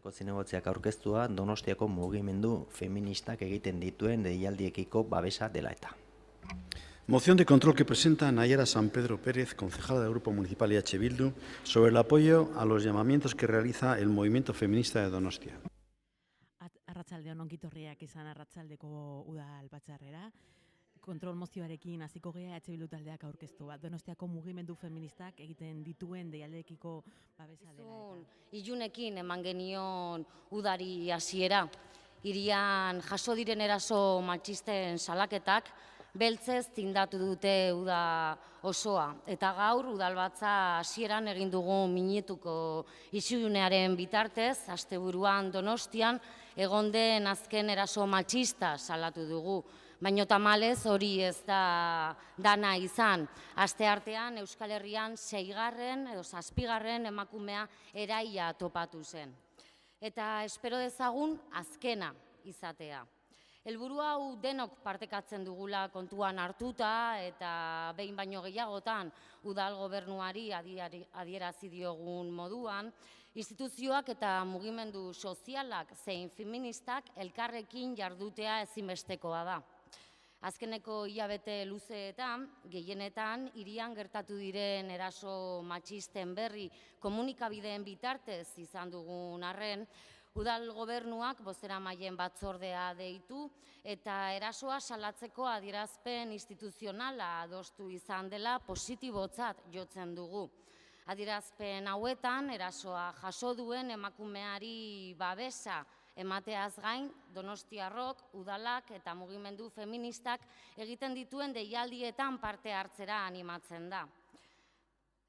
arteko zinegotziak aurkeztua Donostiako mugimendu feministak egiten dituen deialdiekiko babesa dela eta. Moción de control que presenta Nayara San Pedro Pérez, concejala del Grupo Municipal EH Bildu, sobre el apoyo a los llamamientos que realiza el movimiento feminista de Donostia. Arratsaldeon ongitorriak izan arratsaldeko udal batzarrera. Kontrol mozioarekin hasiko gea EH Bildu taldeak aurkeztu bat. Donostiako mugimendu feministak egiten dituen deialdiekiko babesa dela eta. Ilunekin eman genion udari hasiera. Hirian jaso diren eraso matxisten salaketak beltzez tindatu dute uda osoa. Eta gaur udalbatza hasieran egin dugu minutuko ilunearen bitartez, asteburuan Donostian egon den azken eraso matxista salatu dugu. Baina tamalez hori ez da dana izan. Asteartean Euskal Herrian 6. edo 7. emakumea eraila topatu zen. Eta espero dezagun azkena izatea. Helburu hau denok partekatzen dugula kontuan hartuta eta behin baino gehiagotan udal gobernuari adierazi diogun moduan, instituzioak eta mugimendu sozialak zein feministak elkarrekin jardutea ezinbestekoa da. Azkeneko hilabete luzeetan, gehienetan, hirian gertatu diren eraso matxisten berri komunikabideen bitartez izan dugun arren, udal gobernuak bozeramaileen batzordea deitu eta erasoa salatzeko adierazpen instituzionala adostu izan dela positibotzat jotzen dugu. Adierazpen hauetan, erasoa jaso duen emakumeari babesa emateaz gain, Donostiarrok, udalak eta mugimendu feministak egiten dituen deialdietan parte hartzera animatzen da.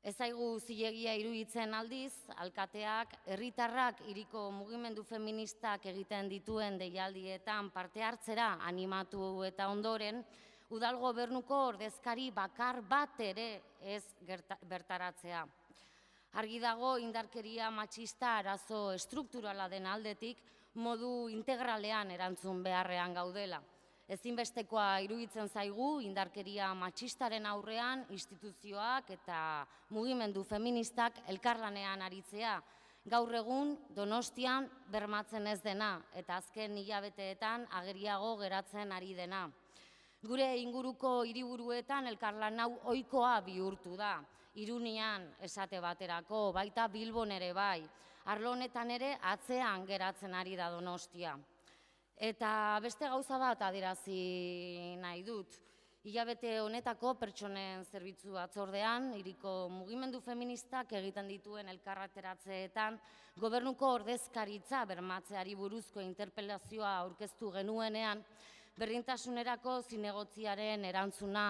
Ez zaigu zilegia iruditzen aldiz, alkateak, herritarrak hiriko mugimendu feministak egiten dituen deialdietan parte hartzera animatu eta ondoren, udal gobernuko ordezkari bakar bat ere ez bertaratzea. Argi dago indarkeria matxista arazo estrukturala den aldetik modu integralean erantzun beharrean gaudela. Ezinbestekoa iruditzen zaigu indarkeria matxistaren aurrean instituzioak eta mugimendu feministak elkarlanean aritzea. Gaur egun Donostian bermatzen ez dena eta azken hilabeteetan ageriago geratzen ari dena. Gure inguruko hiriburuetan elkarlan hau ohikoa bihurtu da. Irunian esate baterako, baita Bilbon ere bai. Arlo honetan ere atzean geratzen ari da Donostia. Eta beste gauza bat adierazi nahi dut. Hilabete honetako pertsonen zerbitzu batzordean, hiriko mugimendu feministak egiten dituen elkarreteratzeetan, gobernuko ordezkaritza bermatzeari buruzko interpelazioa aurkeztu genuenean, berdintasunerako zinegotziaren erantzuna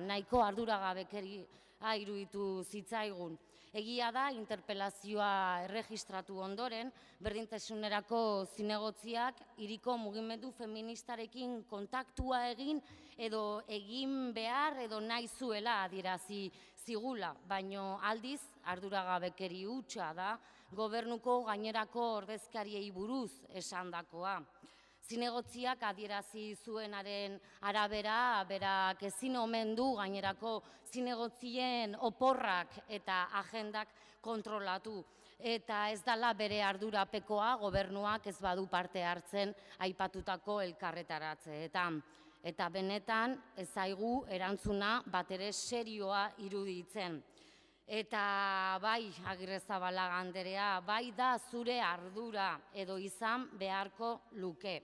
nahiko arduragabekeria iruditu zitzaigun. Egia da, interpelazioa erregistratu ondoren, berdintasunerako zinegotziak hiriko mugimendu feministarekin kontaktua egin edo egin behar edo nahi zuela adierazi zigula, baino aldiz arduragabekeri hutsa da gobernuko gainerako ordezkariei buruz esandakoa. Zinegotziak adierazi zuenaren arabera, berak ezin omen du gainerako zinegotzien oporrak eta agendak kontrolatu. Eta ez dela bere ardurapekoa gobernuak ez badu parte hartzen aipatutako elkarretaratzeetan. Eta benetan ez zaigu erantzuna batere serioa iruditzen. Eta bai, Agirrezabalaga anderea, bai da zure ardura edo izan beharko luke.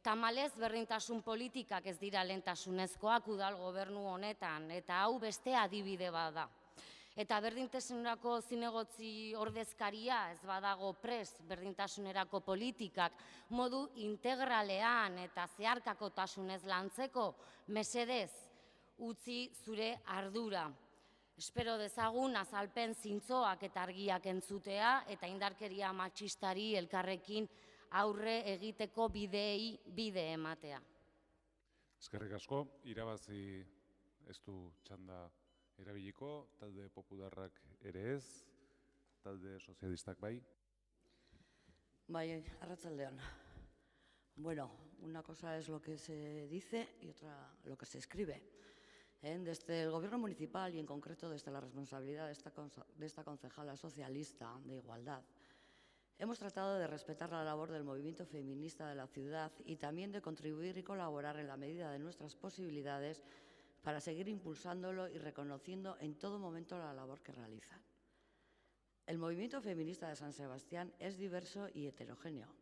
Tamalez berdintasun politikak ez dira lehentasunezkoak udal gobernu honetan, eta hau beste adibide bat da. Eta berdintasunerako zinegotzi ordezkaria ez badago prest berdintasunerako politikak modu integralean eta zeharkakotasunez lantzeko mesedez utzi zure ardura. Espero dezagun azalpen zintzoak eta argiak entzutea eta indarkeria matxistari elkarrekin aurre egiteko bideei bide ematea. Eskerrik asko, irabazi ez du txanda erabiliko, talde popularrak ere ez, talde sozialistak bai. Bai, arratsaldeon. Bueno, una cosa es lo que se dice y otra lo que se escribe. Desde el gobierno municipal y en concreto desde la responsabilidad de esta concejala socialista de Igualdad, Hemos tratado de respetar la labor del movimiento feminista de la ciudad y también de contribuir y colaborar en la medida de nuestras posibilidades para seguir impulsándolo y reconociendo en todo momento la labor que realizan. El movimiento feminista de San Sebastián es diverso y heterogéneo.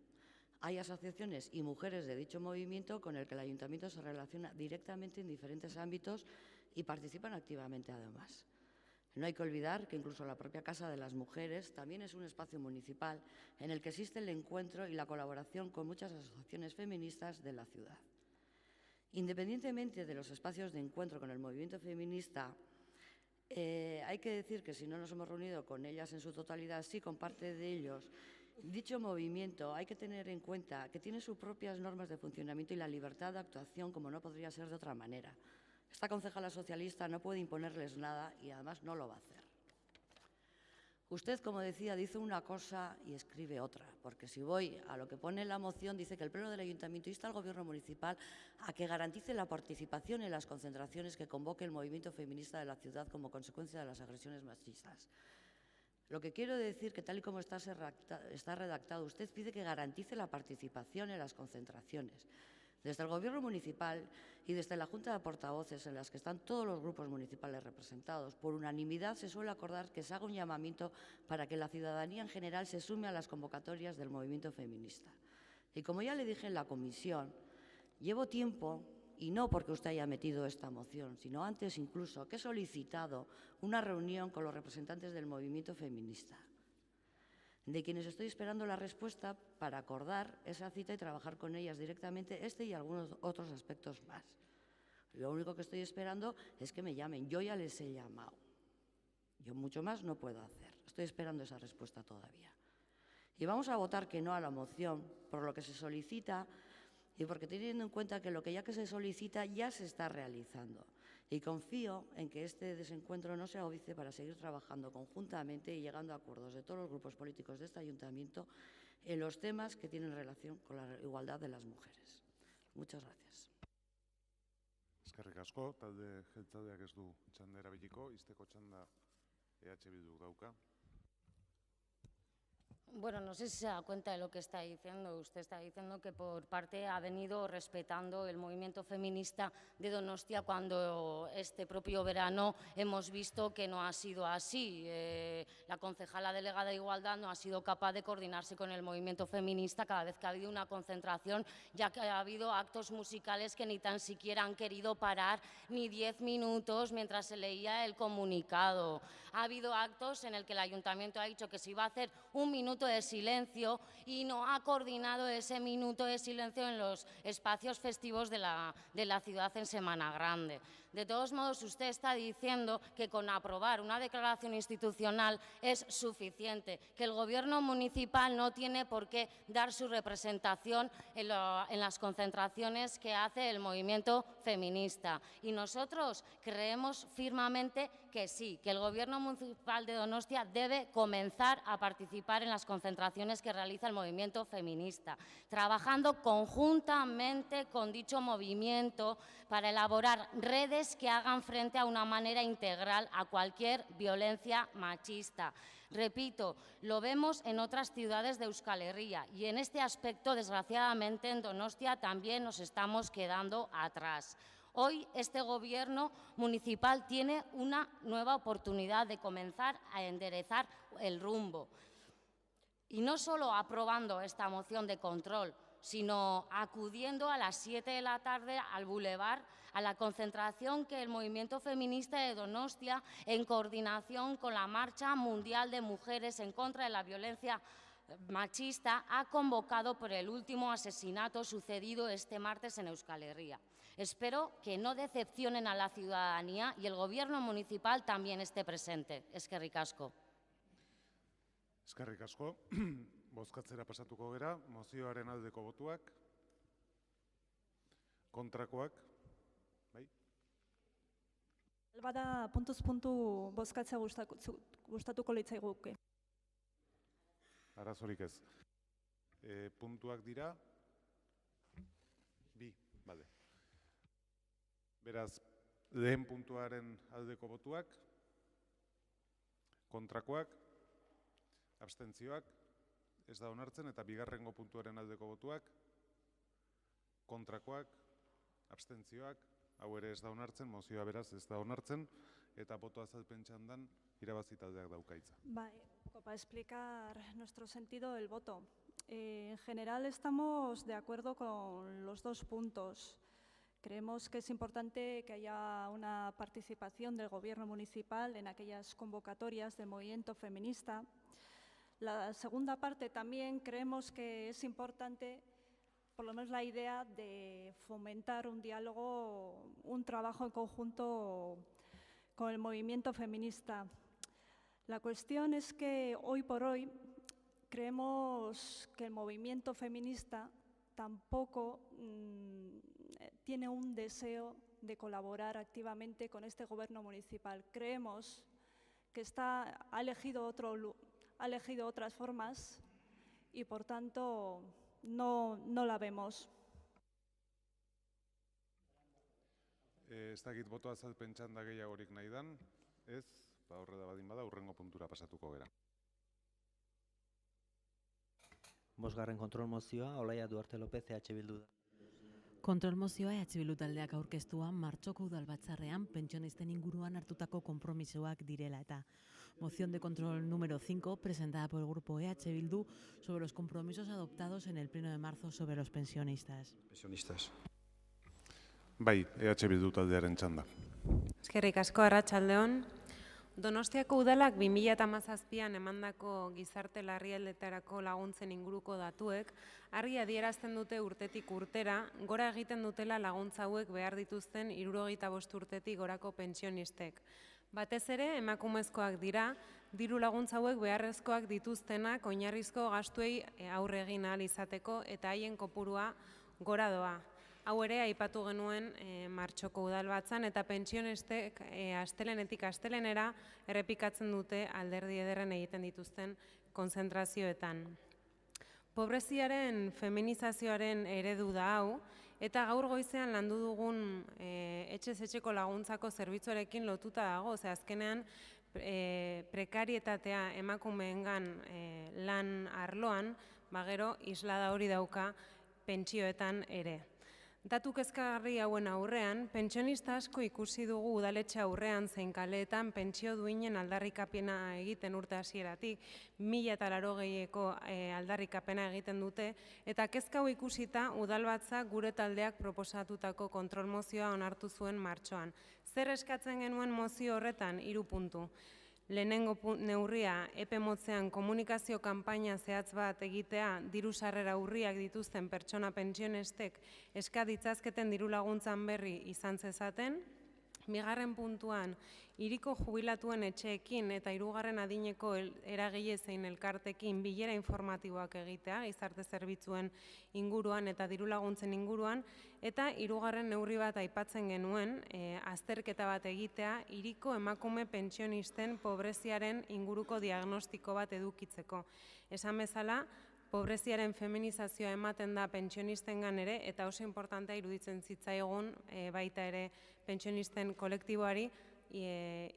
Hay asociaciones y mujeres de dicho movimiento con el que el Ayuntamiento se relaciona directamente en diferentes ámbitos y participan activamente además. No hay que olvidar que incluso la propia Casa de las Mujeres también es un espacio municipal en el que existe el encuentro y la colaboración con muchas asociaciones feministas de la ciudad. Independientemente de los espacios de encuentro con el movimiento feminista, hay que decir que si no nos hemos reunido con ellas en su totalidad, sí con parte de ellos, dicho movimiento hay que tener en cuenta que tiene sus propias normas de funcionamiento y la libertad de actuación como no podría ser de otra manera. Esta concejala socialista no puede imponerles nada y además no lo va a hacer. Usted, como decía, dice una cosa y escribe otra, porque si voy a lo que pone en la moción, dice que el Pleno del Ayuntamiento insta al Gobierno municipal a que garantice la participación en las concentraciones que convoque el movimiento feminista de la ciudad como consecuencia de las agresiones machistas. Lo que quiero decir que tal y como está redactado, usted pide que garantice la participación en las concentraciones. Desde el Gobierno municipal y desde la Junta de Portavoces, en las que están todos los grupos municipales representados, por unanimidad se suele acordar que se haga un llamamiento para que la ciudadanía en general se sume a las convocatorias del movimiento feminista. Y como ya le dije en la comisión, llevo tiempo, y no porque usted haya metido esta moción, sino antes incluso, que he solicitado una reunión con los representantes del movimiento feminista, de quienes estoy esperando la respuesta para acordar esa cita y trabajar con ellas directamente este y algunos otros aspectos más. Lo único que estoy esperando es que me llamen. Yo ya les he llamado. Yo mucho más no puedo hacer. Estoy esperando esa respuesta todavía. Y vamos a votar que no a la moción por lo que se solicita y porque teniendo en cuenta que lo que ya que se solicita ya se está realizando. Y confío en que este desencuentro no se agudice para seguir trabajando conjuntamente y llegando a acuerdos de todos los grupos políticos de este ayuntamiento en los temas que tienen relación con la igualdad de las mujeres. Muchas gracias. Eskerrik asko, talde jeltzaleak ez du txanda erabiliko, izteko txanda Bilduk dauka. Bueno, no sé si se da cuenta de lo que está diciendo. Usted está diciendo que por parte ha venido respetando el movimiento feminista de Donostia cuando este propio verano hemos visto que no ha sido así. La concejala delegada de Igualdad no ha sido capaz de coordinarse con el movimiento feminista cada vez que ha habido una concentración, ya que ha habido actos musicales que ni tan siquiera han querido parar ni 10 minutos mientras se leía el comunicado. Ha habido actos en el que el ayuntamiento ha dicho que se iba a hacer un minuto de silencio y no ha coordinado ese minuto de silencio en los espacios festivos de la ciudad en Semana Grande. De todos modos, usted está diciendo que con aprobar una declaración institucional es suficiente, que el Gobierno municipal no tiene por qué dar su representación en las concentraciones que hace el movimiento feminista. Y nosotros creemos firmemente que sí, que el Gobierno municipal de Donostia debe comenzar a participar en las concentraciones que realiza el movimiento feminista, trabajando conjuntamente con dicho movimiento para elaborar redes que hagan frente a una manera integral a cualquier violencia machista. Repito, lo vemos en otras ciudades de Euskal Herria y en este aspecto, desgraciadamente, en Donostia también nos estamos quedando atrás. Hoy este Gobierno municipal tiene una nueva oportunidad de comenzar a enderezar el rumbo. Y no solo aprobando esta moción de control, sino acudiendo a las 7 de la tarde al Boulevard a la concentración que el movimiento feminista de Donostia, en coordinación con la Marcha Mundial de Mujeres en contra de la violencia machista, ha convocado por el último asesinato sucedido este martes en Euskal Herria. Espero que no decepcionen a la ciudadanía y el Gobierno municipal también esté presente. Eskerrik asko. Eskerrik asko. Bozkatzera pasatuko gera, mozioaren aldeko botuak, kontrakoak, bai? Bada puntuz puntu bozkatzea gustatuko litzaiguke. Arazorik ez. Puntuak dira, bi, bale. Beraz, lehen puntuaren aldeko botuak, kontrakoak, abstentzioak, ez da onartzen, eta bigarrengo puntuaren aldeko botuak, kontrakoak, abstentzioak, hau ere ez da onartzen, mozioa beraz ez da onartzen, eta boto azalpen txandan irabazi taldeak daukaitza. Para explicar nuestro sentido del voto. En general estamos de acuerdo con los dos puntos. Creemos que es importante que haya una participación del Gobierno municipal en aquellas convocatorias del movimiento feminista. La segunda parte también creemos que es importante, por lo menos la idea de fomentar un diálogo, un trabajo en conjunto con el movimiento feminista. La cuestión es que hoy por hoy creemos que el movimiento feminista tampoco tiene un deseo de colaborar activamente con este gobierno municipal. Creemos que ha elegido otras formas y, por tanto, no la vemos. Ez dakit boto azalpen txanda gehiagorik nahi dan, ez, horre da badin bada, hurrengo puntura pasatuko gera. Bosgarren kontrol mozioa, Olaia Duarte López, EH Bildu da. Kontrol mozioa EH Bildu taldeak aurkeztua martxoko udalbatzarrean pentsionisten inguruan hartutako konpromisoak direla eta moción de control número 5 presentada por el grupo EH Bildu sobre los compromisos adoptados en el pleno de marzo sobre los pensionistas. Bai, EH Bildu taldearen txanda. Eskerrik asko, arratsaldeon. Donostiako udalak 2017an emandako gizarte larrialdetarako laguntzen inguruko datuek argi adierazten dute urtetik urtera gora egiten dutela laguntza hauek behar dituzten 75 urtetik gorako pentsionistek. Batez ere, emakumezkoak dira, diru laguntza hauek beharrezkoak dituztenak oinarrizko gastuei aurre egin ahal izateko eta haien kopurua gora doa. Hau ere, aipatu genuen martxoko udalbatzan eta pentsionistek astelenetik astelenera errepikatzen dute alderdi ederren egiten dituzten konzentrazioetan. Pobreziaren feminizazioaren eredu da hau, eta gaur goizean landu dugun etxez etxeko laguntzako zerbitzuarekin lotuta dago, ze azkenean prekarietatea emakumeengan lan arloan, gero islada hori dauka pentsioetan ere. Datu kezkagarri hauen aurrean, pentsionista asko ikusi dugu udaletxe aurrean zein kaleetan pentsio duinen aldarrikapena egiten urte hasieratik, 1080eko aldarrikapena egiten dute, eta kezka hau ikusita udalbatzak gure taldeak proposatutako kontrol mozioa onartu zuen martxoan. Zer eskatzen genuen mozio horretan? 3 puntu. Lehenengo neurria, epe motzean komunikazio kanpaina zehatz bat egitea diru sarrera urriak dituzten pertsona pentsionistek eska ditzazketen diru laguntzan berri izan zezaten. Bigarren puntuan, hiriko jubilatuen etxeekin eta 3. adineko eragile zein elkartekin bilera informatiboak egitea, gizarte zerbitzuen inguruan eta diru laguntzen inguruan, eta 3. neurri bat aipatzen genuen, azterketa bat egitea, hiriko emakume pentsionisten pobreziaren inguruko diagnostiko bat edukitzeko. Esan bezala, pobreziaren feminizazioa ematen da pentsionistengan ere, eta oso importantea iruditzen zitzaigun baita ere pentsionisten kolektiboari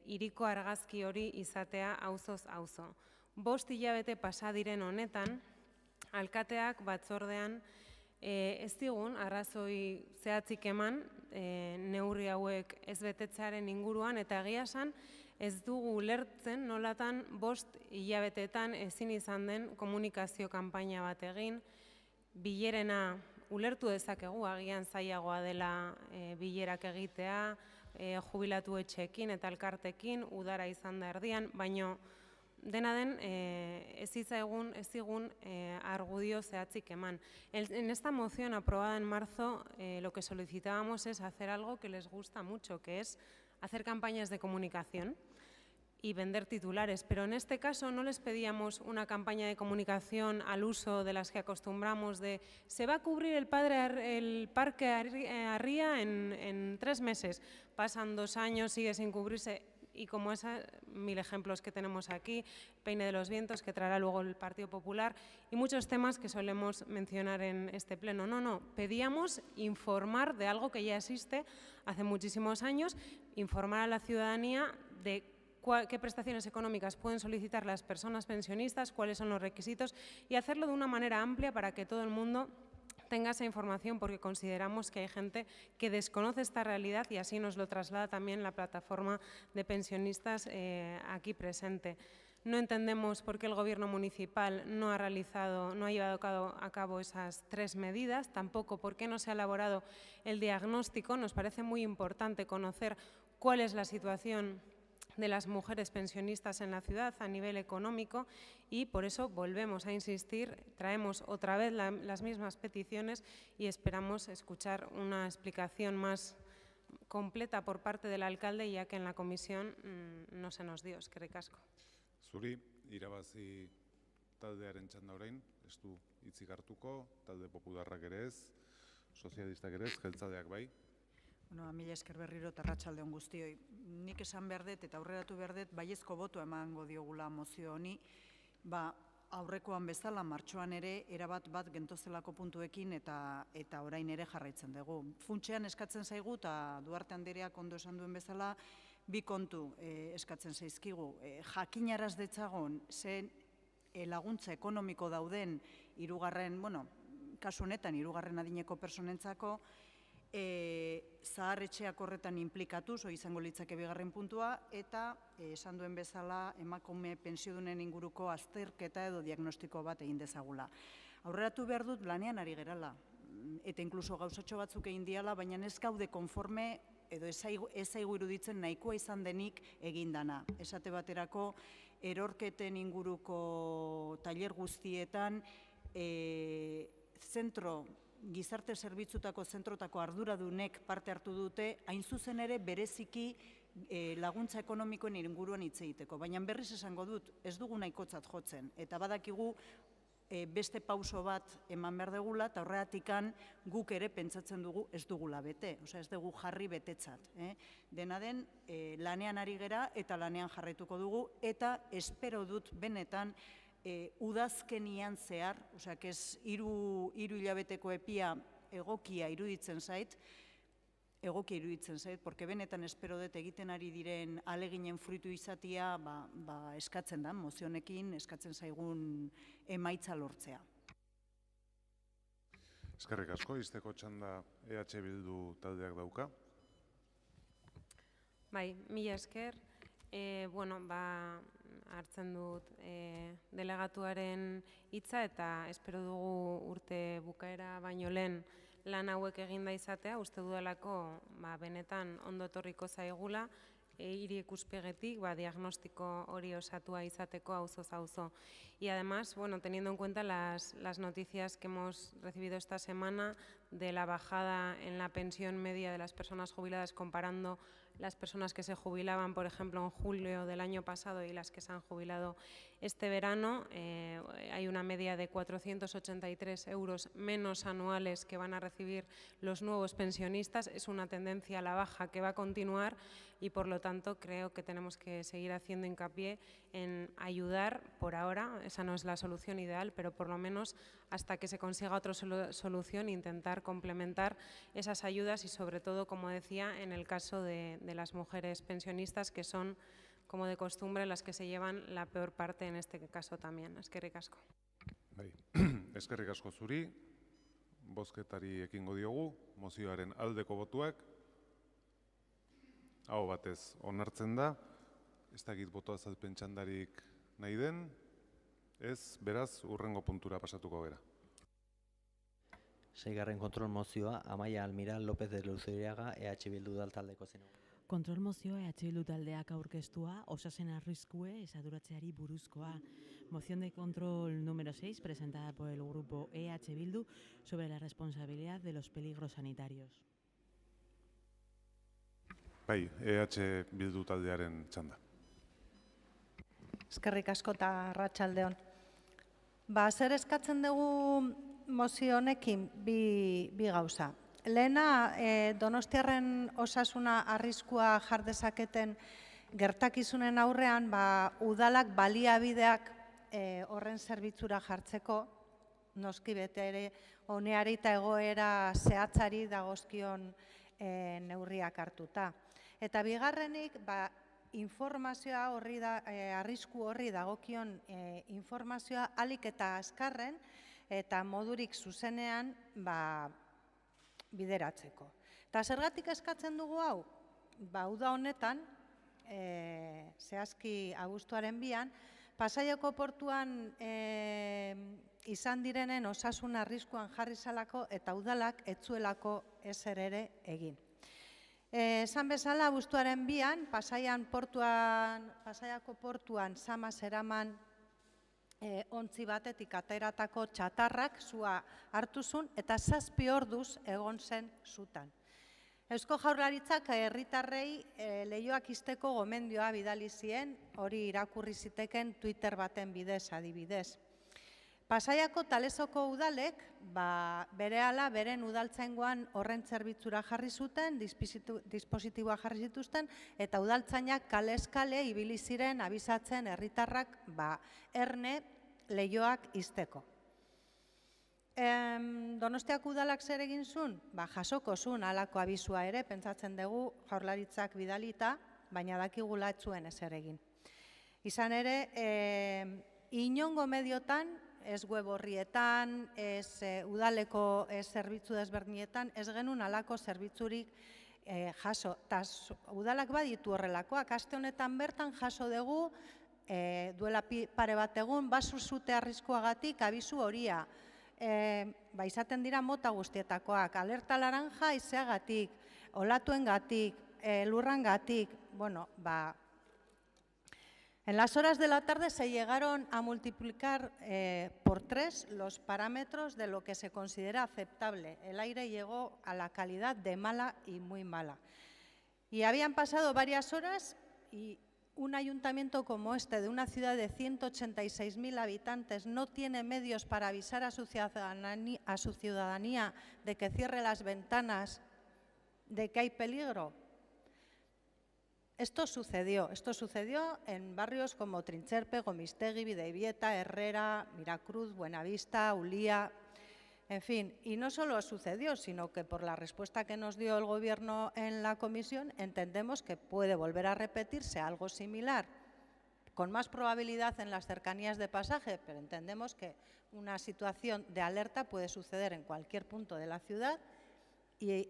hiriko argazki hori izatea auzoz auzo. 5 hilabete pasa diren honetan, alkateak batzordean ez digun arrazoi zehatzik eman neurri hauek ez betetzearen inguruan, eta egia esan ez dugu ulertzen nolatan 5 hilabeteetan ezin izan den komunikazio kanpaina bat egin, bilerena ulertu dezakegu, agian zailagoa dela bilerak egitea, jubilatu etxeekin eta elkartekin, udara izan da erdian, baino dena den ez zigun argudio zehatzik eman. En esta moción aprobada en marzo, lo que solicitábamos es hacer algo que les gusta mucho, que es hacer campañas de comunicación y vender titulares, pero en este caso no les pedíamos una campaña de comunicación al uso de las que acostumbramos de se va a cubrir el parque Arría en 3 meses, pasan 2 años, sigue sin cubrirse, y como esas 1000 ejemplos que tenemos aquí, Peine de los Vientos, que traerá luego el Partido Popular, y muchos temas que solemos mencionar en este pleno. No, pedíamos informar de algo que ya existe hace muchísimos años, informar a la ciudadanía de qué prestaciones económicas pueden solicitar las personas pensionistas, cuáles son los requisitos y hacerlo de una manera amplia para que todo el mundo tenga esa información, porque consideramos que hay gente que desconoce esta realidad y así nos lo traslada también la plataforma de pensionistas aquí presente. No entendemos por qué el Gobierno municipal no ha llevado a cabo esas 3 medidas, tampoco por qué no se ha elaborado el diagnóstico. Nos parece muy importante conocer cuál es la situación de las mujeres pensionistas en la ciudad a nivel económico y por eso volvemos a insistir, traemos otra vez las mismas peticiones y esperamos escuchar una explicación más completa por parte del alcalde, ya que en la comisión no se nos dio. Eskerrik asko. Zuri, irabazi taldearen txanda orain, ez du hitzik hartuko, talde popularrak ere ez, sozialistak ere ez, jeltzaleak bai. Mila esker berriro eta arratsalde on guztioi. Nik esan behar dut eta aurreratu behar dut baiezko botoa emango diogula mozio honi, aurrekoan bezala martxoan ere erabat bat gentozelako puntuekin eta orain ere jarraitzen dugu. Funtsean eskatzen zaigu eta Duarte Andereak ondo esan duen bezala, 2 kontu eskatzen zaizkigu. Jakinaraz detzagon zen laguntza ekonomiko dauden kasu honetan 3. adineko personentzako, zaharretxeak horretan inplikatuz, izango litzake 2. puntua, eta esan duen bezala emakume pensiodunen inguruko azterketa edo diagnostiko bat egin dezagula. Aurreratu behar dut lanean ari gerala, eta inkluso gauzatxo batzuk egin diala, baina ez gaude konforme edo ez zaigu iruditzen nahikoa izan denik egindana. Esate baterako, erorketen inguruko tailer guztietan, gizarte zerbitzutako zentrotako arduradunek parte hartu dute, hain zuzen ere bereziki laguntza ekonomikoen inguruan hitz egiteko. Baina berriz esango dut, ez dugu nahikotzat jotzen, eta badakigu beste pauso bat eman behar dugula, eta horreatikan guk ere pentsatzen dugu ez dugula bete, ez dugu jarri betetzat. Dena den, lanean ari gera eta lanean jarraituko dugu, eta espero dut benetan udazkenian zehar, ez 3 hilabeteko epia egokia iruditzen zait, porque benetan espero dut egiten ari diren aleginen fruitu izatia eskatzen da, mozionekin eskatzen zaigun emaitza lortzea. Eskerrik asko, izteko txanda EH Bildu taldeak dauka. Bai, mila esker. Hartzen dut delegatuaren hitza eta espero dugu urte bukaera baino lehen lan hauek eginda izatea, uste dudalako benetan ondo etorriko zaigula, hiri ikuspegetik diagnostiko hori osatua izateko auzoz auzo. Y además, teniendo en cuenta las noticias que hemos recibido esta semana de la bajada en la pensión media de las personas jubiladas comparando las personas que se jubilaban, por ejemplo, en julio del año pasado y las que se han jubilado este verano, hay una media de 483 euros menos anuales que van a recibir los nuevos pensionistas. Es una tendencia a la baja que va a continuar y, por lo tanto, creo que tenemos que seguir haciendo hincapié en ayudar por ahora. Esa no es la solución ideal, pero por lo menos hasta que se consiga otra solución, intentar complementar esas ayudas y, sobre todo, como decía, en el caso de las mujeres pensionistas, que son, como de costumbre, las que se llevan la peor parte en este caso también. Eskerrik asko. Eskerrik asko zuri, bozketari ekingo diogu, mozioaren aldeko botuak, aho batez onartzen da, ez dakit boto azalpen txandarik nahi den, ez, beraz, hurrengo puntura pasatuko gara. 6. kontrol mozioa, Amaia Almiral López de Luzuriaga, EH Bildu taldeko zen. Kontrol mozioa EH Bildu taldeak aurkeztua, osasen arriskue esaduratzeari buruzkoa. Moción de control número 6, presentada por el grupo EH Bildu, sobre la responsabilidad de los peligros sanitarios. Bai, EH Bildu taldearen txanda. Eskerrik asko eta arratsaldeon. Zer eskatzen dugu mozio honekin bi gauza. Lehena, Donostiarren osasuna arriskua jar dezaketen gertakizunen aurrean, udalak baliabideak horren zerbitzura jartzeko, noski bete ere oneari eta egoera zehatzari dagozkion neurriak hartuta. Eta bigarrenik, informazioa horri arrisku horri dagokion informazioa ahalik eta azkarren eta modurik zuzenean bideratzeko. Eta zergatik eskatzen dugu hau? Uda honetan, zehazki abuztuaren 2an, Pasaiako portuan izan direnen osasun arriskuan jarri zalako eta udalak etzuelako ezer ere egin. Esan bezala, abuztuaren 2an, Pasaiako portuan zama zeraman ontzi batetik ateratako txatarrak zua hartu zuen eta 7 orduz egon zen zutan. Eusko Jaurlaritzak herritarrei leihoak ixteko gomendioa bidali zien, hori irakurri ziteken Twitter baten bidez adibidez. Pasaiako Talezoko udalek berehala beren udaltzaingoan horren zerbitzura jarri zuten, dispositiboa jarri zituzten, eta udaltzainak kalez-kale ibili ziren abisatzen herritarrak erne leihoak ixteko. Donostiako udalak zer egin zuen? Jasoko zuen halako abisua ere, pentsatzen dugu Jaurlaritzak bidalita, baina dakigula ez zuen ezer egin. Izan ere, inongo mediotan, ez web horrietan, ez udaleko zerbitzu desberdinetan, ez genuen halako zerbitzurik jaso. Udalak baditu horrelakoak, aste honetan bertan jaso dugu, duela pare bat egun, basu zute arriskuagatik abisu horia. Izaten dira mota guztietakoak, alerta laranja haizeagatik, olatuengatik, lurrangatik, En las horas de la tarde se llegaron a multiplicar por 3 los parámetros de lo que se considera aceptable. El aire llegó a la calidad de mala y muy mala. Y habían pasado varias horas y un ayuntamiento como este, de una ciudad de 186.000 habitantes, no tiene medios para avisar a su ciudadanía de que cierre las ventanas, de que hay peligro. Esto sucedió en barrios como Trincherpe, Gomistegui, Bidebieta, Herrera, Miracruz, Buenavista, Ulía, en fin. Y no solo sucedió, sino que por la respuesta que nos dio el Gobierno en la comisión, entendemos que puede volver a repetirse algo similar, con más probabilidad en las cercanías de Pasaje, pero entendemos que una situación de alerta puede suceder en cualquier punto de la ciudad. Y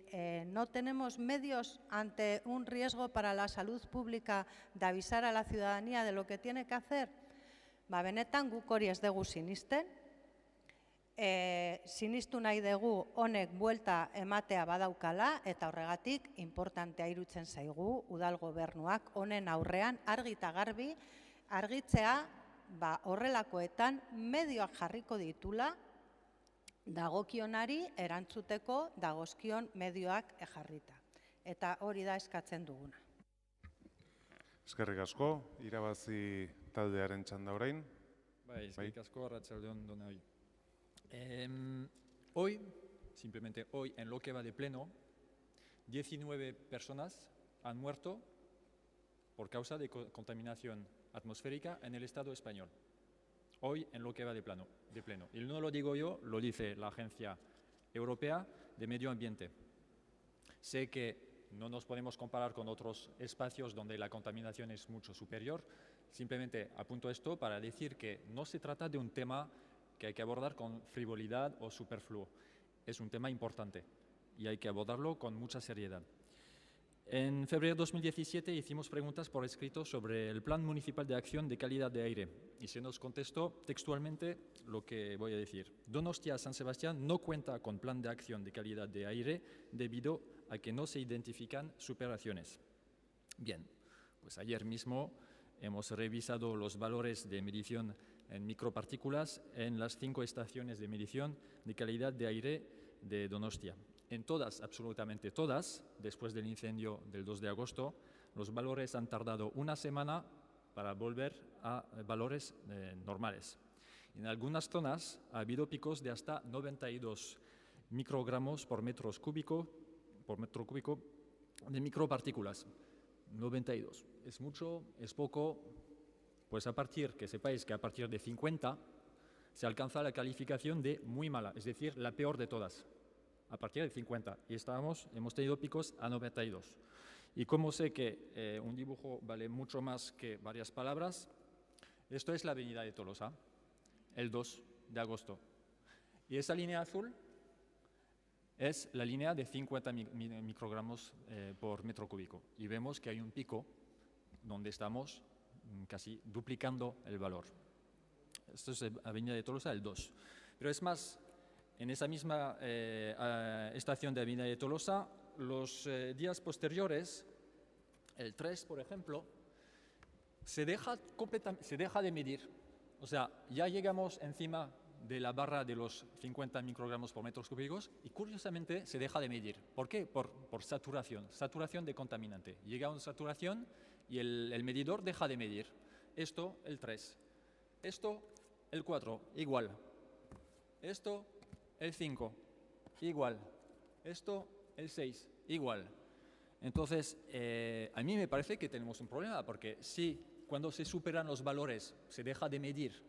no tenemos medios ante un riesgo para la salud pública de avisar a la ciudadanía de lo que tiene que hacer. Benetan guk hori ez dugu sinisten, sinistu nahi dugu honek buelta ematea badaukala eta horregatik importantea iruditzen zaigu udal gobernuak honen aurrean argi eta garbi argitzea horrelakoetan medioak jarriko ditula dagokionari erantzuteko dagozkion medioak jarrita. Eta hori da eskatzen duguna. Eskerrik asko, irabazi taldearen txanda orain. Eskerrik asko, arratsalde on denoi. Hoy, simplemente hoy, en lo que va de pleno, 19 personas han muerto por causa de contaminación atmosférica en el Estado español. Hoy, en lo que va de pleno. Y no lo digo yo, lo dice la Agencia Europea de Medio Ambiente. Sé que no nos podemos comparar con otros espacios donde la contaminación es mucho superior. Simplemente apunto esto para decir que no se trata de un tema que hay que abordar con frivolidad o superfluo. Es un tema importante y hay que abordarlo con mucha seriedad. En febrero de 2017 hicimos preguntas por escrito sobre el Plan Municipal de Acción de Calidad de Aire y se nos contestó textualmente lo que voy a decir. Donostia-San Sebastián no cuenta con plan de acción de calidad de aire debido a que no se identifican superaciones. Bien, pues ayer mismo hemos revisado los valores de medición en micropartículas en las 5 estaciones de medición de calidad de aire de Donostia. En todas, absolutamente todas, después del incendio del 2 de agosto, los valores han tardado una semana para volver a valores normales. En algunas zonas ha habido picos de hasta 92 microgramos por metro cúbico de micropartículas. 92. ¿Es mucho? ¿Es poco? Pues que sepáis que a partir de 50 se alcanza la calificación de muy mala, es decir, la peor de todas. A partir de 50, y hemos tenido picos a 92. Y como sé que un dibujo vale mucho más que varias palabras, esto es la avenida de Tolosa, el 2 de agosto. Y esa línea azul es la línea de 50 microgramos por metro cúbico. Y vemos que hay un pico donde estamos casi duplicando el valor. Esto es avenida de Tolosa, el 2. Pero es más, en esa misma estación de avenida de Tolosa, los días posteriores, el 3, por ejemplo, se deja de medir. O sea, ya llegamos encima de la barra de los 50 microgramos por metros cúbicos y curiosamente se deja de medir. ¿Por qué? Por saturación de contaminante. Llega a una saturación y el medidor deja de medir. Esto, el 3. Esto, el 4, igual. Esto, el 5, igual. Esto, el 6, igual. Entonces, a mí me parece que tenemos un problema, porque si cuando se superan los valores se deja de medir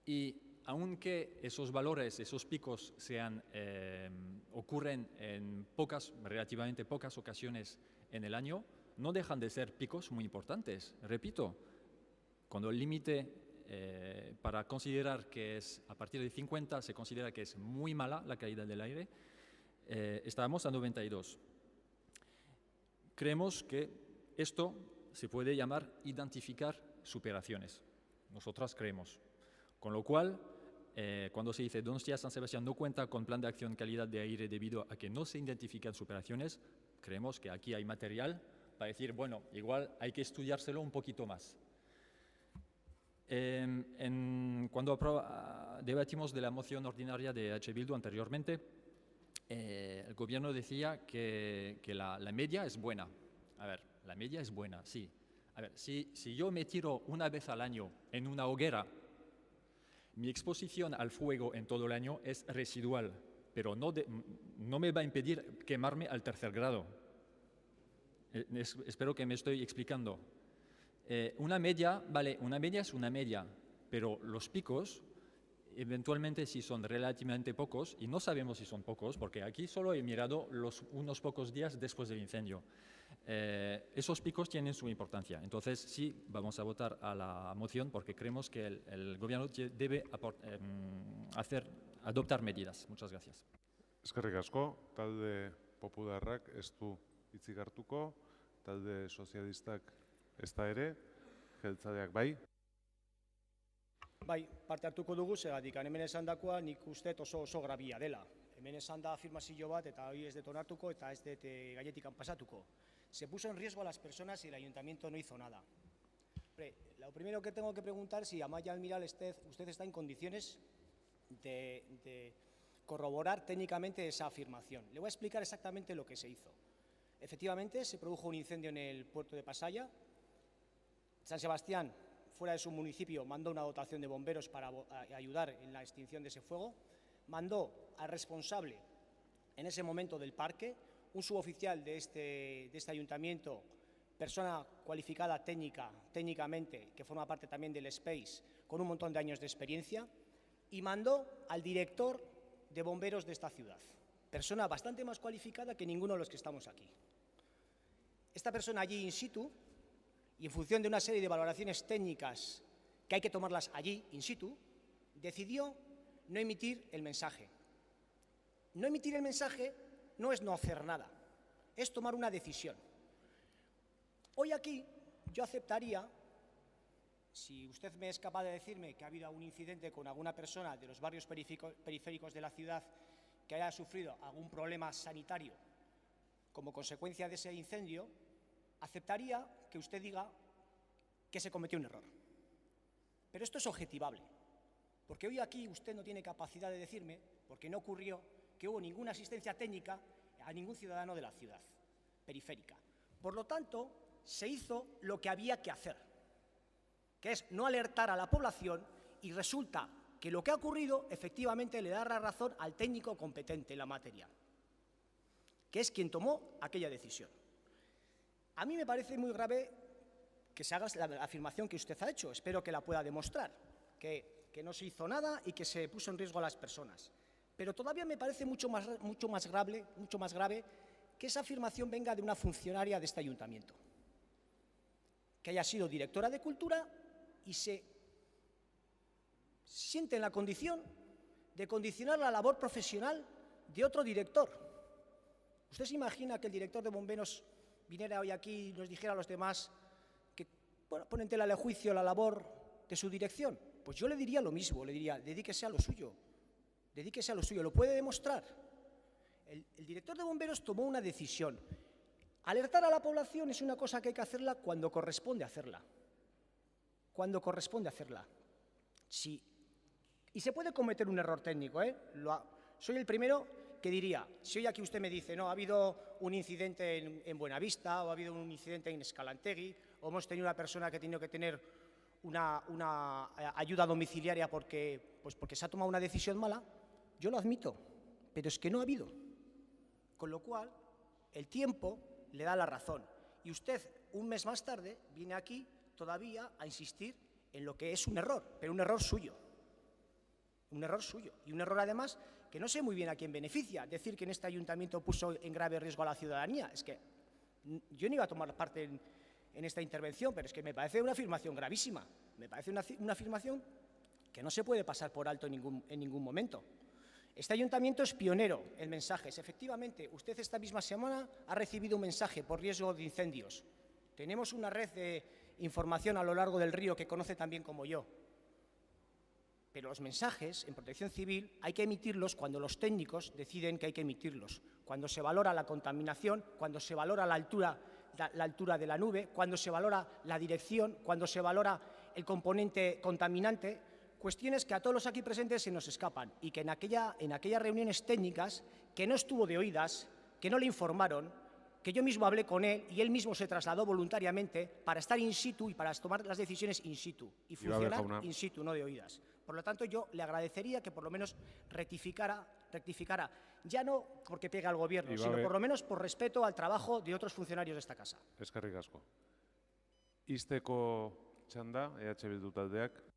y aunque esos valores, esos picos ocurren en relativamente pocas ocasiones en el año, no dejan de ser picos muy importantes. Repito, cuando el límite para considerar que es a partir de 50 se considera que es muy mala la calidad del aire, estábamos a 92. Creemos que esto se puede llamar identificar superaciones. Nosotras creemos. Con lo cual, cuando se dice Donostia San Sebastián no cuenta con plan de acción calidad de aire debido a que no se identifican superaciones, creemos que aquí hay material para decir, bueno, igual hay que estudiárselo un poquito más. Cuando debatimos de la moción ordinaria de H. Bildu anteriormente, el gobierno decía que la media es buena. A ver, la media es buena, sí. A ver, si yo me tiro una vez al año en una hoguera, mi exposición al fuego en todo el año es residual, pero no me va a impedir quemarme al 3er grado. Espero que me estoy explicando. Una media, vale, una media es una media, pero los picos, eventualmente si son relativamente pocos, y no sabemos si son pocos, porque aquí solo he mirado unos pocos días después del incendio, esos picos tienen su importancia. Entonces sí, vamos a votar a la moción porque creemos que el gobierno debe adoptar medidas. Muchas gracias. Eskerrik asko, talde popularrak ez du hitzik hartuko, talde sozialistak ez da ere, jeltzaleak bai. Bai, parte hartuko dugu, segatik hemen esandakoa nik uste oso grabia dela. Hemen esan da afirmazio bat eta hori ez dut onartuko eta ez dut gaietikan pasatuko. Se puso en riesgo a las personas y el ayuntamiento no hizo nada. Lo primero que tengo que preguntar es si Amaia Almiral usted está en condiciones de corroborar técnicamente esa afirmación. Le voy a explicar exactamente lo que se hizo. Efectivamente, se produjo un incendio en el puerto de Pasaia. San Sebastián, fuera de su municipio, mandó una dotación de bomberos para ayudar en la extinción de ese fuego. Mandó al responsable en ese momento del parque, un suboficial de este ayuntamiento, persona cualificada técnicamente, que forma parte también del SPACE, con un montón de años de experiencia, y mandó al director de bomberos de esta ciudad, persona bastante más cualificada que ninguno de los que estamos aquí. Esta persona allí in situ, y en función de una serie de valoraciones técnicas que hay que tomarlas allí in situ, decidió no emitir el mensaje. No emitir el mensaje no es no hacer nada, es tomar una decisión. Hoy aquí yo aceptaría, si usted me es capaz de decirme que ha habido algún incidente con alguna persona de los barrios periféricos de la ciudad que haya sufrido algún problema sanitario como consecuencia de ese incendio, aceptaría que usted diga que se cometió un error. Pero esto es objetivable, porque hoy aquí usted no tiene capacidad de decirme, porque no ocurrió, que hubo ninguna asistencia técnica a ningún ciudadano de la ciudad periférica. Por lo tanto, se hizo lo que había que hacer, que es no alertar a la población, y resulta que lo que ha ocurrido efectivamente le da la razón al técnico competente en la materia, que es quien tomó aquella decisión. A mí me parece muy grave que se haga la afirmación que usted ha hecho. Espero que la pueda demostrar, que no se hizo nada y que se puso en riesgo a las personas. Pero todavía me parece mucho más grave que esa afirmación venga de una funcionaria de este ayuntamiento, que haya sido directora de Cultura y se siente en la condición de condicionar la labor profesional de otro director. ¿Usted se imagina que el director de Bomberos viniera hoy aquí y nos dijera a los demás que, bueno, ponen tela de juicio la labor de su dirección? Pues yo le diría lo mismo, le diría, dedíquese a lo suyo, ¿lo puede demostrar? El director de Bomberos tomó una decisión. Alertar a la población es una cosa que hay que hacerla cuando corresponde hacerla. Sí. Y se puede cometer un error técnico, soy el primero que diría, si hoy aquí usted me dice, no, ha habido un incidente en Buenavista, o ha habido un incidente en Escalantegui, o hemos tenido una persona que ha tenido que tener una ayuda domiciliaria porque se ha tomado una decisión mala, yo lo admito, pero es que no ha habido. Con lo cual, el tiempo le da la razón. Y usted, un mes más tarde, viene aquí todavía a insistir en lo que es un error, pero un error suyo. Y un error, además, que no sé muy bien a quién beneficia. Decir que en este ayuntamiento puso en grave riesgo a la ciudadanía. Es que yo no iba a tomar parte en esta intervención, pero es que me parece una afirmación gravísima. Me parece una afirmación que no se puede pasar por alto en ningún momento. Este ayuntamiento es pionero en mensajes. Efectivamente, usted esta misma semana ha recibido un mensaje por riesgo de incendios. Tenemos una red de información a lo largo del río que conoce tan bien como yo. Pero los mensajes en Protección Civil hay que emitirlos cuando los técnicos deciden que hay que emitirlos. Cuando se valora la contaminación, cuando se valora la altura de la nube, cuando se valora la dirección, cuando se valora el componente contaminante, cuestiones que a todos los aquí presentes se nos escapan y que en aquellas reuniones técnicas, que no estuvo de oídas, que no le informaron, que yo mismo hablé con él y él mismo se trasladó voluntariamente para estar in situ y para tomar las decisiones in situ y funcionar in situ, no de oídas. Por lo tanto, yo le agradecería que por lo menos rectificara, ya no porque pegue al Gobierno, sino por lo menos por respeto al trabajo de otros funcionarios de esta casa. Eskerrik asko. Ixteko txanda, EH Bildu taldeak.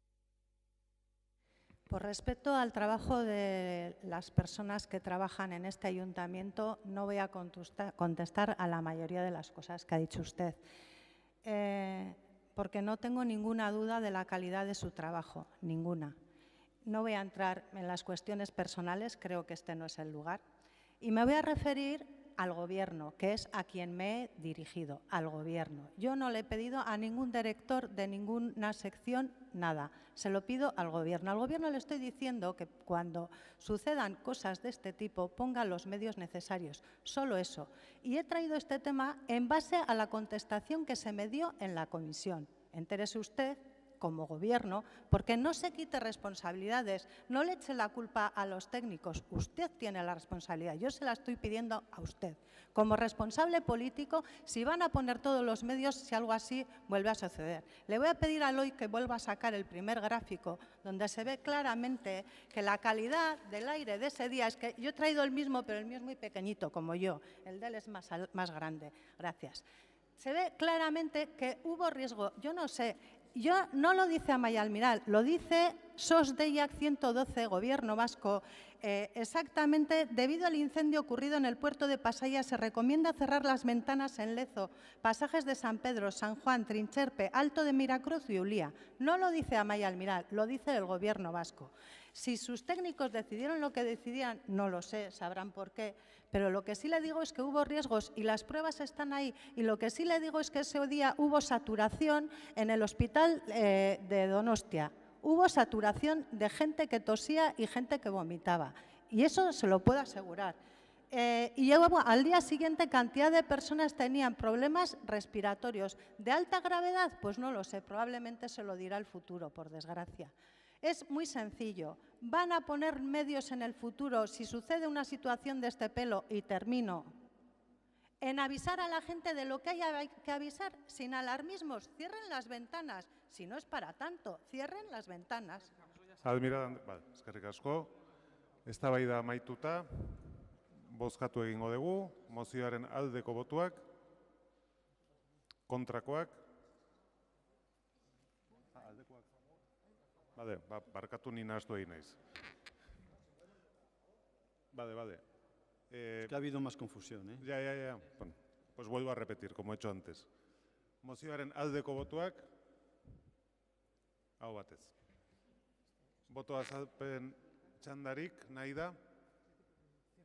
Por respeto al trabajo de las personas que trabajan en este ayuntamiento, no voy a contestar a la mayoría de las cosas que ha dicho usted, porque no tengo ninguna duda de la calidad de su trabajo, ninguna. No voy a entrar en las cuestiones personales, creo que este no es el lugar, y me voy a referir al Gobierno, que es a quien me he dirigido, al Gobierno. Yo no le he pedido a ningún director de ninguna sección nada, se lo pido al Gobierno. Al Gobierno le estoy diciendo que cuando sucedan cosas de este tipo ponga los medios necesarios, solo eso. Y he traído este tema en base a la contestación que se me dio en la comisión. Entérese usted, como Gobierno, porque no se quite responsabilidades, no le eche la culpa a los técnicos, usted tiene la responsabilidad, yo se la estoy pidiendo a usted. Como responsable político, si van a poner todos los medios, si algo así vuelve a suceder. Le voy a pedir a Eloy que vuelva a sacar el primer gráfico, donde se ve claramente que la calidad del aire de ese día, es que yo he traído el mismo, pero el mío es muy pequeñito, como yo, el de él es más grande. Gracias. Se ve claramente que hubo riesgo, yo no sé. Yo no lo dice Amaia Almiral, lo dice SOS Deiak 112, Gobierno vasco. Exactamente, debido al incendio ocurrido en el puerto de Pasaia, se recomienda cerrar las ventanas en Lezo, pasajes de San Pedro, San Juan, Trincherpe, Alto de Miracruz y Ulia. No lo dice Amaia Almiral, lo dice el Gobierno vasco. Si sus técnicos decidieron lo que decidían, no lo sé, sabrán por qué, pero lo que sí le digo es que hubo riesgos y las pruebas están ahí. Y lo que sí le digo es que ese día hubo saturación en el hospital de Donostia. Hubo saturación de gente que tosía y gente que vomitaba. Y eso se lo puedo asegurar. Y al día siguiente cantidad de personas tenían problemas respiratorios. ¿De alta gravedad? Pues no lo sé, probablemente se lo dirá el futuro, por desgracia. Es muy sencillo. Van a poner medios en el futuro si sucede una situación de este pelo, y termino, en avisar a la gente de lo que haya que avisar, sin alarmismos. Cierren las ventanas. Si no es para tanto, cierren las ventanas. Admira, eskerrik asko. Eztabaida amaituta, bozkatu egingo dugu, mozioaren aldeko botuak, kontrakoak. Bade, barkatu ni nahastu egin naiz. Bade. Es que ha habido más confusión, ¿eh? Ya. Bueno, pues vuelvo a repetir, como he hecho antes. Mozioaren aldeko botoak, hau batez. Boto azalpen txandarik nahi da?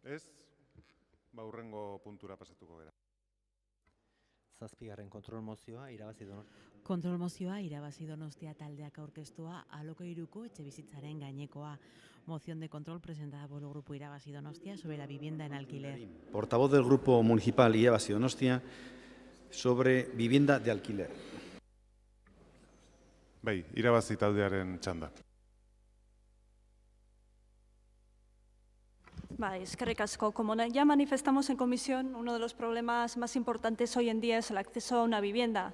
Ez? Hurrengo puntura pasatuko gara. Zazpigarren kontrol mozioa irabazi Donostia. Kontrol mozioa irabazi Donostia taldeak aurkeztua alokairuko etxebizitzaren gainekoa. Moción de control presentada por el Grupo Irabazi Donostia sobre la vivienda en alquiler. Portavoz del Grupo Municipal Irabazi Donostia sobre vivienda de alquiler. Bai, irabazi taldearen txanda. Eskerrik asko. Como ya manifestamos en comisión, uno de los problemas más importantes hoy en día es el acceso a una vivienda.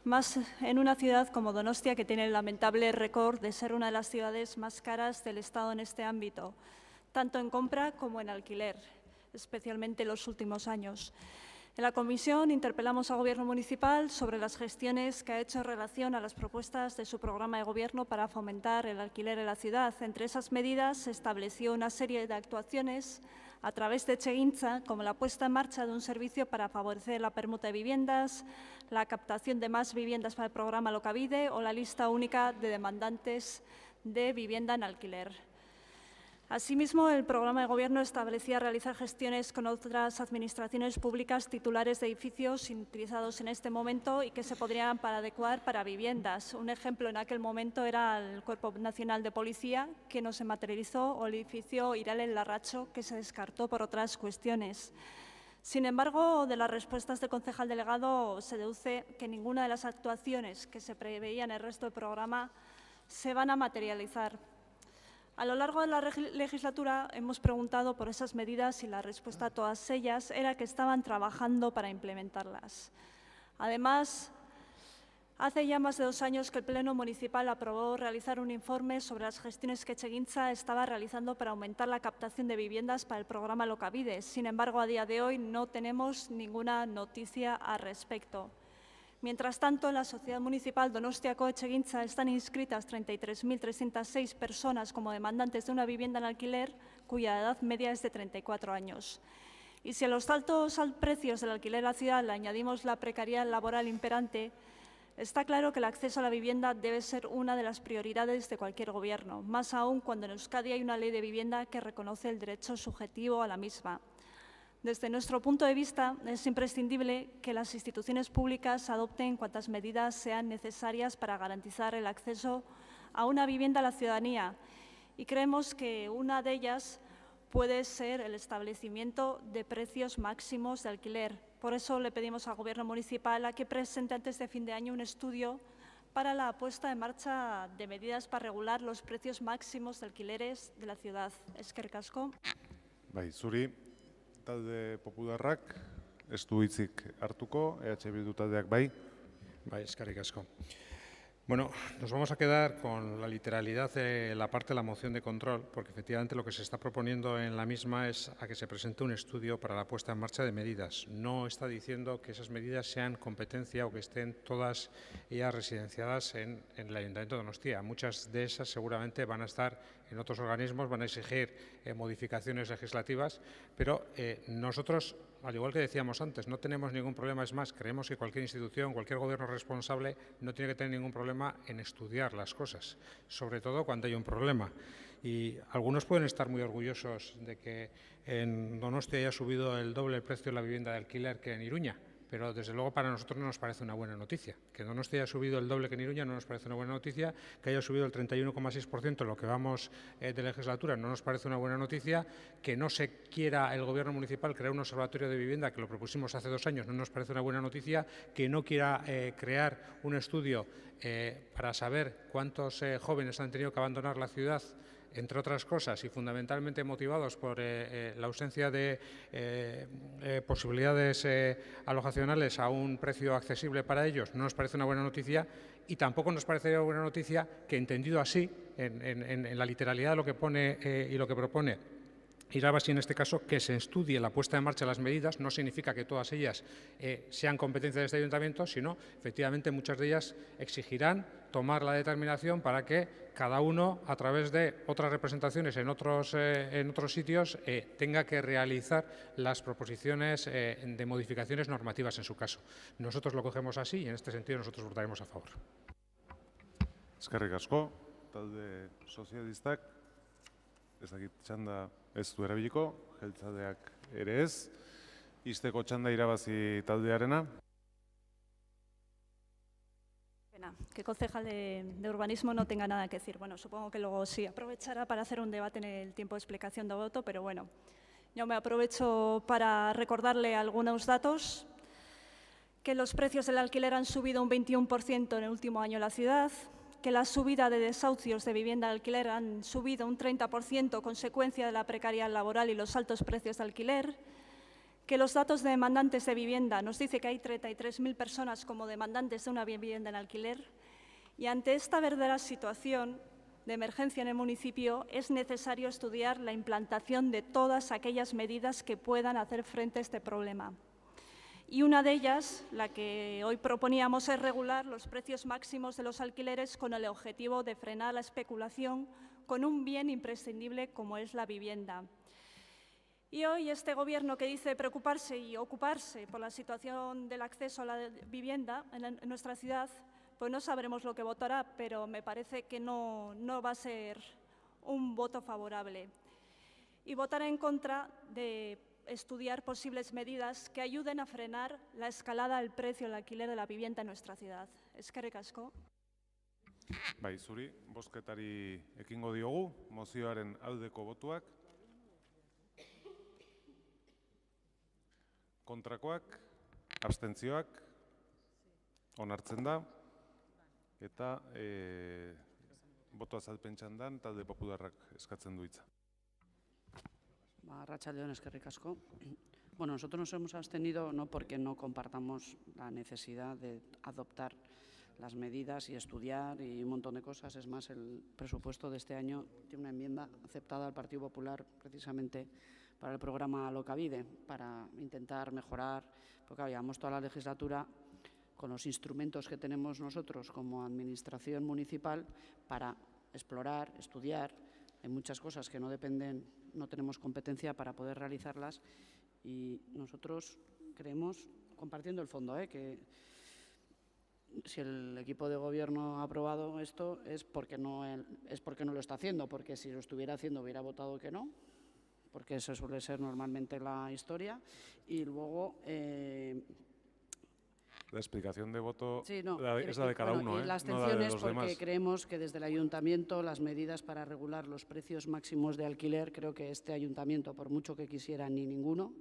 Más en una ciudad como Donostia, que tiene el lamentable récord de ser una de las ciudades más caras del Estado en este ámbito, tanto en compra como en alquiler, especialmente en los últimos años. En la comisión interpelamos al Gobierno municipal sobre las gestiones que ha hecho en relación a las propuestas de su programa de gobierno para fomentar el alquiler en la ciudad. Entre esas medidas se estableció una serie de actuaciones a través de Etxegintza, como la puesta en marcha de un servicio para favorecer la permuta de viviendas, la captación de más viviendas para el programa Alokabide o la lista única de demandantes de vivienda en alquiler. Asimismo, el programa de Gobierno establecía realizar gestiones con otras administraciones públicas titulares de edificios utilizados en este momento y que se podrían adecuar para viviendas. Un ejemplo en aquel momento era el Cuerpo Nacional de Policía, que no se materializó, o el edificio Irale Larracho, que se descartó por otras cuestiones. Sin embargo, de las respuestas del concejal delegado se deduce que ninguna de las actuaciones que se preveían en el resto del programa se van a materializar. A lo largo de la legislatura hemos preguntado por esas medidas y la respuesta a todas ellas era que estaban trabajando para implementarlas. Además, hace ya más de 2 años que el Pleno Municipal aprobó realizar un informe sobre las gestiones que Etxegintza estaba realizando para aumentar la captación de viviendas para el programa Alokabide. Sin embargo, a día de hoy no tenemos ninguna noticia al respecto. Mientras tanto, en la Sociedad Municipal Donostiako Etxegintza están inscritas 33.306 personas como demandantes de una vivienda en alquiler, cuya edad media es de 34 años. Y si a los altos precios del alquiler en la ciudad le añadimos la precariedad laboral imperante, está claro que el acceso a la vivienda debe ser una de las prioridades de cualquier gobierno, más aún cuando en Euskadi hay una ley de vivienda que reconoce el derecho subjetivo a la misma. Desde nuestro punto de vista, es imprescindible que las instituciones públicas adopten cuantas medidas sean necesarias para garantizar el acceso a una vivienda a la ciudadanía y creemos que una de ellas puede ser el establecimiento de precios máximos de alquiler. Por eso le pedimos al Gobierno municipal a que presente antes de fin de año un estudio para la puesta en marcha de medidas para regular los precios máximos de alquileres de la ciudad. Eskerrik asko. Bai, zuri. Talde popularrak ez du hitzik hartuko, EH Bildu taldeak bai. Bai, eskerrik asko. Bueno, nos vamos a quedar con la literalidad de la parte de la moción de control, porque efectivamente lo que se está proponiendo en la misma es a que se presente un estudio para la puesta en marcha de medidas. No está diciendo que esas medidas sean competencia o que estén todas ellas residenciadas en el Ayuntamiento de Donostia. Muchas de esas seguramente van a estar en otros organismos, van a exigir modificaciones legislativas, pero nosotros, al igual que decíamos antes, no tenemos ningún problema. Es más, creemos que cualquier institución, cualquier gobierno responsable no tiene que tener ningún problema en estudiar las cosas, sobre todo cuando hay un problema. Y algunos pueden estar muy orgullosos de que en Donostia haya subido el doble el precio de la vivienda de alquiler que en Iruña, pero desde luego para nosotros no nos parece una buena noticia. Que Donostia haya subido el doble que en Iruña no nos parece una buena noticia, que haya subido el 31,6% en lo que vamos de legislatura no nos parece una buena noticia, que no se quiera el Gobierno municipal crear un observatorio de vivienda, que lo propusimos hace 2 años, no nos parece una buena noticia, que no quiera crear un estudio para saber cuántos jóvenes han tenido que abandonar la ciudad, entre otras cosas, y fundamentalmente motivados por la ausencia de posibilidades alojacionales a un precio accesible para ellos, no nos parece una buena noticia, y tampoco nos parece una buena noticia que, entendido así, en la literalidad de lo que pone y lo que propone Irabazi en este caso que se estudie la puesta en marcha de las medidas. No significa que todas ellas sean competencia de este ayuntamiento, sino efectivamente muchas de ellas exigirán tomar la determinación para que cada uno, a través de otras representaciones en otros sitios, tenga que realizar las proposiciones de modificaciones normativas en su caso. Nosotros lo cogemos así y en este sentido nosotros votaremos a favor. Eskerrik asko, talde sozialistak, ezakit txanda ez du erabiliko, jeltzaleak ere ez, ixteko txanda irabazi taldearena. Que el concejal de urbanismo no tenga nada que decir. Bueno, supongo que luego sí aprovechará para hacer un debate en el tiempo de explicación de voto, pero bueno, yo me aprovecho para recordarle algunos datos, que los precios del alquiler han subido un 21% en el último año en la ciudad, que la subida de desahucios de vivienda de alquiler han subido un 30% consecuencia de la precariedad laboral y los altos precios de alquiler, que los datos de demandantes de vivienda nos dice que hay 33.000 personas como demandantes de una vivienda en alquiler, y ante esta verdadera situación de emergencia en el municipio es necesario estudiar la implantación de todas aquellas medidas que puedan hacer frente a este problema. Y una de ellas, la que hoy proponíamos, es regular los precios máximos de los alquileres con el objetivo de frenar la especulación con un bien imprescindible como es la vivienda. Y hoy este Gobierno, que dice preocuparse y ocuparse por la situación del acceso a la vivienda en nuestra ciudad, pues no sabremos lo que votará, pero me parece que no va a ser un voto favorable. Y votará en contra de estudiar posibles medidas que ayuden a frenar la escalada del precio del alquiler de la vivienda en nuestra ciudad. Eskerrik asko. Bai, zuri, bozketari ekingo diogu, mozioaren aldeko botuak. Kontrakoak, abstentzioak, onartzen da, eta boto azalpen txandan talde popularrak eskatzen du hitza. Arratsalde-on, eskerrik asko. Bueno, nosotros nos hemos abstenido no porque no compartamos la necesidad de adoptar las medidas y estudiar y un montón de cosas. Es más, el presupuesto de este año tiene una enmienda aceptada al Partido Popular precisamente para el programa Alokabide, para intentar mejorar, porque habíamos toda la legislatura con los instrumentos que tenemos nosotros como administración municipal para explorar, estudiar. Hay muchas cosas que no dependen, no tenemos competencia para poder realizarlas y nosotros creemos, compartiendo el fondo, que si el equipo de gobierno ha aprobado esto es porque no lo está haciendo, porque si lo estuviera haciendo hubiera votado que no, porque eso suele ser normalmente la historia. Y luego la explicación de voto sí, no, es la de cada uno, y la abstención no la de es los porque demás. creemos que desde el ayuntamiento las medidas para regular los precios máximos de alquiler, creo que este ayuntamiento, por mucho que quisiera, ni ninguno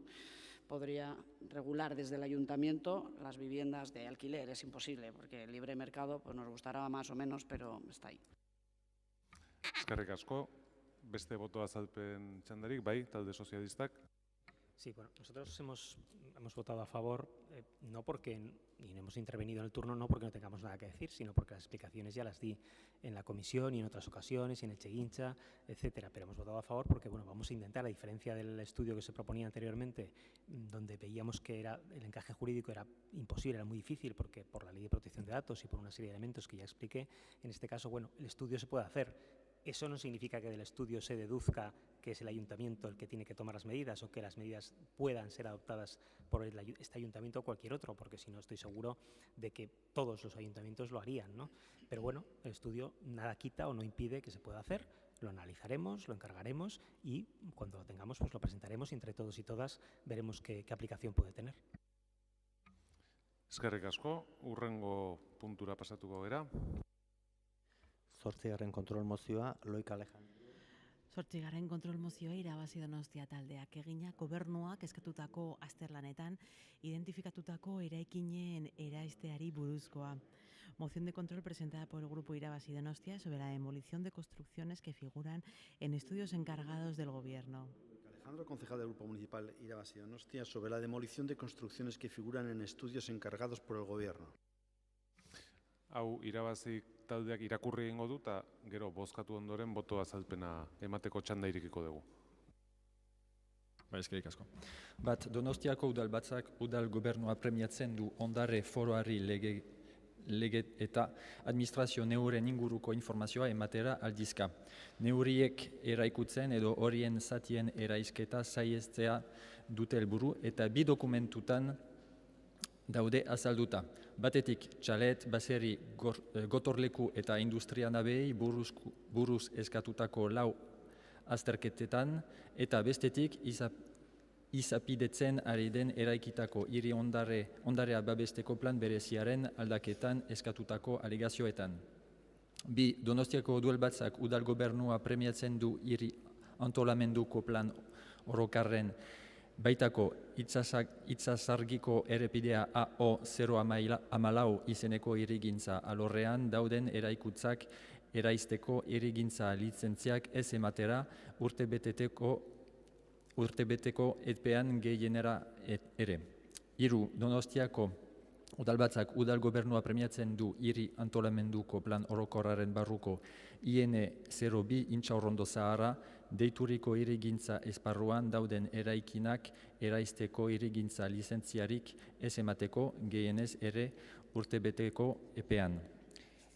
podría regular desde el ayuntamiento las viviendas de alquiler. Es imposible, porque el libre mercado pues nos gustará más o menos, pero está ahí. Eskerrik asko, beste boto azalpen txandarik, bai, talde sozialistak. Sí, bueno, nosotros hemos votado a favor, no porque, y no hemos intervenido en el turno, no porque no tengamos nada que decir, sino porque las explicaciones ya las di en la comisión y en otras ocasiones, y en el Cheguincha, etcétera. Pero hemos votado a favor porque, bueno, vamos a intentar, a diferencia del estudio que se proponía anteriormente, donde veíamos que el encaje jurídico era imposible, era muy difícil, porque por la Ley de Protección de Datos y por una serie de elementos que ya expliqué, en este caso, bueno, el estudio se puede hacer. Eso no significa que del estudio se deduzca que es el ayuntamiento el que tiene que tomar las medidas o que las medidas puedan ser adoptadas por este ayuntamiento o cualquier otro, porque si no estoy seguro de que todos los ayuntamientos lo harían, ¿no? Pero bueno, el estudio nada quita o no impide que se pueda hacer, lo analizaremos, lo encargaremos y cuando lo tengamos pues lo presentaremos y entre todos y todas veremos qué aplicación puede tener. Eskerrik asko, hurrengo puntura pasatuko gera. 8. kontrol mozioa, Loika Alejandro. 8. kontrol mozioa irabazi Donostia taldeak egina gobernuak eskatutako azterlanetan identifikatutako eraikinen eraizteari buruzkoa. Moción de control presentada por el Grupo Irabazi Donostia sobre la demolición de construcciones que figuran en estudios encargados del Gobierno. Alejandro, concejal del Grupo Municipal Irabazi Donostia, sobre la demolición de construcciones que figuran en estudios encargados por el Gobierno. Hau irabazi taldeak irakurri egingo du eta gero bozkatu ondoren boto azalpena emateko txanda irekiko dugu. Eskerrik asko. Bat, Donostiako udalbatzak udal gobernua premiatzen du ondare foroari lege eta administrazio neuren inguruko informazioa ematera aldizka. Neuriek eraikutzen edo horien zatien eraisketa saihestea dute helburu eta bi dokumentutan daude azalduta. Batetik, txalet, baserri, gotorleku eta industria nabei buruz eskatutako 4 azterketetan, eta bestetik, izapidetzen ari den eraikitako hiri ondarea babesteko plan bereziaren aldaketan eskatutako alegazioetan. Bi, Donostiako udalbatzak udal gobernua premiatzen du hiri antolamenduko plan orokarren baitako itzazargiko errepidea AO014 izeneko hirigintza alorrean dauden eraikutzak eraizteko hirigintza lizentziak ez ematera urtebeteko epean gehienera ere. Hiru, Donostiako udalbatzak udal gobernua premiatzen du hiri antolamenduko plan orokorraren barruko IN02 Intxaurrondo Zaharra deituriko hirigintza esparruan dauden eraikinak eraizteko hirigintza lizentziarik ez emateko gehienez ere urtebeteko epean.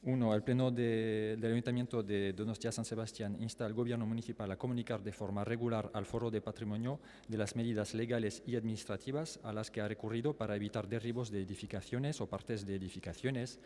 1. El Pleno del Ayuntamiento de Donostia-San Sebastián insta al Gobierno Municipal a comunicar de forma regular al Foro de Patrimonio de las medidas legales y administrativas a las que ha recurrido para evitar derribos de edificaciones o partes de edificaciones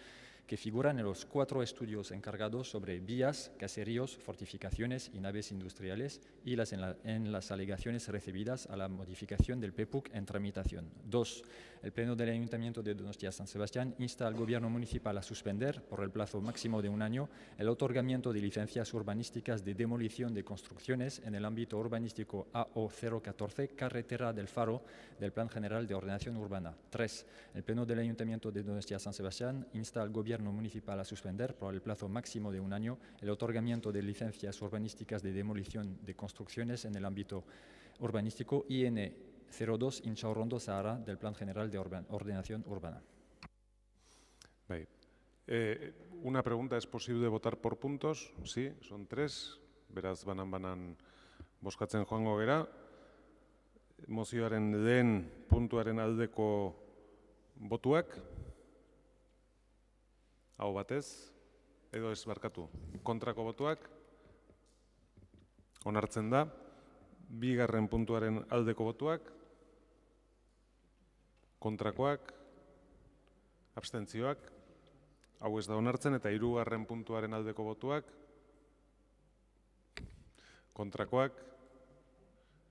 que figuran en los 4 estudios encargados sobre vías, caseríos, fortificaciones y naves industriales y en las alegaciones recibidas a la modificación del PEPUC en tramitación. 2. El Pleno del Ayuntamiento de Donostia-San Sebastián insta al Gobierno Municipal a suspender, por el plazo máximo de 1 año, el otorgamiento de licencias urbanísticas de demolición de construcciones en el ámbito urbanístico AO014, Carretera del Faro, del Plan General de Ordenación Urbana. 3. El Pleno del Ayuntamiento de Donostia-San Sebastián insta al Gobierno Municipal a suspender, por el plazo máximo de 1 año, el otorgamiento de licencias urbanísticas de demolición de construcciones en el ámbito urbanístico IN02 Intxaurrondo Zaharra del Plan General de Ordenación Urbana. Una pregunta, ¿es posible votar por puntos? Sí, son 3, beraz banan bozkatzen joango gera. Mozioaren lehen puntuaren aldeko botuak, hau batez, edo ez barkatu, kontrako botuak, onartzen da, 2. puntuaren aldeko botuak, kontrakoak, abstentzioak, hau ez da onartzen, eta 3. puntuaren aldeko botuak, kontrakoak,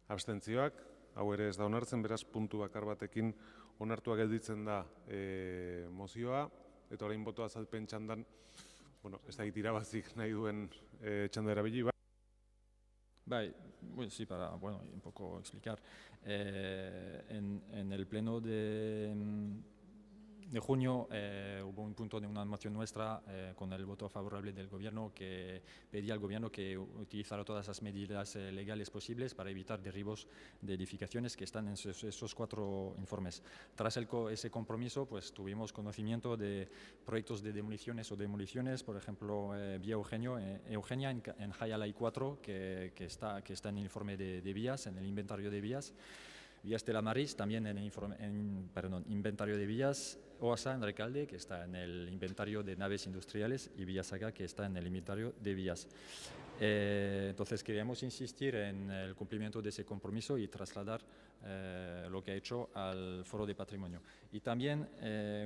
abstentzioak, hau ere ez da onartzen, beraz puntu bakar batekin onartua gelditzen da mozioa, eta orain botoa azalpen txandan, ez da irabazik nahi duen txanda erabili. Sí, para un poco explicar. En el pleno de junio hubo un punto de una moción nuestra con el voto favorable del Gobierno que pedía al Gobierno que utilizara todas las medidas legales posibles para evitar derribos de edificaciones que están en esos 4 informes. Tras ese compromiso, pues tuvimos conocimiento de proyectos de demoliciones, por ejemplo, Vía Eugenia en Jayalay 4, que está en el informe de vías, en el inventario de vías. Vías de la Maris, también en el inventario de vías. OASA en Recalde, que está en el inventario de naves industriales, y Villasaga, que está en el inventario de vías. Entonces queríamos insistir en el cumplimiento de ese compromiso y trasladar lo que ha hecho al Foro de Patrimonio. Y también,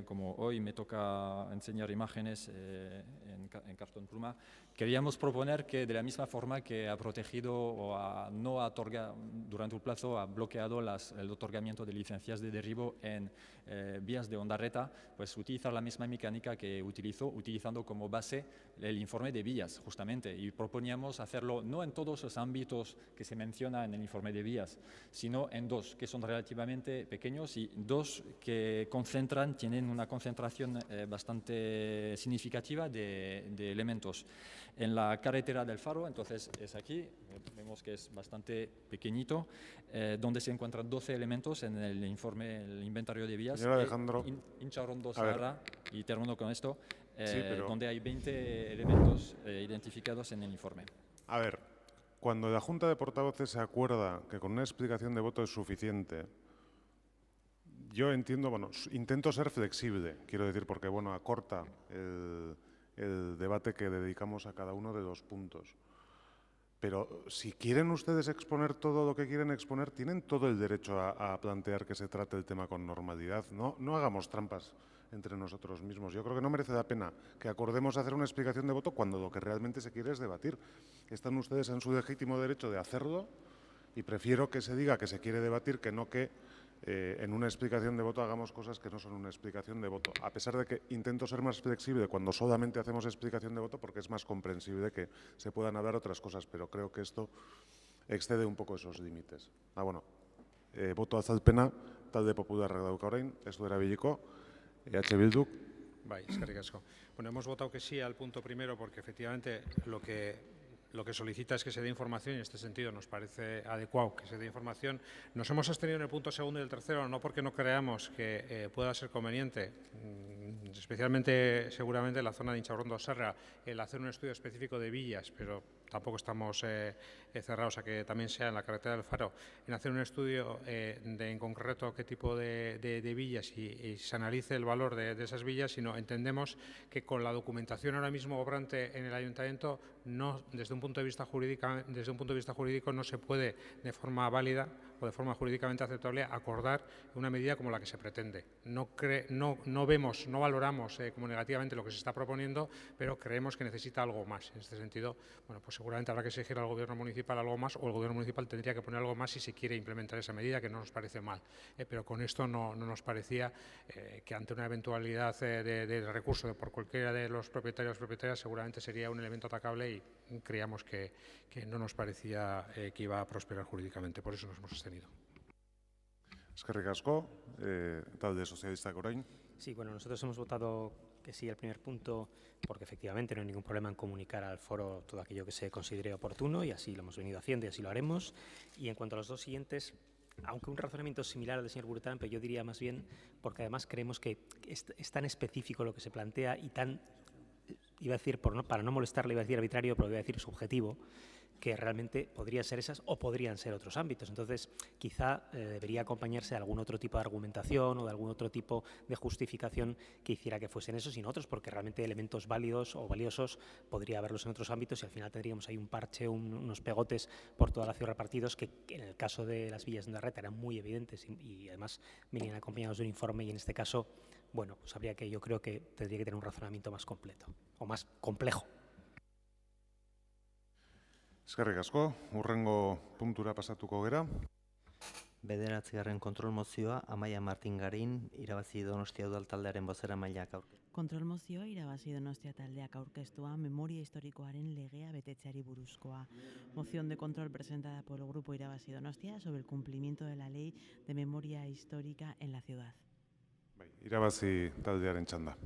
como hoy me toca enseñar imágenes en cartón pluma, queríamos proponer que de la misma forma que ha protegido o no ha otorgado, durante un plazo ha bloqueado el otorgamiento de licencias de derribo en vías de Ondarreta, pues utilizar la misma mecánica que utilizando como base el informe de vías, justamente, y proponíamos hacerlo no en todos los ámbitos que se menciona en el informe de vías, sino en 2 que son relativamente pequeños y 2 que tienen una concentración bastante significativa de elementos. En la carretera del Faro, entonces es aquí, vemos que es bastante pequeñito, donde se encuentran 12 elementos en el informe, el inventario de vías. Señor Alejandro. Intxaurrondo Zaharra, y termino con esto, donde hay 20 elementos identificados en el informe. A ver, cuando la Junta de Portavoces se acuerda que con una explicación de voto es suficiente, yo entiendo, bueno, intento ser flexible, quiero decir, porque, bueno, acorta el debate que dedicamos a cada uno de los puntos. Pero si quieren ustedes exponer todo lo que quieren exponer, tienen todo el derecho a plantear que se trate el tema con normalidad. No hagamos trampas entre nosotros mismos. Yo creo que no merece la pena que acordemos hacer una explicación de voto cuando lo que realmente se quiere es debatir. Están ustedes en su legítimo derecho de hacerlo y prefiero que se diga que se quiere debatir que no que en una explicación de voto hagamos cosas que no son una explicación de voto. A pesar de que intento ser más flexible cuando solamente hacemos explicación de voto porque es más comprensible que se puedan hablar otras cosas, pero creo que esto excede un poco esos límites. Bueno, voto azalpena, talde popularrak dauka orain, ez du erabiliko, EH Bildu. Eskerrik asko. Bueno, hemos votado que sí al punto primero porque efectivamente lo que solicita es que se dé información y en este sentido nos parece adecuado que se dé información. Nos hemos abstenido en el punto segundo y el tercero no porque no creamos que pueda ser conveniente, especialmente seguramente en la zona de Intxaurrondo-Serra, el hacer un estudio específico de villas, pero tampoco estamos cerrados a que también sea en la carretera del Faro, en hacer un estudio en concreto qué tipo de villas y se analice el valor de esas villas, sino entendemos que con la documentación ahora mismo obrante en el Ayuntamiento, desde un punto de vista jurídico no se puede de forma válida o de forma jurídicamente aceptable acordar una medida como la que se pretende. No valoramos como negativamente lo que se está proponiendo, pero creemos que necesita algo más. En este sentido, bueno, pues seguramente habrá que exigir al Gobierno municipal algo más o el Gobierno municipal tendría que poner algo más si se quiere implementar esa medida, que no nos parece mal. Pero con esto no nos parecía que ante una eventualidad de recurso por cualquiera de los propietarios o propietarias seguramente sería un elemento atacable y creíamos que no nos parecía que iba a prosperar jurídicamente. Por eso nos hemos abstenido. Eskerrik asko, talde sozialistak orain. Sí, bueno, nosotros hemos votado que sí al primer punto porque efectivamente no hay ningún problema en comunicar al foro todo aquello que se considere oportuno y así lo hemos venido haciendo y así lo haremos. Y en cuanto a los dos siguientes, aunque un razonamiento similar al del señor Gurután, pero yo diría más bien porque además creemos que es tan específico lo que se plantea y tan, iba a decir, para no molestarle, iba a decir arbitrario, pero iba a decir subjetivo, que realmente podrían ser esas o podrían ser otros ámbitos. Entonces, quizá debería acompañarse de algún otro tipo de argumentación o de algún otro tipo de justificación que hiciera que fuesen esos y no otros, porque realmente elementos válidos o valiosos podría haberlos en otros ámbitos y al final tendríamos ahí un parche, unos pegotes por toda la ciudad repartidos que en el caso de las villas de Ondarreta eran muy evidentes y además venían acompañados de un informe y en este caso, bueno, pues yo creo que tendría que tener un razonamiento más completo o más complejo. Eskerrik asko, hurrengo puntura pasatuko gera. Bederatzigarren kontrol mozioa, Amaia Martin Garin, irabazi Donostia Udal taldearen bozeramaileak aurkeztu. Kontrol mozioa irabazi Donostia taldeak aurkeztua memoria historikoaren legea betetzeari buruzkoa. Moción de control presentada por el grupo Irabazi Donostia sobre el cumplimiento de la ley de memoria histórica en la ciudad. Irabazi taldearen txanda.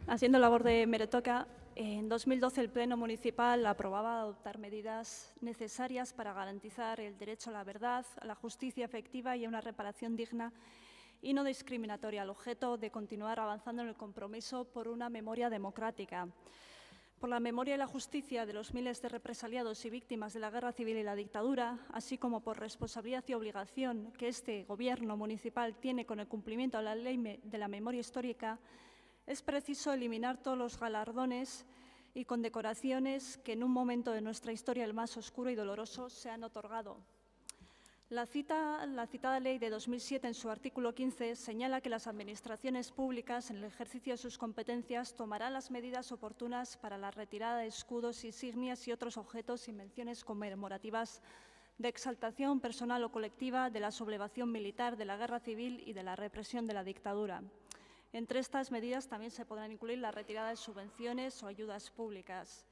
Haciendo labor de merotoca, en 2012 el Pleno Municipal aprobaba adoptar medidas necesarias para garantizar el derecho a la verdad, a la justicia efectiva y a una reparación digna y no discriminatoria, al objeto de continuar avanzando en el compromiso por una memoria democrática, por la memoria y la justicia de los miles de represaliados y víctimas de la guerra civil y la dictadura, así como por responsabilidad y obligación que este Gobierno municipal tiene con el cumplimiento de la ley de la memoria histórica. Es preciso eliminar todos los galardones y condecoraciones que en un momento de nuestra historia, el más oscuro y doloroso, se han otorgado. La citada ley de 2007, en su artículo 15, señala que las administraciones públicas, en el ejercicio de sus competencias, tomarán las medidas oportunas para la retirada de escudos, insignias y otros objetos y menciones conmemorativas de exaltación personal o colectiva de la sublevación militar, de la guerra civil y de la represión de la dictadura. Entre estas medidas también se podrán incluir la retirada de subvenciones o ayudas públicas.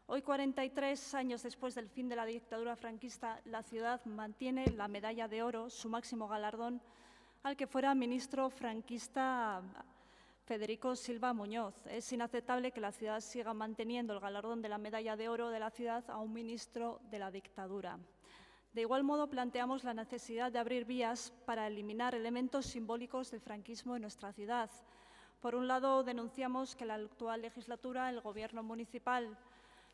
Hoy, 43 años después del fin de la dictadura franquista, la ciudad mantiene la medalla de oro, su máximo galardón, al que fuera ministro franquista Federico Silva Muñoz. Es inaceptable que la ciudad siga manteniendo el galardón de la medalla de oro de la ciudad a un ministro de la dictadura. De igual modo, planteamos la necesidad de abrir vías para eliminar elementos simbólicos del franquismo en nuestra ciudad. Por un lado, denunciamos que en la actual legislatura el Gobierno municipal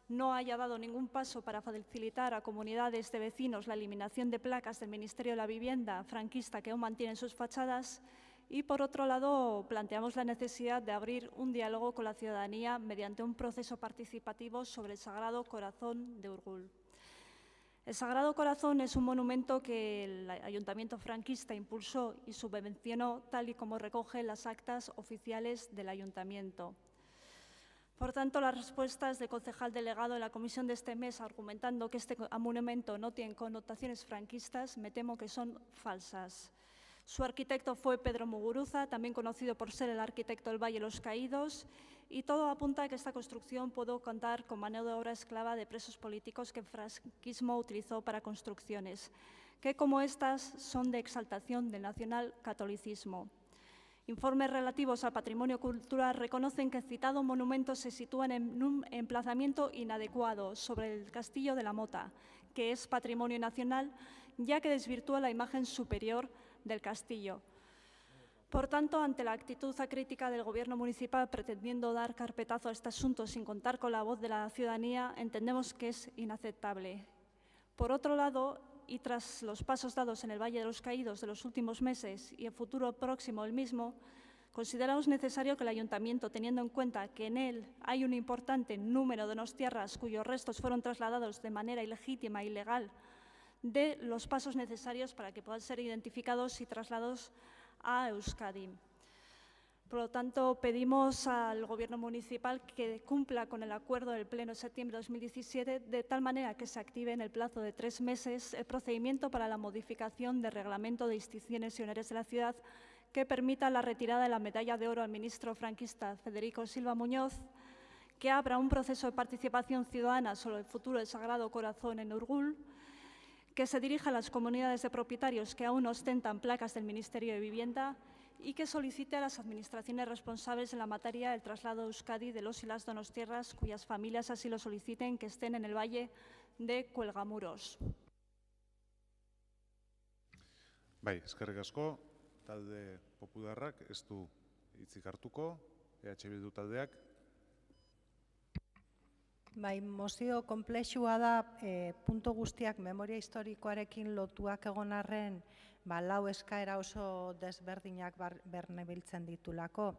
no haya dado ningún paso para facilitar a comunidades de vecinos la eliminación de placas del Ministerio de la Vivienda franquista que aún mantienen sus fachadas. Y, por otro lado, planteamos la necesidad de abrir un diálogo con la ciudadanía mediante un proceso participativo sobre el Sagrado Corazón de Urgul. El Sagrado Corazón es un monumento que el Ayuntamiento franquista impulsó y subvencionó, tal y como recoge las actas oficiales del Ayuntamiento. Por tanto, las respuestas del concejal delegado en la comisión de este mes argumentando que este monumento no tiene connotaciones franquistas, me temo que son falsas. Su arquitecto fue Pedro Muguruza, también conocido por ser el arquitecto del Valle de los Caídos, y todo apunta a que esta construcción pudo contar con mano de obra esclava de presos políticos que el franquismo utilizó para construcciones, que como estas son de exaltación del nacionalcatolicismo. Informes relativos al patrimonio cultural reconocen que el citado monumento se sitúa en un emplazamiento inadecuado sobre el Castillo de la Mota, que es patrimonio nacional, ya que desvirtúa la imagen superior del castillo. Por tanto, ante la actitud acrítica del Gobierno municipal pretendiendo dar carpetazo a este asunto sin contar con la voz de la ciudadanía, entendemos que es inaceptable. Por otro lado, y tras los pasos dados en el Valle de los Caídos de los últimos meses y el futuro próximo del mismo, consideramos necesario que el Ayuntamiento, teniendo en cuenta que en él hay un importante número de donostiarras cuyos restos fueron trasladados de manera ilegítima e ilegal, dé los pasos necesarios para que puedan ser identificados y trasladados a Euskadi. Por lo tanto, pedimos al Gobierno municipal que cumpla con el acuerdo del Pleno de septiembre de 2017, de tal manera que se active en el plazo de 3 meses el procedimiento para la modificación del reglamento de instituciones y honores de la ciudad que permita la retirada de la medalla de oro al ministro franquista Federico Silva Muñoz, que abra un proceso de participación ciudadana sobre el futuro del Sagrado Corazón en Urgul, que se dirija a las comunidades de propietarios que aún ostentan placas del Ministerio de Vivienda y que solicite a las administraciones responsables en la materia el traslado a Euskadi de los y las donostiarras cuyas familias así lo soliciten que estén en el Valle de Cuelgamuros. Bai, eskerrik asko, talde popularrak ez du hitzik hartuko, EH Bildu taldeak. Bai, mozio konplexua da, puntu guztiak memoria historikoarekin lotuak egon arren, lau eskaera oso desberdinak bernebiltzen ditulako.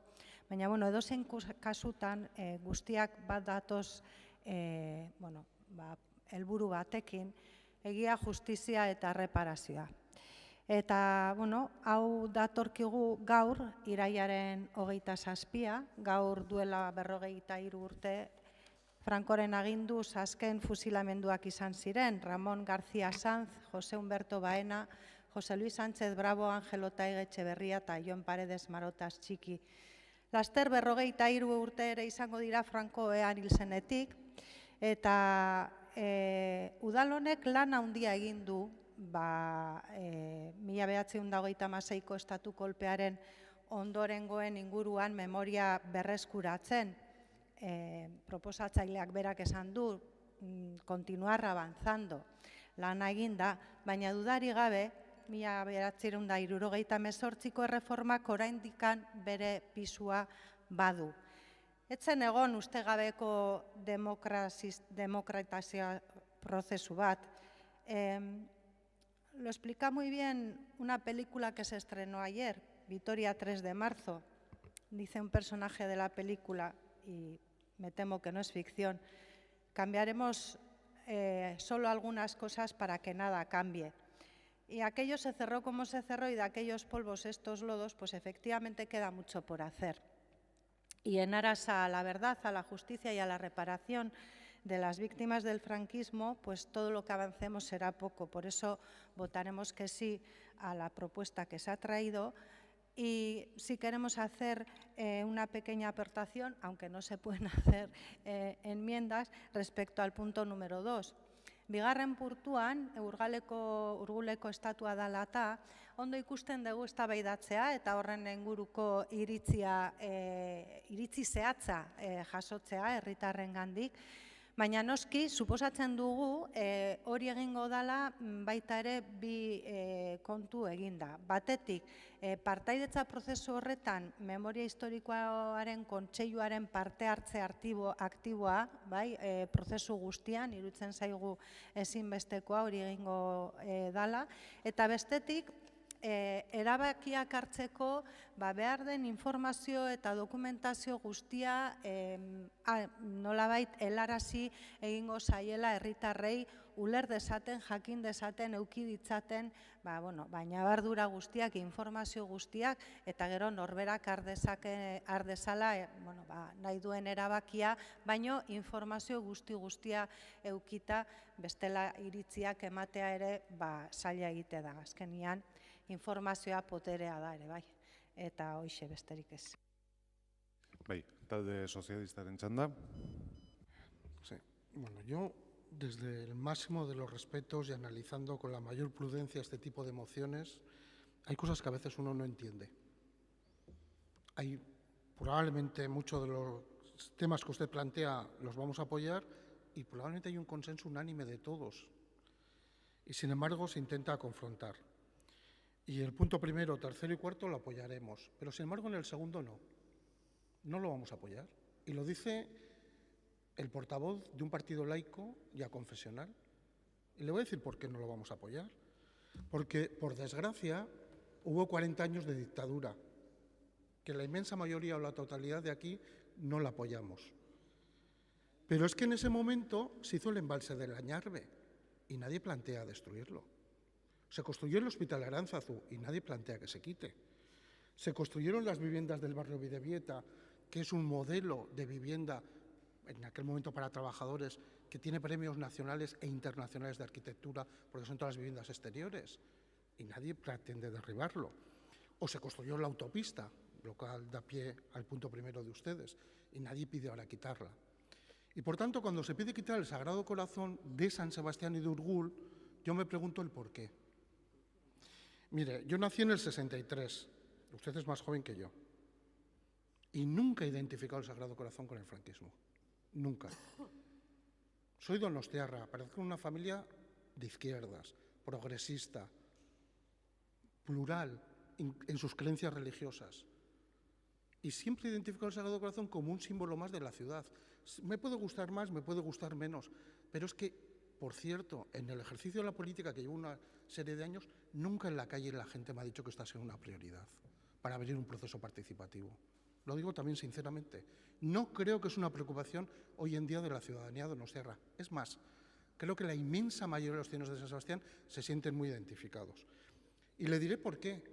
Baina, edozein kasutan guztiak bat datoz helburu batekin, egia, justizia eta reparazioa. Eta, hau datorkigu gaur, irailaren 27, gaur duela 43 urte, Frankoren aginduz azken fusilamenduak izan ziren, Ramon García Sanz, José Humberto Baena, José Luis Sánchez Bravo, Ángel Otaiga Etxeberria eta Jon Paredes Marotas Txiki. Laster 43 urte ere izango dira Franko ean hil zenetik, eta udal honek lan handia egin du 1926ko estatu kolpearen ondorengoen inguruan memoria berreskuratzen. Proposatzaileak berak esan du, continuar avanzando, lana eginda, baina dudari gabe, 1978ko erreformak oraindikan bere pisua badu. Etzen egon ustegabeko demokratizazio prozesu bat. Lo explica muy bien una película que se estrenó ayer, Vitoria 3 de marzo. Dice un personaje de la película, y me temo que no es ficción, cambiaremos solo algunas cosas para que nada cambie. Y aquello se cerró como se cerró y de aquellos polvos estos lodos, pues efectivamente queda mucho por hacer. Y en aras a la verdad, a la justicia y a la reparación de las víctimas del franquismo, pues todo lo que avancemos será poco. Por eso votaremos que sí a la propuesta que se ha traído. Y si queremos hacer una pequeña aportación, aunque no se pueden hacer enmiendas, respecto al punto número 2. Bigarren puntuan, Urguleko estatua dela eta, ondo ikusten dugu eztabaidatzea eta horren inguruko iritzi zehatza jasotzea herritarrengandik, Baina noski, suposatzen dugu hori egingo dela baita ere bi kontu eginda. Batetik, partaidetza prozesu horretan memoria historikoaren kontseiluaren parte hartze aktiboa, prozesu guztian, iruditzen zaigu ezinbestekoa hori egingo dela, eta bestetik, erabakiak hartzeko behar den informazio eta dokumentazio guztia nolabait helarazi egingo zaiela herritarrei uler dezaten, jakin dezaten, eduki ditzaten, baina bardura guztiak, informazio guztiak, eta gero norberak har dezala nahi duen erabakia, baino informazio guztia edukita bestela iritziak ematea ere zaila egite da. Azkenian, informazioa poterea da ere, bai, eta hoxe besterik ez. Bai, talde sozialistaren txanda. Sí, bueno, yo desde el máximo de los respetos y analizando con la mayor prudencia este tipo de mociones, hay cosas que a veces uno no entiende. Hay probablemente muchos de los temas que usted plantea los vamos a apoyar y probablemente hay un consenso unánime de todos. Y sin embargo se intenta confrontar. Y el punto primero, tercero y cuarto lo apoyaremos, pero sin embargo en el segundo no. No lo vamos a apoyar. Y lo dice el portavoz de un partido laico y aconfesional. Y le voy a decir por qué no lo vamos a apoyar. Porque, por desgracia, hubo 40 años de dictadura, que la inmensa mayoría o la totalidad de aquí no la apoyamos. Pero es que en ese momento se hizo el embalse del Añarbe y nadie plantea destruirlo. Se construyó el Hospital Aránzazu y nadie plantea que se quite. Se construyeron las viviendas del barrio Bidebieta, que es un modelo de vivienda en aquel momento para trabajadores que tiene premios nacionales e internacionales de arquitectura porque son todas las viviendas exteriores y nadie pretende derribarlo. O se construyó la autopista, lo cual da pie al punto primero de ustedes, y nadie pide ahora quitarla. Y por tanto, cuando se pide quitar el Sagrado Corazón de San Sebastián y de Urgul, yo me pregunto el por qué. Mire, yo nací en el 63, usted es más joven que yo, y nunca he identificado el Sagrado Corazón con el franquismo, nunca. Soy donostiarra, pertenezco a una familia de izquierdas, progresista, plural en sus creencias religiosas, y siempre he identificado el Sagrado Corazón como un símbolo más de la ciudad. Me puede gustar más, me puede gustar menos, pero es que, por cierto, en el ejercicio de la política que llevo una serie de años, nunca en la calle la gente me ha dicho que esta sea una prioridad para abrir un proceso participativo. Lo digo también sinceramente. No creo que es una preocupación hoy en día de la ciudadanía donostiarra. Es más, creo que la inmensa mayoría de los ciudadanos de San Sebastián se sienten muy identificados. Y le diré por qué.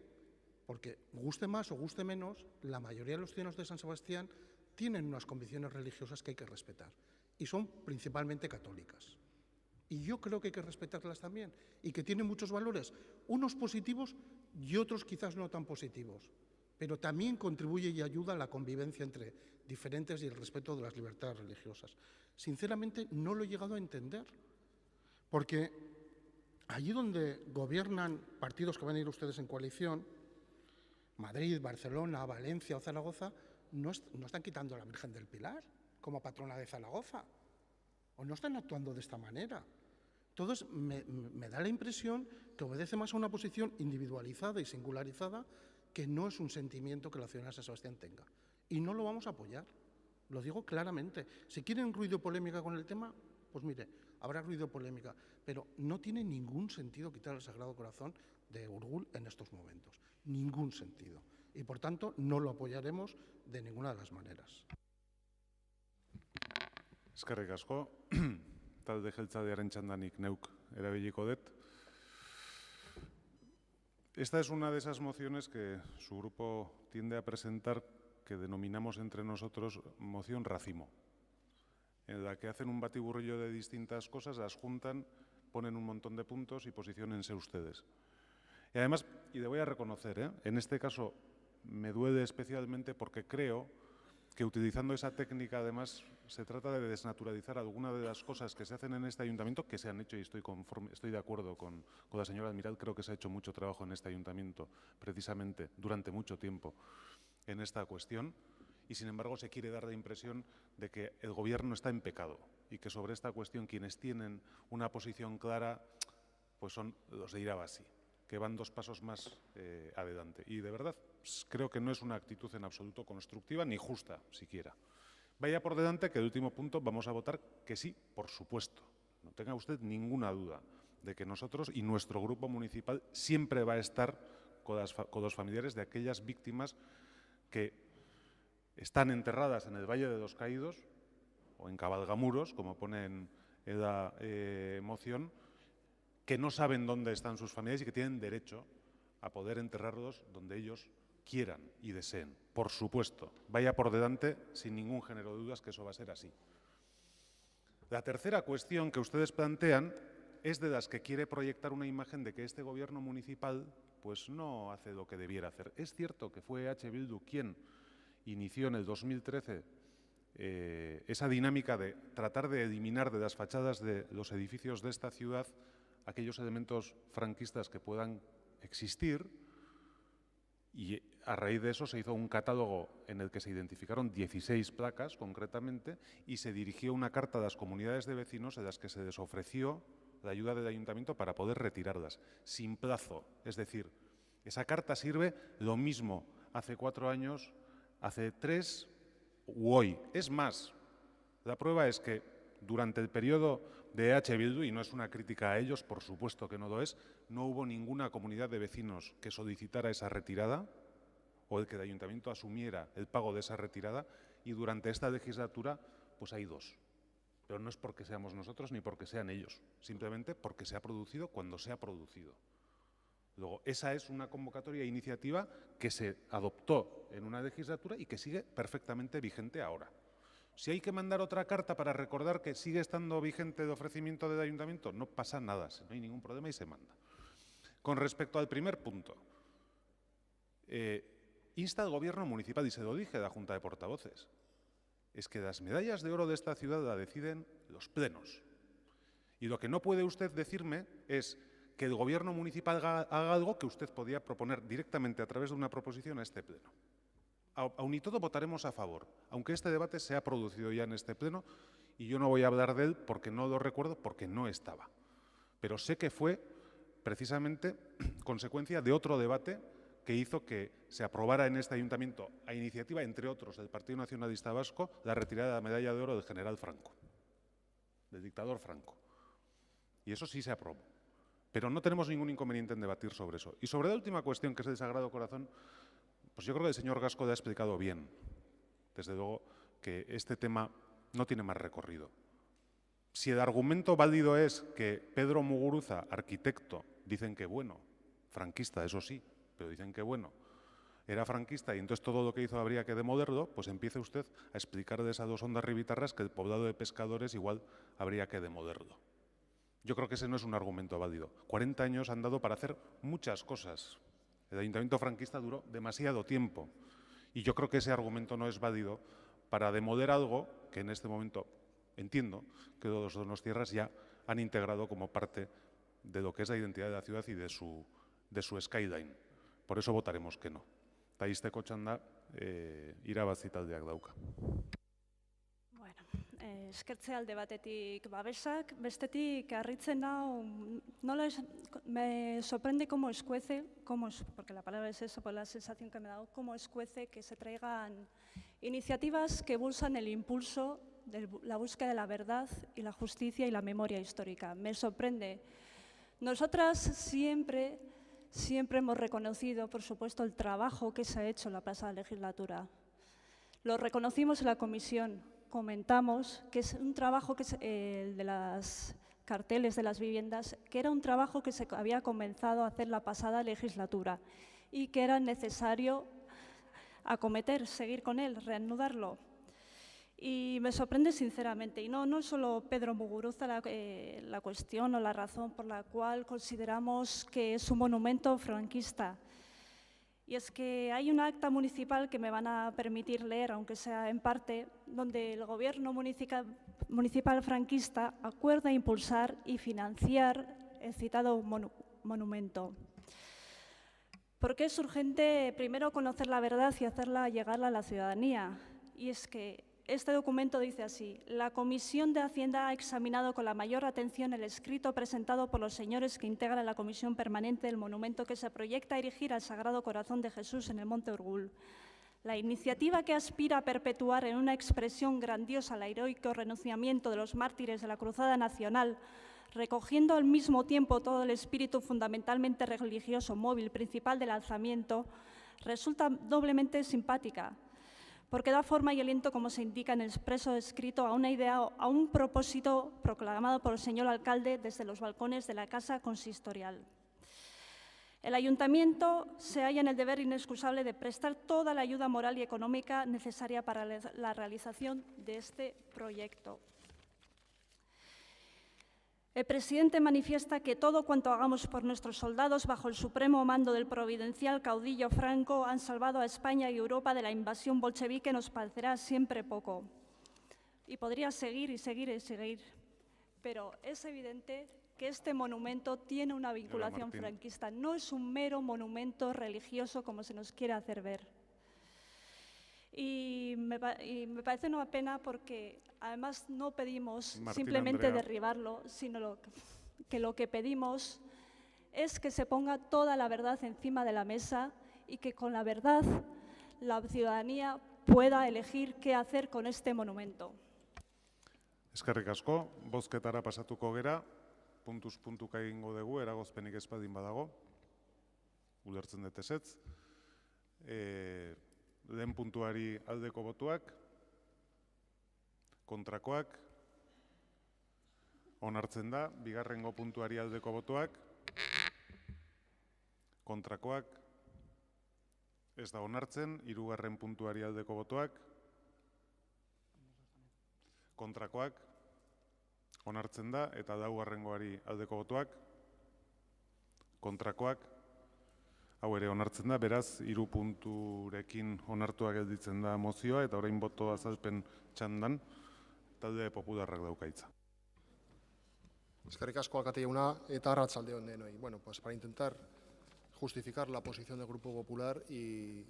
Porque, guste más o guste menos, la mayoría de los ciudadanos de San Sebastián tienen unas convicciones religiosas que hay que respetar. Y son principalmente católicas. Y yo creo que hay que respetarlas también. Y que tienen muchos valores, unos positivos y otros quizás no tan positivos. Pero también contribuye y ayuda a la convivencia entre diferentes y el respeto de las libertades religiosas. Sinceramente, no lo he llegado a entender. Porque allí donde gobiernan partidos que van a ir ustedes en coalición, Madrid, Barcelona, Valencia o Zaragoza, no están quitando a la Virgen del Pilar como patrona de Zaragoza, o no están actuando de esta manera. Entonces, me da la impresión que obedece más a una posición individualizada y singularizada que no es un sentimiento que la ciudadanía de San Sebastián tenga. Y no lo vamos a apoyar, lo digo claramente. Si quieren ruido y polémica con el tema, pues mire, habrá ruido y polémica, pero no tiene ningún sentido quitar el Sagrado Corazón de Urgul en estos momentos. Ningún sentido. Y por tanto, no lo apoyaremos de ninguna de las maneras. Eskerrik asko, talde jeltzalearen txandanik neuk erabiliko dut. Esta es una de esas mociones que su grupo tiende a presentar que denominamos entre nosotros moción racimo, en la que hacen un batiburrillo de distintas cosas, las juntan, ponen un montón de puntos y posiciónense ustedes. Y además, y le voy a reconocer, en este caso me duele especialmente porque creo que utilizando esa técnica, además, se trata de desnaturalizar algunas de las cosas que se hacen en este ayuntamiento, que se han hecho y estoy de acuerdo con la señora Almiral. Creo que se ha hecho mucho trabajo en este ayuntamiento, precisamente durante mucho tiempo, en esta cuestión, y sin embargo se quiere dar la impresión de que el gobierno está en pecado. y que sobre esta cuestión quienes tienen una posición clara pues son los de Irabasi, que van 2 pasos más adelante. Y de verdad creo que no es una actitud en absoluto constructiva ni justa siquiera. Vaya por delante que el último punto vamos a votar que sí, por supuesto. No tenga usted ninguna duda de que nosotros y nuestro grupo municipal siempre va a estar con los familiares de aquellas víctimas que están enterradas en el Valle de los Caídos o en Cabalgamuros, como pone en la moción, que no saben dónde están sus familiares y que tienen derecho a poder enterrarlos donde ellos quieran y deseen. Por supuesto, vaya por delante sin ningún género de dudas que eso va a ser así. La tercera cuestión que ustedes plantean es de las que quiere proyectar una imagen de que este gobierno municipal pues no hace lo que debiera hacer. Es cierto que fue EH Bildu quien inició en el 2013 esa dinámica de tratar de eliminar de las fachadas de los edificios de esta ciudad aquellos elementos franquistas que puedan existir, y a raíz de eso se hizo un catálogo en el que se identificaron 16 placas concretamente y se dirigió una carta a las comunidades de vecinos en las que se les ofreció la ayuda del ayuntamiento para poder retirarlas, sin plazo. Es decir, esa carta sirve lo mismo hace 4 años, hace 3 u hoy. Es más, la prueba es que durante el periodo de EH Bildu, y no es una crítica a ellos, por supuesto que no lo es, no hubo ninguna comunidad de vecinos que solicitara esa retirada o el que el ayuntamiento asumiera el pago de esa retirada, y durante esta legislatura pues hay 2. Pero no es porque seamos nosotros ni porque sean ellos, simplemente porque se ha producido cuando se ha producido. Luego, esa es una convocatoria e iniciativa que se adoptó en una legislatura y que sigue perfectamente vigente ahora. Si hay que mandar otra carta para recordar que sigue estando vigente el ofrecimiento del ayuntamiento, no pasa nada, no hay ningún problema y se manda. Con respecto al primer punto, insta al gobierno municipal, y se lo dije a la Junta de Portavoces, es que las medallas de oro de esta ciudad la deciden los plenos. Y lo que no puede usted decirme es que el gobierno municipal haga algo que usted podía proponer directamente a través de una proposición a este pleno. Aun y todo votaremos a favor, aunque este debate se ha producido ya en este pleno y yo no voy a hablar de él porque no lo recuerdo, porque no estaba. Pero sé que fue precisamente consecuencia de otro debate que hizo que se aprobara en este ayuntamiento, a iniciativa, entre otros, del Partido Nacionalista Vasco, la retirada de la medalla de oro del general Franco, del dictador Franco. Y eso sí se aprobó. Pero no tenemos ningún inconveniente en debatir sobre eso. Y sobre la última cuestión, que es el Sagrado Corazón, pues yo creo que el señor Gasco lo ha explicado bien. Desde luego que este tema no tiene más recorrido. Si el argumento válido es que Pedro Muguruza, arquitecto, dicen que bueno, franquista, eso sí, pero dicen que bueno, era franquista y entonces todo lo que hizo habría que demolerlo, pues empiece usted a explicar de esas 2 ondas ribitarras que el poblado de pescadores igual habría que demolerlo. Yo creo que ese no es un argumento válido. 40 años han dado para hacer muchas cosas. El ayuntamiento franquista duró demasiado tiempo y yo creo que ese argumento no es válido para demoler algo que en este momento entiendo que los donostiarras ya han integrado como parte de lo que es la identidad de la ciudad y de su skyline. Por eso votaremos que no. Taizteko txanda irabazi taldeak dauka. Eskertze alde batetik babesak, bestetik harritzen nau, nola me sorprende cómo escuece, porque la palabra es eso, por la sensación que me ha dado, cómo escuece que se traigan iniciativas que impulsan el impulso de la búsqueda de la verdad y la justicia y la memoria histórica. Me sorprende. Nosotras siempre hemos reconocido, por supuesto, el trabajo que se ha hecho en la pasada legislatura. Lo reconocimos en la comisión. Comentamos que es un trabajo que es el de las carteles de las viviendas, que era un trabajo que se había comenzado a hacer la pasada legislatura y que era necesario acometer, seguir con él, reanudarlo. Y me sorprende sinceramente, y no solo Pedro Muguruza la cuestión o la razón por la cual consideramos que es un monumento franquista. Y es que hay un acta municipal que me van a permitir leer, aunque sea en parte, donde el gobierno municipal franquista acuerda impulsar y financiar el citado monumento. Porque es urgente primero conocer la verdad y hacerla llegar a la ciudadanía. Y es que Este documento dice así: la Comisión de Hacienda ha examinado con la mayor atención el escrito presentado por los señores que integran la Comisión Permanente del monumento que se proyecta erigir al Sagrado Corazón de Jesús en el Monte Urgul. La iniciativa que aspira a perpetuar en una expresión grandiosa el heroico renunciamiento de los mártires de la Cruzada Nacional, recogiendo al mismo tiempo todo el espíritu fundamentalmente religioso móvil principal del alzamiento, resulta doblemente simpática, porque da forma y aliento, como se indica en el expreso escrito, a una idea, a un propósito proclamado por el señor alcalde desde los balcones de la Casa Consistorial. El Ayuntamiento se halla en el deber inexcusable de prestar toda la ayuda moral y económica necesaria para la realización de este proyecto. El presidente manifiesta que todo cuanto hagamos por nuestros soldados bajo el supremo mando del providencial caudillo Franco han salvado a España y Europa de la invasión bolchevique nos parecerá siempre poco. Y podría seguir y seguir y seguir, pero es evidente que este monumento tiene una vinculación franquista. No es un mero monumento religioso como se nos quiere hacer ver. Y me parece una pena porque además no pedimos simplemente derribarlo, sino que lo que pedimos es que se ponga toda la verdad encima de la mesa y que con la verdad la ciudadanía pueda elegir qué hacer con este monumento. Eskerrik asko, bozketara pasatuko gera, puntuz puntuka egingo dugu, eragozpenik espadin badago, ulertzen dut ezetz. Lehen puntuari aldeko botuak, kontrakoak, onartzen da, bigarrengo puntuari aldeko botuak, kontrakoak, ez da onartzen, hirugarren puntuari aldeko botuak, kontrakoak, onartzen da, eta laugarrengoari aldeko botuak, kontrakoak, hau ere onartzen da, beraz, 3 punturekin onartua gelditzen da mozioa, eta orain boto azalpen txandan, talde popularrak daukaitza. Eskerrik asko alkate jauna eta arratsalde on denoi. Bueno, pues para intentar justificar la posición del Grupo Popular y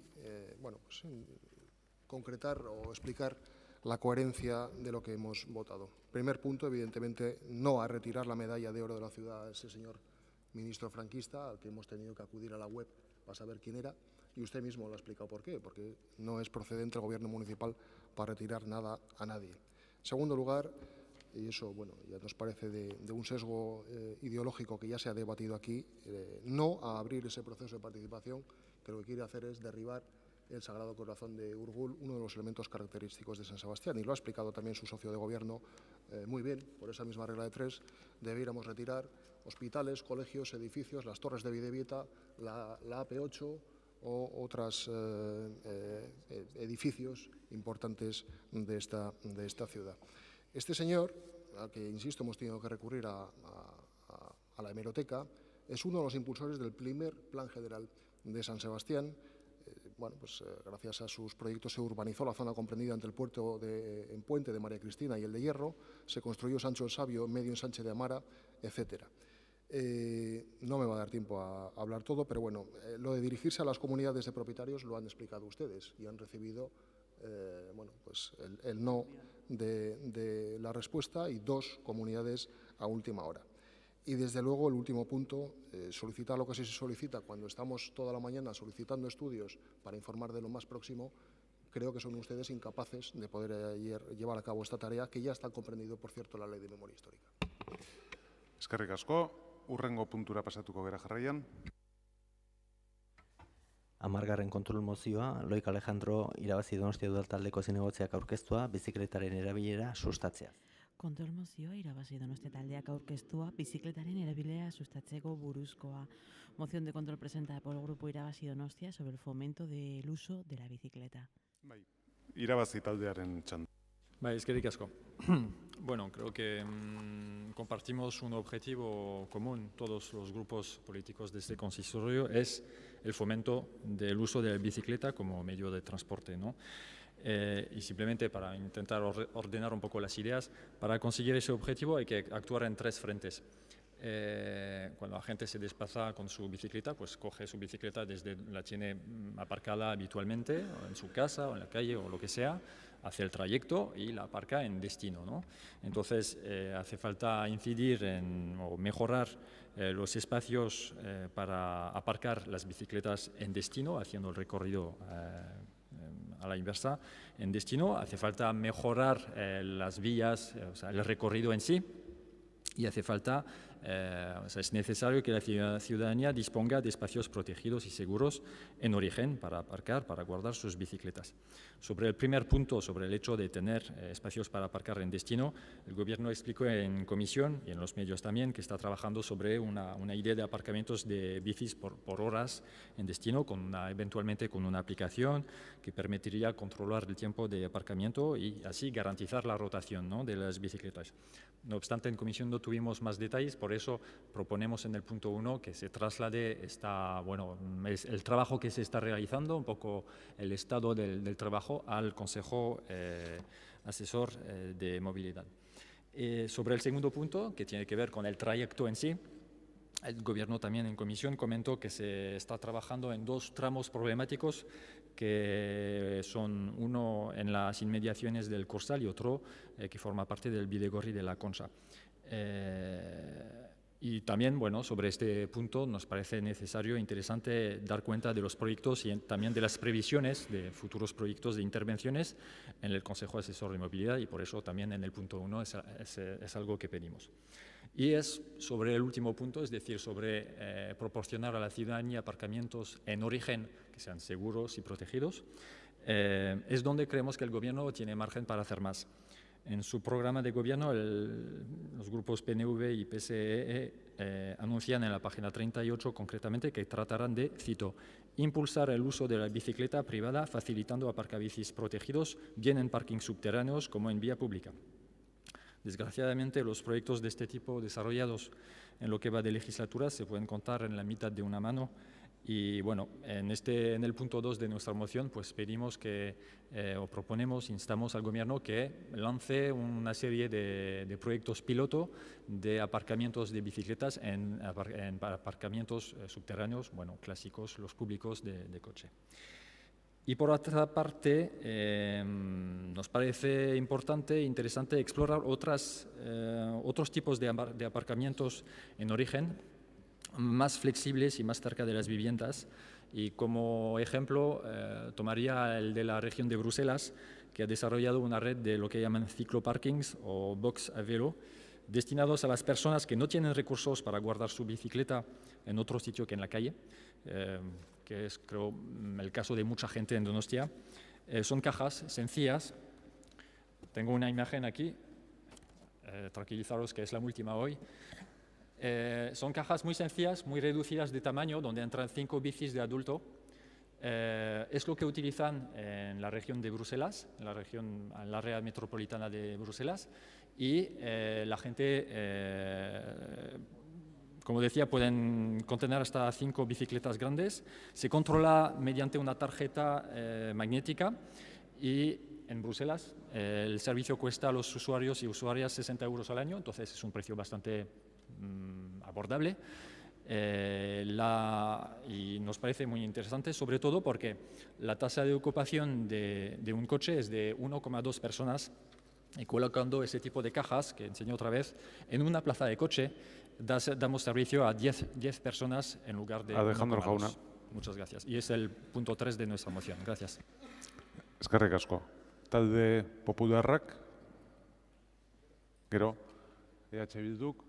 concretar o explicar la coherencia de lo que hemos votado. Primer punto, evidentemente, no a retirar la medalla de oro de la ciudad a ese señor ministro franquista, al que hemos tenido que acudir a la web para saber quién era, y usted mismo lo ha explicado por qué, porque no es procedente el gobierno municipal para retirar nada a nadie. En segundo lugar, y eso ya nos parece de un sesgo ideológico que ya se ha debatido aquí, no a abrir ese proceso de participación, que lo que quiere hacer es derribar el Sagrado Corazón de Urgul, uno de los elementos característicos de San Sebastián, y lo ha explicado también su socio de gobierno muy bien. Por esa misma regla de 3 debiéramos retirar hospitales, colegios, edificios, las torres de Bidebieta, la AP8 o otros edificios importantes de esta ciudad. Este señor, al que, insisto, hemos tenido que recurrir a la hemeroteca, es uno de los impulsores del primer Plan General de San Sebastián. Gracias a sus proyectos se urbanizó la zona comprendida entre el puerto en Puente de María Cristina y el de Hierro, se construyó Sancho el Sabio, medio ensanche de Amara, etcétera. No me va a dar tiempo a hablar todo, pero lo de dirigirse a las comunidades de propietarios lo han explicado ustedes y han recibido el no de la respuesta y 2 comunidades a última hora. Y desde luego el último punto, solicitar lo que se solicita cuando estamos toda la mañana solicitando estudios para informar de lo más próximo, creo que son ustedes incapaces de poder llevar a cabo esta tarea, que ya está comprendido, por cierto, en la Ley de Memoria Histórica. Eskerrik asko, hurrengo puntura pasatuko gera jarraian. 10. kontrol mozioa, Loik Alejandro irabazi Donostia Udaltaldeko zinegotziak aurkeztua, bizikletaren erabilera sustatzea. Kontrol mozioa irabazi Donostia taldeak aurkeztua, bizikletaren erabilera sustatzeko buruzkoa. Moción de control presentada por el grupo Irabazi Donostia sobre el fomento del uso de la bicicleta. Irabazi taldearen txanda. Eskerrik asko. Bueno, creo que compartimos un objetivo común, todos los grupos políticos de este consistorio, es el fomento del uso de la bicicleta como medio de transporte, ¿no? Y simplemente para intentar ordenar un poco las ideas, para conseguir ese objetivo hay que actuar en 3 frentes. Cuando la gente se desplaza con su bicicleta, pues coge su bicicleta la tiene aparcada habitualmente, o en su casa, o en la calle, o lo que sea, hace el trayecto y la aparca en destino, ¿no? Entonces, hace falta incidir o mejorar los espacios para aparcar las bicicletas en destino, haciendo el recorrido a la inversa en destino. Hace falta mejorar las vías, o sea, el recorrido en sí, y hace falta, es necesario que la ciudadanía disponga de espacios protegidos y seguros en origen para aparcar, para guardar sus bicicletas. Sobre el primer punto, sobre el hecho de tener espacios para aparcar en destino, el Gobierno explicó en comisión y en los medios también que está trabajando sobre una idea de aparcamientos de bicis por horas en destino, eventualmente con una aplicación que permitiría controlar el tiempo de aparcamiento y así garantizar la rotación, ¿no?, de las bicicletas. No obstante, en comisión no tuvimos más detalles, por eso proponemos en el punto 1 que se traslade el trabajo que se está realizando, un poco el estado del trabajo, al Consejo Asesor de Movilidad. Sobre el segundo punto, que tiene que ver con el trayecto en sí, el Gobierno también en comisión comentó que se está trabajando en 2 tramos problemáticos, que son uno en las inmediaciones del Corsal y otro que forma parte del Bidegorri de la Concha. Y también, sobre este punto nos parece necesario e interesante dar cuenta de los proyectos y también de las previsiones de futuros proyectos de intervenciones en el Consejo Asesor de Movilidad, y por eso también en el punto 1 es algo que pedimos. Y es sobre el último punto, es decir, sobre proporcionar a la ciudadanía aparcamientos en origen que sean seguros y protegidos, es donde creemos que el Gobierno tiene margen para hacer más. En su programa de gobierno, los grupos PNV y PSE anuncian en la página 38 concretamente que tratarán de, cito, impulsar el uso de la bicicleta privada facilitando aparcabicis protegidos bien en parkings subterráneos como en vía pública. Desgraciadamente, los proyectos de este tipo desarrollados en lo que va de legislatura se pueden contar en la mitad de una mano. Y en el punto 2 de nuestra moción, pues pedimos instamos al Gobierno que lance una serie de proyectos piloto de aparcamientos de bicicletas en aparcamientos subterráneos, clásicos, los públicos de coche. Y por otra parte, nos parece importante e interesante explorar otros tipos de aparcamientos en origen, más flexibles y más cerca de las viviendas. Y como ejemplo, tomaría el de la región de Bruselas, que ha desarrollado una red de lo que llaman cicloparkings o box a velo, destinados a las personas que no tienen recursos para guardar su bicicleta en otro sitio que en la calle, que es, creo, el caso de mucha gente en Donostia. Son cajas sencillas. Tengo una imagen aquí, tranquilizaros que es la última hoy. Son cajas muy sencillas, muy reducidas de tamaño, donde entran 5 bicis de adulto. Es lo que utilizan en la región de Bruselas, en el área metropolitana de Bruselas, y la gente, como decía, pueden contener hasta 5 bicicletas grandes. Se controla mediante una tarjeta magnética y en Bruselas el servicio cuesta a los usuarios y usuarias 60 euros al año, entonces es un precio bastante abordable. Y nos parece muy interesante, sobre todo porque la tasa de ocupación de un coche es de 1,2 personas, y colocando ese tipo de cajas, que enseño otra vez, en una plaza de coche, damos servicio a 10 personas en lugar de Alejandro Jauna. Muchas gracias. Y es el punto 3 de nuestra moción. Gracias. Eskerrik asko. Talde Popularrak, gero, EH Bilduk,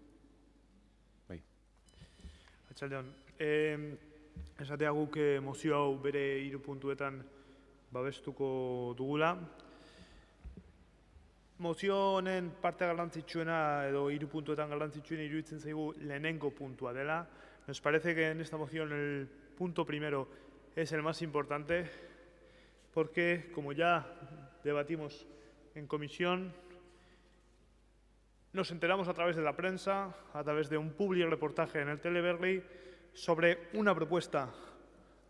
bai. Arratsaldeon. Esatea guk mozio hau bere 3 puntuetan babestuko dugula. Mozio honen parte garrantzitsuena edo 3 puntuetan garrantzitsuena iruditzen zaigu lehenengo puntua dela. Nos parece que en esta moción el punto primero es el más importante porque, como ya debatimos en comisión, nos enteramos a través de la prensa, a través de un publireportaje en el Teleberri, sobre una propuesta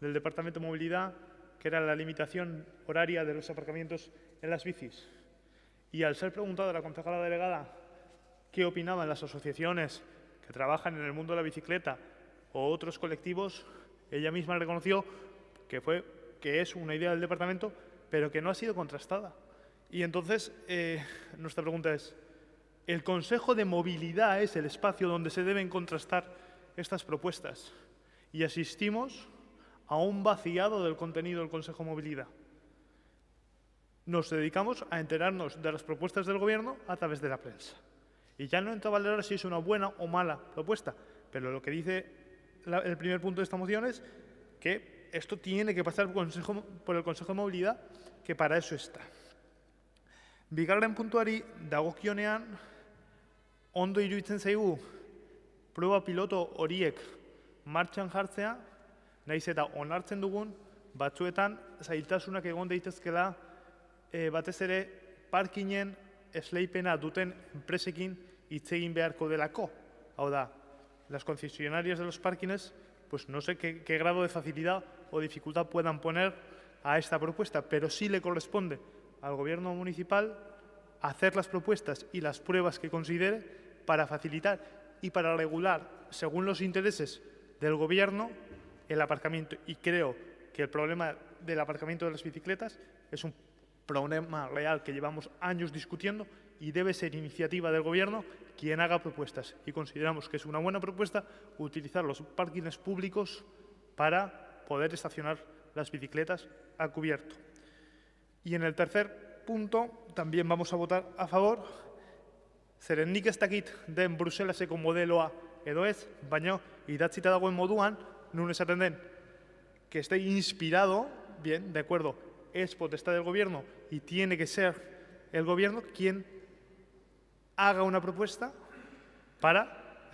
del Departamento de Movilidad que era la limitación horaria de los aparcamientos en las bicis. Y al ser preguntado a la concejala delegada qué opinaban las asociaciones que que trabajan en el mundo de la bicicleta o otros colectivos, ella misma reconoció que es una idea del departamento, pero que no ha sido contrastada. Y entonces, nuestra pregunta es, ¿el Consejo de Movilidad es el espacio donde se deben contrastar estas propuestas? Y asistimos a un vaciado del contenido del Consejo de Movilidad. Nos dedicamos a enterarnos de las propuestas del Gobierno a través de la prensa. Y ya no entro a valorar si es una buena o mala propuesta, pero lo que dice el primer punto de esta moción es que esto tiene que pasar por el Consejo de Movilidad, que para eso está. Bigarren puntuari dagokionean, ondo iruditzen zaigu proba piloto horiek martxan jartzea, nahiz eta onartzen dugun batzuetan zailtasunak egon daitezkela batez ere parkingen esleipena duten enpresekin hitz egin beharko delako. Hau da, las concesionarias de los parkings, pues no sé qué grado de facilidad o dificultad puedan poner a esta propuesta, pero sí le corresponde al Gobierno municipal hacer las propuestas y las pruebas que considere para facilitar y para regular, según los intereses del Gobierno, el aparcamiento. Y creo que el problema del aparcamiento de las bicicletas es un problema real que llevamos años discutiendo y debe ser iniciativa del Gobierno quien haga propuestas. Y consideramos que es una buena propuesta utilizar los parkings públicos para poder estacionar las bicicletas a cubierto. Y en el tercer punto también vamos a votar a favor. Zeren nik ez dakit den Bruselaseko modeloa edo ez, baina idatzita dagoen moduan, nun esaten den, que esté inspirado, bien, de acuerdo, es potestad del Gobierno y tiene que ser el Gobierno quien haga una propuesta para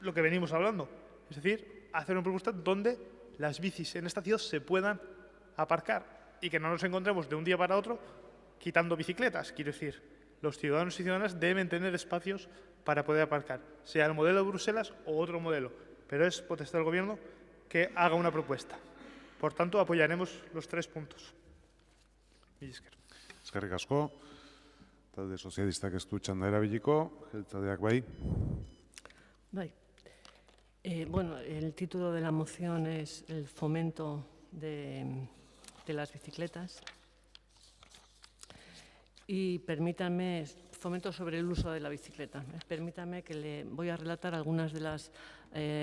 lo que venimos hablando. Es decir, hacer una propuesta donde las bicis en esta ciudad se puedan aparcar y que no nos encontremos de un día para otro quitando bicicletas. Quiero decir, los ciudadanos y ciudadanas deben tener espacios para poder aparcar, sea el modelo de Bruselas o otro modelo, pero es potestad del Gobierno que haga una propuesta. Por tanto, apoyaremos los 3 puntos. Eskerrik asko. Talde sozialistak ez du txanda erabiliko, jeltzaleak bai. Bai. Bueno, el título de la moción es el fomento de las bicicletas. Y permítanme, fomento sobre el uso de la bicicleta. Permítame que le voy a relatar algunas de las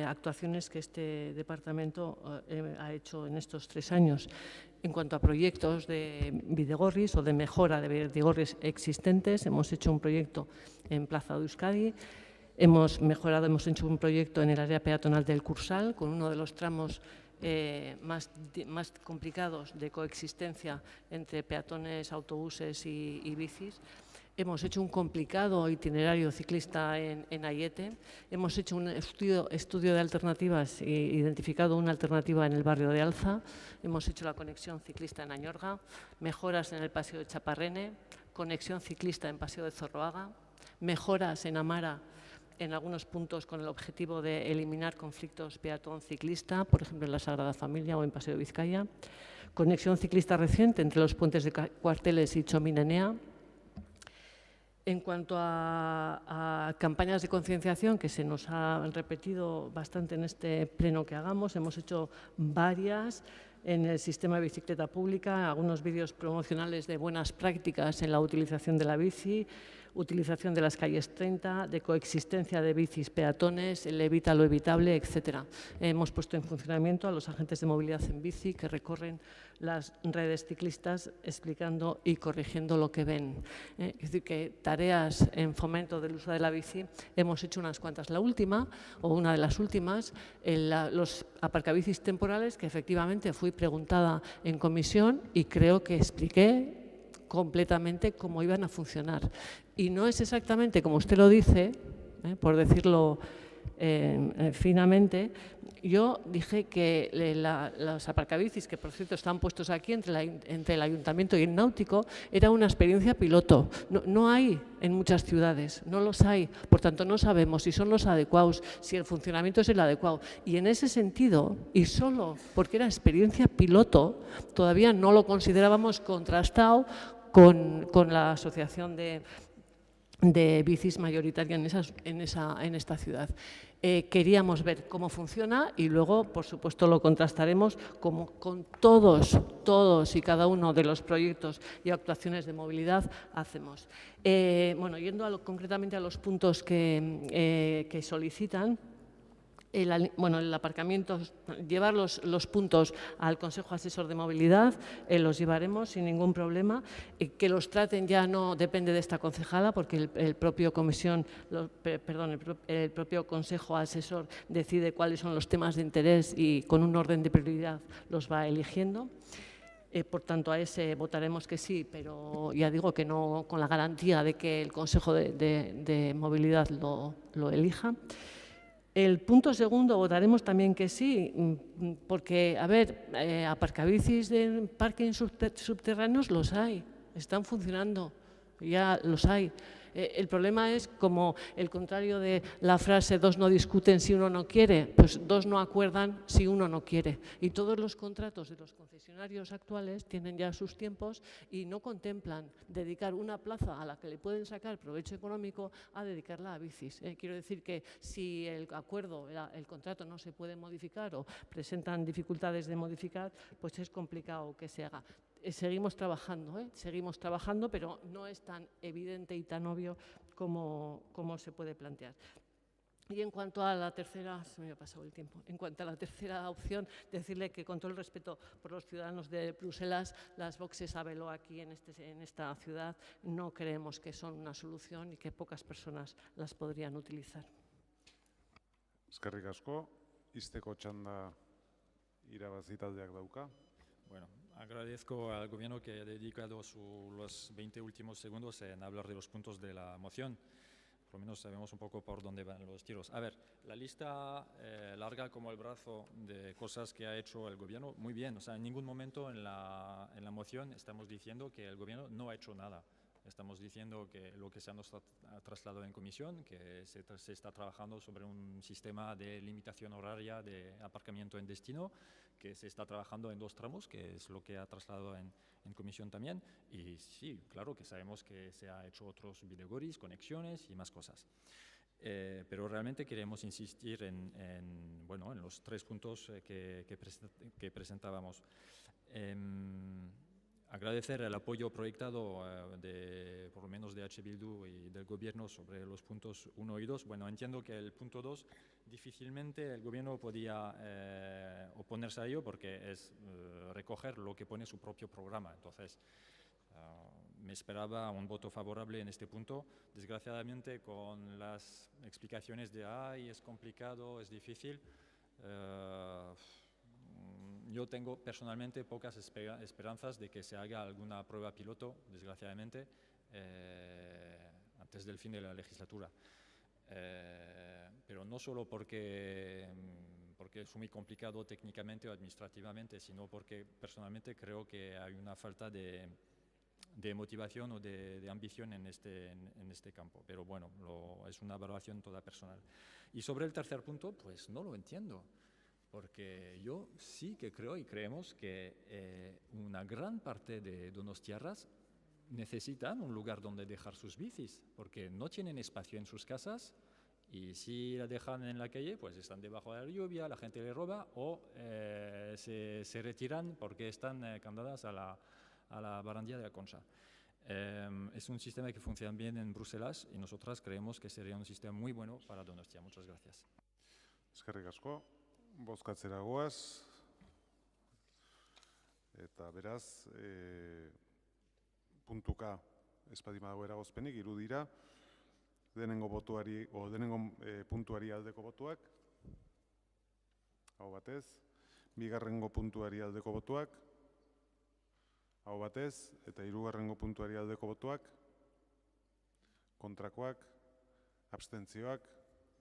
actuaciones que este departamento ha hecho en estos 3 años. En cuanto a proyectos de bidegorris o de mejora de bidegorris existentes, hemos hecho un proyecto en Plaza de Euskadi, hemos hecho un proyecto en el área peatonal del Cursal, con uno de los tramos más complicados de coexistencia entre peatones, autobuses y bicis. Hemos hecho un complicado itinerario ciclista en Aiete. Hemos hecho un estudio de alternativas e identificado una alternativa en el barrio de Alza. Hemos hecho la conexión ciclista en Añorga, mejoras en el Paseo de Chaparrene, conexión ciclista en Paseo de Zorroaga, mejoras en Amara en algunos puntos con el objetivo de eliminar conflictos peatón-ciclista, por ejemplo en la Sagrada Familia o en Paseo de Vizcaya. Conexión ciclista reciente entre los puentes de Cuarteles y Txomin-Enea. En cuanto a campañas de concienciación, que se nos ha repetido bastante en este pleno que hagamos, hemos hecho varias en el sistema de bicicleta pública, algunos vídeos promocionales de buenas prácticas en la utilización de la bici, utilización de las calles 30, de coexistencia de bicis peatones, el evita lo evitable, etc. Hemos puesto en funcionamiento a los agentes de movilidad en bici que recorren las redes ciclistas explicando y corrigiendo lo que ven. Es decir, que tareas en fomento del uso de la bici hemos hecho unas cuantas. La última, o una de las últimas, los aparcabicis temporales, que efectivamente fui preguntada en comisión y creo que expliqué completamente cómo iban a funcionar. Y no es exactamente como usted lo dice, por decirlo finamente, yo dije que los aparcabicis, que por cierto están puestos aquí entre el Ayuntamiento y el Náutico, era una experiencia piloto. No hay en muchas ciudades, no los hay. Por tanto, no sabemos si son los adecuados, si el funcionamiento es el adecuado. Y en ese sentido, y solo porque era experiencia piloto, todavía no lo considerábamos contrastado con la Asociación de de bicis mayoritaria en esta ciudad. Queríamos ver cómo funciona y luego, por supuesto, lo contrastaremos como con todos y cada uno de los proyectos y actuaciones de movilidad hacemos. Bueno, yendo concretamente a los puntos que solicitan, el aparcamiento, llevar los puntos al Consejo Asesor de Movilidad, los llevaremos sin ningún problema. Que los traten ya no depende de esta concejala, porque el propio Consejo Asesor decide cuáles son los temas de interés y con un orden de prioridad los va eligiendo. Por tanto, a ese votaremos que sí, pero ya digo que no con la garantía de que el Consejo de Movilidad lo elija. El punto segundo votaremos también que sí, porque, a ver, aparcabicis de parking subterráneos los hay, están funcionando, ya los hay. El problema es como el contrario de la frase dos no discuten si uno no quiere, pues dos no acuerdan si uno no quiere. Y todos los contratos de los concesionarios actuales tienen ya sus tiempos y no contemplan dedicar una plaza a la que le pueden sacar provecho económico a dedicarla a bicis. Quiero decir que si el acuerdo, el contrato no se puede modificar o presentan dificultades de modificar, pues es complicado que se haga. Seguimos trabajando, pero no es tan evidente y tan obvio como se puede plantear. Y en cuanto a la tercera, se me ha pasado el tiempo, en cuanto a la tercera opción, decirle que con todo el respeto por los ciudadanos de Bruselas, las boxes AVELO aquí en esta ciudad no creemos que son una solución y que pocas personas las podrían utilizar. Eskerrik asko, izteko txanda irabazi taldeak dauka. Bueno, agradezco al Gobierno que ha dedicado los 20 últimos segundos en hablar de los puntos de la moción. Por lo menos sabemos un poco por dónde van los tiros. A ver, la lista larga como el brazo de cosas que ha hecho el Gobierno, muy bien. O sea, en ningún momento en la moción estamos diciendo que el Gobierno no ha hecho nada. Estamos diciendo que lo que se nos ha trasladado en comisión, que se está trabajando sobre un sistema de limitación horaria de aparcamiento en destino, que se está trabajando en 2 tramos, que es lo que ha trasladado en comisión también. Y sí, claro que sabemos que se ha hecho otros videogoris, conexiones y más cosas. Pero realmente queremos insistir en los 3 puntos que presentábamos. Agradecer el apoyo proyectado por lo menos de H. Bildu y del Gobierno sobre los puntos 1 y 2. Bueno, entiendo que el punto 2 difícilmente el Gobierno podía oponerse a ello porque es recoger lo que pone su propio programa. Entonces, me esperaba un voto favorable en este punto. Desgraciadamente, con las explicaciones de ¡ay, es complicado, es difícil! Yo tengo personalmente pocas esperanzas de que se haga alguna prueba piloto, desgraciadamente, antes del fin de la legislatura. Pero no solo porque es muy complicado técnicamente o administrativamente, sino porque personalmente creo que hay una falta de motivación o de ambición en este campo. Pero bueno, es una valoración toda personal. Y sobre el tercer punto, pues no lo entiendo. Porque yo sí que creo y creemos que una gran parte de donostiarras necesitan un lugar donde dejar sus bicis, porque no tienen espacio en sus casas y si la dejan en la calle, pues están debajo de la lluvia, la gente le roba o se retiran porque están candadas a la barandilla de la Concha. Es un sistema que funciona bien en Bruselas y nosotras creemos que sería un sistema muy bueno para Donostia. Muchas gracias. Eskerrik asko. Bozkatzera goaz, eta beraz, puntuka espadima dago eragozpenik, 3 dira, denengo puntuari aldeko botuak, hau batez, bigarrengo puntuari aldeko botuak, hau batez, eta 3. puntuari aldeko botuak, kontrakoak, abstentzioak,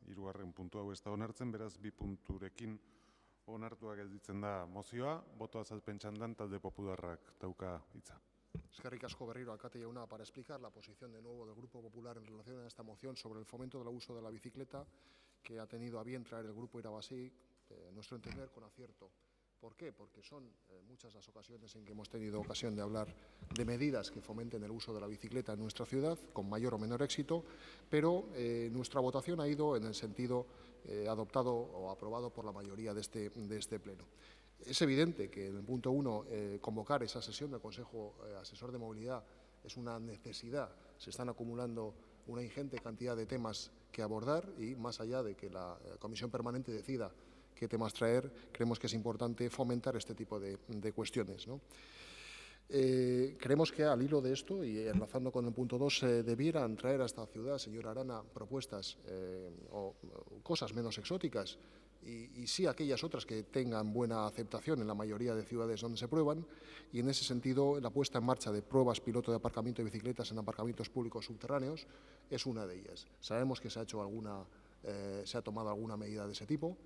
3. puntu hau ez da onartzen, beraz 2 punturekin onartuak gelditzen da mozioa, boto azalpen txandan talde popularrak dauka hitza. Eskerrik asko berriro alkate jauna para explicar la posición de nuevo del Grupo Popular en relación a esta moción sobre el fomento del uso de la bicicleta que ha tenido a bien traer el Grupo Irabasí, nuestro entender con acierto ¿Por qué? Porque son muchas las ocasiones en que hemos tenido ocasión de hablar de medidas que fomenten el uso de la bicicleta en nuestra ciudad, con mayor o menor éxito, pero nuestra votación ha ido en el sentido adoptado o aprobado por la mayoría de este Pleno. Es evidente que en el punto 1 convocar esa sesión del Consejo Asesor de Movilidad es una necesidad. Se están acumulando una ingente cantidad de temas que abordar y más allá de que la Comisión Permanente decida qué temas traer, creemos que es importante fomentar este tipo de cuestiones, ¿no? Creemos que al hilo de esto y enlazando con el punto 2 debieran traer a esta ciudad, señora Arana, propuestas o cosas menos exóticas y sí aquellas otras que tengan buena aceptación en la mayoría de ciudades donde se prueban, y en ese sentido la puesta en marcha de pruebas piloto de aparcamiento de bicicletas en aparcamientos públicos subterráneos es una de ellas. Sabemos que se ha tomado alguna medida de ese tipo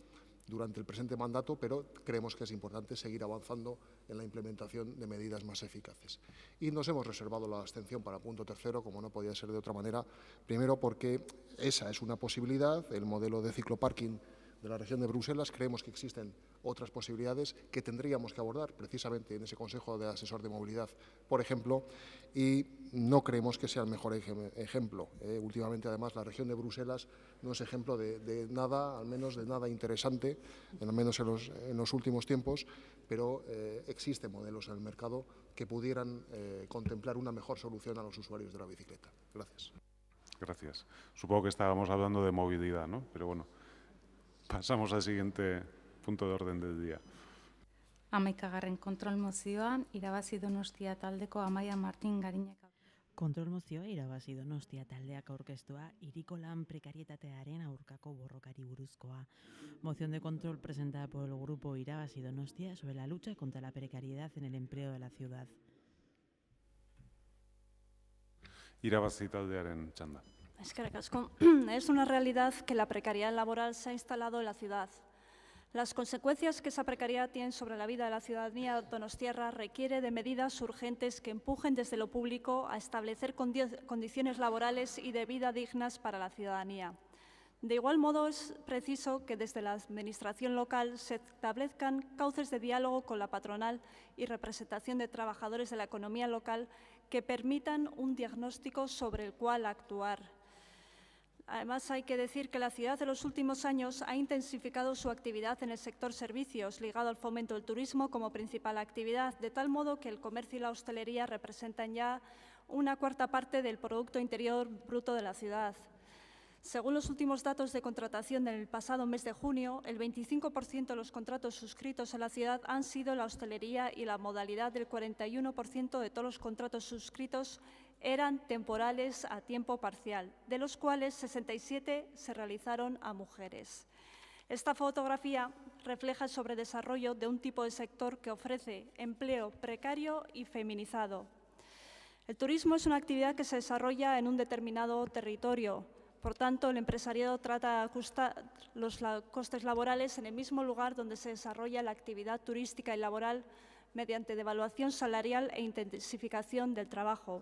durante el presente mandato, pero creemos que es importante seguir avanzando en la implementación de medidas más eficaces. Y nos hemos reservado la abstención para el punto 3, como no podía ser de otra manera, primero porque esa es una posibilidad, el modelo de cicloparking de la región de Bruselas. Creemos que existen otras posibilidades que tendríamos que abordar precisamente en ese Consejo de Asesor de Movilidad, por ejemplo, y no creemos que sea el mejor ejemplo. Últimamente, además, la región de Bruselas no es ejemplo de nada, al menos de nada interesante, al menos en los últimos tiempos, pero existen modelos en el mercado que pudieran contemplar una mejor solución a los usuarios de la bicicleta. Gracias. Gracias. Supongo que estábamos hablando de movilidad, ¿no? Pero bueno, pasamos al siguiente punto de orden del día. 11. kontrol mozioa, irabazi Donostia taldeko Amaia Martin Garinek. Kontrol mozioa irabazi Donostia taldeak aurkeztua hiriko lan prekarietatearen aurkako borrokari buruzkoa. Moción de control presentada por el grupo Irabazi Donostia sobre la lucha contra la precariedad en el empleo de la ciudad. Irabazi taldearen txanda. Eskerrik asko. Es una realidad que la precariedad laboral se ha instalado en la ciudad. Las consecuencias que esa precariedad tiene sobre la vida de la ciudadanía donostiarra requiere de medidas urgentes que empujen desde lo público a establecer condiciones laborales y de vida dignas para la ciudadanía. De igual modo, es preciso que desde la Administración local se establezcan cauces de diálogo con la patronal y representación de trabajadores de la economía local que permitan un diagnóstico sobre el cual actuar. Además, hay que decir que la ciudad de los últimos años ha intensificado su actividad en el sector servicios, ligado al fomento del turismo como principal actividad, de tal modo que el comercio y la hostelería representan ya una cuarta parte del Producto Interior Bruto de la ciudad. Según los últimos datos de contratación del pasado mes de junio, el 25% de los contratos suscritos en la ciudad han sido la hostelería y la modalidad del 41% de todos los contratos suscritos eran temporales a tiempo parcial, de los cuales 67 se realizaron a mujeres. Esta fotografía refleja el sobredesarrollo de un tipo de sector que ofrece empleo precario y feminizado. El turismo es una actividad que se desarrolla en un determinado territorio. Por tanto, el empresariado trata de ajustar los costes laborales en el mismo lugar donde se desarrolla la actividad turística y laboral mediante devaluación salarial e intensificación del trabajo.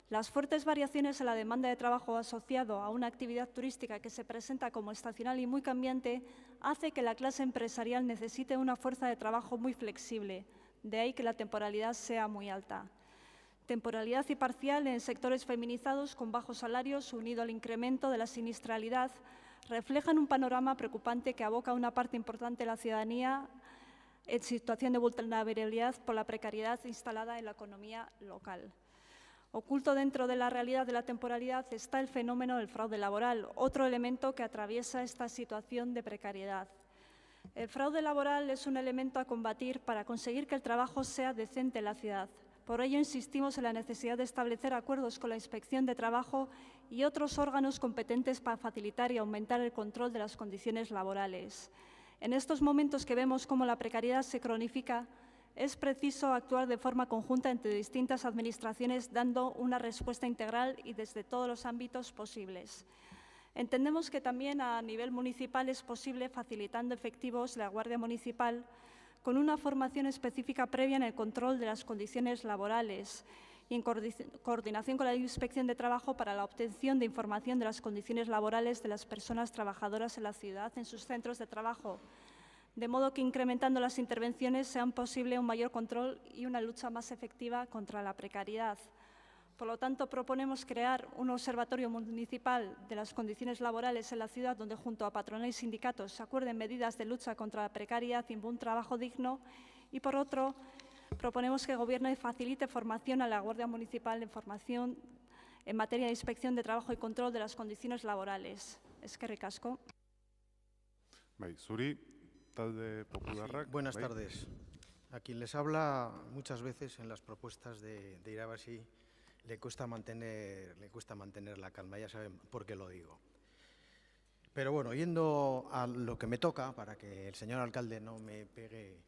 Las fuertes variaciones en la demanda de trabajo asociado a una actividad turística que se presenta como estacional y muy cambiante hace que la clase empresarial necesite una fuerza de trabajo muy flexible, de ahí que la temporalidad sea muy alta. Temporalidad y parcial en sectores feminizados con bajos salarios unido al incremento de la siniestralidad reflejan un panorama preocupante que aboca a una parte importante de la ciudadanía en situación de vulnerabilidad por la precariedad instalada en la economía local. Oculto dentro de la realidad de la temporalidad está el fenómeno del fraude laboral, otro elemento que atraviesa esta situación de precariedad. El fraude laboral es un elemento a combatir para conseguir que el trabajo sea decente en la ciudad. Por ello, insistimos en la necesidad de establecer acuerdos con la Inspección de Trabajo y otros órganos competentes para facilitar y aumentar el control de las condiciones laborales. En estos momentos que vemos cómo la precariedad se cronifica, es preciso actuar de forma conjunta entre distintas administraciones, dando una respuesta integral y desde todos los ámbitos posibles. Entendemos que también a nivel municipal es posible facilitando efectivos la Guardia Municipal con una formación específica previa en el control de las condiciones laborales y en coordinación con la Inspección de Trabajo para la obtención de información de las condiciones laborales de las personas trabajadoras en la ciudad en sus centros de trabajo, de modo que incrementando las intervenciones sean posible un mayor control y una lucha más efectiva contra la precariedad. Por lo tanto, proponemos crear un observatorio municipal de las condiciones laborales en la ciudad, donde junto a patronal y sindicatos se acuerden medidas de lucha contra la precariedad y un trabajo digno. Y por otro, proponemos que el Gobierno facilite formación a la Guardia Municipal en formación en materia de inspección de trabajo y control de las condiciones laborales. Eskerrik asko. Bai, zuri, talde popularrak. Sí, buenas bai. tardes. A quien les habla muchas veces en las propuestas de Irabazi le cuesta mantener la calma, ya saben por qué lo digo. Pero bueno, yendo a lo que me toca, para que el señor alcalde no me pegue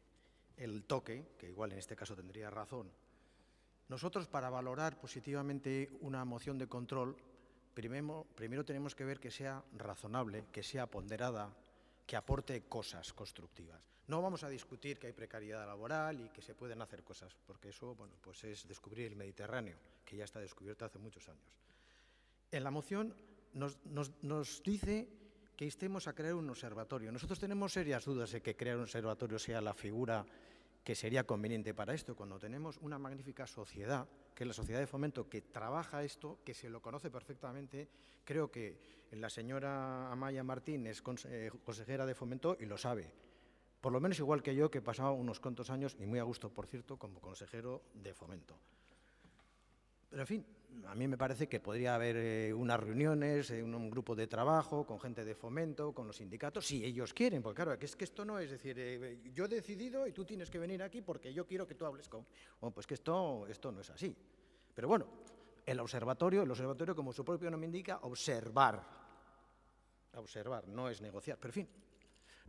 el toque, que igual en este caso tendría razón, nosotros para valorar positivamente una moción de control, primero tenemos que ver que sea razonable, que sea ponderada, que aporte cosas constructivas. No vamos a discutir que hay precariedad laboral y que se pueden hacer cosas, porque eso, bueno, pues es descubrir el Mediterráneo, que ya está descubierto hace muchos años. En la moción nos dice que instemos a crear un observatorio. Nosotros tenemos serias dudas de que crear un observatorio sea la figura que sería conveniente para esto, cuando tenemos una magnífica sociedad, que es la Sociedad de Fomento, que trabaja esto, que se lo conoce perfectamente. Creo que la señora Amaya Martín es consejera de Fomento y lo sabe. Por lo menos igual que yo, que he pasado unos cuantos años, y muy a gusto, por cierto, como consejero de Fomento. Pero, en fin, a mí me parece que podría haber unas reuniones, un grupo de trabajo con gente de Fomento, con los sindicatos, si ellos quieren, porque claro, es que esto no es decir, yo he decidido y tú tienes que venir aquí porque yo quiero que tú hables con... Bueno, pues que esto no es así. Pero bueno, el observatorio, como su propio nombre indica, observar, no es negociar, pero en fin.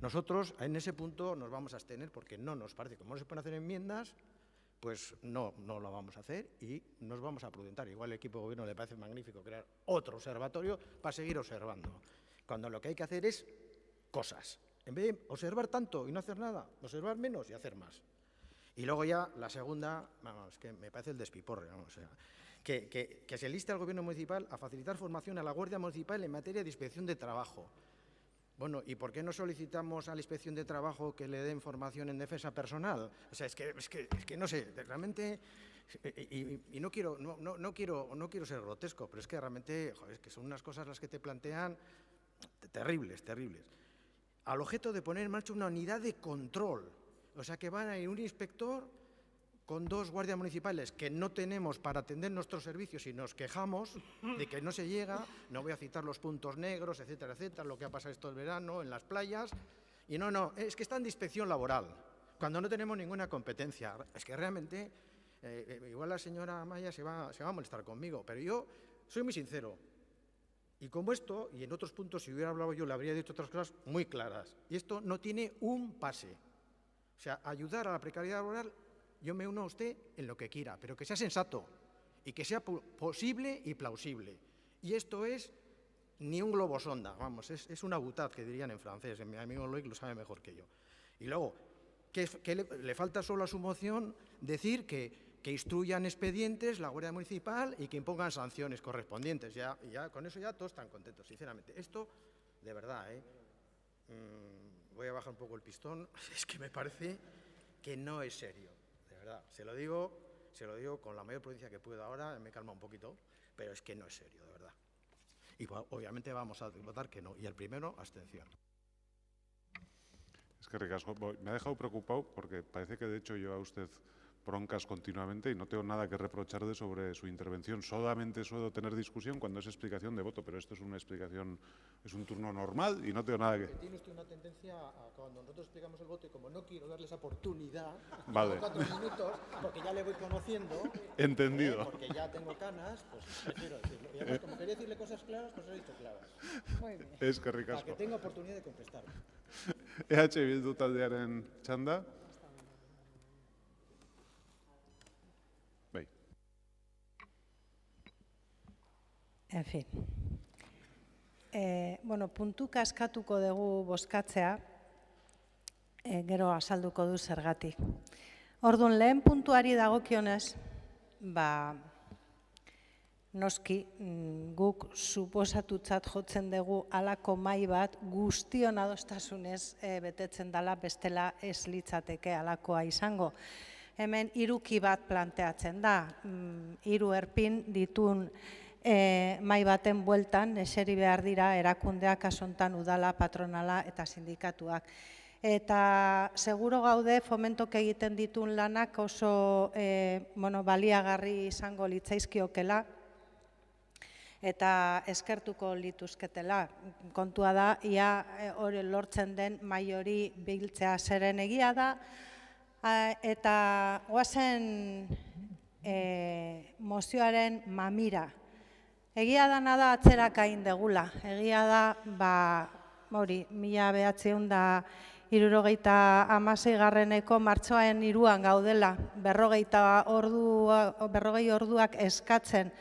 Nosotros en ese punto nos vamos a abstener porque no nos parece, como no se pueden hacer enmiendas, pues no lo vamos a hacer y nos vamos a prudentar. Igual el equipo de gobierno le parece magnífico crear otro observatorio para seguir observando, cuando lo que hay que hacer es cosas. En vez de observar tanto y no hacer nada, observar menos y hacer más. Y luego ya la segunda, vamos, que me parece el despiporre, vamos, o sea, que se liste al gobierno municipal a facilitar formación a la Guardia Municipal en materia de inspección de trabajo. Bueno, ¿y por qué no solicitamos a la Inspección de Trabajo que le den formación en defensa personal? O sea, es que no sé, realmente, y no quiero ser grotesco, pero es que realmente, joder, es que son unas cosas las que te plantean terribles. Al objeto de poner en marcha una unidad de control. O sea, que van a ir un inspector con 2 guardias municipales que no tenemos para atender nuestros servicios y nos quejamos de que no se llega, no voy a citar los puntos negros, etcétera, lo que ha pasado esto el verano en las playas, y no, es que están de inspección laboral, cuando no tenemos ninguna competencia. Es que realmente, igual la señora Amaya se va a molestar conmigo, pero yo soy muy sincero, y como esto, y en otros puntos, si hubiera hablado yo, le habría dicho otras cosas muy claras, y esto no tiene un pase. O sea, ayudar a la precariedad laboral, yo me uno a usted en lo que quiera, pero que sea sensato y que sea posible y plausible. Y esto es ni un globo sonda, vamos, es una boutade, que dirían en francés, mi amigo Loic lo sabe mejor que yo. Y luego, que le falta solo a su moción decir que instruyan expedientes la Guardia Municipal y que impongan sanciones correspondientes. Ya con eso ya todos están contentos, sinceramente. Esto, de verdad, voy a bajar un poco el pistón, es que me parece que no es serio. Verdad, se lo digo con la mayor prudencia que puedo ahora, me calma un poquito, pero es que no es serio, de verdad. Y obviamente vamos a votar que no, y el primero, abstención. Es que ricasco. Me ha dejado preocupado porque parece que de hecho lleva usted broncas continuamente y no tengo nada que reprocharle sobre su intervención. Solamente suelo tener discusión cuando es explicación de voto, pero esto es una explicación, es un turno normal y no tengo nada que... Tiene usted una tendencia a cuando nosotros explicamos el voto y como no quiero darles oportunidad, vale. 4 minutos, porque ya le voy conociendo, entendido. Porque ya tengo canas, pues prefiero decirlo. Y además, como quería decirle cosas claras, pues he dicho claras. Muy bien. Es que ricasco. Para que tenga oportunidad de contestar. Bildu taldearen txanda. En fin. Bueno, puntuka eskatuko dugu bozkatzea, gero azalduko du zergatik. Orduan, lehen puntuari dagokionez, Noski, guk suposatutzat jotzen dugu halako mahai bat guztion adostasunez betetzen dela, bestela ez litzateke halakoa izango. Hemen hiruki bat planteatzen da, 3 erpin ditun mahai baten bueltan eseri behar dira erakundeak, kasu honetan udala, patronala eta sindikatuak. Eta seguro gaude Fomentok egiten dituen lanak oso baliagarri izango litzaizkiokela eta eskertuko lituzketela. Kontua da, ia hori lortzen den mahai hori biltzea, zeren egia da, eta goazen mozioaren mamira. Egia dana da atzeraka indegula, egia da, hori, 1976 martxoaren 3 gaudela, 40 orduak eskatzen.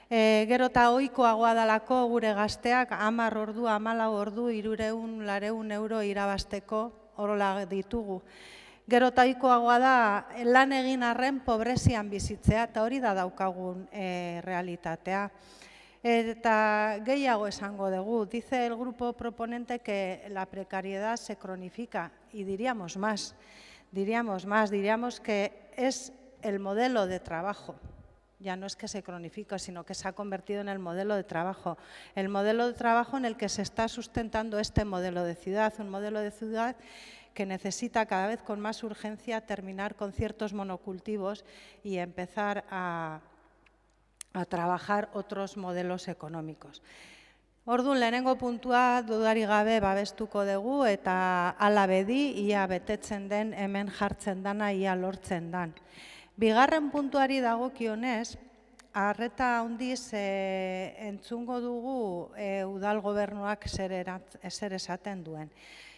Gero eta ohikoagoa dalako gure gazteak 10 ordu, 14 ordu, 300 euro irabazteko horola ditugu. Gero eta ohikoagoa da lan egin arren pobrezian bizitzea, eta hori da daukagun realitatea. Eta gehiago esango dugu, dice el grupo proponente que la precariedad se cronifica, y diríamos más, diríamos que es el modelo de trabajo. Ya no es que se cronifica, sino que se ha convertido en el modelo de trabajo. El modelo de trabajo en el que se está sustentando este modelo de ciudad, un modelo de ciudad que necesita cada vez con más urgencia terminar con ciertos monocultivos y empezar a trabajar otros modelos económicos. Orduan, lehenengo puntua dudari gabe babestuko dugu eta hala bedi, ia betetzen den, hemen jartzen dana, ia lortzen dan. Bigarren puntuari dagokionez, arreta handiz entzungo dugu udal gobernuak zer esaten duen.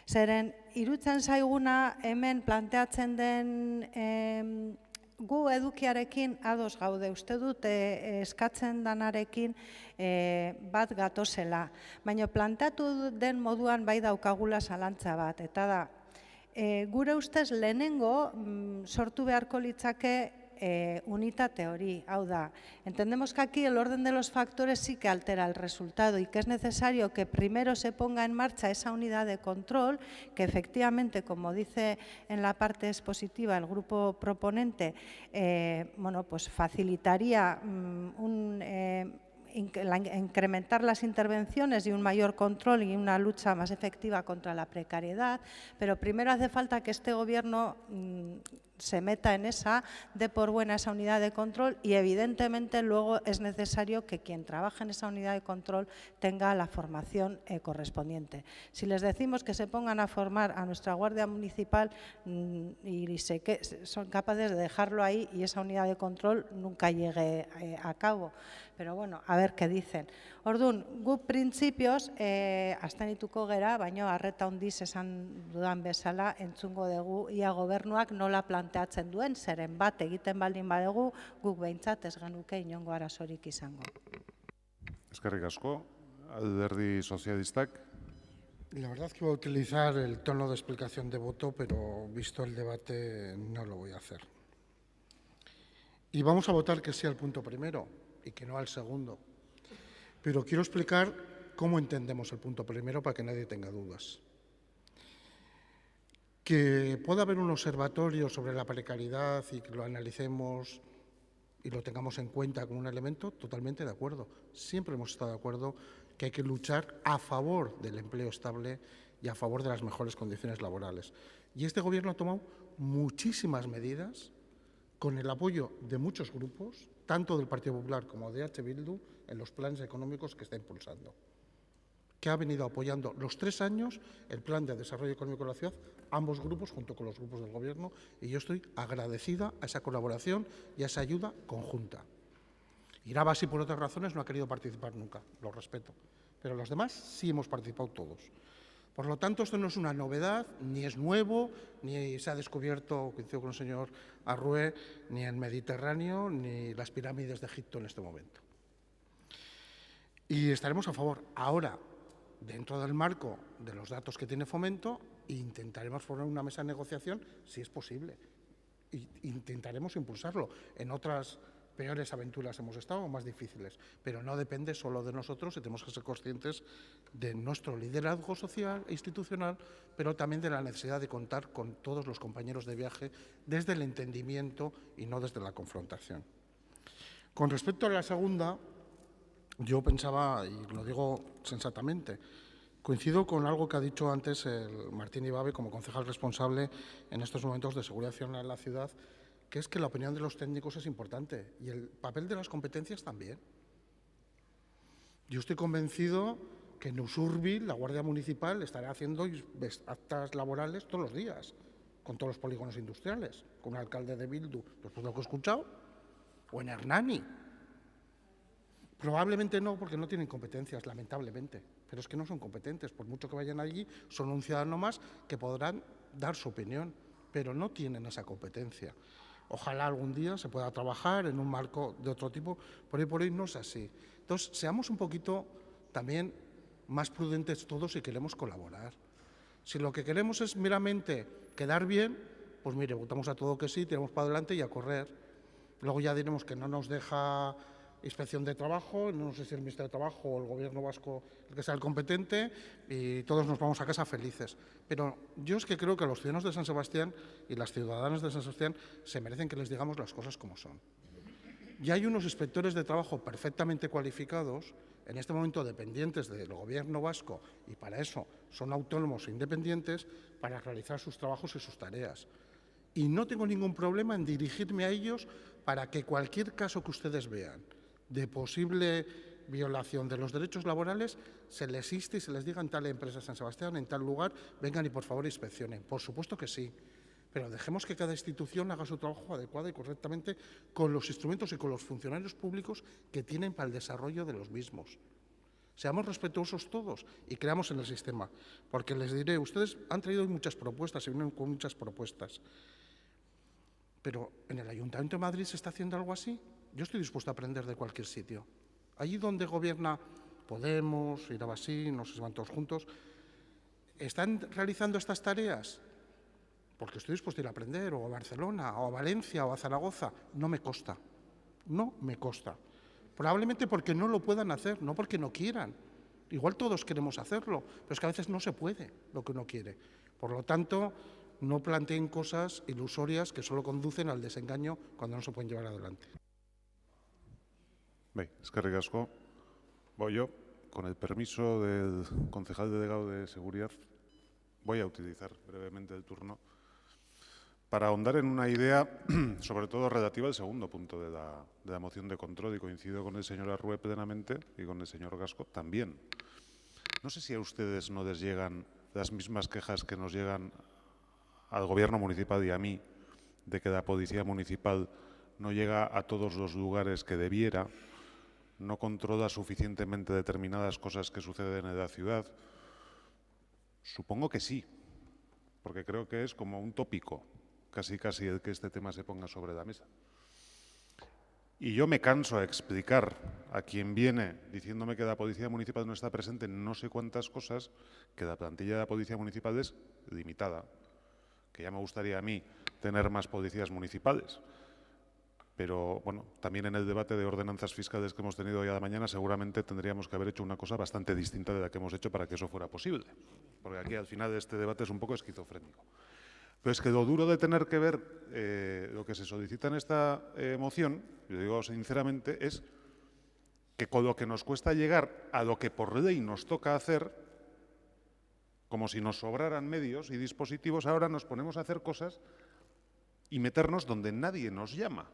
Zeren, irutzen zaiguna hemen planteatzen den gu edukiarekin ados gaude, uste dut eskatzen danarekin bat gatozela. Baina planteatu den moduan bai daukagula zalantza bat, eta da, gure ustez lehenengo sortu beharko litzake unitate hori, hau da. Entendemos que aquí el orden de los factores sí que altera el resultado y que es necesario que primero se ponga en marcha esa unidad de control que efectivamente, como dice en la parte expositiva el grupo proponente, pues facilitaría incrementar las intervenciones y un mayor control y una lucha más efectiva contra la precariedad, pero primero hace falta que este gobierno se meta en esa, dé por buena esa unidad de control y evidentemente luego es necesario que quien trabaje en esa unidad de control tenga la formación correspondiente. Si les decimos que se pongan a formar a nuestra Guardia Municipal y son capaces de dejarlo ahí y esa unidad de control nunca llegue a cabo. Pero bueno, a ver qué dicen. Orduan, guk printzipioz, abstenituko gera, baina arreta handiz esan dudan bezala entzungo dugu ia gobernuak nola planteatzen duen, zeren bat egiten baldin badugu, guk behintzat ez genuke inongo arazorik izango. Eskerrik asko, Alderdi Sozialistak. La verdad es que voy a utilizar el tono de explicación de voto, pero visto el debate no lo voy a hacer. Y vamos a votar que sí al punto primero y que no al segundo. Pero quiero explicar cómo entendemos el punto primero para que nadie tenga dudas. Que pueda haber un observatorio sobre la precariedad y que lo analicemos y lo tengamos en cuenta como un elemento, totalmente de acuerdo. Siempre hemos estado de acuerdo que hay que luchar a favor del empleo estable y a favor de las mejores condiciones laborales. Y este Gobierno ha tomado muchísimas medidas con el apoyo de muchos grupos, tanto del Partido Popular como de H. Bildu, en los planes económicos que está impulsando, que ha venido apoyando los 3 años el Plan de Desarrollo Económico de la Ciudad, ambos grupos, junto con los grupos del Gobierno, y yo estoy agradecida a esa colaboración y a esa ayuda conjunta. Irabasi, por otras razones, no ha querido participar nunca, lo respeto, pero los demás sí hemos participado todos. Por lo tanto, esto no es una novedad, ni es nuevo, ni se ha descubierto, coincido con el señor Arrué, ni en Mediterráneo, ni las pirámides de Egipto en este momento. Y estaremos a favor. Ahora, dentro del marco de los datos que tiene Fomento, intentaremos formar una mesa de negociación, si es posible. Intentaremos impulsarlo. En otras peores aventuras hemos estado o más difíciles, pero no depende solo de nosotros y tenemos que ser conscientes de nuestro liderazgo social e institucional, pero también de la necesidad de contar con todos los compañeros de viaje desde el entendimiento y no desde la confrontación. Con respecto a la segunda, yo pensaba, y lo digo sensatamente, coincido con algo que ha dicho antes el Martín Ibabe como concejal responsable en estos momentos de seguridad ciudadana en la ciudad, que es que la opinión de los técnicos es importante y el papel de las competencias también. Yo estoy convencido que en Usurbil la Guardia Municipal estará haciendo actas laborales todos los días con todos los polígonos industriales, con un alcalde de Bildu, después de lo que he escuchado, o en Hernani. Probablemente no, porque no tienen competencias, lamentablemente, pero es que no son competentes. Por mucho que vayan allí, son un ciudadano más que podrán dar su opinión, pero no tienen esa competencia. Ojalá algún día se pueda trabajar en un marco de otro tipo, por ahí no es así. Entonces, seamos un poquito también más prudentes todos si queremos colaborar. Si lo que queremos es meramente quedar bien, pues mire, votamos a todo que sí, tiramos para adelante y a correr. Luego ya diremos que no nos deja Inspección de Trabajo, no sé si el Ministerio de Trabajo o el Gobierno vasco el que sea el competente, y todos nos vamos a casa felices. Pero yo es que creo que los ciudadanos de San Sebastián y las ciudadanas de San Sebastián se merecen que les digamos las cosas como son. Y hay unos inspectores de trabajo perfectamente cualificados, en este momento dependientes del Gobierno vasco, y para eso son autónomos e independientes, para realizar sus trabajos y sus tareas. Y no tengo ningún problema en dirigirme a ellos para que cualquier caso que ustedes vean de posible violación de los derechos laborales se les inste y se les diga en tal empresa San Sebastián, en tal lugar, vengan y por favor inspeccionen. Por supuesto que sí, pero dejemos que cada institución haga su trabajo adecuado y correctamente con los instrumentos y con los funcionarios públicos que tienen para el desarrollo de los mismos. Seamos respetuosos todos y creamos en el sistema, porque les diré, ustedes han traído muchas propuestas y vienen con muchas propuestas, pero ¿en el Ayuntamiento de Madrid se está haciendo algo así? Yo estoy dispuesto a aprender de cualquier sitio. Allí donde gobierna Podemos, Irabasí, no sé si van todos juntos, ¿están realizando estas tareas? Porque estoy dispuesto a ir a aprender, o a Barcelona, o a Valencia, o a Zaragoza. No me consta, no me consta. Probablemente porque no lo puedan hacer, no porque no quieran. Igual todos queremos hacerlo, pero es que a veces no se puede lo que uno quiere. Por lo tanto, no planteen cosas ilusorias que solo conducen al desengaño cuando no se pueden llevar adelante. Bé, eskerrik asko. Voy yo, con el permiso del concejal delegado de Seguridad, voy a utilizar brevemente el turno para ahondar en una idea, sobre todo relativa al segundo punto de la moción de control, y coincido con el señor Arrue plenamente y con el señor Gasco también. No sé si a ustedes no les llegan las mismas quejas que nos llegan al Gobierno municipal y a mí, de que la Policía Municipal no llega a todos los lugares que debiera, no controla suficientemente determinadas cosas que suceden en la ciudad. Supongo que sí, porque creo que es como un tópico, casi el que este tema se ponga sobre la mesa. Y yo me canso a explicar a quien viene diciéndome que la Policía Municipal no está presente en no sé cuántas cosas, que la plantilla de la Policía Municipal es limitada, que ya me gustaría a mí tener más policías municipales. Pero, bueno, también en el debate de ordenanzas fiscales que hemos tenido hoy a la mañana seguramente tendríamos que haber hecho una cosa bastante distinta de la que hemos hecho para que eso fuera posible. Porque aquí, al final, este debate es un poco esquizofrénico. Pero es que lo duro de tener que ver lo que se solicita en esta moción, yo digo sinceramente, es que con lo que nos cuesta llegar a lo que por ley nos toca hacer, como si nos sobraran medios y dispositivos, ahora nos ponemos a hacer cosas y meternos donde nadie nos llama.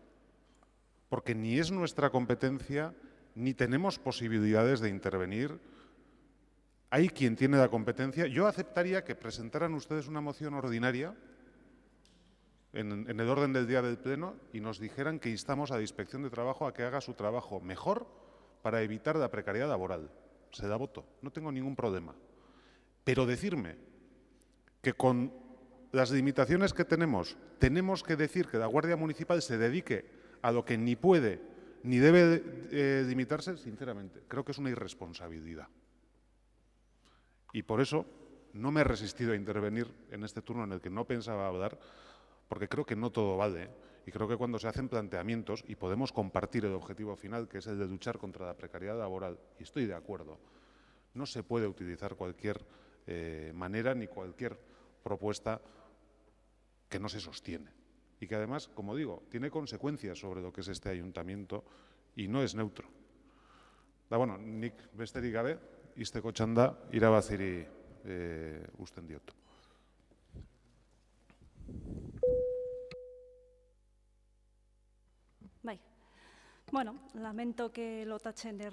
Porque ni es nuestra competencia, ni tenemos posibilidades de intervenir. Hay quien tiene la competencia. Yo aceptaría que presentaran ustedes una moción ordinaria en el orden del día del Pleno y nos dijeran que instamos a la Inspección de Trabajo a que haga su trabajo mejor para evitar la precariedad laboral. Se da voto, no tengo ningún problema. Pero decirme que con las limitaciones que tenemos que decir que la Guardia Municipal se dedique a lo que ni puede ni debe limitarse, sinceramente, creo que es una irresponsabilidad. Y por eso no me he resistido a intervenir en este turno en el que no pensaba hablar, porque creo que no todo vale Y creo que cuando se hacen planteamientos y podemos compartir el objetivo final, que es el de luchar contra la precariedad laboral, y estoy de acuerdo, no se puede utilizar cualquier manera ni cualquier propuesta que no se sostiene. Y que además, como digo, tiene consecuencias sobre lo que es este ayuntamiento y no es neutro. Bueno, nik besterik gabe, izteko txanda irabaziri uzten diot. Bai. Bueno, lamento que lo tachen de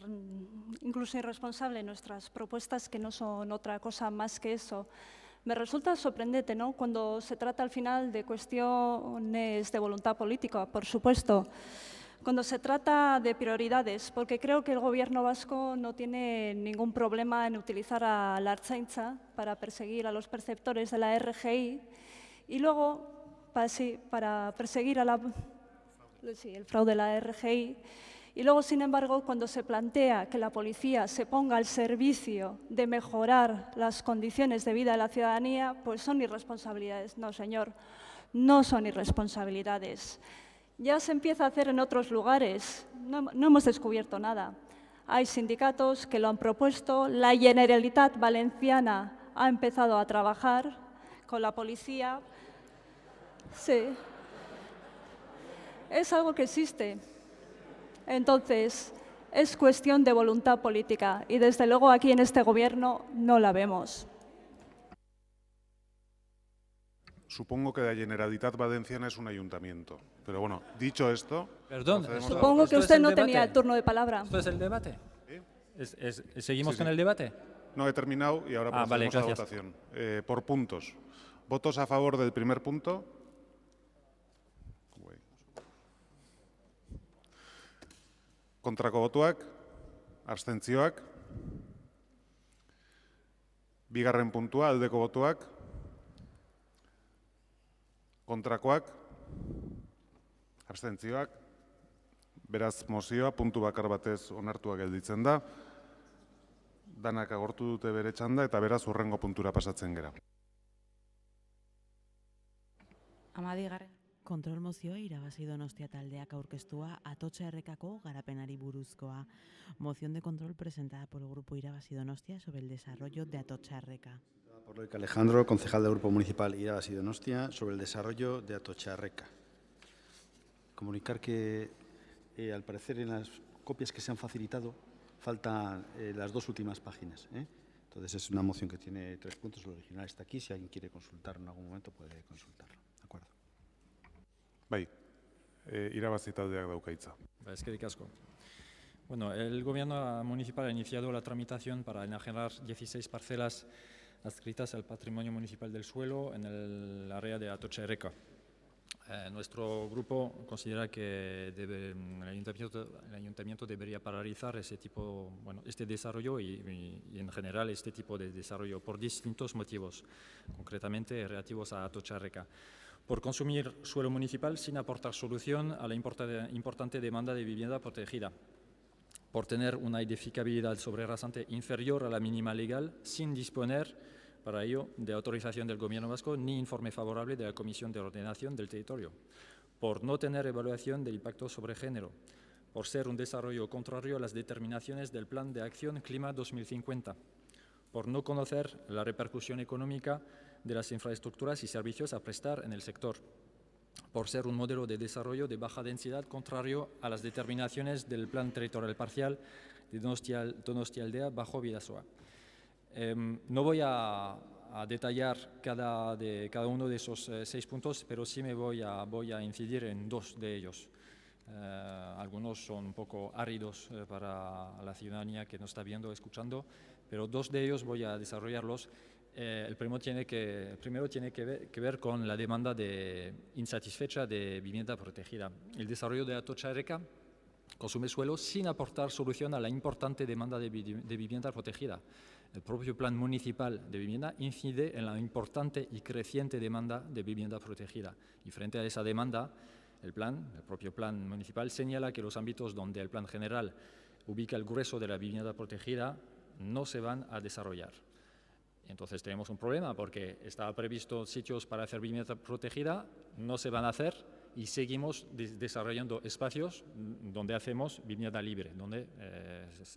incluso irresponsable nuestras propuestas, que no son otra cosa más que eso. Me resulta sorprendente, ¿no?, cuando se trata al final de cuestiones de voluntad política, por supuesto, cuando se trata de prioridades, porque creo que el Gobierno vasco no tiene ningún problema en utilizar a la Ertzaintza para perseguir a los perceptores de la RGI y luego, para perseguir a el fraude de la RGI. Y luego, sin embargo, cuando se plantea que la policía se ponga al servicio de mejorar las condiciones de vida de la ciudadanía, pues son irresponsabilidades. No, señor, no son irresponsabilidades. Ya se empieza a hacer en otros lugares, no hemos descubierto nada. Hay sindicatos que lo han propuesto, la Generalitat Valenciana ha empezado a trabajar con la policía. Sí, es algo que existe. Entonces, es cuestión de voluntad política y desde luego aquí en este Gobierno no la vemos. Supongo que la Generalitat Valenciana es un ayuntamiento. Pero bueno, dicho esto... Perdón, supongo que usted no tenía el turno de palabra. ¿Esto es el debate? ¿Sí? ¿Seguimos Sí, con sí. el debate? No, he terminado y ahora procedemos a la votación. Por puntos. ¿Votos a favor del primer punto? Kontrako botoak? Abstentzioak? Bigarren puntua, aldeko botoak? Kontrakoak? Abstentzioak? Beraz, mozioa puntu bakar batez onartua gelditzen da. Danak agortu dute bere txanda eta beraz hurrengo puntura pasatzen gera. Amadigarren. Kontrol mozioa irabazi Donostia taldeak aurkeztua Atotxa Errekako garapenari buruzkoa. Moción de control presentada por el Grupo Irabazi Donostia sobre el desarrollo de Atotxa Erreka. Por Loica Alejandro, concejal del Grupo Municipal Irabazi Donostia, sobre el desarrollo de Atotxa Erreka. Comunicar que, al parecer, en las copias que se han facilitado, faltan las dos últimas páginas. Entonces, es una moción que tiene 3 puntos. El original está aquí. Si alguien quiere consultarlo en algún momento, puede consultarlo. ¿De acuerdo? Bai, irabazi taldeak dauka hitza. Eskerrik asko. Bueno, el Gobierno municipal ha iniciado la tramitación para enajenar 16 parcelas adscritas al patrimonio municipal del suelo en el área de Atotxa Erreka. Nuestro grupo considera que el ayuntamiento debería paralizar este desarrollo y en general este tipo de desarrollo por distintos motivos, concretamente relativos a Atotxa Erreka. Por consumir suelo municipal sin aportar solución a la importante demanda de vivienda protegida, por tener una edificabilidad sobre rasante inferior a la mínima legal sin disponer para ello de autorización del Gobierno vasco ni informe favorable de la Comisión de Ordenación del Territorio, por no tener evaluación del impacto sobre género, por ser un desarrollo contrario a las determinaciones del Plan de Acción Clima 2050, por no conocer la repercusión económica de las infraestructuras y servicios a prestar en el sector, por ser un modelo de desarrollo de baja densidad contrario a las determinaciones del Plan Territorial Parcial de Donostialdea Bajo Bidasoa. No voy a detallar cada uno de esos 6 puntos, pero sí me voy a incidir en 2 de ellos. Algunos son un poco áridos para la ciudadanía que nos está viendo, escuchando, pero 2 de ellos voy a desarrollarlos. El primero tiene que ver con la demanda insatisfecha de vivienda protegida. El desarrollo de Atotxa Erreka consume suelo sin aportar solución a la importante demanda de vivienda protegida. El propio Plan Municipal de Vivienda incide en la importante y creciente demanda de vivienda protegida. Y frente a esa demanda, el propio Plan Municipal señala que los ámbitos donde el Plan General ubica el grueso de la vivienda protegida no se van a desarrollar. Entonces tenemos un problema porque estaba previsto sitios para hacer vivienda protegida, no se van a hacer y seguimos desarrollando espacios donde hacemos vivienda libre, donde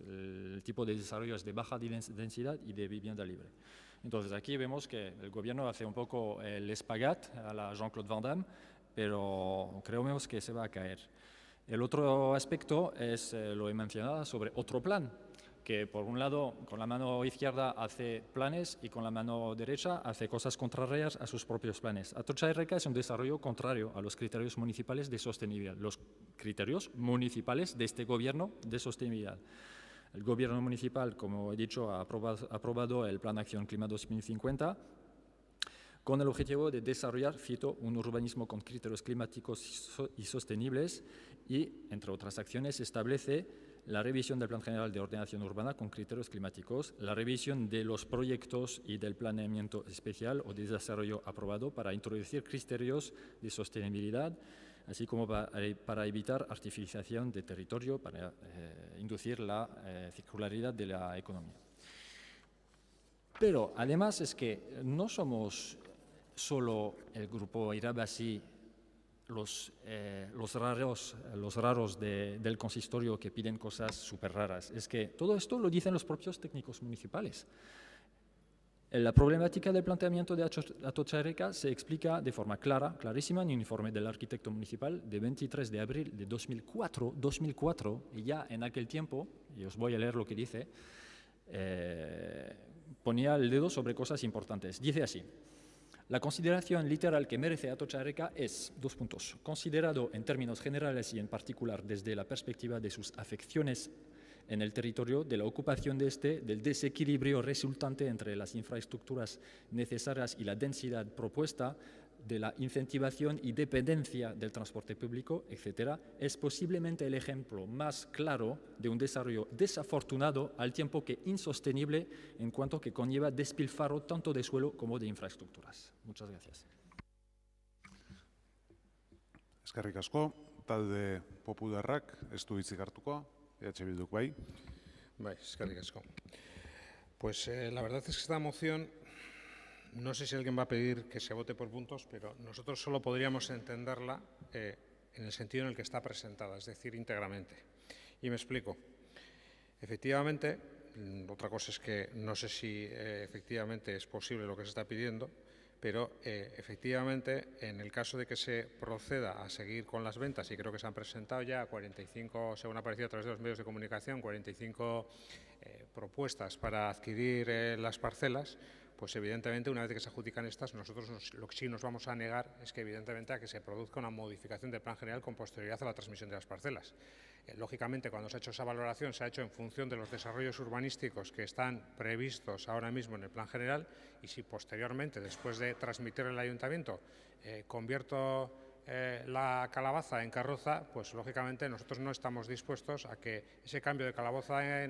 el tipo de desarrollo es de baja densidad y de vivienda libre. Entonces aquí vemos que el gobierno hace un poco el espagat a la Jean-Claude Van Damme, pero creemos que se va a caer. El otro aspecto es, lo he mencionado, sobre otro plan, que por un lado con la mano izquierda hace planes y con la mano derecha hace cosas contrarias a sus propios planes. Atocha Erreka es un desarrollo contrario a los criterios municipales de sostenibilidad, los criterios municipales de este gobierno de sostenibilidad. El gobierno municipal, como he dicho, ha aprobado el Plan de Acción Clima 2050 con el objetivo de desarrollar, cito, un urbanismo con criterios climáticos y sostenibles y, entre otras acciones, establece la revisión del Plan General de Ordenación Urbana con criterios climáticos, la revisión de los proyectos y del planeamiento especial o de desarrollo aprobado para introducir criterios de sostenibilidad, así como para evitar artificialización de territorio, para inducir la circularidad de la economía. Pero además es que no somos solo el grupo Irabazi los raros del consistorio que piden cosas súper raras. Es que todo esto lo dicen los propios técnicos municipales. La problemática del planteamiento de Atocha Erreka se explica de forma clarísima en un informe del arquitecto municipal de 23 de abril de 2004, y ya en aquel tiempo, y os voy a leer lo que dice, ponía el dedo sobre cosas importantes. Dice así: la consideración literal que merece Atocha Erreka es, dos puntos, considerado en términos generales y en particular desde la perspectiva de sus afecciones en el territorio, de la ocupación de este, del desequilibrio resultante entre las infraestructuras necesarias y la densidad propuesta, de la incentivación y dependencia del transporte público, etc., es posiblemente el ejemplo más claro de un desarrollo desafortunado al tiempo que insostenible en cuanto que conlleva despilfarro tanto de suelo como de infraestructuras. Muchas gracias. Eskerrik asko, talde popularrak ez du hitzik hartuko, Bilduk bai. Bai, eskerrik asko. Pues la verdad es que esta moción, no sé si alguien va a pedir que se vote por puntos, pero nosotros solo podríamos entenderla en el sentido en el que está presentada, es decir, íntegramente. Y me explico. Efectivamente, otra cosa es que no sé si efectivamente es posible lo que se está pidiendo, pero efectivamente, en el caso de que se proceda a seguir con las ventas, y creo que se han presentado ya 45, según ha aparecido a través de los medios de comunicación, 45 propuestas para adquirir las parcelas, pues evidentemente una vez que se adjudican estas, nosotros lo que sí nos vamos a negar es que evidentemente a que se produzca una modificación del plan general con posterioridad a la transmisión de las parcelas. Lógicamente, cuando se ha hecho esa valoración, se ha hecho en función de los desarrollos urbanísticos que están previstos ahora mismo en el plan general, y si posteriormente, después de transmitir el ayuntamiento, convierto la calabaza en carroza, pues lógicamente nosotros no estamos dispuestos a que ese cambio de calabaza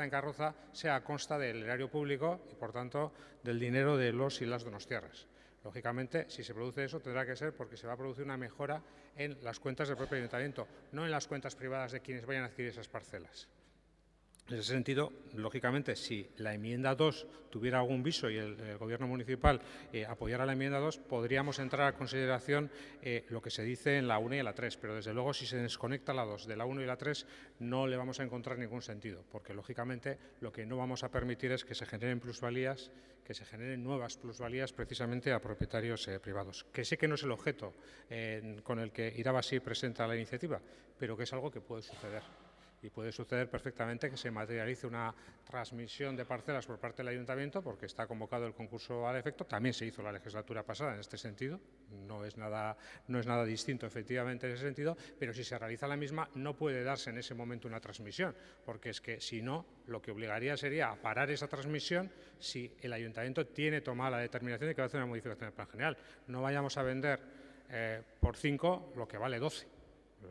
en carroza sea a consta del erario público y, por tanto, del dinero de los y las donostiarras. Lógicamente, si se produce eso, tendrá que ser porque se va a producir una mejora en las cuentas del propio ayuntamiento, no en las cuentas privadas de quienes vayan a adquirir esas parcelas. En ese sentido, lógicamente, si la enmienda 2 tuviera algún viso y el Gobierno municipal apoyara la enmienda 2, podríamos entrar a consideración lo que se dice en la 1 y en la 3, pero desde luego si se desconecta la 2 de la 1 y la 3 no le vamos a encontrar ningún sentido, porque lógicamente lo que no vamos a permitir es que se generen plusvalías, que se generen nuevas plusvalías precisamente a propietarios privados, que sé que no es el objeto con el que Irabazi presenta la iniciativa, pero que es algo que puede suceder. Y puede suceder perfectamente que se materialice una transmisión de parcelas por parte del ayuntamiento, porque está convocado el concurso al efecto. También se hizo la legislatura pasada en este sentido, no es nada distinto efectivamente en ese sentido, pero si se realiza la misma no puede darse en ese momento una transmisión, porque es que si no, lo que obligaría sería a parar esa transmisión si el ayuntamiento tiene tomada la determinación de que va a hacer una modificación del plan general. No vayamos a vender por 5 lo que vale 12.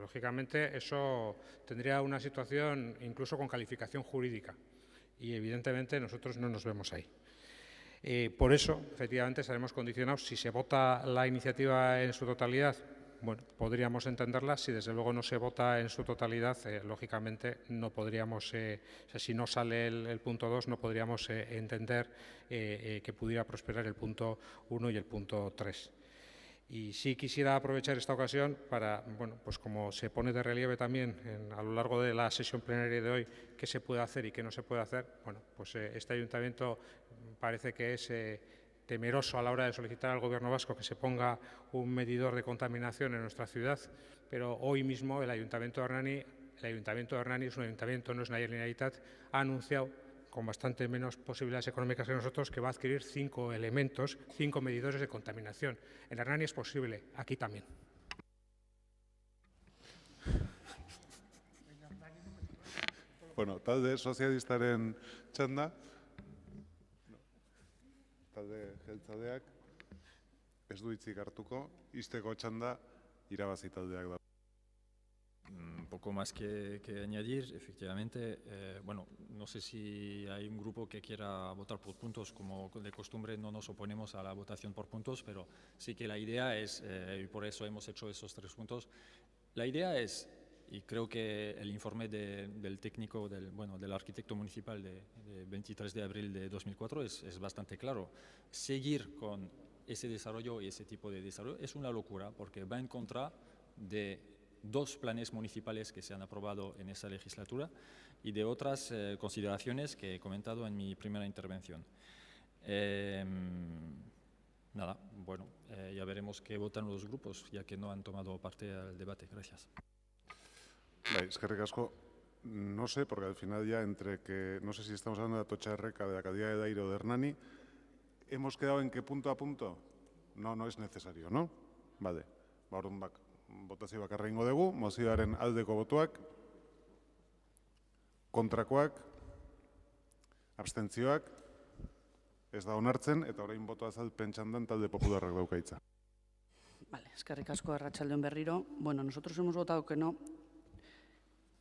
Lógicamente, eso tendría una situación incluso con calificación jurídica y, evidentemente, nosotros no nos vemos ahí. Por eso, efectivamente, estaremos condicionados. Si se vota la iniciativa en su totalidad, bueno, podríamos entenderla. Si, desde luego, no se vota en su totalidad, lógicamente, no podríamos, si no sale el punto 2, no podríamos entender que pudiera prosperar el punto 1 y el punto 3. Y sí quisiera aprovechar esta ocasión para, bueno, pues como se pone de relieve también a lo largo de la sesión plenaria de hoy, qué se puede hacer y qué no se puede hacer, bueno, pues este ayuntamiento parece que es temeroso a la hora de solicitar al Gobierno vasco que se ponga un medidor de contaminación en nuestra ciudad, pero hoy mismo el Ayuntamiento de Hernani es un ayuntamiento, no es una Generalitat, ha anunciado con bastante menos posibilidades económicas que nosotros, que va a adquirir 5 elementos, 5 medidores de contaminación. En Hernani es posible, aquí también. Bueno, talde sozialistaren txanda, talde jeltzaleak ez du hitzik hartuko, ixteko txanda irabazi taldeak da. Poco más que añadir, efectivamente. Bueno, no sé si hay un grupo que quiera votar por puntos, como de costumbre no nos oponemos a la votación por puntos, pero sí que la idea es, y por eso hemos hecho esos 3 puntos, la idea es, y creo que el informe del técnico, del arquitecto municipal de 23 de abril de 2004 es bastante claro. Seguir con ese desarrollo y ese tipo de desarrollo es una locura, porque va en contra de 2 planes municipales que se han aprobado en esa legislatura y de otras consideraciones que he comentado en mi primera intervención. Nada, bueno, ya veremos qué votan los grupos, ya que no han tomado parte al debate. Gracias. Eskerrik asko. No sé, porque al final ya entre que, no sé si estamos hablando de Atocha Erreka, de la calidad de aire o de Hernani, ¿hemos quedado en que punto a punto? No, no es necesario, ¿no? Vale, botazio bakarra ingo dugu, mozioaren aldeko botuak, kontrakoak, abstentzioak, ez da onartzen, eta orain boto azalpen txandan talde popularrak dauka hitza. Vale, eskerrik asko, arratsaldeon berriro. Bueno, nosotros hemos votado que no,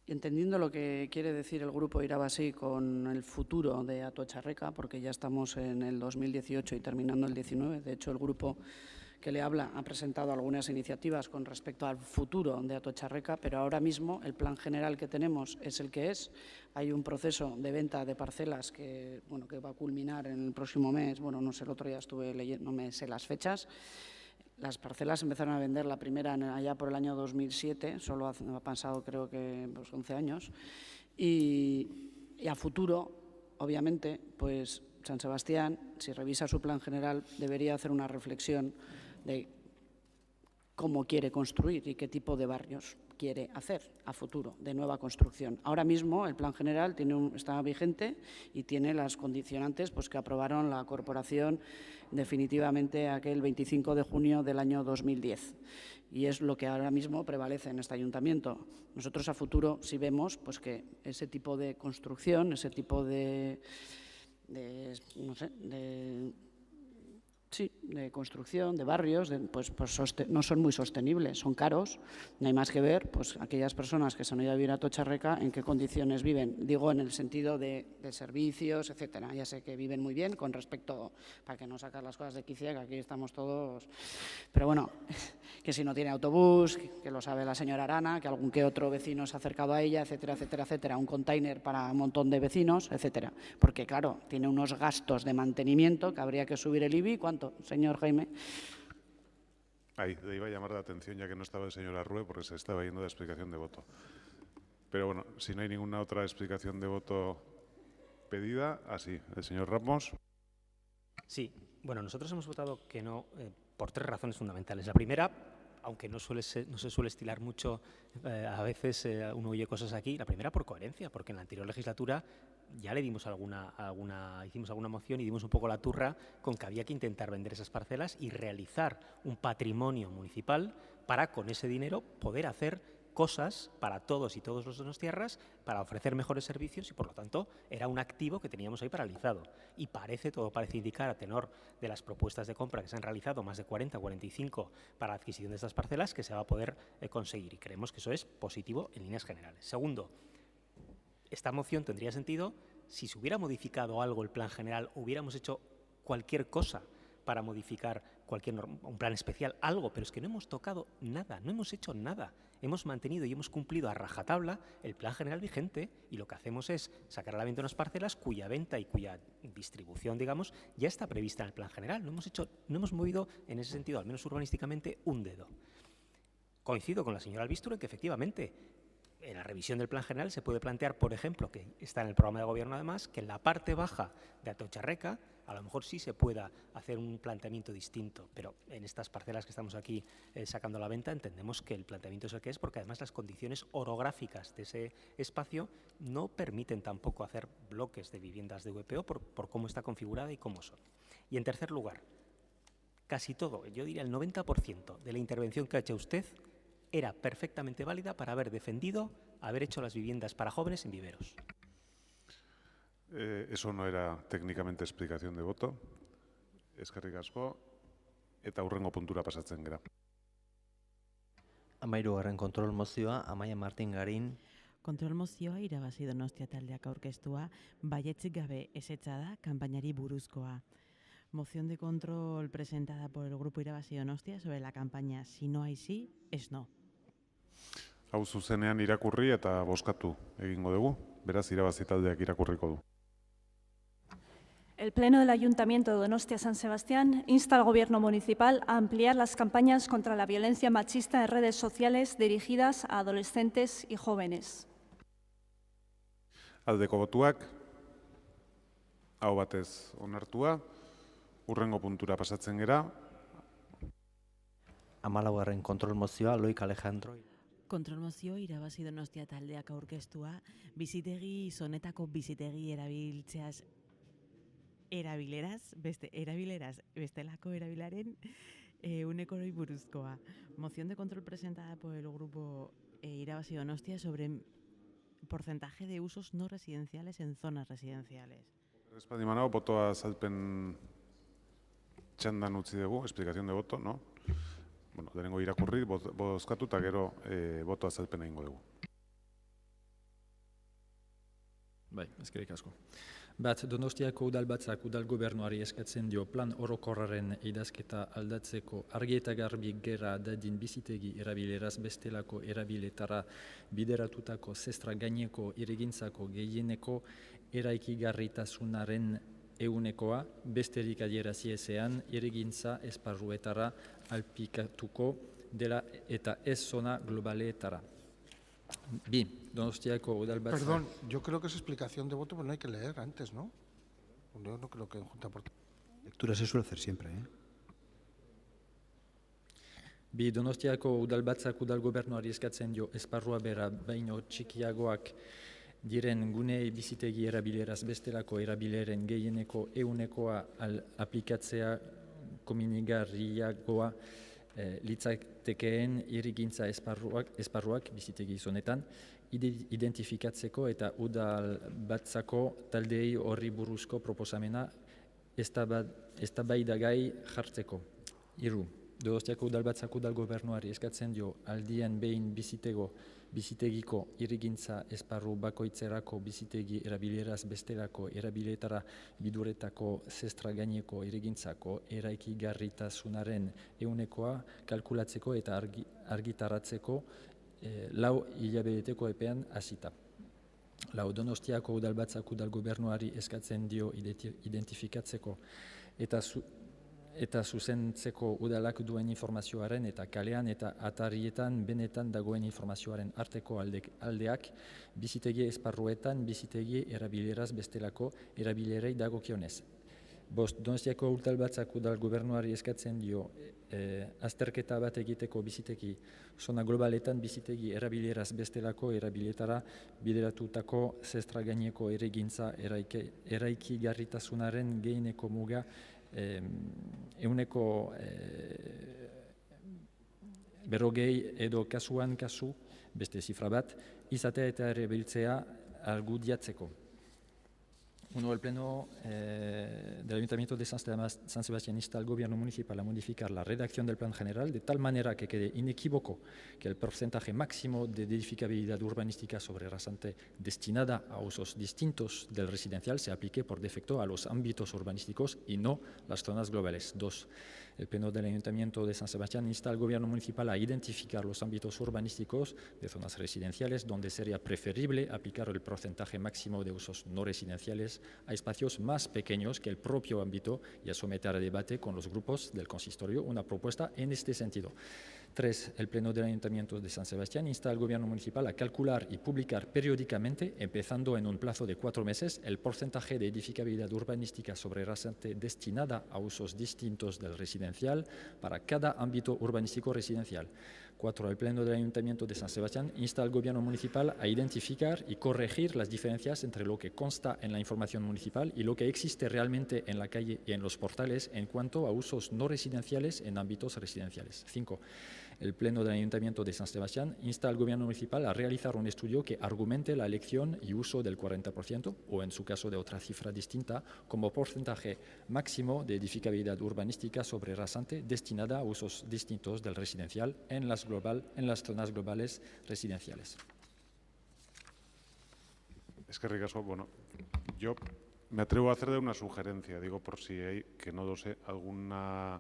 entendiendo lo que quiere decir el grupo Irabasi con el futuro de Atocha Erreka, porque ya estamos en el 2018 y terminando el 19. De hecho, el grupo que le habla ha presentado algunas iniciativas con respecto al futuro de Atocha Erreka, pero ahora mismo el plan general que tenemos es el que es. Hay un proceso de venta de parcelas que va a culminar en el próximo mes. Bueno, no sé, el otro día estuve leyendo, no me sé las fechas. Las parcelas empezaron a vender la primera allá por el año 2007, solo ha pasado creo que 11 años. Y a futuro, obviamente, pues San Sebastián, si revisa su plan general, debería hacer una reflexión de cómo quiere construir y qué tipo de barrios quiere hacer a futuro de nueva construcción. Ahora mismo el plan general está vigente y tiene las condicionantes que aprobaron la corporación definitivamente aquel 25 de junio del año 2010. Y es lo que ahora mismo prevalece en este ayuntamiento. Nosotros a futuro sí vemos que ese tipo de construcción, ese tipo de construcción de barrios, no son muy sostenibles, son caros. No hay más que ver aquellas personas que se han ido a vivir a Atocha Erreka en qué condiciones viven. Digo, en el sentido de servicios, etcétera. Ya sé que viven muy bien con respecto, para que no sacar las cosas de quicia, que aquí estamos todos. Pero bueno, que si no tiene autobús, que lo sabe la señora Arana, que algún que otro vecino se ha acercado a ella, etcétera, etcétera, etcétera. Un container para un montón de vecinos, etcétera. Porque claro, tiene unos gastos de mantenimiento que habría que subir el IBI. ¿Cuánto, señor Jaime? Ahí, le iba a llamar la atención ya que no estaba el señor Arrue porque se estaba yendo de explicación de voto. Pero bueno, si no hay ninguna otra explicación de voto pedida, así, el señor Ramos. Sí, bueno, nosotros hemos votado que no por 3 razones fundamentales. La primera, aunque no se suele estilar mucho, a veces uno oye cosas aquí. La primera por coherencia, porque en la anterior legislatura ya le dimos hicimos alguna moción y dimos un poco la turra con que había que intentar vender esas parcelas y realizar un patrimonio municipal para con ese dinero poder hacer cosas para todos y todos los de las tierras, para ofrecer mejores servicios y por lo tanto era un activo que teníamos ahí paralizado. Y todo parece indicar, a tenor de las propuestas de compra que se han realizado, más de 40, 45 para la adquisición de estas parcelas, que se va a poder conseguir y creemos que eso es positivo en líneas generales. Segundo, esta moción tendría sentido si se hubiera modificado algo el plan general, hubiéramos hecho cualquier cosa para modificar un plan especial, algo, pero es que no hemos tocado nada, no hemos hecho nada. hemos mantenido y hemos cumplido a rajatabla el plan general vigente, y lo que hacemos es sacar a la venta unas parcelas cuya venta y cuya distribución, digamos, ya está prevista en el plan general. No hemos movido en ese sentido, al menos urbanísticamente, un dedo. Coincido con la señora Albistur en que efectivamente en la revisión del plan general se puede plantear, por ejemplo, que está en el programa de gobierno además, que en la parte baja de Atotxarreka a lo mejor sí se pueda hacer un planteamiento distinto, pero en estas parcelas que estamos aquí sacando a la venta entendemos que el planteamiento es el que es, porque además las condiciones orográficas de ese espacio no permiten tampoco hacer bloques de viviendas de VPO por cómo está configurada y cómo son. Y en tercer lugar, casi todo, yo diría el 90% de la intervención que ha hecho usted era perfectamente válida para haber defendido haber hecho las viviendas para jóvenes en viveros. Eso no era técnicamente explicación de voto. Eskerrik asko, eta hurrengo puntura pasatzen gara. 13. kontrol mozioa, Amaia Martin Garin. Kontrol mozioa irabazi Donostia taldeak aurkeztua, baietzik gabe ezetza da kanpainari buruzkoa. Moción de control presentada por el Grupo Irabazi Donostia sobre la campaña Si no hay sí, es no. Hau zuzenean irakurri eta bozkatu egingo dugu. Beraz, irabazi taldeak irakurriko du. El Pleno del Ayuntamiento de Donostia-San Sebastián insta al Gobierno municipal a ampliar las campañas contra la violencia machista en redes sociales dirigidas a adolescentes y jóvenes. Aldeko botuak, hau batez onartua, hurrengo puntura pasatzen gera. 14. kontrol mozioa, Loik Alejandro. Kontrol mozio irabazi Donostia taldeak aurkeztua, bizitegi zonetako bizitegi erabileraz, bestelako erabilaren unekoroi buruzkoa. Moción de control presentada por el Grupo Irabazi Donostia sobre porcentaje de usos no residenciales en zonas residenciales. Espadimanao, botoa azalpen txandan utzi dugu, explicación de voto, no? Bueno, denengo irakurri, bozkatu eta gero boto azalpena egingo dugu. Bai, eskerrik asko. Bat, Donostiako udalbatzak udal gobernuari eskatzen dio plan orokorraren idazketa aldatzeko argi eta garbi gera dadin bizitegi erabileraz bestelako erabiletara bideratutako zestra gaineko irigintzako gehieneko eraikigarritasunaren eunekoa, besterik adierazi ezean, irigintza esparruetara alpikatuko dela eta ez zona globaletara. Bi, Donostiako udalbatzak... Perdón, yo creo que es explicación de voto, pero no hay que leer antes, ¿no? Yo no creo que en Junta por... Lectura se suele hacer siempre, ¿eh? Bi, Donostiako udalbatzak udal gobernuari eskatzen dio esparrua bera baino txikiagoak diren gune bizitegi erabileraz bestelako erabileren gehieneko eunekoa aplikatzea kominigarriagoa litzatekeen irigintza esparruak bizitegi zonetan identifikatzeko eta udal batzako taldei horri buruzko proposamena eztabaidagai jartzeko. Hiru, Donostiako udalbatzak udal gobernuari eskatzen dio aldian behin bizitegiko irigintza esparru bakoitzerako bizitegi erabileraz bestelako erabiletara biduretako zestra gaineko irigintzako eraikigarritasunaren eunekoa kalkulatzeko eta argitaratzeko 4 hilabeteko epean hasita. Lau, Donostiako udalbatzak udal gobernuari eskatzen dio identifikatzeko eta zuzentzeko udalak duen informazioaren eta kalean eta atarietan benetan dagoen informazioaren arteko aldeak bizitegi esparruetan bizitegi erabileraz bestelako erabilerei dagokionez. Bost, Donostiako udalbatzak udal gobernuari eskatzen dio azterketa bat egiteko bizitegi zona globaletan bizitegi erabileraz bestelako erabiletara bideratutako zestra gaineko erigintza eraikigarritasunaren gehieneko muga euneko berrogei edo kasuan kasu, beste zifra bat, izatea eta erabiltzea argudiatzeko. Uno, el Pleno del Ayuntamiento de San Sebastián insta al Gobierno municipal a modificar la redacción del Plan General de tal manera que quede inequívoco que el porcentaje máximo de edificabilidad urbanística sobre rasante destinada a usos distintos del residencial se aplique por defecto a los ámbitos urbanísticos y no las zonas globales. 2. El Pleno del Ayuntamiento de San Sebastián insta al Gobierno municipal a identificar los ámbitos urbanísticos de zonas residenciales donde sería preferible aplicar el porcentaje máximo de usos no residenciales a espacios más pequeños que el propio ámbito y a someter a debate con los grupos del consistorio una propuesta en este sentido. 3. El Pleno del Ayuntamiento de San Sebastián insta al Gobierno municipal a calcular y publicar periódicamente, empezando en un plazo de 4 meses, el porcentaje de edificabilidad urbanística sobre rasante destinada a usos distintos del residencial para cada ámbito urbanístico residencial. 4. El Pleno del Ayuntamiento de San Sebastián insta al Gobierno municipal a identificar y corregir las diferencias entre lo que consta en la información municipal y lo que existe realmente en la calle y en los portales en cuanto a usos no residenciales en ámbitos residenciales. 5. El Pleno del Ayuntamiento de San Sebastián insta al Gobierno municipal a realizar un estudio que argumente la elección y uso del 40%, o en su caso de otra cifra distinta, como porcentaje máximo de edificabilidad urbanística sobre rasante destinada a usos distintos del residencial en las zonas globales residenciales. Es que ricasco, bueno, yo me atrevo a hacer una sugerencia, digo por si hay, que no lo sé, alguna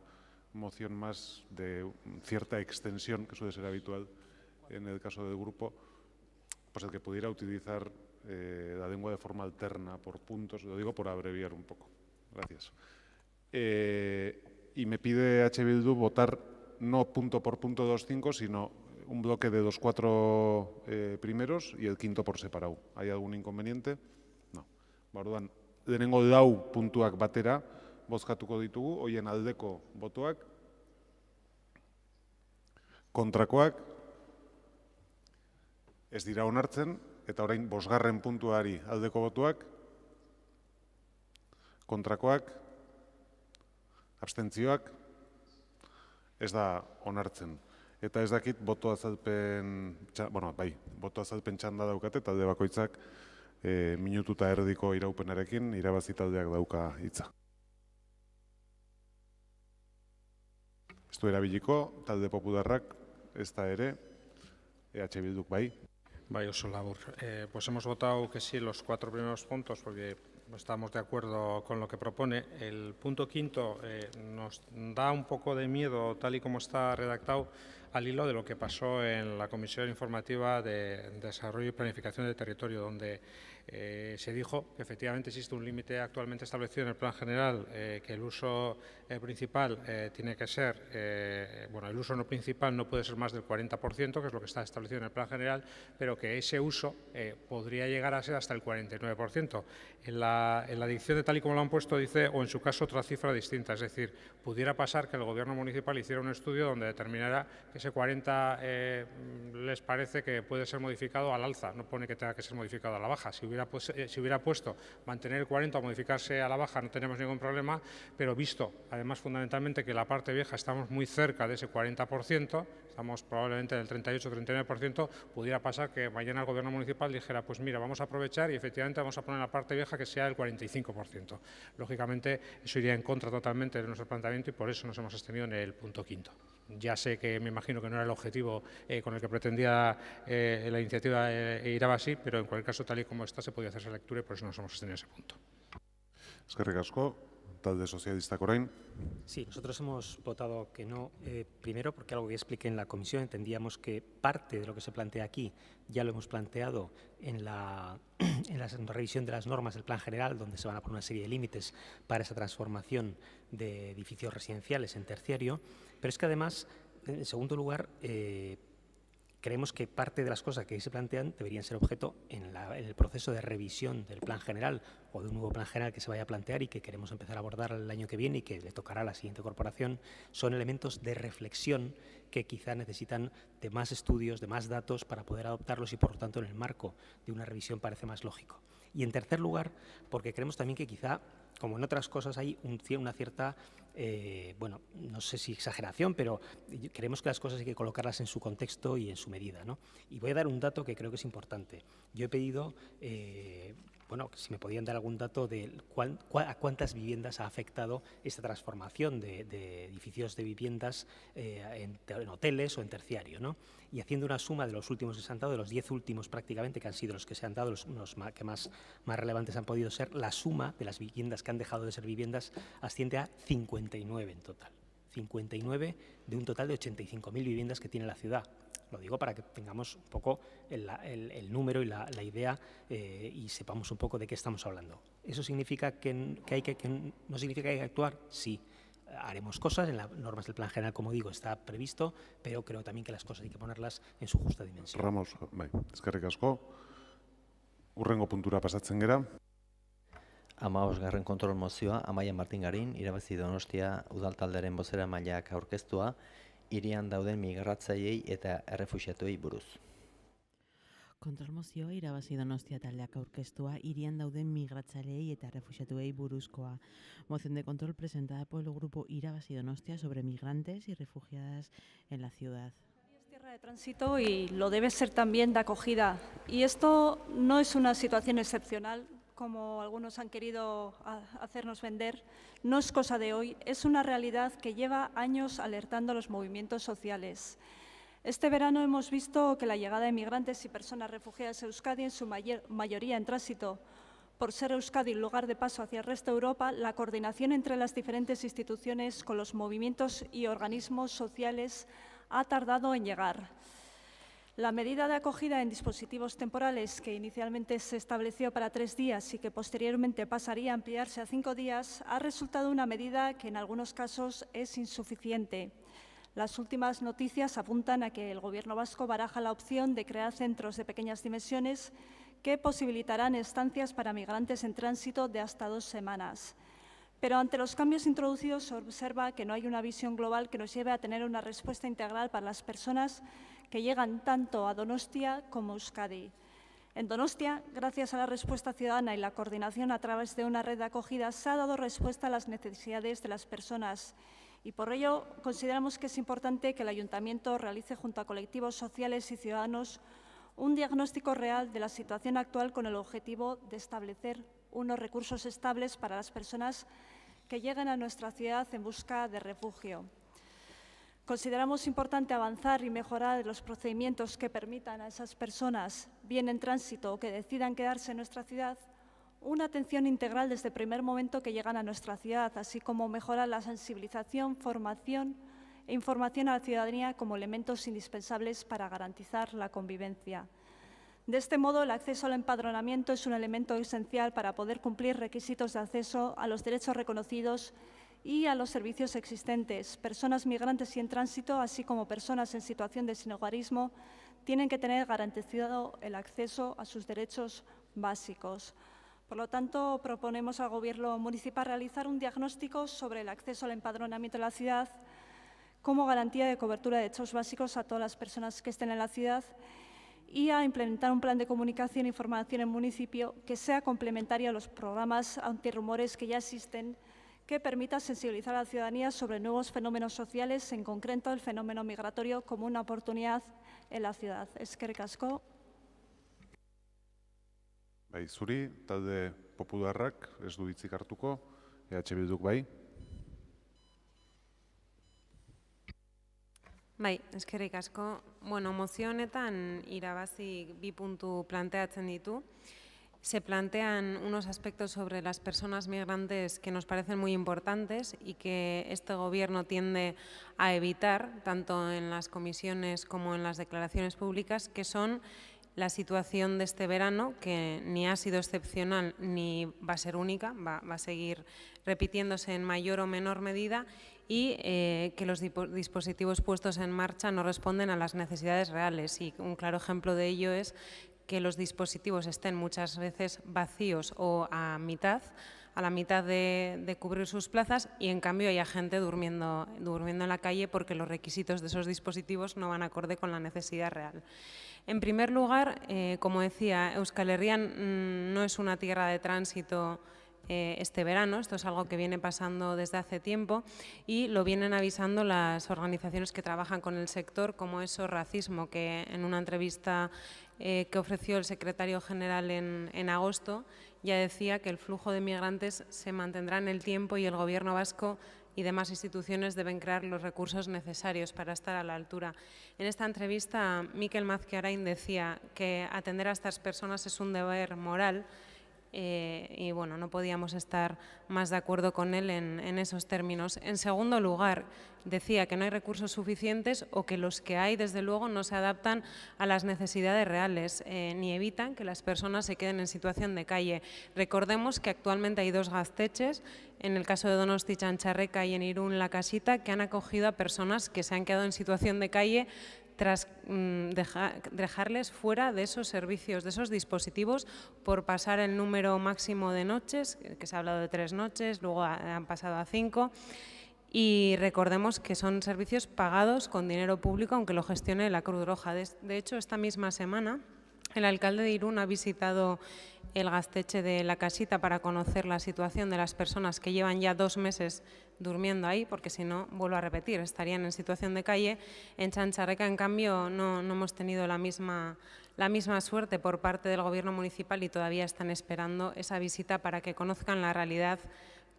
moción más de cierta extensión, que suele ser habitual en el caso del grupo, pues el que pudiera utilizar la lengua de forma alterna por puntos, lo digo por abreviar un poco. Gracias. Y me pide H. Bildu votar no punto por punto 2.5, sino un bloque de los 4 primeros y el quinto por separado. ¿Hay algún inconveniente? No. Orduan, lehenengo lau puntuak batera bozkatuko ditugu, hoien aldeko botoak, kontrakoak, ez dira onartzen, eta orain 5. puntuari aldeko botoak, kontrakoak, abstentzioak, ez da onartzen. Eta ez dakit boto azalpen txanda daukate, talde bakoitzak minutu eta erdiko iraupenarekin irabazi taldeak dauka hitza. Ez du erabiliko, talde popularrak, ez da ere, EH Bilduk bai. Bai, oso labur. Pues hemos votado que sí los 4 primeros puntos porque estamos de acuerdo con lo que propone. El punto quinto nos da un poco de miedo, tal y como está redactado, al hilo de lo que pasó en la Comisión Informativa de Desarrollo y Planificación del Territorio, donde se dijo que efectivamente existe un límite actualmente establecido en el Plan General, que el uso principal tiene que ser, el uso no principal no puede ser más del 40%, que es lo que está establecido en el Plan General, pero que ese uso podría llegar a ser hasta el 49%. En la dicción de tal y como lo han puesto dice, o en su caso otra cifra distinta, es decir, pudiera pasar que el Gobierno municipal hiciera un estudio donde determinara que ese 40 les parece que puede ser modificado al alza, no pone que tenga que ser modificado a la baja. Si hubiera puesto mantener el 40 o modificarse a la baja no tenemos ningún problema, pero visto además fundamentalmente que la parte vieja estamos muy cerca de ese 40%, estamos probablemente en el 38-39%, pudiera pasar que mañana el Gobierno municipal dijera, pues mira, vamos a aprovechar y efectivamente vamos a poner la parte vieja que sea el 45%. Lógicamente eso iría en contra totalmente de nuestro planteamiento y por eso nos hemos abstenido en el punto quinto. Ya sé que me imagino que no era el objetivo con el que pretendía la iniciativa Irabazi, pero en cualquier caso, tal y como está, se podía hacer esa lectura y por eso nos hemos abstenido en ese punto. Eskerrik asko, talde sozialistak orain. Sí, nosotros hemos votado que no, primero porque algo que expliqué en la comisión, entendíamos que parte de lo que se plantea aquí ya lo hemos planteado en la revisión de las normas del Plan General, donde se van a poner una serie de límites para esa transformación de edificios residenciales en terciario, pero es que además, en segundo lugar, creemos que parte de las cosas que ahí se plantean deberían ser objeto en el proceso de revisión del Plan General o de un nuevo Plan General que se vaya a plantear y que queremos empezar a abordar el año que viene y que le tocará a la siguiente corporación, son elementos de reflexión que quizá necesitan de más estudios, de más datos para poder adoptarlos y, por lo tanto, en el marco de una revisión parece más lógico. Y, en tercer lugar, porque creemos también que quizá, como en otras cosas, hay una cierta, no sé si exageración, pero creemos que las cosas hay que colocarlas en su contexto y en su medida, ¿no? Y voy a dar un dato que creo que es importante. Yo he pedido bueno, si me podían dar algún dato de a cuántas viviendas ha afectado esta transformación de edificios de viviendas en hoteles o en terciario, ¿no? Y haciendo una suma de los últimos que se han dado, de los 10 últimos prácticamente, que han sido los que se han dado, los que más relevantes han podido ser, la suma de las viviendas que han dejado de ser viviendas asciende a 59 en total. 59 de un total de 85.000 viviendas que tiene la ciudad. Lo digo para que tengamos un poco el número y la idea y sepamos un poco de qué estamos hablando. ¿Eso significa que no significa que hay que actuar? Sí. Haremos cosas, en las normas del plan general, como digo, está previsto, pero creo también que las cosas hay que ponerlas en su justa dimensión. Ramos, bai, eskerrik asko. Hurrengo puntura pasatzen gera. 15. kontrol mozioa, Amaia Martin Garin, irabazi Donostia udaltaldearen bozeramaileak aurkeztua, hirian dauden migratzaileei eta errefuxiatuei buruz. Kontrolmozioa irabazi Donostia taldeak aurkeztua, hirian dauden migratzaileei eta errefuxiatuei buruzkoa. Moción de control presentada por el grupo Irabazi Donostia sobre migrantes y refugiadas en la ciudad. Es tierra de tránsito y lo debe ser también de acogida. Y esto no es una situación excepcional, como algunos han querido hacernos vender, no es cosa de hoy, es una realidad que lleva años alertando a los movimientos sociales. Este verano hemos visto que la llegada de migrantes y personas refugiadas a Euskadi, en su mayoría en tránsito, por ser Euskadi un lugar de paso hacia el resto de Europa, la coordinación entre las diferentes instituciones con los movimientos y organismos sociales ha tardado en llegar. La medida de acogida en dispositivos temporales, que inicialmente se estableció para 3 días y que posteriormente pasaría a ampliarse a 5 días, ha resultado una medida que en algunos casos es insuficiente. Las últimas noticias apuntan a que el Gobierno vasco baraja la opción de crear centros de pequeñas dimensiones que posibilitarán estancias para migrantes en tránsito de hasta 2 semanas. Pero ante los cambios introducidos se observa que no hay una visión global que nos lleve a tener una respuesta integral para las personas que llegan tanto a Donostia como a Euskadi. En Donostia, gracias a la respuesta ciudadana y la coordinación a través de una red de acogida, se ha dado respuesta a las necesidades de las personas y por ello consideramos que es importante que el Ayuntamiento realice junto a colectivos sociales y ciudadanos un diagnóstico real de la situación actual con el objetivo de establecer unos recursos estables para las personas que lleguen a nuestra ciudad en busca de refugio. Consideramos importante avanzar y mejorar los procedimientos que permitan a esas personas, bien en tránsito o que decidan quedarse en nuestra ciudad, una atención integral desde el primer momento que llegan a nuestra ciudad, así como mejorar la sensibilización, formación e información a la ciudadanía como elementos indispensables para garantizar la convivencia. De este modo, el acceso al empadronamiento es un elemento esencial para poder cumplir requisitos de acceso a los derechos reconocidos y a los servicios existentes. Personas migrantes y en tránsito, así como personas en situación de sinhogarismo, tienen que tener garantizado el acceso a sus derechos básicos. Por lo tanto, proponemos al Gobierno municipal realizar un diagnóstico sobre el acceso al empadronamiento en la ciudad como garantía de cobertura de derechos básicos a todas las personas que estén en la ciudad y a implementar un plan de comunicación e información en el municipio que sea complementario a los programas antirrumores que ya existen, que permita sensibilizar a la ciudadanía sobre nuevos fenómenos sociales, en concreto el fenómeno migratorio como una oportunidad en la ciudad. Eskerrik asko. Bai, zuri, talde popularrak ez du hitzik hartuko, Bilduk bai. Bai, eskerrik asko. Bueno, mozio honetan irabazi 2 puntu planteatzen ditu. Se plantean unos aspectos sobre las personas migrantes que nos parecen muy importantes y que este Gobierno tiende a evitar, tanto en las comisiones como en las declaraciones públicas, que son la situación de este verano, que ni ha sido excepcional ni va a ser única, va a seguir repitiéndose en mayor o menor medida, y que los dispositivos puestos en marcha no responden a las necesidades reales. Y un claro ejemplo de ello es que los dispositivos estén muchas veces vacíos o a la mitad de cubrir sus plazas, y en cambio haya gente durmiendo en la calle porque los requisitos de esos dispositivos no van acorde con la necesidad real. En primer lugar, como decía, Euskal Herria no es una tierra de tránsito este verano, esto es algo que viene pasando desde hace tiempo y lo vienen avisando las organizaciones que trabajan con el sector, como ESO Racismo, que en una entrevista que ofreció el secretario general en agosto ya decía que el flujo de migrantes se mantendrá en el tiempo y el Gobierno vasco y demás instituciones deben crear los recursos necesarios para estar a la altura. En esta entrevista, Mikel Mazquiarain decía que atender a estas personas es un deber moral y bueno, no podíamos estar más de acuerdo con él en esos términos. En segundo lugar, decía que no hay recursos suficientes o que los que hay, desde luego, no se adaptan a las necesidades reales ni evitan que las personas se queden en situación de calle. Recordemos que actualmente hay 2 gaztetxes, en el caso de Donosti Txantxarreka y en Irún La Casita, que han acogido a personas que se han quedado en situación de calle tras dejarles fuera de esos servicios, de esos dispositivos, por pasar el número máximo de noches, que se ha hablado de 3 noches, luego han pasado a 5, y recordemos que son servicios pagados con dinero público, aunque lo gestione la Cruz Roja. De hecho, esta misma semana, el alcalde de Irún ha visitado el gaztetxe de La Casita para conocer la situación de las personas que llevan ya 2 meses durmiendo ahí, porque si no, vuelvo a repetir, estarían en situación de calle. En Txantxarreka, en cambio, no hemos tenido la misma suerte por parte del Gobierno municipal y todavía están esperando esa visita para que conozcan la realidad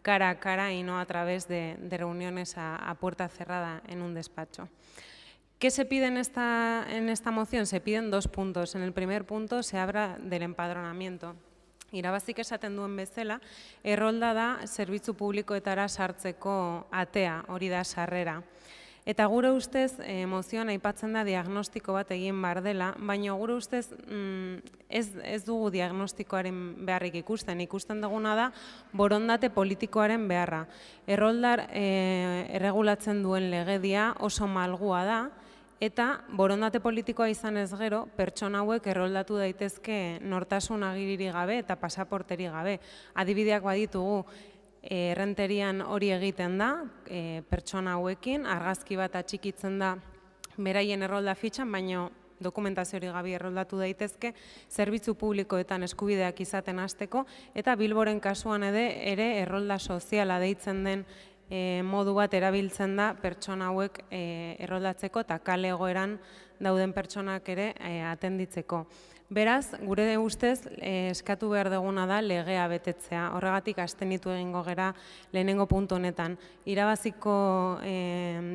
cara a cara y no a través de reuniones a puerta cerrada en un despacho. ¿Qué se pide en esta moción? Se piden 2 puntos. En el primer punto se habla del empadronamiento. Irabazik esaten duen bezala, errolda da zerbitzu publikoetara sartzeko atea, hori da sarrera. Eta gure ustez, mozioan aipatzen da diagnostiko bat egin behar dela, baina gure ustez ez dugu diagnostikoaren beharrik ikusten duguna da borondate politikoaren beharra. Erroldar erregulatzen duen legedia oso malgua da, eta borondate politikoa izan ez gero, pertsona hauek erroldatu daitezke nortasun agiriri gabe eta pasaporteri gabe. Adibideak baditugu, errenterian hori egiten da, pertsona hauekin, argazki bat atxikitzen da beraien errolda fitxan, baina dokumentazio hori gabe erroldatu daitezke, zerbitzu publikoetan eskubideak izaten hasteko, eta Bilboren kasuan ere errolda soziala deitzen den modu bat erabiltzen da pertsona hauek erroldatzeko eta kale egoeran dauden pertsonak ere atenditzeko. Beraz, gure ustez, eskatu behar duguna da legea betetzea. Horregatik abstenitu egingo gera lehenengo puntu honetan. Irabaziko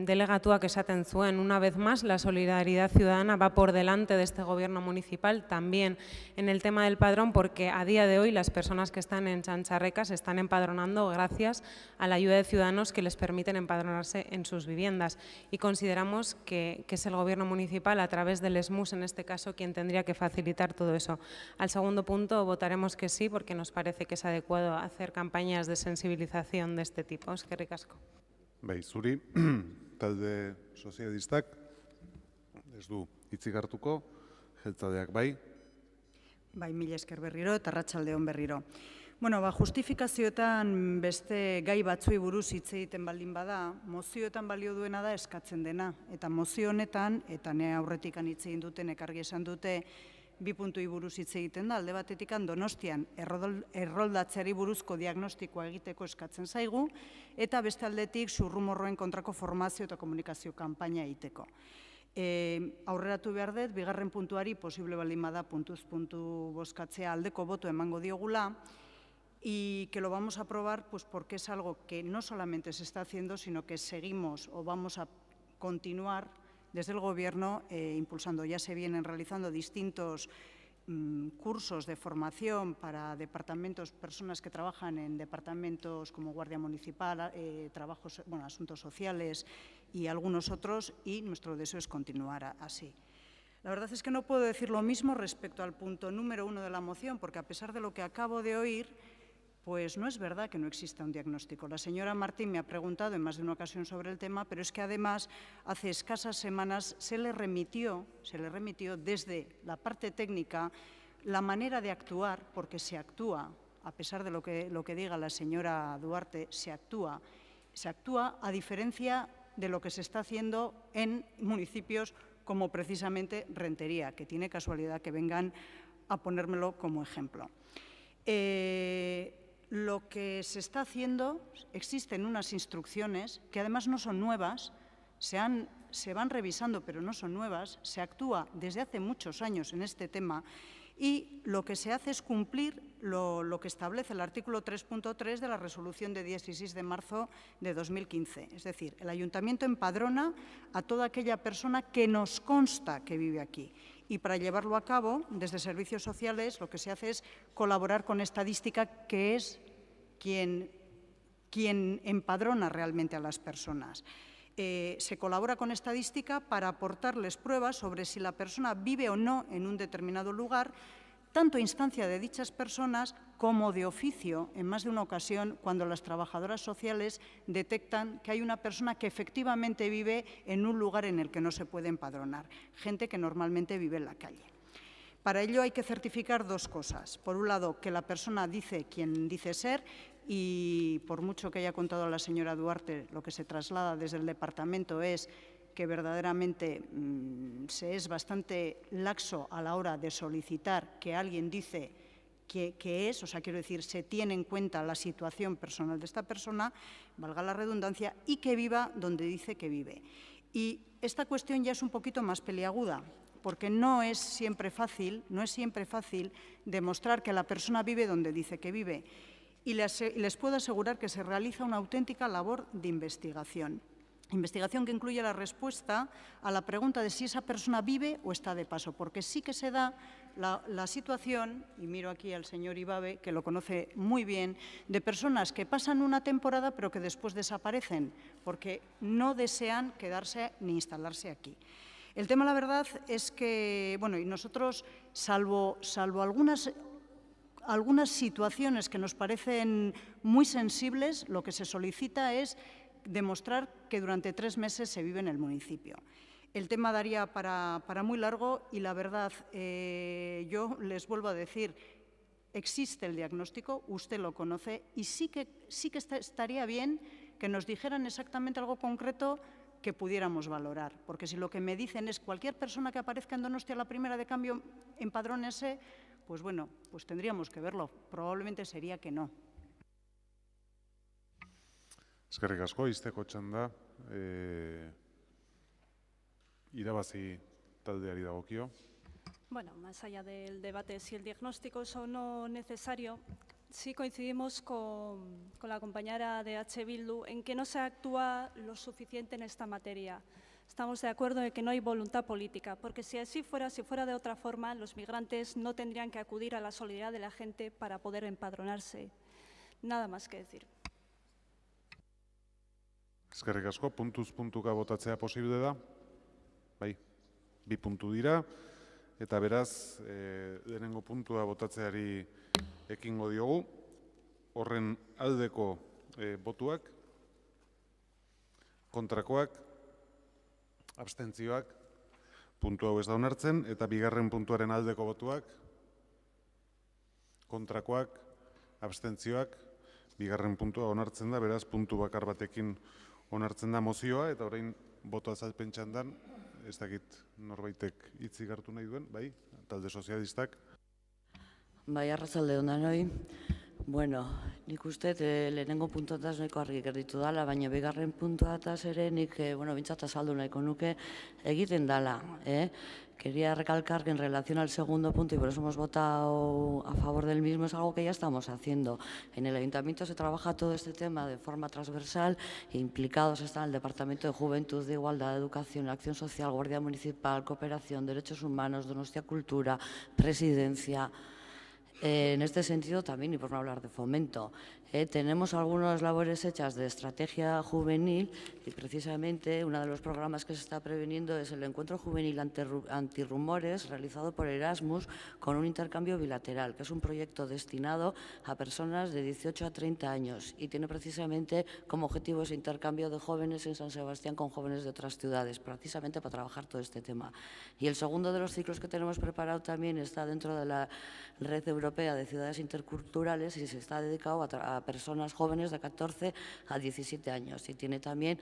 delegatuak esaten zuen, una vez más, la solidaridad ciudadana va por delante de este gobierno municipal, también en el tema del padrón, porque a día de hoy las personas que están en Txantxarreka se están empadronando gracias a la ayuda de ciudadanos que les permiten empadronarse en sus viviendas. Y consideramos que es el gobierno municipal, a través del SMUS en este caso, quien tendría que facilitar todo eso. Al segundo punto votaremos que sí, porque nos parece que es adecuado hacer campañas de sensibilización de este tipo. Eskerrik asko. Bai, zuri, talde sozialistak, ez du hitzik hartuko, jeltzadeak bai. Bai, mila esker berriro eta arratsaldeon berriro. Bueno, justifikazioetan beste gai batzui buruz hitz egiten baldin bada, mozioetan balio duena da eskatzen dena. Eta mozio honetan, eta ne aurretik hitz egin duten, ekargi esan dute, 2 puntui buruz hitz egiten da, alde batetik Donostian erroldatzeari buruzko diagnostikoa egiteko eskatzen zaigu, eta beste aldetik zurrumorroen kontrako formazio eta komunikazio kanpaina egiteko. Aurreratu behar dut, 2. puntuari posible baldin bada puntuz puntu bozkatzea aldeko boto emango diogula, y que lo vamos a aprobar porque es algo que no solamente se está haciendo, sino que seguimos o vamos a continuar desde el Gobierno impulsando. Ya se vienen realizando distintos cursos de formación para departamentos, personas que trabajan en departamentos como Guardia Municipal, Asuntos Sociales y algunos otros, y nuestro deseo es continuar así. La verdad es que no puedo decir lo mismo respecto al punto número 1 de la moción, porque a pesar de lo que acabo de oír, pues no es verdad que no exista un diagnóstico. La señora Martín me ha preguntado en más de una ocasión sobre el tema, pero es que además hace escasas semanas se le remitió desde la parte técnica la manera de actuar, porque se actúa, a pesar de lo que diga la señora Duarte, se actúa a diferencia de lo que se está haciendo en municipios como precisamente Rentería, que tiene casualidad que vengan a ponérmelo como ejemplo. Lo que se está haciendo, existen unas instrucciones que además no son nuevas, se van revisando pero no son nuevas, se actúa desde hace muchos años en este tema y lo que se hace es cumplir lo que establece el artículo 3.3 de la resolución de 16 de marzo de 2015. Es decir, el Ayuntamiento empadrona a toda aquella persona que nos consta que vive aquí. Y para llevarlo a cabo, desde Servicios Sociales, lo que se hace es colaborar con Estadística, que es quien empadrona realmente a las personas. Se colabora con Estadística para aportarles pruebas sobre si la persona vive o no en un determinado lugar, tanto a instancia de dichas personas como de oficio, en más de una ocasión, cuando las trabajadoras sociales detectan que hay una persona que efectivamente vive en un lugar en el que no se puede empadronar, gente que normalmente vive en la calle. Para ello hay que certificar dos cosas. Por un lado, que la persona dice quien dice ser, y por mucho que haya contado la señora Duarte, lo que se traslada desde el departamento es que verdaderamente se es bastante laxo a la hora de solicitar que alguien dice que es, o sea, quiero decir, se tiene en cuenta la situación personal de esta persona, valga la redundancia, y que viva donde dice que vive. Y esta cuestión ya es un poquito más peliaguda, porque no es siempre fácil demostrar que la persona vive donde dice que vive. Y les puedo asegurar que se realiza una auténtica labor de investigación. Investigación que incluye la respuesta a la pregunta de si esa persona vive o está de paso, porque sí que se da la situación, y miro aquí al señor Ibabe, que lo conoce muy bien, de personas que pasan una temporada pero que después desaparecen, porque no desean quedarse ni instalarse aquí. El tema, la verdad, es que, bueno, y nosotros, salvo algunas situaciones que nos parecen muy sensibles, lo que se solicita es demostrar que durante 3 meses se vive en el municipio. El tema daría para muy largo y la verdad, yo les vuelvo a decir, existe el diagnóstico, usted lo conoce y sí que estaría bien que nos dijeran exactamente algo concreto que pudiéramos valorar, porque si lo que me dicen es cualquier persona que aparezca en Donostia a la primera de cambio empadrónese, pues bueno, pues tendríamos que verlo, probablemente sería que no. Eskerrik asko, izteko txanda, irabazi taldeari dagokio. Bueno, más allá del debate si el diagnóstico es o no necesario, sí coincidimos con la compañera de H. Bildu en que no se actúa lo suficiente en esta materia. Estamos de acuerdo en que no hay voluntad política, porque si así fuera, si fuera de otra forma, los migrantes no tendrían que acudir a la solidaridad de la gente para poder empadronarse. Nada más que decir. Eskerrik asko, puntuz puntuka botatzea posible da? Bai, 2 puntu dira, eta beraz, lehenengo puntua botatzeari ekingo diogu. Horren aldeko botuak, kontrakoak, abstentzioak, puntu hau ez da onartzen, eta bigarren puntuaren aldeko botuak, kontrakoak, abstentzioak, bigarren puntua onartzen da, beraz, puntu bakar batekin onartzen da mozioa, eta orain boto azalpen txandan, ez dakit norbaitek hitzik hartu nahi duen, bai, talde sozialistak. Bai, arratsalde on danoi. Bueno, nik uste lehenengo puntuataz nahiko argi gerditu dala, baina bigarren puntuataz ere nik, bintzat azaldu nahiko nuke egiten dala. Quería recalcar que en relación al segundo punto, y por eso hemos votado a favor del mismo, es algo que ya estamos haciendo. En el Ayuntamiento se trabaja todo este tema de forma transversal, implicados están el Departamento de Juventud, de Igualdad, de Educación, Acción Social, Guardia Municipal, Cooperación, Derechos Humanos, Donostia Cultura, Presidencia. En este sentido también, y por no hablar de fomento, tenemos algunas labores hechas de estrategia juvenil y precisamente uno de los programas que se está preveniendo es el encuentro juvenil antirrumores realizado por Erasmus con un intercambio bilateral, que es un proyecto destinado a personas de 18 a 30 años y tiene precisamente como objetivo ese intercambio de jóvenes en San Sebastián con jóvenes de otras ciudades, precisamente para trabajar todo este tema. Y el segundo de los ciclos que tenemos preparado también está dentro de la Red Europea de Ciudades Interculturales y se está dedicado a para personas jóvenes de 14 a 17 años y tiene también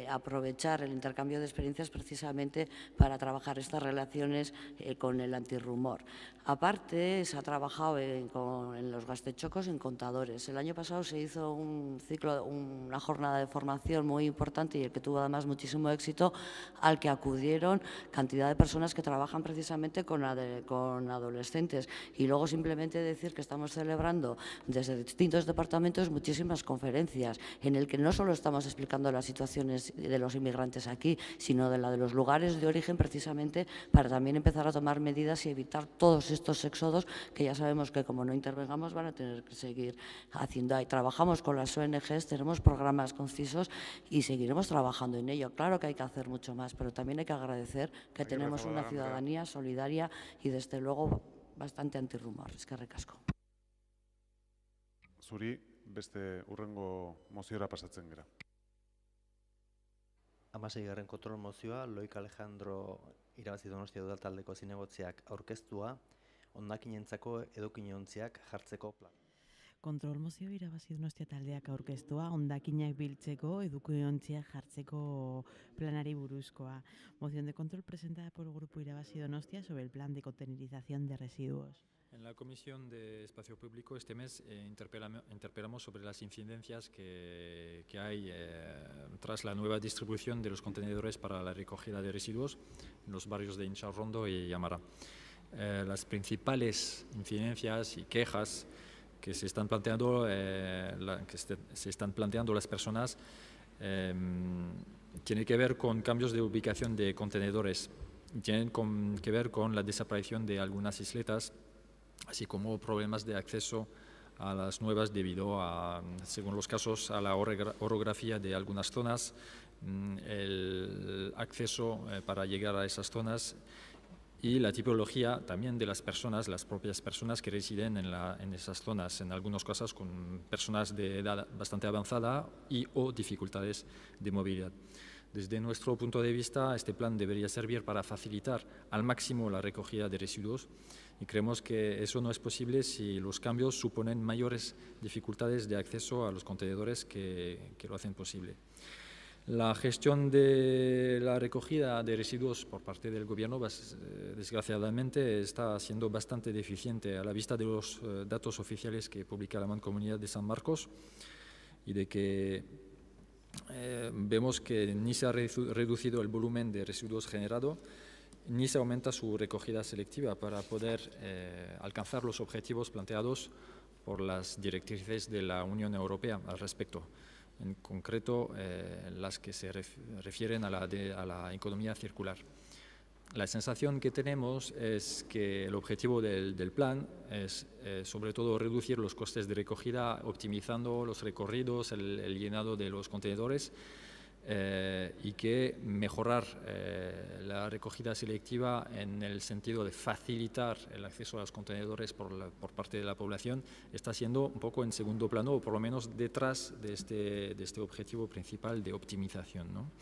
aprovechar el intercambio de experiencias precisamente para trabajar estas relaciones con el antirrumor. Aparte, se ha trabajado en los gastechocos en contadores. El año pasado se hizo una jornada de formación muy importante y el que tuvo además muchísimo éxito, al que acudieron cantidad de personas que trabajan precisamente con adolescentes. Y luego simplemente decir que estamos celebrando desde distintos departamentos muchísimas conferencias en el que no solo estamos explicando las situaciones de los inmigrantes aquí, sino de la de los lugares de origen precisamente para también empezar a tomar medidas y evitar todos estos éxodos que ya sabemos que como no intervengamos van a tener que seguir haciendo ahí. Trabajamos con las ONGs, tenemos programas concisos y seguiremos trabajando en ello. Claro que hay que hacer mucho más, pero también hay que agradecer que tenemos una ciudadanía solidaria y desde luego bastante antirrumor. Eskerrik asko. Zuri beste hurrengo moziora pasatzen gara. 16. kontrol mozioa, Loik Alejandro irabazi Donostia udaltaldeko zinegotziak aurkeztua, hondakinentzako edukiontziak jartzeko plan. Kontrol mozio irabazi Donostia taldeak aurkeztua, hondakinak biltzeko edukiontziak jartzeko planari buruzkoa. Moción de control presentada por el Grupo Irabazi Donostia sobre el plan de contenerización de residuos. En la Comisión de Espacio Público este mes interpelamos sobre las incidencias que hay tras la nueva distribución de los contenedores para la recogida de residuos en los barrios de Incharrondo y Amara. Las principales incidencias y quejas que se están planteando, las personas tienen que ver con cambios de ubicación de contenedores, tienen que ver con la desaparición de algunas isletas, así como problemas de acceso a las nuevas debido a, según los casos, a la orografía de algunas zonas, el acceso para llegar a esas zonas y la tipología también de las personas, las propias personas que residen en esas zonas, en algunos casos con personas de edad bastante avanzada y o dificultades de movilidad. Desde nuestro punto de vista, este plan debería servir para facilitar al máximo la recogida de residuos y creemos que eso no es posible si los cambios suponen mayores dificultades de acceso a los contenedores que lo hacen posible. La gestión de la recogida de residuos por parte del Gobierno, desgraciadamente, está siendo bastante deficiente a la vista de los datos oficiales que publica la Mancomunidad de San Marcos y de que vemos que ni se ha reducido el volumen de residuos generado, ni se aumenta su recogida selectiva para poder alcanzar los objetivos planteados por las directrices de la Unión Europea al respecto. En concreto, las que se refieren a la economía circular. La sensación que tenemos es que el objetivo del plan es sobre todo reducir los costes de recogida, optimizando los recorridos, el llenado de los contenedores y que mejorar la recogida selectiva en el sentido de facilitar el acceso a los contenedores por parte de la población está siendo un poco en segundo plano o por lo menos detrás de este objetivo principal de optimización, ¿no?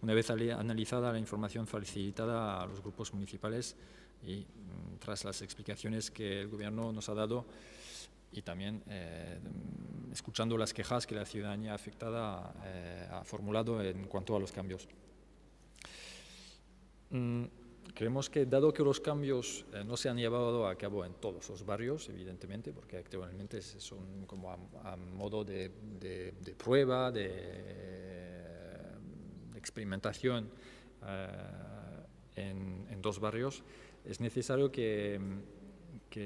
Una vez analizada la información facilitada a los grupos municipales y tras las explicaciones que el Gobierno nos ha dado y también escuchando las quejas que la ciudadanía afectada ha formulado en cuanto a los cambios. Creemos que dado que los cambios no se han llevado a cabo en todos los barrios, evidentemente, porque actualmente son como a modo de prueba, de experimentación en dos barrios, es necesario que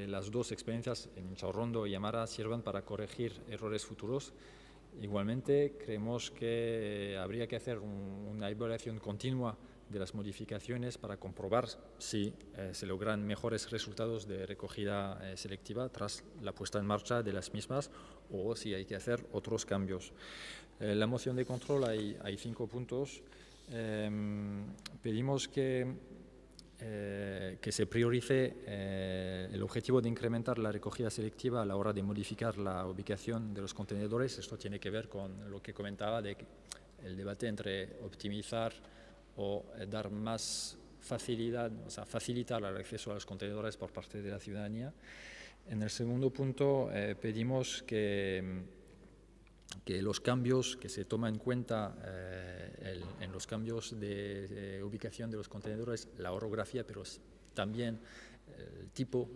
las dos experiencias en Incharrondo y Amara sirvan para corregir errores futuros. Igualmente, creemos que habría que hacer una evaluación continua de las modificaciones para comprobar si se logran mejores resultados de recogida selectiva tras la puesta en marcha de las mismas o si hay que hacer otros cambios. La moción de control hay 5 puntos. Pedimos que se priorice el objetivo de incrementar la recogida selectiva a la hora de modificar la ubicación de los contenedores. Esto tiene que ver con lo que comentaba de el debate entre optimizar o dar más facilidad, o sea, facilitar el acceso a los contenedores por parte de la ciudadanía. En el segundo punto pedimos que los cambios, que se toma en cuenta en los cambios de ubicación de los contenedores, la orografía, pero también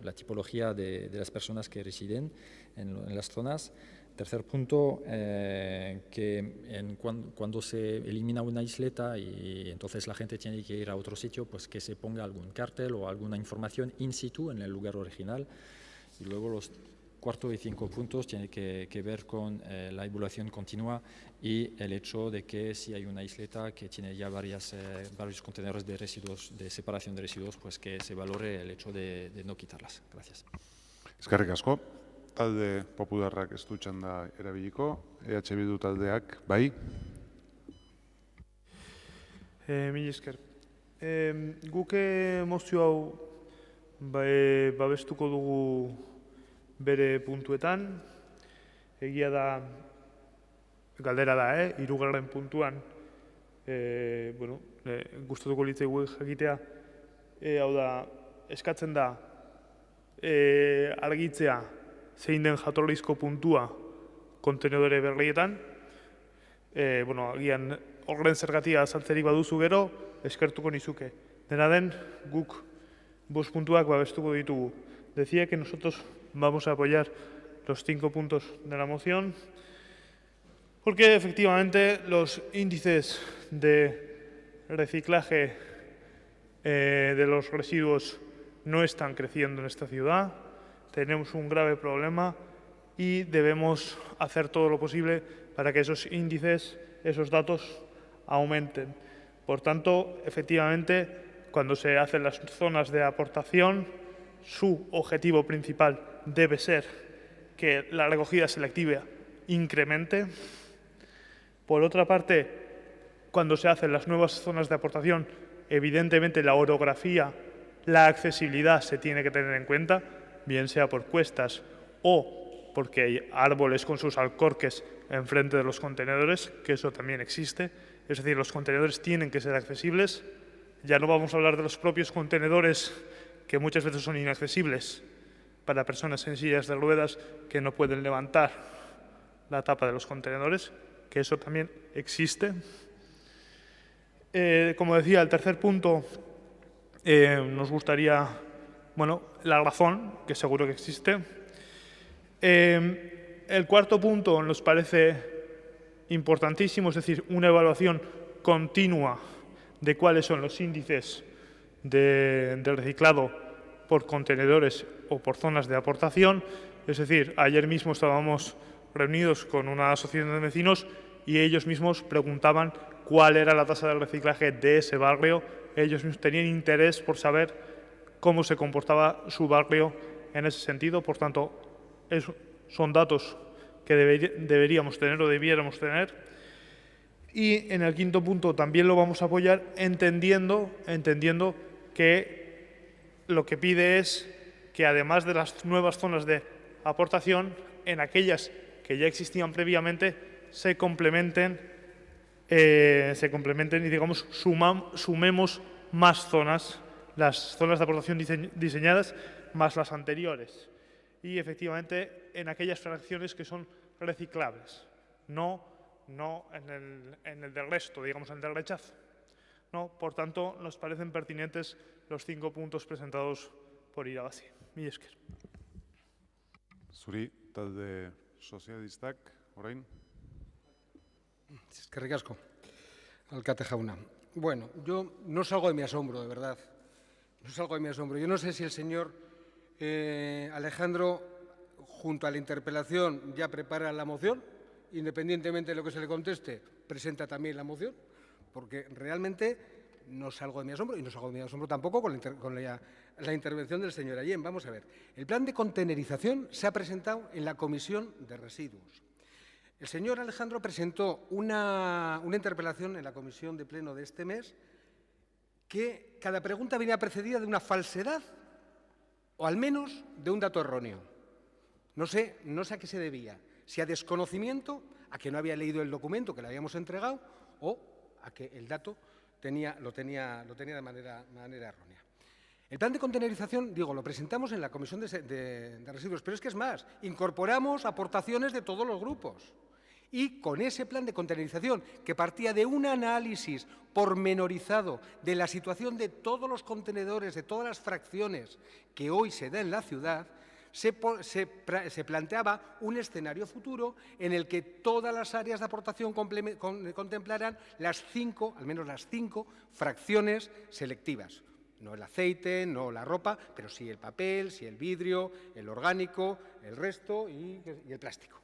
la tipología de las personas que residen en las zonas. Tercer punto, que cuando se elimina una isleta y entonces la gente tiene que ir a otro sitio, pues que se ponga algún cartel o alguna información in situ en el lugar original. Y luego los cuarto y cinco puntos tienen que ver con la evaluación continua y el hecho de que si hay una isleta que tiene ya varios contenedores de residuos, de separación de residuos, pues que se valore el hecho de no quitarlas. Gracias. Eskerrik asko. Talde popularrak ez du txanda erabiliko, EH Bildu taldeak, bai? Mila esker. Guk mozio hau babestuko dugu bere puntuetan. Egia da, galdera da, hirugarren puntuan, gustatuko litzaigu jakitea, hau da, eskatzen da, argitzea zein den jatorrizko puntua kontenedore berrietan. Agian horren zergatia azaltzerik baduzu gero, eskertuko nizuke. Dena den, guk 5 puntuak babestuko ditugu. Decía que nosotros vamos a apoyar los 5 puntos de la moción, porque efectivamente los índices de reciclaje de los residuos no están creciendo en esta ciudad. Tenemos un grave problema y debemos hacer todo lo posible para que esos índices, esos datos aumenten. Por tanto, efectivamente, cuando se hacen las zonas de aportación, su objetivo principal debe ser que la recogida selectiva incremente. Por otra parte, cuando se hacen las nuevas zonas de aportación, evidentemente la orografía, la accesibilidad se tiene que tener en cuenta, bien sea por cuestas o porque hay árboles con sus alcorques enfrente de los contenedores, que eso también existe. Es decir, los contenedores tienen que ser accesibles. Ya no vamos a hablar de los propios contenedores, que muchas veces son inaccesibles para personas en sillas de ruedas que no pueden levantar la tapa de los contenedores, que eso también existe. Como decía, el tercer punto, nos gustaría, la razón, que seguro que existe. El cuarto punto nos parece importantísimo, es decir, una evaluación continua de cuáles son los índices de reciclado por contenedores o por zonas de aportación. Es decir, ayer mismo estábamos reunidos con una asociación de vecinos y ellos mismos preguntaban cuál era la tasa de reciclaje de ese barrio. Ellos mismos tenían interés por saber cómo se comportaba su barrio en ese sentido. Por tanto, son datos que deberíamos tener o debiéramos tener. Y en el quinto punto también lo vamos a apoyar entendiendo que lo que pide es que además de las nuevas zonas de aportación, en aquellas que ya existían previamente, se complementen y, digamos, sumemos más zonas, las zonas de aportación diseñadas más las anteriores. Y efectivamente en aquellas fracciones que son reciclables, no en el del resto, digamos, en el del rechazo. Por tanto, nos parecen pertinentes los 5 puntos presentados por Irabazi. Mila esker. Zuri, talde sozialistak, orain? Eskerrik asko, alkate jauna. Bueno, yo no salgo de mi asombro, de verdad. No salgo de mi asombro. Yo no sé si el señor Alejandro, junto a la interpelación, ya prepara la moción, independientemente de lo que se le conteste, presenta también la moción, porque realmente no salgo de mi asombro, y no salgo de mi asombro tampoco con la intervención del señor Allén. Vamos a ver, el plan de contenerización se ha presentado en la Comisión de Residuos. El señor Alejandro presentó una interpelación en la comisión de pleno de este mes que cada pregunta venía precedida de una falsedad o al menos de un dato erróneo. No sé a qué se debía, si a desconocimiento, a que no había leído el documento que le habíamos entregado o a que el dato lo tenía de manera errónea. El plan de contenerización, digo, lo presentamos en la Comisión de Residuos, pero es que es más, incorporamos aportaciones de todos los grupos. Y con ese plan de contenerización, que partía de un análisis pormenorizado de la situación de todos los contenedores, de todas las fracciones que hoy se da en la ciudad, se planteaba un escenario futuro en el que todas las áreas de aportación contemplaran las 5, al menos las 5 fracciones selectivas. No el aceite, no la ropa, pero sí el papel, sí el vidrio, el orgánico, el resto y el plástico.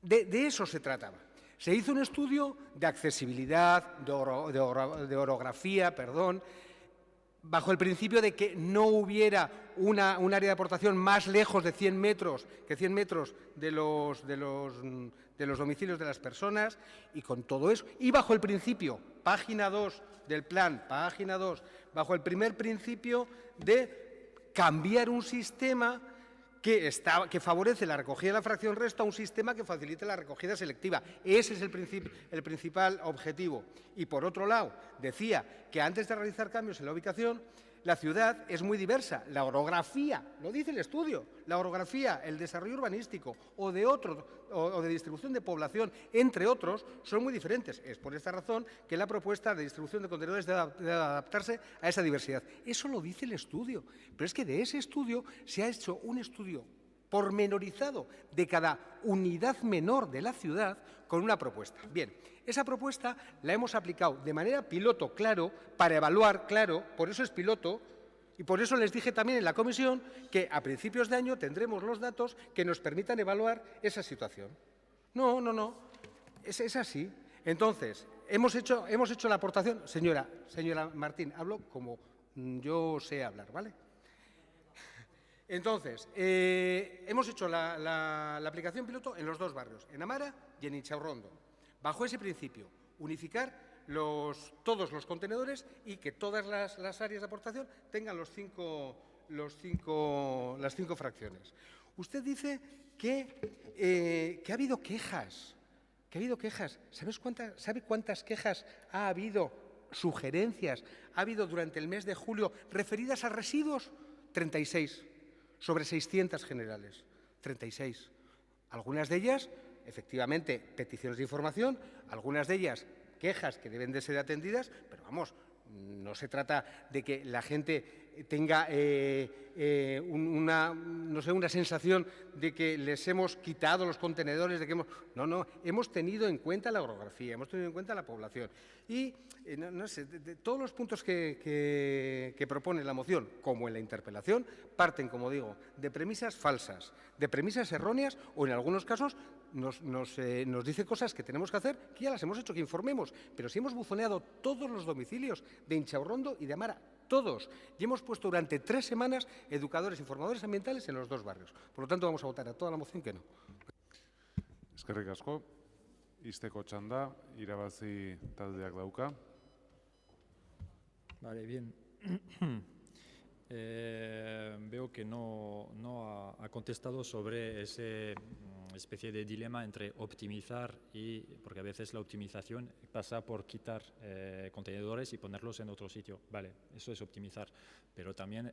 De eso se trataba. Se hizo un estudio de accesibilidad, de orografía, bajo el principio de que no hubiera un área de aportación más lejos de 100 metros que 100 metros de los domicilios de las personas, y con todo eso, y bajo el principio, página 2 del plan, página 2, bajo el primer principio de cambiar un sistema que favorece la recogida de la fracción resto a un sistema que facilite la recogida selectiva. Ese es el principal objetivo. Y por otro lado, decía que antes de realizar cambios en la ubicación, la ciudad es muy diversa. La orografía, lo dice el estudio, la orografía, el desarrollo urbanístico o de distribución de población, entre otros, son muy diferentes. Es por esta razón que la propuesta de distribución de contenedores debe adaptarse a esa diversidad. Eso lo dice el estudio, pero es que de ese estudio se ha hecho un estudio pormenorizado de cada unidad menor de la ciudad con una propuesta. Bien, esa propuesta la hemos aplicado de manera piloto, claro, para evaluar, claro, por eso es piloto, y por eso les dije también en la comisión que a principios de año tendremos los datos que nos permitan evaluar esa situación. No, es así. Entonces, hemos hecho la aportación. Señora Martín, hablo como yo sé hablar, ¿vale? Entonces, hemos hecho la aplicación piloto en los 2 barrios, en Amara y en Inchaurrondo. Bajo ese principio, unificar todos los contenedores y que todas las áreas de aportación tengan las 5 fracciones. Usted dice que ha habido quejas. ¿Sabe cuántas quejas ha habido, sugerencias, ha habido durante el mes de julio referidas a residuos? 36. Sobre 600 generales, 36. Algunas de ellas, efectivamente, peticiones de información, algunas de ellas quejas que deben de ser atendidas, pero vamos, no se trata de que la gente tenga una sensación de que les hemos quitado los contenedores, No, hemos tenido en cuenta la orografía, hemos tenido en cuenta la población. Y, de todos los puntos que propone la moción, como en la interpelación, parten, como digo, de premisas falsas, de premisas erróneas, o en algunos casos nos dice cosas que tenemos que hacer, que ya las hemos hecho, que informemos, pero si hemos buzoneado todos los domicilios de Inchaurrondo y de Amara, todos, y hemos puesto durante 3 semanas educadores, informadores ambientales en los 2 barrios. Por lo tanto, vamos a votar a toda la moción que no. Eskerrik asko. Izteko txanda, irabazi taldeak dauka. Vale, bien. Veo que no ha contestado sobre esa especie de dilema entre optimizar porque a veces la optimización pasa por quitar contenedores y ponerlos en otro sitio. Vale, eso es optimizar, pero también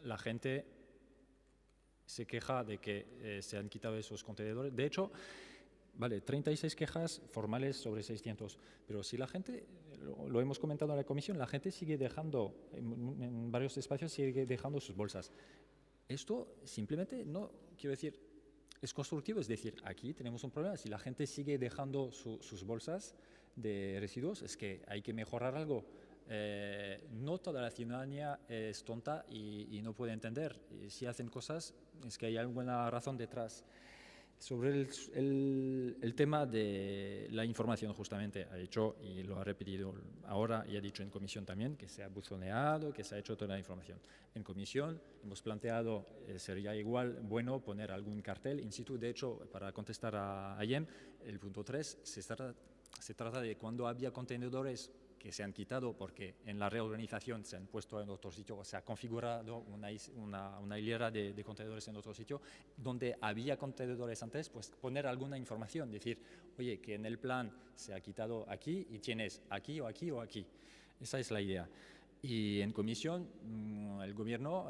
la gente se queja de que se han quitado esos contenedores. De hecho, vale, 36 quejas formales sobre 600, pero si la gente, lo hemos comentado en la comisión, la gente sigue dejando, en varios espacios sigue dejando sus bolsas. Esto simplemente no, quiero decir, es constructivo, es decir, aquí tenemos un problema, si la gente sigue dejando sus bolsas de residuos, es que hay que mejorar algo. No toda la ciudadanía es tonta y no puede entender. Si hacen cosas, es que hay alguna razón detrás. Sobre el tema de la información, justamente, ha dicho, y lo ha repetido ahora, y ha dicho en comisión también, que se ha buzoneado, que se ha hecho toda la información. En comisión hemos planteado, sería igual bueno poner algún cartel in situ. De hecho, para contestar a IEM, el punto 3, se trata de cuando había contenedores que se han quitado porque en la reorganización se han puesto en otro sitio, o se ha configurado una hilera de contenedores en otro sitio, donde había contenedores antes, pues poner alguna información, decir, oye, que en el plan se ha quitado aquí y tienes aquí o aquí o aquí. Esa es la idea. Y en comisión el gobierno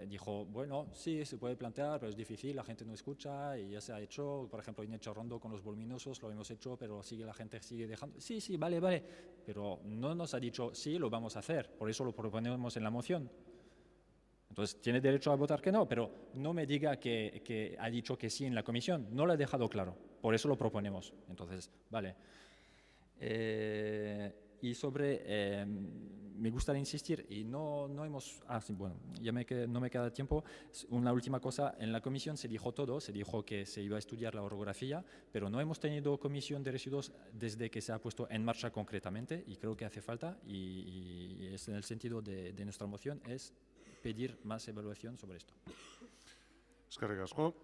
dijo, bueno, sí, se puede plantear, pero es difícil, la gente no escucha y ya se ha hecho, por ejemplo, en Echorrondo con los voluminosos lo hemos hecho, pero la gente sigue dejando, sí, sí, vale, vale, pero no nos ha dicho, sí, lo vamos a hacer, por eso lo proponemos en la moción. Entonces, tiene derecho a votar que no, pero no me diga que ha dicho que sí en la comisión, no lo ha dejado claro, por eso lo proponemos. Entonces, vale. Y sobre, me gustaría insistir, y no hemos, sí, bueno, ya no me queda tiempo, una última cosa, en la comisión se dijo todo, se dijo que se iba a estudiar la orografía, pero no hemos tenido comisión de residuos desde que se ha puesto en marcha concretamente, y creo que hace falta, y es en el sentido de nuestra moción, es pedir más evaluación sobre esto. Eskerrik asko.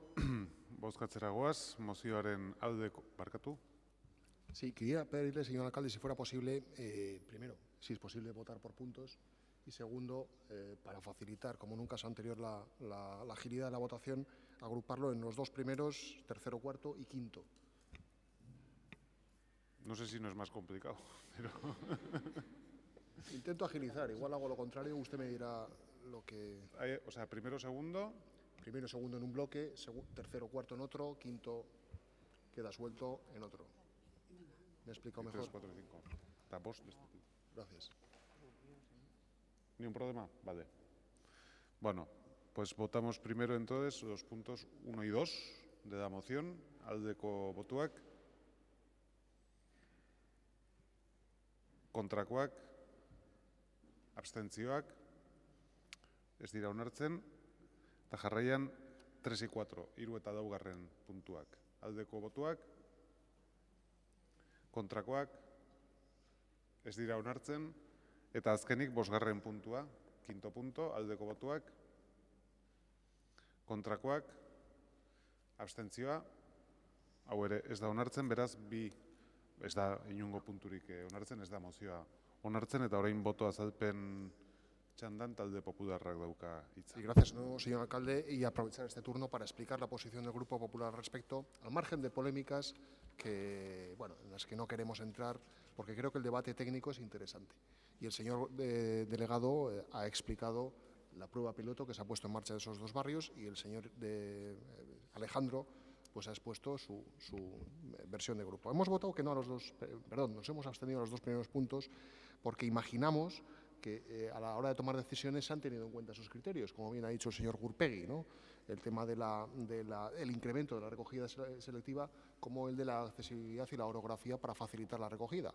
Bozkatzera goaz, mozioaren alde barkatu. Sí, quería pedirle, señor alcalde, si fuera posible, primero, si es posible votar por puntos, y segundo, para facilitar, como en un caso anterior, la agilidad de la votación, agruparlo en los dos primeros, tercero, cuarto y quinto. No sé si no es más complicado, pero... Intento agilizar, igual hago lo contrario, usted me dirá lo que... O sea, primero, segundo... Primero, segundo en un bloque, tercero, cuarto en otro, quinto queda suelto en otro. ¿Me he explicado mejor? 3, 4 y 5. Tapos. Gracias. ¿Ni un problema? Vale. Bueno, pues votamos primero entonces los puntos 1 y 2 de la moción. Aldeko botuak. Kontrakoak. Abstentzioak. Ez dira onartzen. Eta jarraian 3 y 4. 3 eta 4 puntuak. Aldeko botuak. Kontrakoak, ez dira onartzen, eta azkenik 5. puntua, quinto punto, aldeko botuak, kontrakoak, abstentzioa, hau ere ez da onartzen, beraz, ez da inungo punturik onartzen, ez da mozioa onartzen, eta orain boto azalpen txandan talde popularrak dauka hitza. Sí, gracias, no, señor alcalde, y aprovechar este turno para explicar la posición del Grupo Popular respecto, al margen de polémicas que, bueno, en las que no queremos entrar, porque creo que el debate técnico es interesante. Y el señor delegado ha explicado la prueba piloto que se ha puesto en marcha de esos dos barrios y el señor Alejandro pues ha expuesto su versión de grupo. Hemos votado que no a los dos, perdón, nos hemos abstenido a los dos primeros puntos porque imaginamos que a la hora de tomar decisiones se han tenido en cuenta esos criterios, como bien ha dicho el señor Gurpegui, ¿no? El tema del incremento de la recogida selectiva como el de la accesibilidad y la orografía para facilitar la recogida.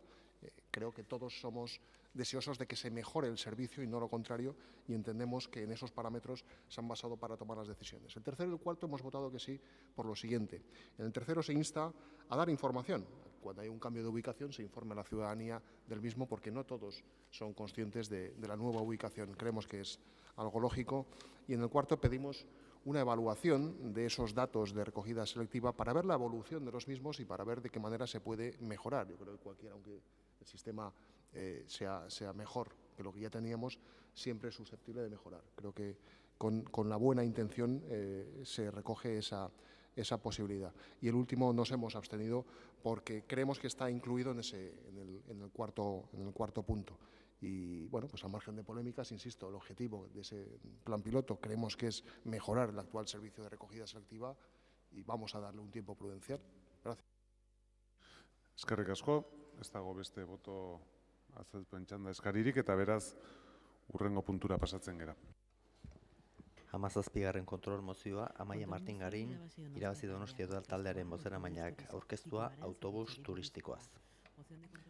Creo que todos somos deseosos de que se mejore el servicio y no lo contrario, y entendemos que en esos parámetros se han basado para tomar las decisiones. El tercero y el cuarto hemos votado que sí por lo siguiente. En el tercero se insta a dar información. Cuando hay un cambio de ubicación se informe a la ciudadanía del mismo porque no todos son conscientes de la nueva ubicación. Creemos que es algo lógico. Y en el cuarto pedimos una evaluación de esos datos de recogida selectiva para ver la evolución de los mismos y para ver de qué manera se puede mejorar. Yo creo que cualquiera, aunque el sistema sea mejor que lo que ya teníamos, siempre es susceptible de mejorar. Creo que con la buena intención se recoge esa posibilidad. Y el último nos hemos abstenido porque creemos que está incluido en el cuarto punto. Y bueno, pues al margen de polémicas, insisto, el objetivo de ese plan piloto creemos que es mejorar el actual servicio de recogida selectiva y vamos a darle un tiempo prudencial. Gracias. Eskerrik asko, ez dago beste boto azalpen txanda eskaririk eta beraz hurrengo puntura pasatzen gera. 17. kontrol mozioa Amaia Martin Garin irabazi Donostia udal taldearen bozeramaileak aurkeztua autobus turistikoaz.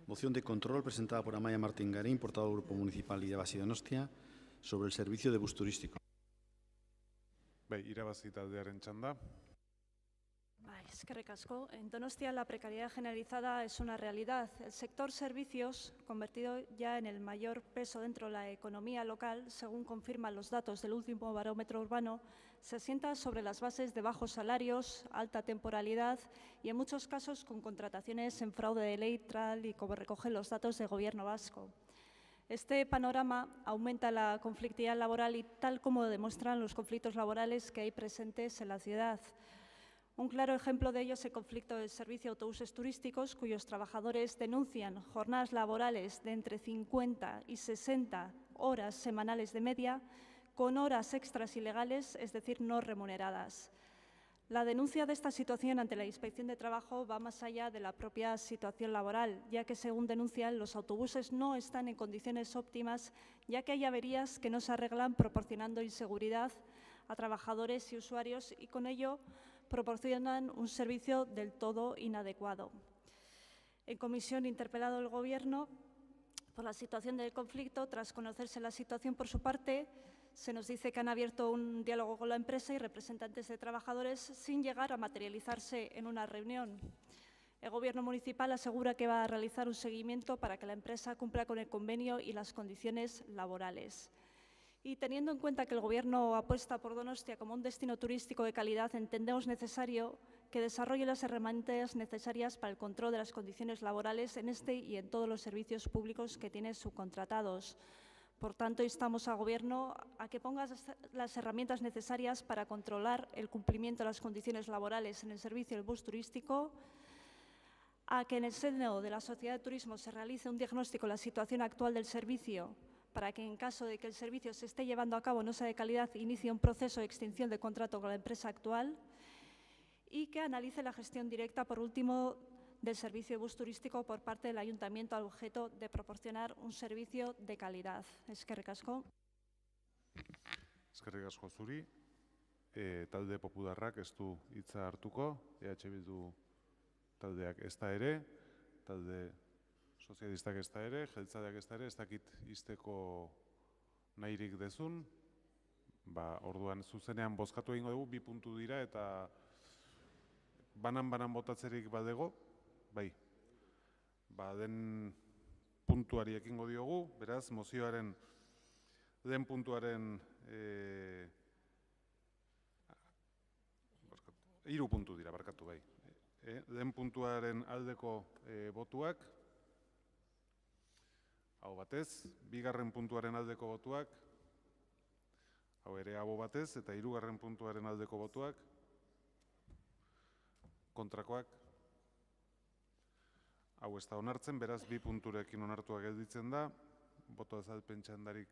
Moción de control presentada por Amaia Martin Garín, portavoz del Grupo Municipal Irabazi Donostia, sobre el servicio de bus turístico. Irabazi taldearen txanda. Eskerrik asko. En Donostia la precariedad generalizada es una realidad. El sector servicios, convertido ya en el mayor peso dentro de la economía local, según confirman los datos del último barómetro urbano, se asienta sobre las bases de bajos salarios, alta temporalidad y en muchos casos con contrataciones en fraude de ley, tal y como recogen los datos del Gobierno vasco. Este panorama aumenta la conflictividad laboral y tal como demuestran los conflictos laborales que hay presentes en la ciudad. Un claro ejemplo de ello es el conflicto del servicio de autobuses turísticos, cuyos trabajadores denuncian jornadas laborales de entre 50 y 60 horas semanales de media, con horas extras ilegales, es decir, no remuneradas. La denuncia de esta situación ante la Inspección de Trabajo va más allá de la propia situación laboral, ya que, según denuncian, los autobuses no están en condiciones óptimas, ya que hay averías que no se arreglan, proporcionando inseguridad a trabajadores y usuarios y, con ello, proporcionan un servicio del todo inadecuado. En comisión, interpelado el Gobierno por la situación del conflicto, tras conocerse la situación por su parte, se nos dice que han abierto un diálogo con la empresa y representantes de trabajadores sin llegar a materializarse en una reunión. El Gobierno municipal asegura que va a realizar un seguimiento para que la empresa cumpla con el convenio y las condiciones laborales. Y teniendo en cuenta que el Gobierno apuesta por Donostia como un destino turístico de calidad, entendemos necesario que desarrolle las herramientas necesarias para el control de las condiciones laborales en este y en todos los servicios públicos que tiene subcontratados. Por tanto, instamos al Gobierno a que ponga las herramientas necesarias para controlar el cumplimiento de las condiciones laborales en el servicio del bus turístico, a que en el seno de la Sociedad de Turismo se realice un diagnóstico de la situación actual del servicio, para que, en caso de que el servicio se esté llevando a cabo no sea de calidad, inicie un proceso de extinción de contrato con la empresa actual y que analice la gestión directa, por último, del servicio de bus turístico por parte del Ayuntamiento al objeto de proporcionar un servicio de calidad. Eskerrik asko. Eskerrik asko zuri. Talde Popularrak ez du hitza hartuko, Bildu taldeak ez da ere, talde sozialistak ez da ere, jeltzaleak ez da ere, ez dakit izteko nahirik dezun. Orduan zuzenean bozkatu egingo dugu, 2 puntu dira eta banan botatzerik badego, bai. Den puntuari ekingo diogu, beraz, mozioaren den puntuaren 3 puntu dira, barkatu bai. Den puntuaren aldeko botuak, hau batez, 2. puntuaren aldeko botuak, hau ere hau batez, eta 3. puntuaren aldeko botuak, kontrakoak, hau ez da onartzen, beraz 2 punturekin onartua gelditzen da, boto azalpen txandarik,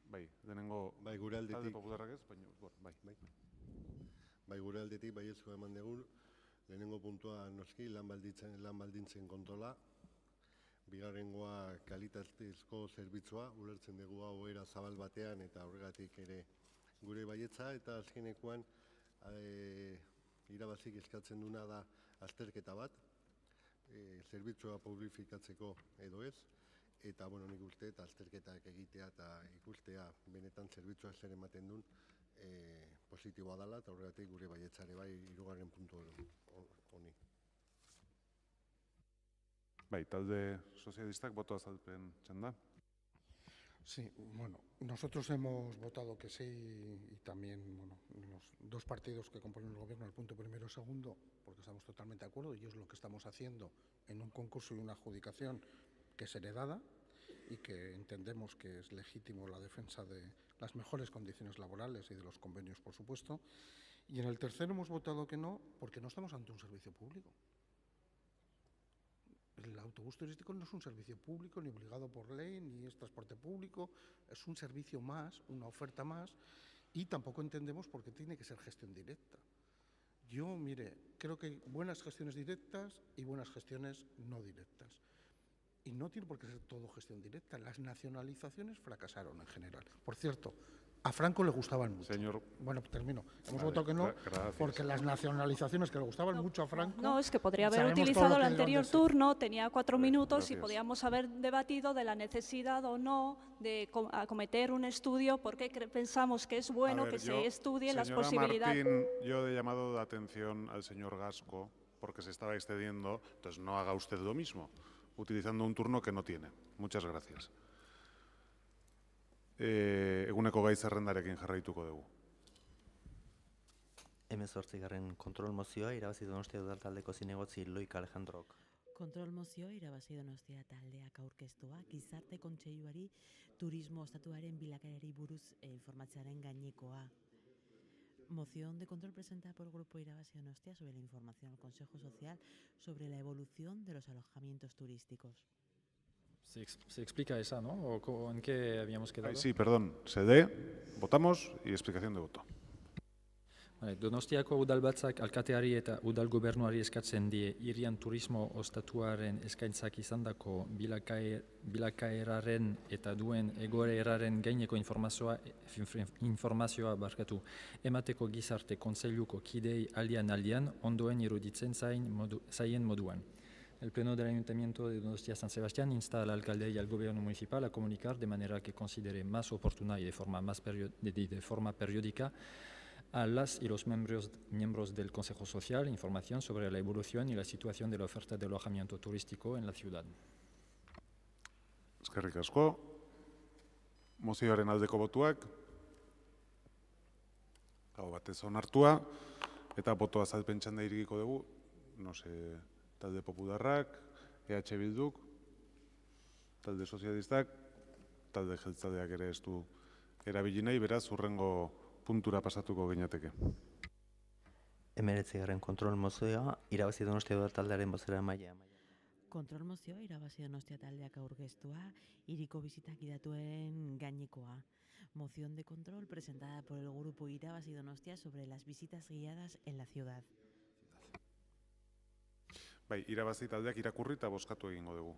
bai, denengo talde Popularrak ez, baina, bai. Bai, gure aldetik baiezkoa eman dugu, lehenengo puntua noski lan baldintzen kontrola, bigarrengoa kalitatezko zerbitzua, ulertzen dugu hau era zabal batean eta horregatik ere gure baietza, eta azkenekoan irabazik eskatzen duna da azterketa bat, zerbitzua publifikatzeko edo ez, eta nik uste eta azterketak egitea eta ikustea benetan zerbitzua zer ematen duen positiboa dela, eta horregatik gure baietzare bai 3. puntu honi. Bai, talde sozialistak boto azalpen txanda. Sí, nosotros hemos votado que sí y también los 2 partidos que componen el Gobierno, el punto primero y segundo, porque estamos totalmente de acuerdo y es lo que estamos haciendo en un concurso y una adjudicación que es heredada y que entendemos que es legítimo la defensa de las mejores condiciones laborales y de los convenios, por supuesto. Y en el tercero hemos votado que no, porque no estamos ante un servicio público. El autobús turístico no es un servicio público, ni obligado por ley, ni es transporte público, es un servicio más, una oferta más, y tampoco entendemos por qué tiene que ser gestión directa. Yo, creo que hay buenas gestiones directas y buenas gestiones no directas. Y no tiene por qué ser todo gestión directa. Las nacionalizaciones fracasaron en general. Por cierto, a Franco le gustaban mucho. Termino. Hemos votado que no, porque las nacionalizaciones que le gustaban mucho a Franco... No, es que podría haber utilizado el anterior turno, tenía 4 minutos y podíamos haber debatido de la necesidad o no de acometer un estudio, porque pensamos que es bueno que se estudien las posibilidades. Señora Martín, yo he llamado la atención al señor Gasco porque se estaba excediendo, entonces no haga usted lo mismo, utilizando un turno que no tiene. Muchas gracias. Eguneko gai zerrendarekin jarraituko dugu. 18. kontrol mozioa irabazi Donostia udaltaldeko zinegotzi Loik Alejandrok. Kontrol mozioa irabazi Donostia taldeak aurkeztua Gizarte Kontseiluari turismo estatuaren bilakaerari buruz informatzearen gainekoa. Moción de control presentada por el Grupo Irabazi Donostia sobre la información al Consejo Social sobre la evolución de los alojamientos turísticos. Se explica esa, ¿no? ¿O en qué habíamos quedado? Sí, perdón. Se dé, votamos y explicación de voto. Donostiako udalbatzak alkateari eta udal gobernuari eskatzen die hirian turismo ostatuaren eskaintzak izandako bilakaeraren eta duen egoeraren gaineko informazioa emateko gizarte kontseiluko kidei aldian ondoen iruditzen zaien moduan. El Pleno del Ayuntamiento de Donostia San Sebastián insta al alcalde y al gobierno municipal a comunicar de manera que considere más oportuna y de forma periódica a las y los miembros del Consejo Social información sobre la evolución y la situación de la oferta de alojamiento turístico en la ciudad. Eskerrik asko. Mozioaren aldeko botuak. Hau batez onartua. Eta boto azalpen txanda irikiko dugu. Talde Popularrak, EH Bilduk, talde Sozialistak, talde Jeltzaleak ere ez du erabili nahi, beraz, hurrengo puntura pasatuko ginateke. 19. kontrol mozioa, Irabazi Donostia udaltaldearen bozeramailea. Kontrol mozioa Irabazi Donostia taldeak aurkeztua, hiriko bizitak gidatuen gainekoa. Moción de control presentada por el Grupo Irabazi Donostia sobre las visitas guiadas en la ciudad. Bai, Irabazi taldeak irakurri eta bozkatu egingo dugu.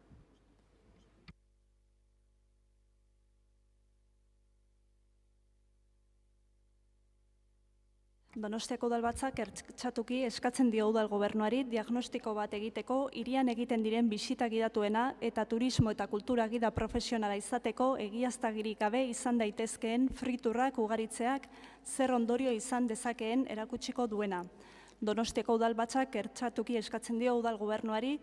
Donostiako udalbatzak ertxatuki eskatzen dio udal gobernuari diagnostiko bat egiteko hirian egiten diren bisita gidatuena eta turismo eta kultura gida profesionala izateko egiaztagirik gabe izan daitezkeen friturrak ugaritzeak zer ondorio izan dezakeen erakutsiko duena. Donostiako udalbatzak ertxatuki eskatzen dio udal gobernuari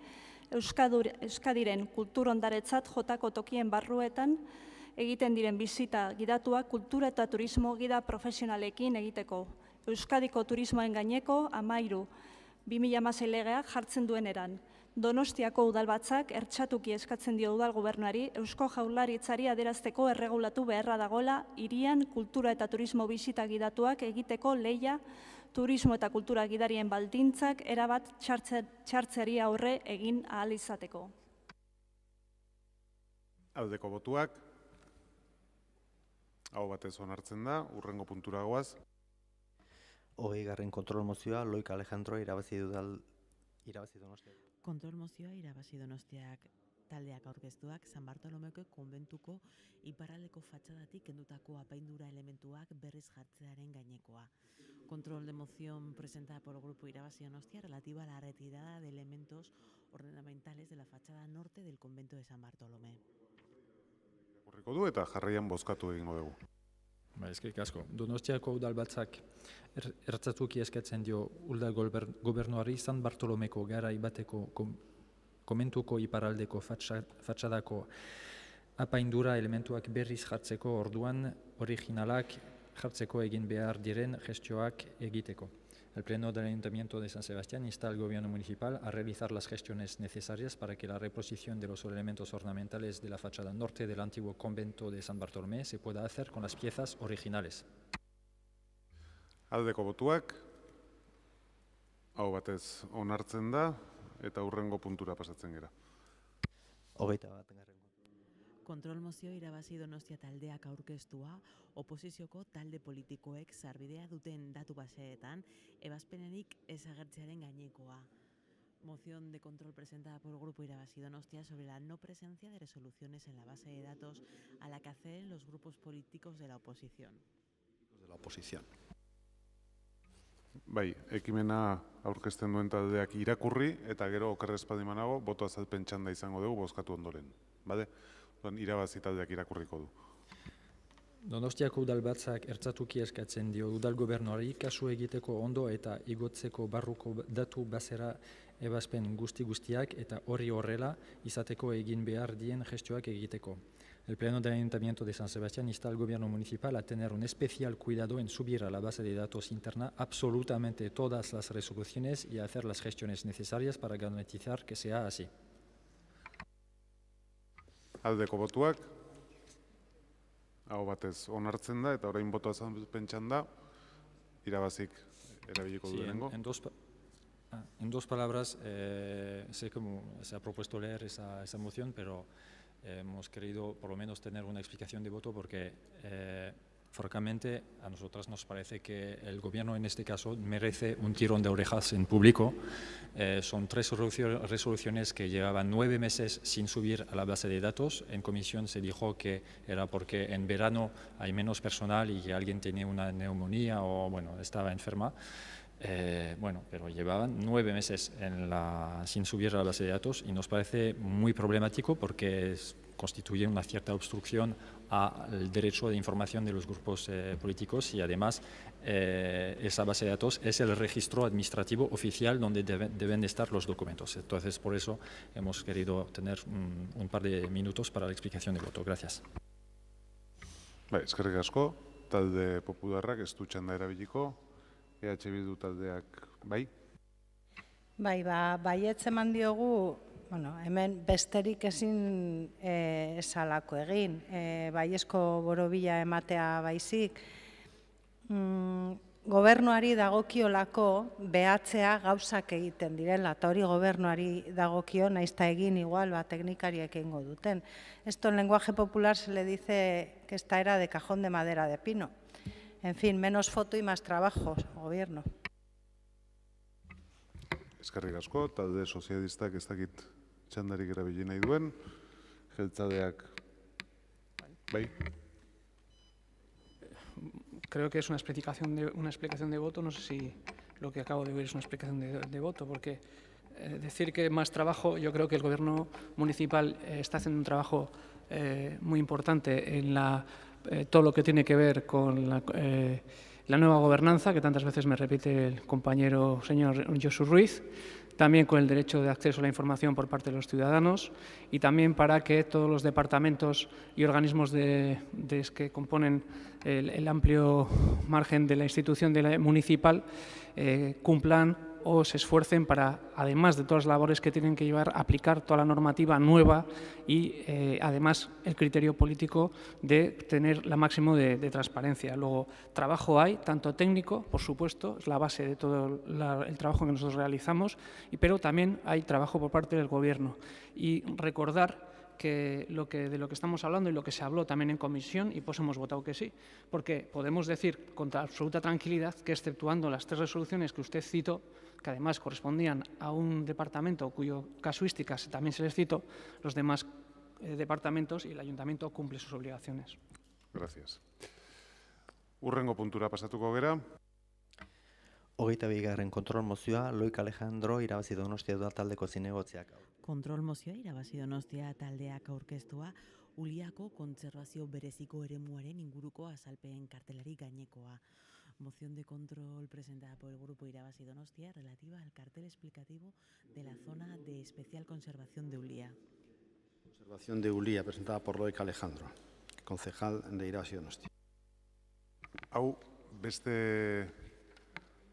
Euskadiren kultur ondaretzat jotako tokien barruetan egiten diren bisita gidatuak kultura eta turismo gida profesionalekin egiteko. Euskadiko turismoen gaineko 13/2016 legeak jartzen duen eran. Donostiako udalbatzak ertxatuki eskatzen dio udal gobernuari Eusko Jaurlaritzari adierazteko erregulatu beharra dagoela hirian kultura eta turismo bisita gidatuak egiteko lehia turismo eta kultura gidarien baldintzak erabat txartzeari aurre egin ahal izateko. Aldeko botuak, hau batez onartzen da, hurrengo puntura goaz. 20. kontrol mozioa, Loik Alejandro Irabazi Donostia. Kontrol mozioa Irabazi Donostiak taldeak aurkeztuak San Bartolomeko konbentuko iparraldeko fatxadatik kendutako apaindura elementuak berriz jartzearen gainekoa. Control de moción presentada por el Grupo Irabazi Donostia relativa a la retirada de elementos ornamentales de la fachada norte del convento de San Bartolomé. Horriko du eta jarraian bozkatu egingo dugu. Eskerrik asko. Donostiako udalbatzak ertzatuki eskatzen dio udal gobernuari San Bartolomeko garai bateko komentuko iparraldeko fatxadako apaindura elementuak berriz jartzeko orduan originalak jartzeko egin behar diren gestioak egiteko. El Pleno del Ayuntamiento de San Sebastián insta al Gobierno Municipal a realizar las gestiones necesarias para que la reposición de los elementos ornamentales de la fachada norte del antiguo convento de San Bartolomé se pueda hacer con las piezas originales. Aldeko botuak, hau batez onartzen da, eta hurrengo puntura pasatzen gera. 21. Kontrol mozio Irabazi Donostia taldeak aurkeztua, oposizioko talde politikoek sarbidea duten datu baseetan, ebazpenenik ez agertzearen gainekoa. Moción de control presentada por el Grupo Irabazi Donostia sobre la no presencia de resoluciones en la base de datos a la que acceden los grupos políticos de la oposición. Bai, ekimena aurkezten duen taldeak irakurri, eta gero okerrez padimanago, boto azalpen txanda izango dugu bozkatu ondoren. Bale? Irabazi taldeak irakurriko du. Donostiako udalbatzak ertzatuki eskatzen dio udal gobernuari kasu egiteko ondo eta igotzeko barruko datu bazera ebazpen guztiak eta hori horrela izateko egin behar dien gestioak egiteko. El Pleno del Ayuntamiento de San Sebastián insta al Gobierno Municipal a tener un especial cuidado en subir a la base de datos interna absolutamente todas las resoluciones y hacer las gestiones necesarias para garantizar que sea así. Aldeko botuak, hau batez onartzen da, eta orain boto azalpen txanda, irabazik erabiliko Sí, duenengo. En dos palabras, sé cómo se ha propuesto leer esa moción, pero hemos querido por lo menos tener una explicación de voto porque, francamente, a nosotras nos parece que el Gobierno en este caso merece un tirón de orejas en público. Son 3 resoluciones que llevaban 9 meses sin subir a la base de datos. En comisión se dijo que era porque en verano hay menos personal y que alguien tenía una neumonía o bueno, estaba enferma. Pero llevaban 9 meses sin subir a la base de datos y nos parece muy problemático porque constituye una cierta obstrucción al derecho de información de los grupos políticos y además esa base de datos es el registro administrativo oficial donde deben de estar los documentos. Entonces, por eso hemos querido tener un par de minutos para la explicación de voto. Gracias. Eskerrik asko, talde popularrak ez du txanda erabiliko. EH Bildu taldeak, bai? Bai, baietz eman diogu, hemen besterik ezin esalako egin, baiezko borobila ematea baizik. Gobernuari dagokiolako behatzea gauzak egiten direla, eta hori gobernuari dagokio, naizta egin igual, teknikariek egingo duten. Esto en lenguaje popular se le dice que esta era de cajón de madera de pino. En fin, menos foto y más trabajo, gobierno. Eskerrik asko, talde sozialistak ez dakit txandarik erabili nahi duen, jeltzaleak, bai? Creo que es una explicación de voto, no sé si lo que acabo de oír es una explicación de voto, porque decir que más trabajo, yo creo que el Gobierno municipal está haciendo un trabajo muy importante en todo lo que tiene que ver con la nueva gobernanza, que tantas veces me repite el compañero señor Josu Ruiz, también con el derecho de acceso a la información por parte de los ciudadanos y también para que todos los departamentos y organismos que componen el amplio margen de la institución municipal cumplan o se esfuercen para, además de todas las labores que tienen que llevar, aplicar toda la normativa nueva y, además, el criterio político de tener la máximo de transparencia. Luego, trabajo hay, tanto técnico, por supuesto, es la base de todo el trabajo que nosotros realizamos, pero también hay trabajo por parte del Gobierno. Y recordar que de lo que estamos hablando y lo que se habló también en comisión, y pues hemos votado que sí, porque podemos decir con absoluta tranquilidad que, exceptuando las 3 resoluciones que usted citó, que además correspondían a un departamento cuyo casuísticas también se les citó, los demás departamentos y el ayuntamiento cumple sus obligaciones. Gracias. Hurrengo puntura pasatuko gera. 22. kontrol mozioa, Loik Alejandro irabazi Donostia udaltaldeko zinegotziak. Kontrol mozioa irabazi Donostia taldeak aurkeztua, Uliako kontserbazio bereziko eremuaren inguruko azalpen kartelari gainekoa. Moción de control presentada por el Grupo Irabazi Donostia relativa al cartel explicativo de la zona de especial conservación de Ulia. Conservación de Ulia, presentada por Loik Alejandro, concejal de Irabazi Donostia. Hau, beste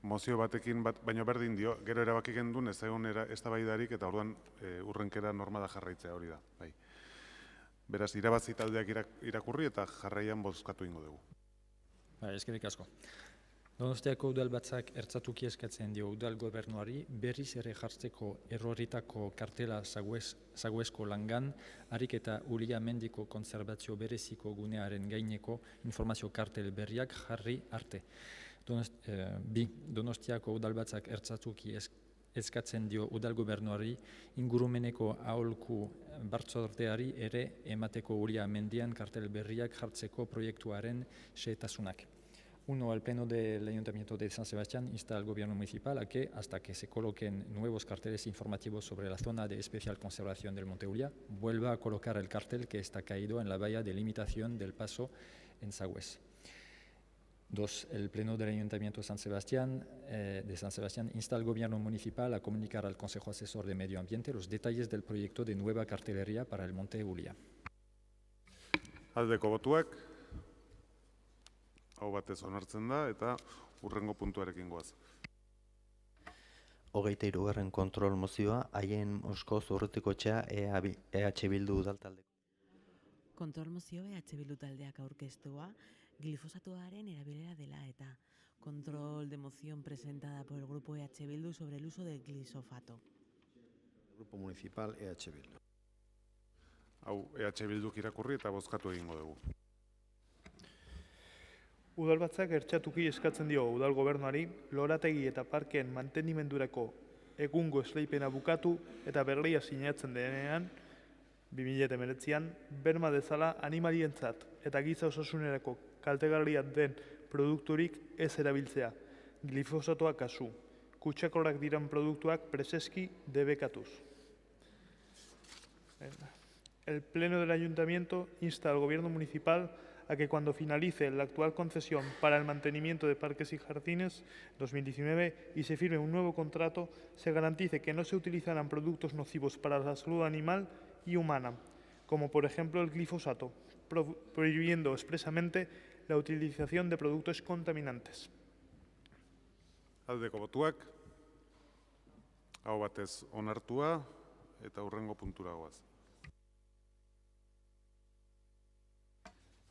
mozio batekin baino berdin dio, gero erabaki gendun ez egon eztabaidarik eta orduan urrenkera normala jarraitzea hori da. Bai. Beraz, Irabazi taldeak irakurri eta jarraian bozkatu ingo dugu. Eskerrik asko. Donostiako udalbatzak ertzatuki eskatzen dio udal gobernuari berriz ere jartzeko errorritako kartela Zaguesko langan, harik eta Ulia mendiko konservazio bereziko gunearen gaineko informazio kartel berriak jarri arte. Donostiako udalbatzak ertzatuki eskatzen dio udal gobernuari ingurumeneko aholku batzordeari ere emateko Ulia mendian kartel berriak jartzeko proiektuaren xehetasunak. 1. Al Pleno del Ayuntamiento de San Sebastián insta al Gobierno municipal a que, hasta que se coloquen nuevos carteles informativos sobre la zona de especial conservación del Monte Ulia, vuelva a colocar el cartel que está caído en la valla de limitación del paso en Sagües. 2. El Pleno del Ayuntamiento de San Sebastián insta al Gobierno municipal a comunicar al Consejo Asesor de Medio Ambiente los detalles del proyecto de nueva cartelería para el Monte Ulia. Aldeko botuak, hau batez onartzen da eta hurrengo puntuarekin goaz. 23. kontrol mozioa, Haien Moskoz Urrutikoetxea EH Bildu udaltaldeko. Kontrol mozio EH Bildu taldeak aurkeztua, glifosatoaren erabilera dela eta Control de moción presentada por el Grupo EH Bildu sobre el uso del glifosato. Grupo Municipal EH Bildu. Hau, EH Bilduk irakurri eta bozkatu egingo dugu. Udalbatzak ertxatuki eskatzen dio udal gobernuari lorategi eta parkeen mantenimendurako egungo esleipena bukatu eta berria sinatzen denean 2019an berma dezala animalientzat eta giza osasunerako kaltegarria den produkturik ez erabiltzea, glifosatoa kasu, kutsakorrak diran produktuak preseski debekatuz. El Pleno del Ayuntamiento insta al Gobierno Municipal a que cuando finalice la actual concesión para el mantenimiento de parques y jardines 2019 y se firme un nuevo contrato, se garantice que no se utilizarán productos nocivos para la salud animal y humana, como por ejemplo el glifosato, prohibiendo expresamente la utilización de productos contaminantes. Aldeko botuak, hau batez onartua eta hurrengo puntura goaz.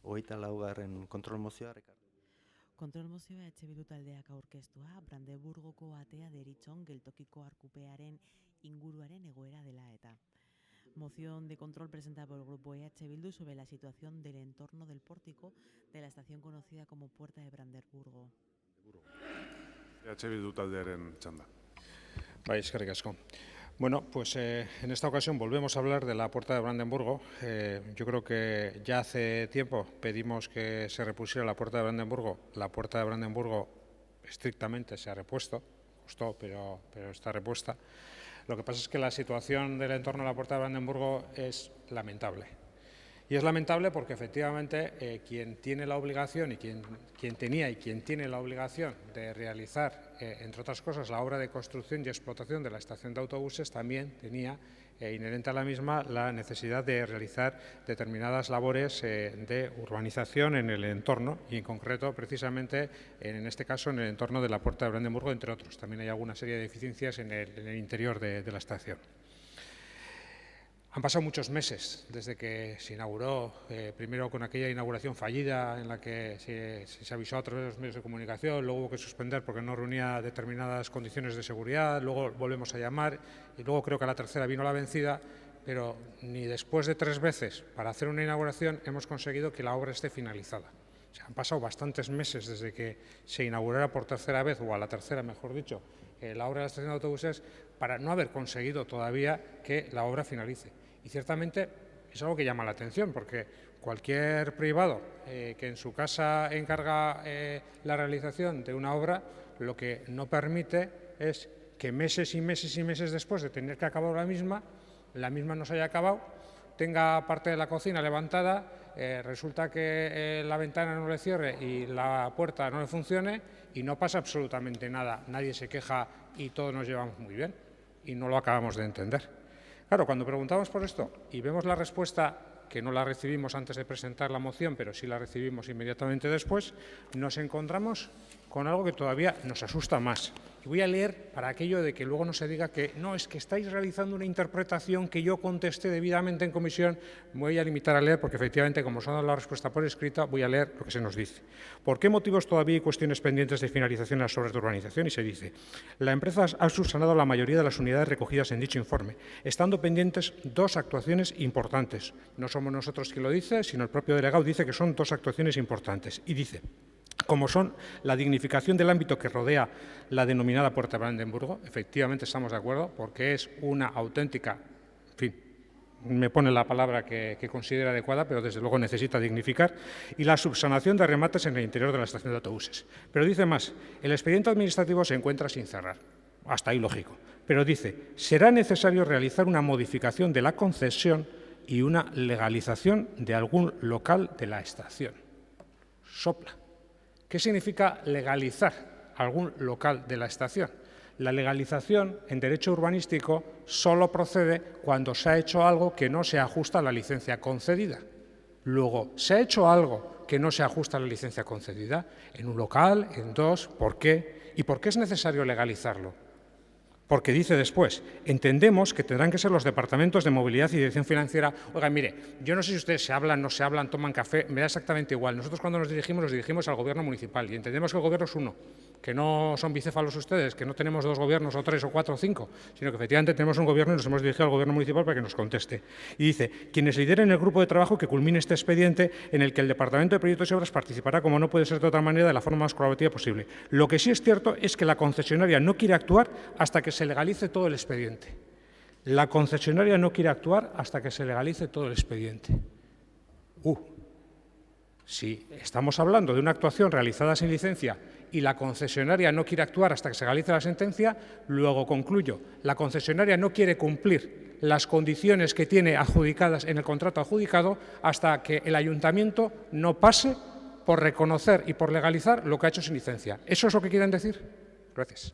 24. kontrol mozioa, Ricardo. Kontrol mozioa EH Bildu taldeak aurkeztua, Brandeburgoko atea deritzon geltokiko arkupearen inguruaren egoera dela eta. Moción de control presentada por el Grupo EH Bildu sobre la situación del entorno del pórtico de la estación conocida como Puerta de Brandeburgo. EH Bildu taldearen txanda. Bai, eskerrik asko. Bueno, pues en esta ocasión volvemos a hablar de la Puerta de Brandeburgo. Yo creo que ya hace tiempo pedimos que se repusiera la Puerta de Brandeburgo. La Puerta de Brandeburgo estrictamente se ha repuesto, costó, pero está repuesta. Lo que pasa es que la situación del entorno de la Puerta de Brandeburgo es lamentable. Y es lamentable porque efectivamente quien tiene la obligación y quien tenía y quien tiene la obligación de realizar, entre otras cosas, la obra de construcción y explotación de la estación de autobuses también tenía inherente a la misma la necesidad de realizar determinadas labores de urbanización en el entorno y en concreto precisamente en este caso en el entorno de la Puerta de Brandeburgo, entre otros. También hay alguna serie de deficiencias en el interior de la estación. Han pasado muchos meses desde que se inauguró, primero con aquella inauguración fallida en la que se avisó a través de los medios de comunicación, luego hubo que suspender porque no reunía determinadas condiciones de seguridad, luego volvemos a llamar y luego creo que a la tercera vino la vencida, pero ni después de 3 veces para hacer una inauguración hemos conseguido que la obra esté finalizada. O sea, han pasado bastantes meses desde que se inaugurara por tercera vez, o a la tercera mejor dicho, la obra de la estación de autobuses para no haber conseguido todavía que la obra finalice. Y ciertamente es algo que llama la atención, porque cualquier privado que en su casa encarga la realización de una obra, lo que no permite es que meses y meses y meses después de tener que acabar la misma no se haya acabado, tenga parte de la cocina levantada, resulta que la ventana no le cierre y la puerta no le funcione y no pasa absolutamente nada. Nadie se queja y todos nos llevamos muy bien y no lo acabamos de entender. Claro, cuando preguntamos por esto y vemos la respuesta, que no la recibimos antes de presentar la moción, pero sí la recibimos inmediatamente después, nos encontramos con algo que todavía nos asusta más. Y voy a leer para aquello de que luego no se diga que no, es que estáis realizando una interpretación que yo contesté debidamente en comisión. Me voy a limitar a leer porque efectivamente, como se ha dado la respuesta por escrito, voy a leer lo que se nos dice. ¿Por qué motivos todavía hay cuestiones pendientes de finalización en las obras de urbanización? Y se dice, la empresa ha subsanado la mayoría de las unidades recogidas en dicho informe, estando pendientes 2 actuaciones importantes. No somos nosotros quien lo dice, sino el propio delegado dice que son 2 actuaciones importantes. Y dice, como son la dignificación del ámbito que rodea la denominada Puerta de Brandeburgo, efectivamente estamos de acuerdo, porque es una auténtica, en fin, me pone la palabra que considera adecuada, pero desde luego necesita dignificar, y la subsanación de remates en el interior de la estación de autobuses. Pero dice más, el expediente administrativo se encuentra sin cerrar, hasta ahí lógico, pero dice, será necesario realizar una modificación de la concesión y una legalización de algún local de la estación. Sopla. ¿Qué significa legalizar algún local de la estación? La legalización en derecho urbanístico solo procede cuando se ha hecho algo que no se ajusta a la licencia concedida. Luego, ¿se ha hecho algo que no se ajusta a la licencia concedida? En un local, en 2, ¿por qué? ¿Y por qué es necesario legalizarlo? Porque dice después, entendemos que tendrán que ser los departamentos de movilidad y dirección financiera. Oigan, mire, yo no sé si ustedes se hablan, no se hablan, toman café, me da exactamente igual. Nosotros cuando nos dirigimos al gobierno municipal y entendemos que el gobierno es uno, que no son bicéfalos ustedes, que no tenemos 2 gobiernos o 3 o 4 o 5, sino que efectivamente tenemos un gobierno y nos hemos dirigido al gobierno municipal para que nos conteste. Y dice, quienes lideren el grupo de trabajo que culmine este expediente en el que el Departamento de Proyectos y Obras participará, como no puede ser de otra manera, de la forma más colaborativa posible. Lo que sí es cierto es que la concesionaria no quiere actuar hasta que se legalice todo el expediente. La concesionaria no quiere actuar hasta que se legalice todo el expediente. Si estamos hablando de una actuación realizada sin licencia y la concesionaria no quiere actuar hasta que se realice la sentencia, luego concluyo, la concesionaria no quiere cumplir las condiciones que tiene adjudicadas en el contrato adjudicado hasta que el ayuntamiento no pase por reconocer y por legalizar lo que ha hecho sin licencia. ¿Eso es lo que quieren decir? Gracias.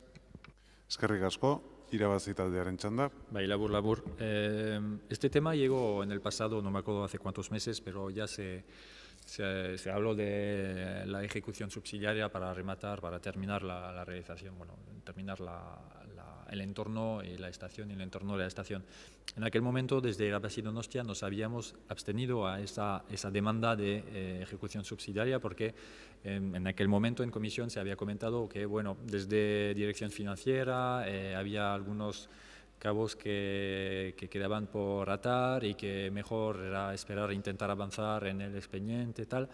Eskerrik asko. Irabazi taldearen txanda. Bai, labur. Este tema llegó en el pasado, no me acuerdo hace cuántos meses, pero ya se habló de la ejecución subsidiaria para rematar, para terminar la realización, bueno, terminar el entorno y la estación y el entorno de la estación. En aquel momento, desde Irabazi Donostia, nos habíamos abstenido a esa demanda de ejecución subsidiaria porque en aquel momento en comisión se había comentado que, bueno, desde dirección financiera había algunos cabos que quedaban por atar y que mejor era esperar e intentar avanzar en el expediente y tal.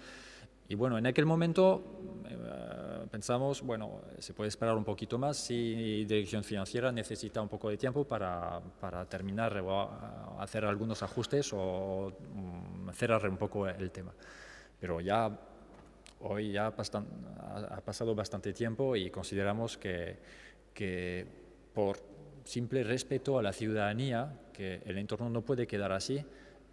Y bueno, en aquel momento pensamos, bueno, se puede esperar un poquito más si dirección financiera necesita un poco de tiempo para terminar o hacer algunos ajustes o cerrar un poco el tema. Pero hoy ya ha pasado bastante tiempo y consideramos que por simple respeto a la ciudadanía, que el entorno no puede quedar así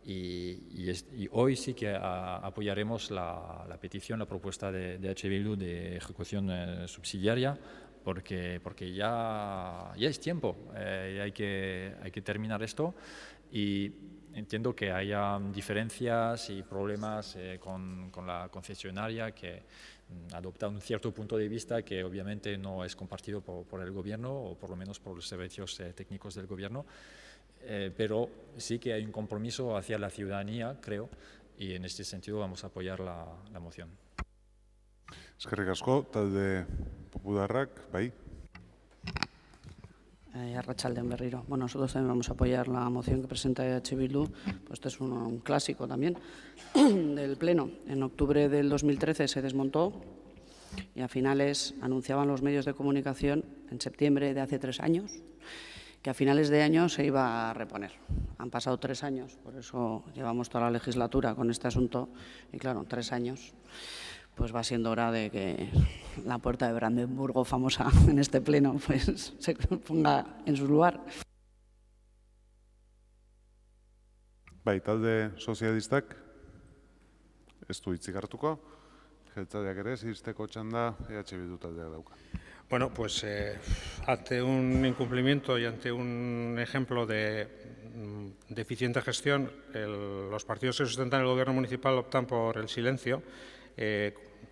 y hoy sí que apoyaremos la petición, la propuesta de H. Bildu de ejecución subsidiaria porque ya es tiempo, hay que terminar esto y entiendo que haya diferencias y problemas con la concesionaria que adopta un cierto punto de vista que obviamente no es compartido por el gobierno o por lo menos por los servicios técnicos del gobierno, pero sí que hay un compromiso hacia la ciudadanía, creo, y en este sentido vamos a apoyar la moción. Eskerrik asko, talde popularrak, bai. Arratsaldeon berriro. Bueno, nosotros también vamos a apoyar la moción que presenta H. Bildu. Pues este es un clásico también del Pleno. En octubre del 2013 se desmontó y a finales anunciaban los medios de comunicación en septiembre de hace 3 años que a finales de año se iba a reponer. Han pasado 3 años, por eso llevamos toda la legislatura con este asunto y claro, 3 años. Pues va siendo hora de que la puerta de Brandenburgo, famosa en este pleno, pues se ponga en su lugar. Bai, talde sozialistak, ez du hitzik hartuko, jeltzaleak ere, zizteko txanda, EH Bildu taldeak dauka. Bueno, pues ante un incumplimiento y ante un ejemplo de deficiente gestión, los partidos que sustentan el gobierno municipal optan por el silencio,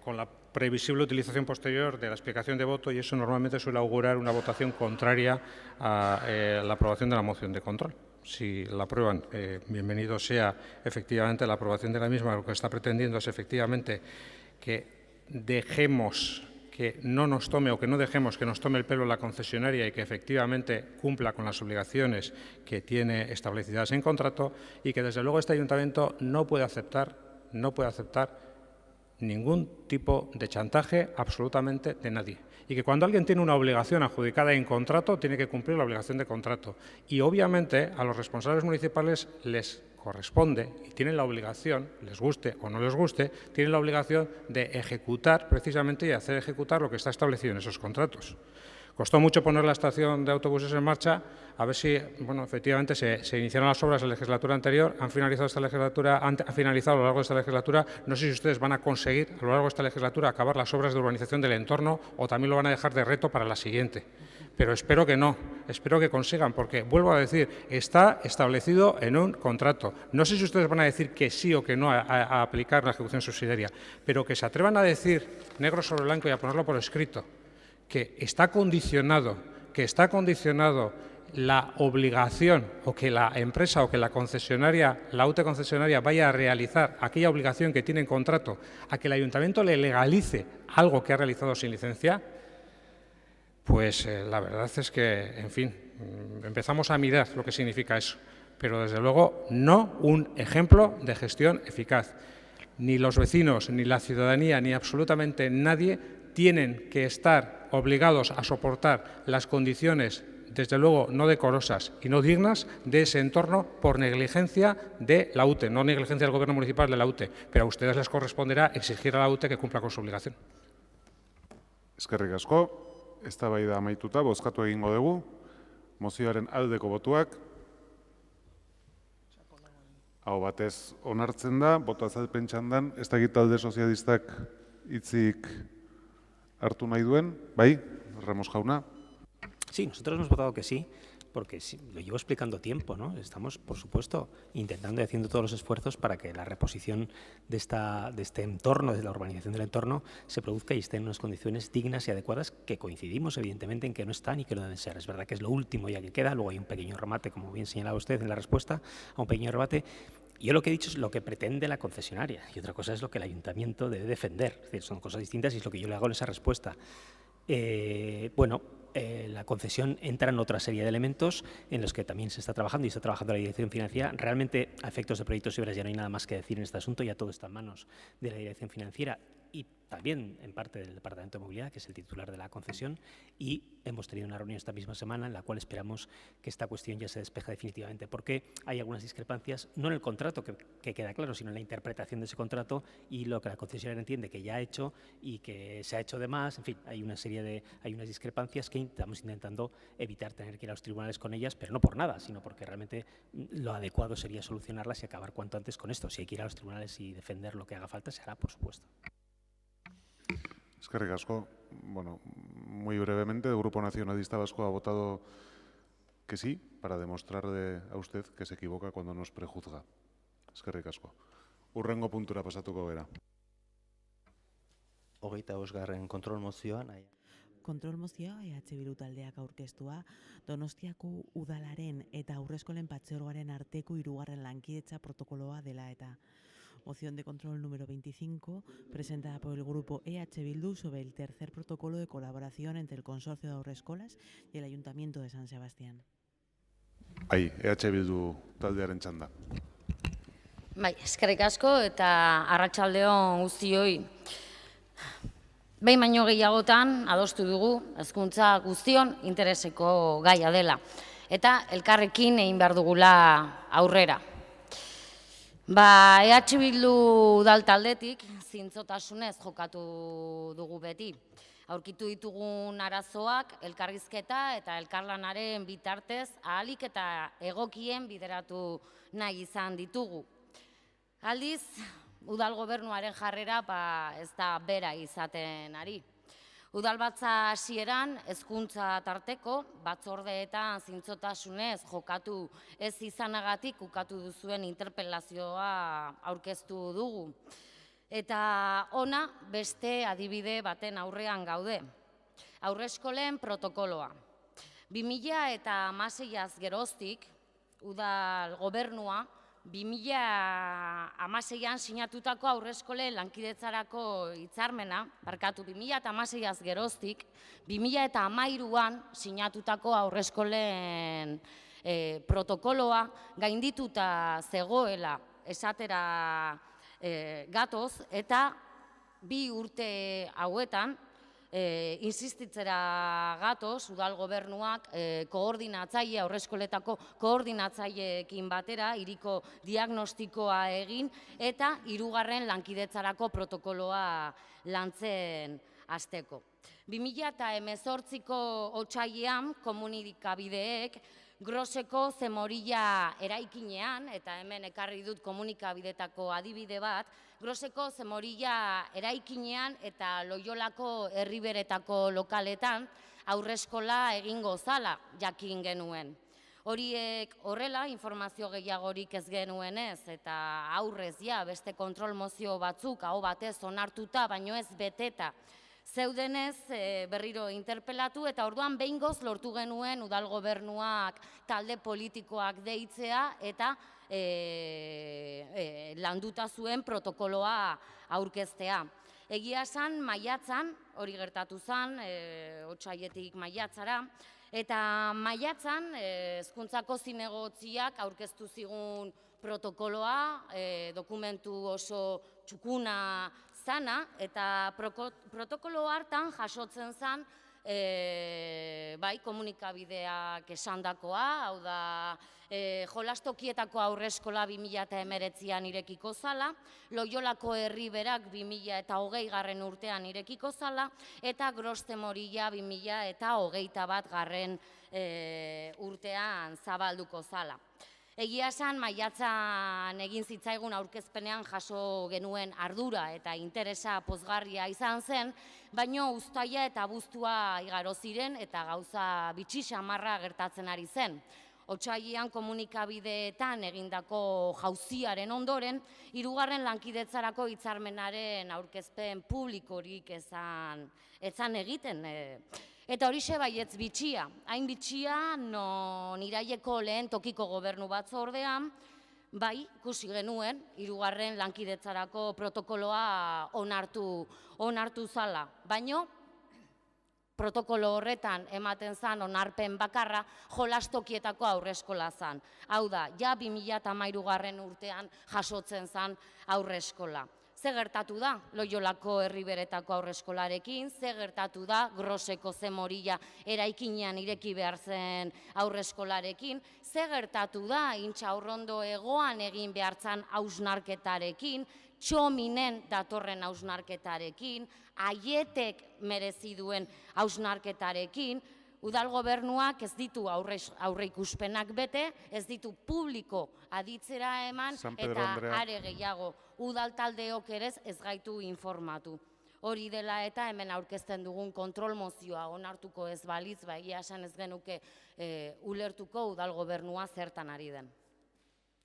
con la previsible utilización posterior de la explicación de voto, y eso normalmente suele augurar una votación contraria a la aprobación de la moción de control. Si la aprueban, bienvenido sea efectivamente la aprobación de la misma. Lo que está pretendiendo es efectivamente que dejemos que no nos tome o que no dejemos que nos tome el pelo la concesionaria y que efectivamente cumpla con las obligaciones que tiene establecidas en contrato y que desde luego este ayuntamiento no puede aceptar ningún tipo de chantaje absolutamente de nadie. Y que cuando alguien tiene una obligación adjudicada en contrato, tiene que cumplir la obligación de contrato. Y obviamente a los responsables municipales les corresponde y tienen la obligación, les guste o no les guste, tienen la obligación de ejecutar precisamente y hacer ejecutar lo que está establecido en esos contratos. Costó mucho poner la estación de autobuses en marcha, a ver si, bueno, efectivamente se iniciaron las obras en la legislatura anterior, han finalizado esta legislatura, han finalizado a lo largo de esta legislatura. No sé si ustedes van a conseguir a lo largo de esta legislatura acabar las obras de urbanización del entorno o también lo van a dejar de reto para la siguiente. Pero espero que no, espero que consigan, porque, vuelvo a decir, está establecido en un contrato. No sé si ustedes van a decir que sí o que no a aplicar la ejecución subsidiaria, pero que se atrevan a decir negro sobre blanco y a ponerlo por escrito, que está condicionado que está condicionado la obligación o que la empresa o que la concesionaria, la UTE concesionaria vaya a realizar aquella obligación que tiene en contrato a que el ayuntamiento le legalice algo que ha realizado sin licencia, pues la verdad es que, en fin, empezamos a mirar lo que significa eso, pero desde luego no un ejemplo de gestión eficaz. Ni los vecinos, ni la ciudadanía, ni absolutamente nadie tienen que estar obligados a soportar las condiciones, desde luego no decorosas y no dignas, de ese entorno por negligencia de la UTE, no negligencia del Gobierno municipal de la UTE, pero a ustedes les corresponderá exigir a la UTE que cumpla con su obligación. Eskerrik asko, eztabaida amaituta, bozkatu egingo dugu, mozioaren aldeko botuak, hau batez onartzen da, boto azalpen txandan, ez dakit talde sozialistak hitzik hartu nahi duen, bai, Ramos jauna. Sí, nosotros hemos votado que sí, porque sí, lo llevo explicando tiempo, ¿no? Estamos, por supuesto, intentando y haciendo todos los esfuerzos para que la reposición de este entorno, de la urbanización del entorno, se produzca y esté en unas condiciones dignas y adecuadas, que coincidimos, evidentemente, en que no están y que no deben ser. Es verdad que es lo último ya que queda, luego hay un pequeño remate, como bien señalaba usted en la respuesta, a un pequeño remate. Yo lo que he dicho es lo que pretende la concesionaria y otra cosa es lo que el ayuntamiento debe defender. Es decir, son cosas distintas y es lo que yo le hago en esa respuesta. La concesión entra en otra serie de elementos en los que también se está trabajando y está trabajando la dirección financiera. Realmente, a efectos de proyectos y obras ya no hay nada más que decir en este asunto, ya todo está en manos de la dirección financiera y también en parte del Departamento de Movilidad, que es el titular de la concesión, y hemos tenido una reunión esta misma semana en la cual esperamos que esta cuestión ya se despeje definitivamente, porque hay algunas discrepancias, no en el contrato, que queda claro, sino en la interpretación de ese contrato y lo que la concesionaria entiende que ya ha hecho y que se ha hecho de más. En fin, hay unas discrepancias que estamos intentando evitar tener que ir a los tribunales con ellas, pero no por nada, sino porque realmente lo adecuado sería solucionarlas y acabar cuanto antes con esto. Si hay que ir a los tribunales y defender lo que haga falta, se hará, por supuesto. Eskerrik asko. Bueno, muy brevemente, el Grupo Nacionalista Vasco ha votado que sí, para demostrarle a usted que se equivoca cuando nos prejuzga. Eskerrik asko. Hurrengo puntura pasatuko gera. 25. kontrol mozioan, Kontrol mozioa Bildu taldeak aurkeztua, Donostiako udalaren eta aurreskolen patzuergoaren arteko 3. lankidetza protokoloa dela eta. Moción de control número 25, presentada por el grupo EH Bildu sobre el tercer protocolo de colaboración entre el Consorcio de Haurreskolas y el Ayuntamiento de San Sebastián. Bai, EH Bildu taldearen txanda. Bai, eskerrik asko eta arratsaldeon guztioi. Behin baino gehiagotan adostu dugu hezkuntza guztion intereseko gaia dela eta elkarrekin egin behar dugula aurrera. EH Bildu udal taldetik zintzotasunez jokatu dugu beti. Aurkitu ditugun arazoak elkarrizketa eta elkarlanaren bitartez ahalik eta egokien bideratu nahi izan ditugu. Aldiz, udal gobernuaren jarrera ez da bera izaten ari. Udalbatza hasieran hezkuntza tarteko batzordeetan zintzotasunez jokatu ez izanagatik ukatu duzuen interpelazioa aurkeztu dugu. Eta ona beste adibide baten aurrean gaude. Haurreskolen protokoloa. 2016az geroztik udal gobernua 2016an sinatutako haurreskolen lankidetzarako hitzarmena, 2016az geroztik, 2013an sinatutako haurreskolen protokoloa gaindituta zegoela esatera gatoz eta 2 urte hauetan insistitzera gatoz, udal gobernuak koordinatzaile, haurreskoletako koordinatzaileekin batera, hiriko diagnostikoa egin eta 3. lankidetzarako protokoloa lantzen hasteko. 2018ko otsailean komunikabideek Groseko Zemorilla eraikinean, eta hemen ekarri dut komunikabidetako adibide bat, Groseko Zemorilla eraikinean eta Loiolako herriberetako lokaletan haurreskola egingo zala jakin genuen. Horiek horrela, informazio gehiagorik ez genuenez eta aurrez beste kontrol mozio batzuk aho batez onartuta, baino ez beteta Zeudenez berriro interpelatu eta orduan behingoz lortu genuen udal gobernuak talde politikoak deitzea eta landuta zuen protokoloa aurkeztea. Egia esan, maiatzan, hori gertatu zen, otsaietik maiatzara, eta maiatzan hezkuntzako zinegotziak aurkeztu zigun protokoloa, dokumentu oso txukuna zana, eta protokolo hartan jasotzen zen komunikabideak esandakoa, hau da, jolastokietako aurreskola 2019an irekiko zala, Loiolako Herriberak 2020 urtean irekiko zala, eta Gros de Morilla 2021 urtean zabalduko zala. Egia esan, maiatzan egin zitzaigun aurkezpenean jaso genuen ardura eta interesa pozgarria izan zen, baino uztaila eta abuztua igaro ziren eta gauza bitxi xamarra gertatzen ari zen. Otsailean komunikabideetan egindako jauziaren ondoren, 3. lankidetzarako hitzarmenaren aurkezpen publikorik ezan egiten. Eta horixe baietz bitxia, hain bitxia non iraileko lehen tokiko gobernu batzordean, ikusi genuen, 3. lankidetzarako protokoloa onartu zala. Baino, protokolo horretan ematen zan onarpen bakarra jolastokietako aurreskola zan. Hau da, ja 2013 urtean jasotzen zan aurreskola. Ze gertatu da Loiolako Herriberetako aurreskolarekin, ze gertatu da Groseko de Morilla eraikinean ireki behar zen aurreskolarekin, ze gertatu da Intxaurrondo Hegoan egin behar zen hausnarketarekin, Txominen datorren hausnarketarekin, Aietek merezi duen hausnarketarekin, udal gobernuak ez ditu aurreikuspenak bete, ez ditu publiko aditzera eman, eta are gehiago, udal taldeok ere ez gaitu informatu. Hori dela eta hemen aurkezten dugun kontrol mozioa onartuko ez balitz, egia esan ez genuke ulertuko udal gobernua zertan ari den.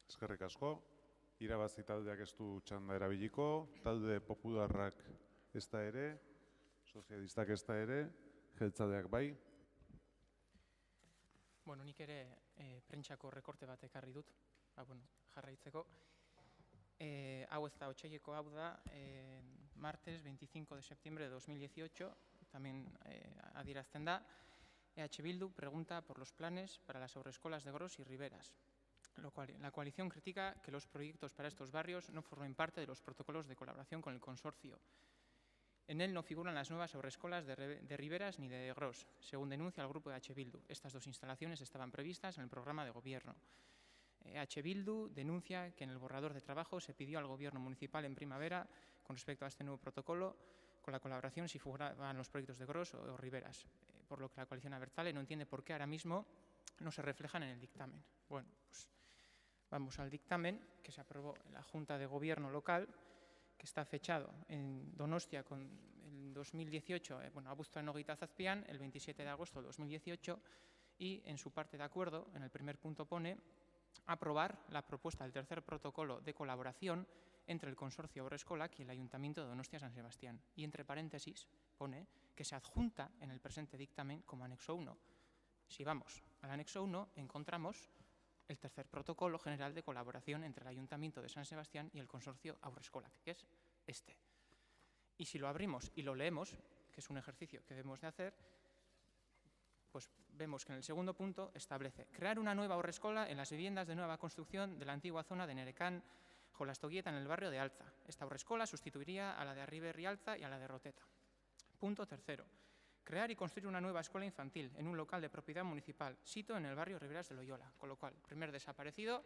Eskerrik asko. Irabazi taldeak ez du txanda erabiliko, talde popularrak ez da ere, sozialistak ez da ere, jeltzaleak bai. Bueno, nik ere prentsako rekorte bat ekarri dut, jarraitzeko. Hau ez da otsaileko, hau da, martes 25 de septiembre de 2018, también adierazten da, EH Bildu pregunta por los planes para las haurreskolas de Gros y Riberas. La coalición critica que los proyectos para estos barrios no formen parte de los protocolos de colaboración con el consorcio. En él no figuran las nuevas haurreskolas de Riberas ni de Gros, según denuncia el grupo de EH Bildu. Estas dos instalaciones estaban previstas en el programa de gobierno. EH Bildu denuncia que en el borrador de trabajo se pidió al gobierno municipal en primavera, con respecto a este nuevo protocolo, con la colaboración si figuraban los proyectos de Gros o Riberas, por lo que la coalición abertzale no entiende por qué ahora mismo no se reflejan en el dictamen. Bueno, pues vamos al dictamen que se aprobó en la Junta de Gobierno local, que está fechado en Donostia con el 2018, abuztuaren 27 el 27 de agosto de 2018, y en su parte de acuerdo, en el primer punto pone, aprobar la propuesta del tercer protocolo de colaboración entre el consorcio Haurreskolak y el Ayuntamiento de Donostia-San Sebastián. Y entre paréntesis pone que se adjunta en el presente dictamen como anexo 1. Si vamos al anexo 1 encontramos el tercer protocolo general de colaboración entre el Ayuntamiento de San Sebastián y el consorcio Haurreskolak, que es este. Y si lo abrimos y lo leemos, que es un ejercicio que debemos de hacer, pues vemos que en el segundo punto establece crear una nueva haurreskola en las viviendas de nueva construcción de la antigua zona de Nerecán, Jolastoguieta, en el barrio de Alza. Esta haurreskola sustituiría a la de Arriberri Alza y a la de Roteta. Punto tercero. Crear y construir una nueva escuela infantil en un local de propiedad municipal, sito en el barrio Riberas de Loyola, con lo cual, primer desaparecido,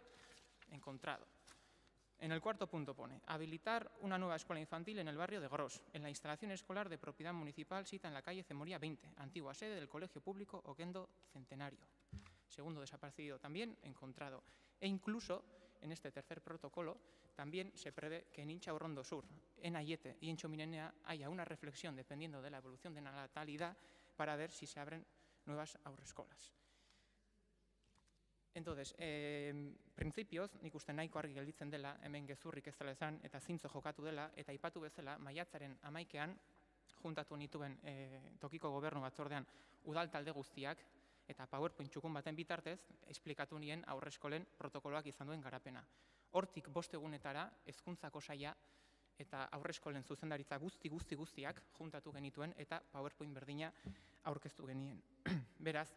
encontrado. En el cuarto punto pone, habilitar una nueva escuela infantil en el barrio de Gros, en la instalación escolar de propiedad municipal sita en la calle Cemoría 20, antigua sede del Colegio Público Oquendo Centenario. Segundo desaparecido también, encontrado. E incluso, en este tercer protocolo, también se prevé que en Intxaurrondo Sur, en Aiete y en Txominenea haya una reflexión, dependiendo de la evolución de la natalidad, para ver si se abren nuevas haurreskolas. Entonces, printzipioz, nik uste nahiko argi gelditzen dela, hemen gezurrik ez dela esan, eta zintzo jokatu dela, eta aipatu bezala, maiatzaren 11ean juntatu nituen tokiko gobernu batzordean udal talde guztiak, eta PowerPoint txukun baten bitartez, esplikatu nien aurreskolen protokoloak izan duen garapena. Hortik 5 egunetara, hezkuntzako saila eta aurreskolen zuzendaritza guztiak juntatu genituen eta PowerPoint berdina aurkeztu genien. Beraz,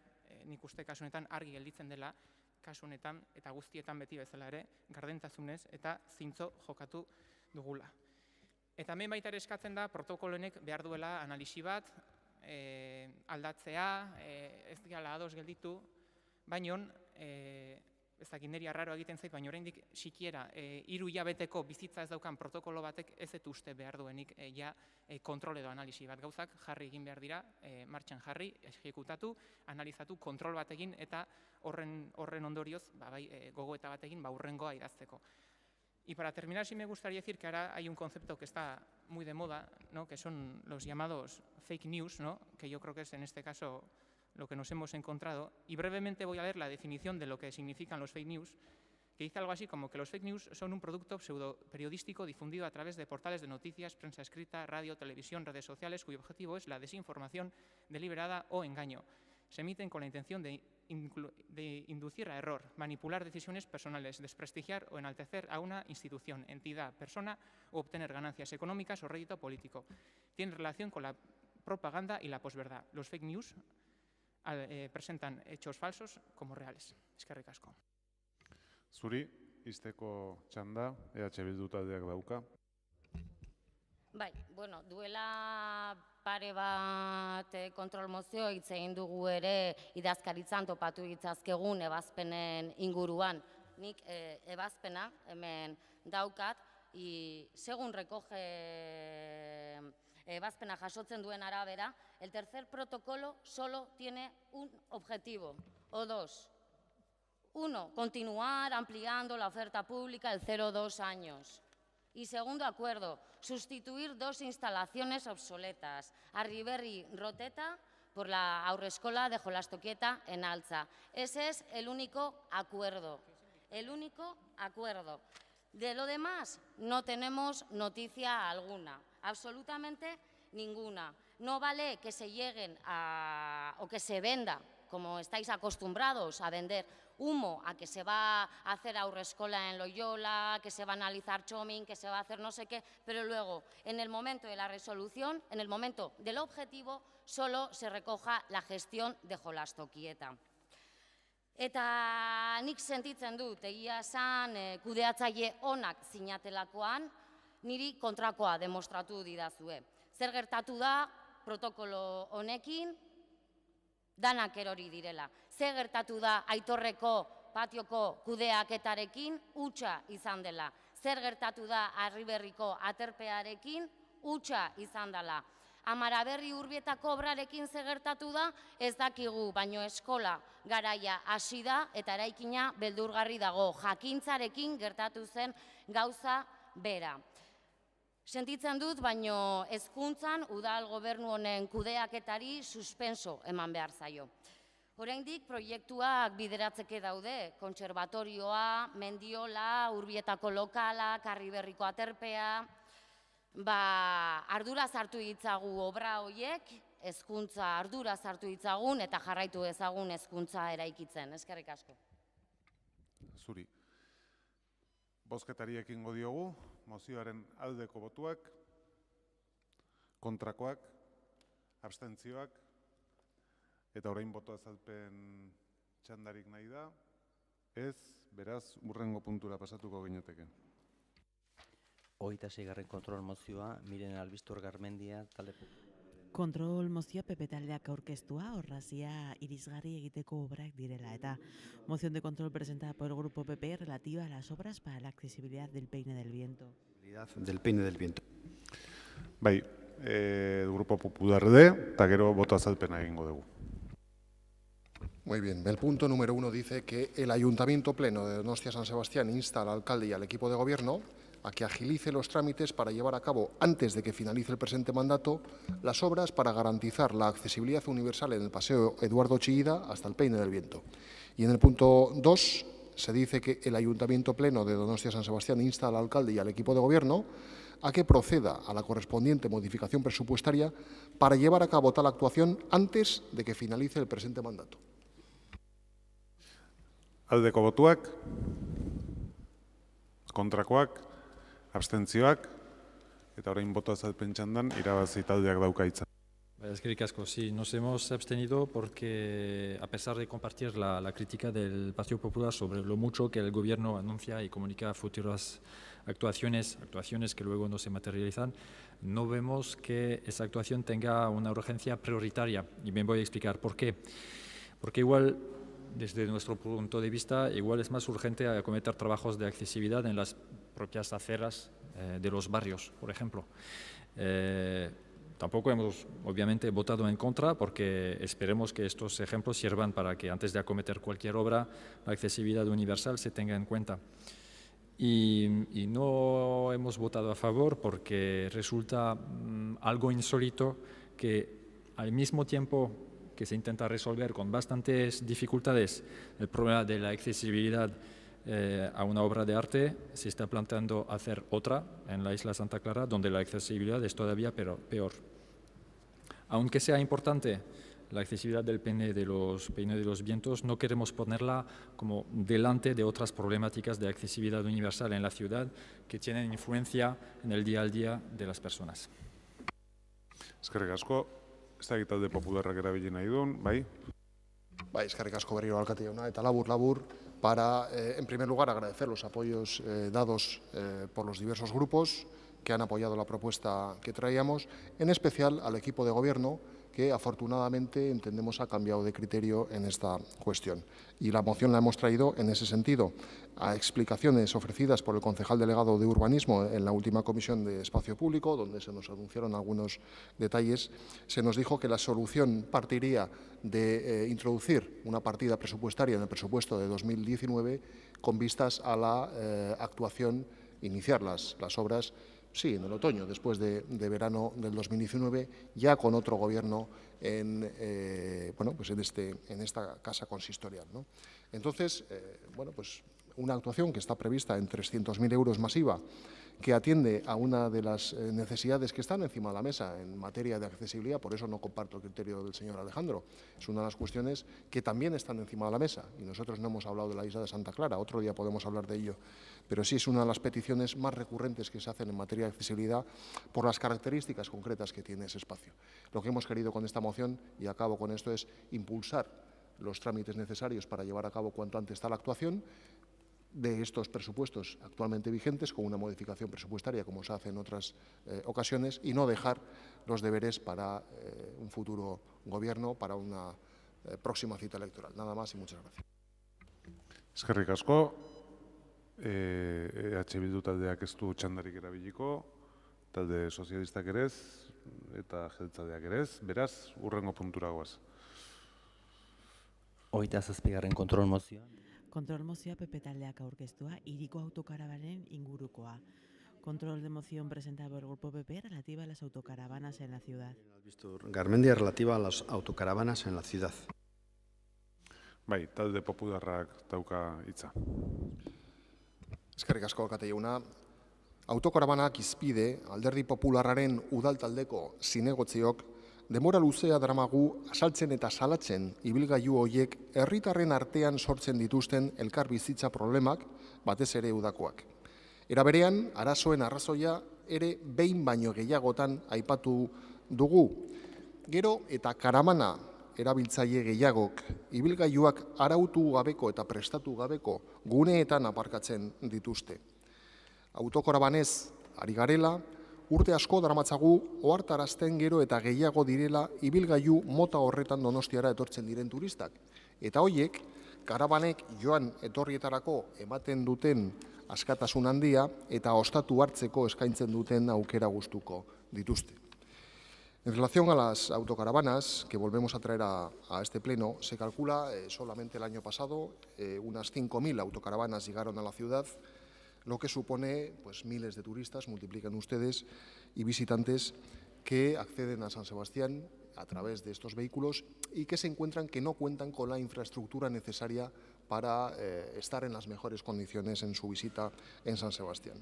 nik uste kasu honetan argi gelditzen dela, kasu honetan eta guztietan beti bezala ere, gardentasunez eta zintzo jokatu dugula. Eta hemen baita ere eskatzen da, protokolonek behar duela analisi bat, aldatzea, ez diala ados gelditu, baino, ez dakit niri arraroa egiten zait, baina oraindik sikiera 3 hilabeteko bizitza ez daukan protokolo batek ez dut uste behar duenik kontrol edo analisi bat. Gauzak jarri egin behar dira, martxan jarri, ejekutatu, analizatu, kontrol bat egin eta horren ondorioz gogoeta bat egin hurrengoa idazteko. Y para terminar, sí me gustaría decir que ahora hay un concepto que está muy de moda, ¿no? Que son los llamados fake news, ¿no? Que yo creo que es en este caso lo que nos hemos encontrado. Y brevemente voy a leer la definición de lo que significan los fake news, que dice algo así como que los fake news son un producto pseudo-periodístico difundido a través de portales de noticias, prensa escrita, radio, televisión, redes sociales, cuyo objetivo es la desinformación deliberada o engaño. Se emiten con la intención de inducir a error, manipular decisiones personales, desprestigiar o enaltecer a una institución, entidad, persona o obtener ganancias económicas o rédito político. Tienen relación con la propaganda y la posverdad. Los fake news presentan hechos falsos como reales. Eskerrik asko. Zuri, izteko txanda, EH Bildu taldeak dauka. Bai, bueno, duela pare bat kontrol mozio hitz egin dugu ere idazkaritzan topatu ditzazkegun ebazpenen inguruan. Nik ebazpena hemen daukat, segun recoge ebazpena jasotzen duen arabera, el tercer protocolo solo tiene un objetivo, o dos. Uno, continuar ampliando la oferta pública el 0-2 años. Y segundo acuerdo, sustituir 2 instalaciones obsoletas, Arriberri Roteta por la Haurreskola de Jolastokieta en Altza. Ese es el único acuerdo, De lo demás no tenemos noticia alguna, absolutamente ninguna. No vale que se lleguen o que se venda, como estáis acostumbrados a vender, humo a que se va a hacer aurreskola en Loyola, que se va a analizar Txomin, que se va a hacer no sé qué, pero luego, en el momento de la resolución, en el momento del objetivo, solo se recoja la gestión de Jolastokieta. Eta nik sentitzen dut, egia esan, kudeatzaile onak sinatelakoan, niri kontrakoa demostratu didazue. Zer gertatu da protokolo honekin, danak erori direla. Zer gertatu da Aitorreko patioko kudeaketarekin, hutsa izan dela. Zer gertatu da Arriberriko aterpearekin, hutsa izan dela. Amaraberri Urbietako obrarekin zer gertatu da, ez dakigu, baino eskola garaia hasi da eta eraikina beldurgarri dago. Jakintzarekin gertatu zen gauza bera. Sentitzen dut, baino hezkuntzan udal gobernu honen kudeaketari suspenso eman behar zaio. Oraindik proiektuak bideratzeke daude, kontserbatorioa, Mendiola, Urbietako lokala, Arriberriko aterpea, ardura sartu ditzagu obra horiek, hezkuntza ardura sartu ditzagun eta jarraitu dezagun hezkuntza eraikitzen. Eskerrik asko. Zuri. Bozketari ekingo diogu, mozioaren aldeko botuak, kontrakoak, abstentzioak, eta orain boto azalpen txandarik nahi da, ez, beraz, hurrengo puntura pasatuko ginateke. 26. kontrol mozioa, Miren Albistur Garmendia, talde Kontrol mozioa PP taldeak aurkeztua, horrazia irisgarri egiteko obrak direla, eta moción de control presentada por el Grupo PP relativa a las obras para la accesibilidad del Peine del Viento. Bai, Grupo Popular de, eta gero boto azalpena egingo dugu. Muy bien, el punto número 1 dice que el Ayuntamiento Pleno de Donostia San Sebastián insta al alcalde y al equipo de gobierno a que agilice los trámites para llevar a cabo, antes de que finalice el presente mandato, las obras para garantizar la accesibilidad universal en el Paseo Eduardo Chillida hasta el Peine del Viento. Y en el punto 2 se dice que el Ayuntamiento Pleno de Donostia San Sebastián insta al alcalde y al equipo de gobierno a que proceda a la correspondiente modificación presupuestaria para llevar a cabo tal actuación antes de que finalice el presente mandato. Aldeko botuak, kontrakoak, abstentzioak, eta orain boto azalpen txandan irabazi taldeak dauka hitza. Eskerrik asko, sí, nos hemos abstenido porque, a pesar de compartir la crítica del Partido Popular sobre lo mucho que el Gobierno anuncia y comunica futuras actuaciones que luego no se materializan, no vemos que esa actuación tenga una urgencia prioritaria. Y me voy a explicar por qué. Porque igual, desde nuestro punto de vista, igual es más urgente acometer trabajos de accesibilidad en las propias aceras de los barrios, por ejemplo. Tampoco hemos, obviamente, votado en contra porque esperemos que estos ejemplos sirvan para que antes de acometer cualquier obra, la accesibilidad universal se tenga en cuenta. Y no hemos votado a favor porque resulta algo insólito que al mismo tiempo que se intenta resolver con bastantes dificultades el problema de la accesibilidad a una obra de arte, se está planteando hacer otra en la isla Santa Clara, donde la accesibilidad es todavía peor. Aunque sea importante la accesibilidad del Peine de los Vientos, no queremos ponerla como delante de otras problemáticas de accesibilidad universal en la ciudad que tienen influencia en el día a día de las personas. Eskerrik asko, ez da talde popularrak erabili nahi duen, bai? Bai, eskerrik asko berriro alkate jauna, eta labur, para, en primer lugar, agradecer los apoyos dados por los diversos grupos que han apoyado la propuesta que traíamos, en especial al equipo de gobierno, que afortunadamente entendemos ha cambiado de criterio en esta cuestión. Y la moción la hemos traído en ese sentido. A explicaciones ofrecidas por el concejal delegado de Urbanismo en la última comisión de Espacio Público, donde se nos anunciaron algunos detalles, se nos dijo que la solución partiría de introducir una partida presupuestaria en el presupuesto de 2019 con vistas a la actuación, iniciar las obras. Sí, en el otoño, después de verano del 2019, ya con otro gobierno en esta casa consistorial, ¿no? Entonces, pues una actuación que está prevista en 300.000 euros masiva, que atiende a una de las necesidades que están encima de la mesa en materia de accesibilidad, por eso no comparto el criterio del señor Alejandro, es una de las cuestiones que también están encima de la mesa, y nosotros no hemos hablado de la isla de Santa Clara, otro día podemos hablar de ello, pero sí es una de las peticiones más recurrentes que se hacen en materia de accesibilidad por las características concretas que tiene ese espacio. Lo que hemos querido con esta moción, y acabo con esto, es impulsar los trámites necesarios para llevar a cabo cuanto antes tal actuación, de estos presupuestos actualmente vigentes con una modificación presupuestaria como se hace en otras ocasiones y no dejar los deberes para un futuro gobierno, para una próxima cita electoral. Nada más y muchas gracias. Eskerrik asko, EH Bildu taldeak ez du txandarik erabiliko, talde sozialistak ere ez eta jeltzaleak ere ez, beraz, hurrengo puntura goaz. 27. kontrol mozioa. Kontrol mozioa PP taldeak aurkeztua, hiriko autokarabanen ingurukoa. Control de moción presentada por el Grupo PP relativa a las autocaravanas en la ciudad. Garmendia relativa a las autocaravanas en la ciudad. Bai, talde popularrak dauka hitza. Eskerrik asko alkate jauna. Autokarabanak izpide alderdi popularraren udaltaldeko zinegotziok denbora luzea daramagu asaltzen eta salatzen ibilgailu horiek herritarren artean sortzen dituzten elkar bizitza problemak, batez ere udakoak. Era berean, arazoen arrazoia ere behin baino gehiagotan aipatu dugu. Gero eta karamana erabiltzaile gehiagok ibilgailuak arautu gabeko eta prestatu gabeko guneetan aparkatzen dituzte. Autokarabanez ari garela, urte asko daramatzagu ohartarazten gero eta gehiago direla ibilgailu mota horretan Donostiara etortzen diren turistak. Eta hoiek, karabanek joan etorrietarako ematen duten askatasun handia eta ostatu hartzeko eskaintzen duten aukera gustuko dituzte. En relación a las autocaravanas, que volvemos a traer a este pleno, se calcula solamente el año pasado unas 5.000 autocaravanas llegaron a la ciudad, lo que supone pues, miles de turistas, multiplican ustedes, y visitantes que acceden a San Sebastián a través de estos vehículos y que se encuentran que no cuentan con la infraestructura necesaria para estar en las mejores condiciones en su visita en San Sebastián.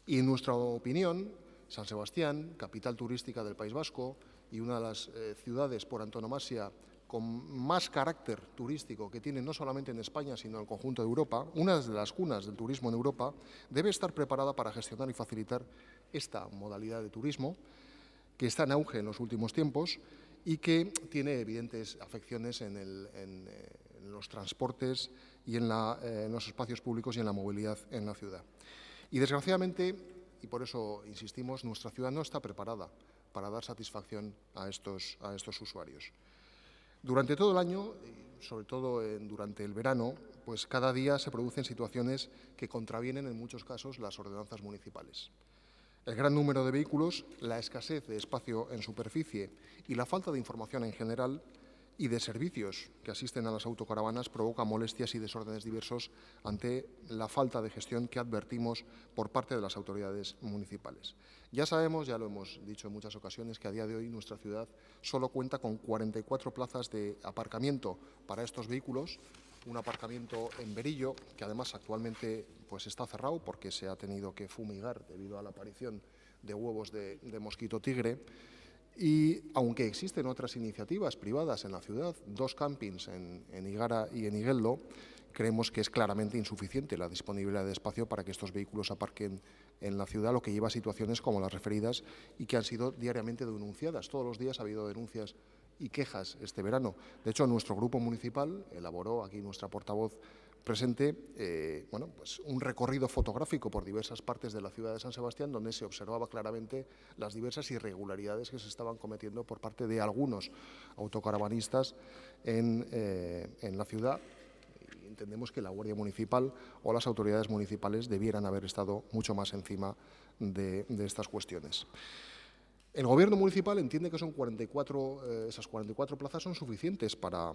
Y en nuestra opinión, San Sebastián, capital turística del País Vasco y una de las ciudades por antonomasia con más carácter turístico que tiene no solamente en España, sino en el conjunto de Europa, una de las cunas del turismo en Europa, debe estar preparada para gestionar y facilitar esta modalidad de turismo, que está en auge en los últimos tiempos y que tiene evidentes afecciones en los transportes y en los espacios públicos y en la movilidad en la ciudad. Y desgraciadamente, y por eso insistimos, nuestra ciudad no está preparada para dar satisfacción a estos usuarios. Durante todo el año, sobre todo durante el verano, pues cada día se producen situaciones que contravienen en muchos casos las ordenanzas municipales. El gran número de vehículos, la escasez de espacio en superficie y la falta de información en general y de servicios que asisten a las autocaravanas provoca molestias y desórdenes diversos ante la falta de gestión que advertimos por parte de las autoridades municipales. Ya sabemos, ya lo hemos dicho en muchas ocasiones, que a día de hoy nuestra ciudad solo cuenta con 44 plazas de aparcamiento para estos vehículos, un aparcamiento en Berillo, que además actualmente pues está cerrado porque se ha tenido que fumigar debido a la aparición de huevos de mosquito tigre. Y aunque existen otras iniciativas privadas en la ciudad, 2 campings en Igara y en Igeldo, creemos que es claramente insuficiente la disponibilidad de espacio para que estos vehículos aparquen en la ciudad, lo que lleva a situaciones como las referidas y que han sido diariamente denunciadas. Todos los días ha habido denuncias y quejas este verano. De hecho, nuestro grupo municipal elaboró, aquí nuestra portavoz presente, pues un recorrido fotográfico por diversas partes de la ciudad de San Sebastián, donde se observaba claramente las diversas irregularidades que se estaban cometiendo por parte de algunos autocaravanistas en la ciudad. Y entendemos que la Guardia Municipal o las autoridades municipales debieran haber estado mucho más encima de estas cuestiones. El Gobierno municipal entiende que esas 44 plazas son suficientes para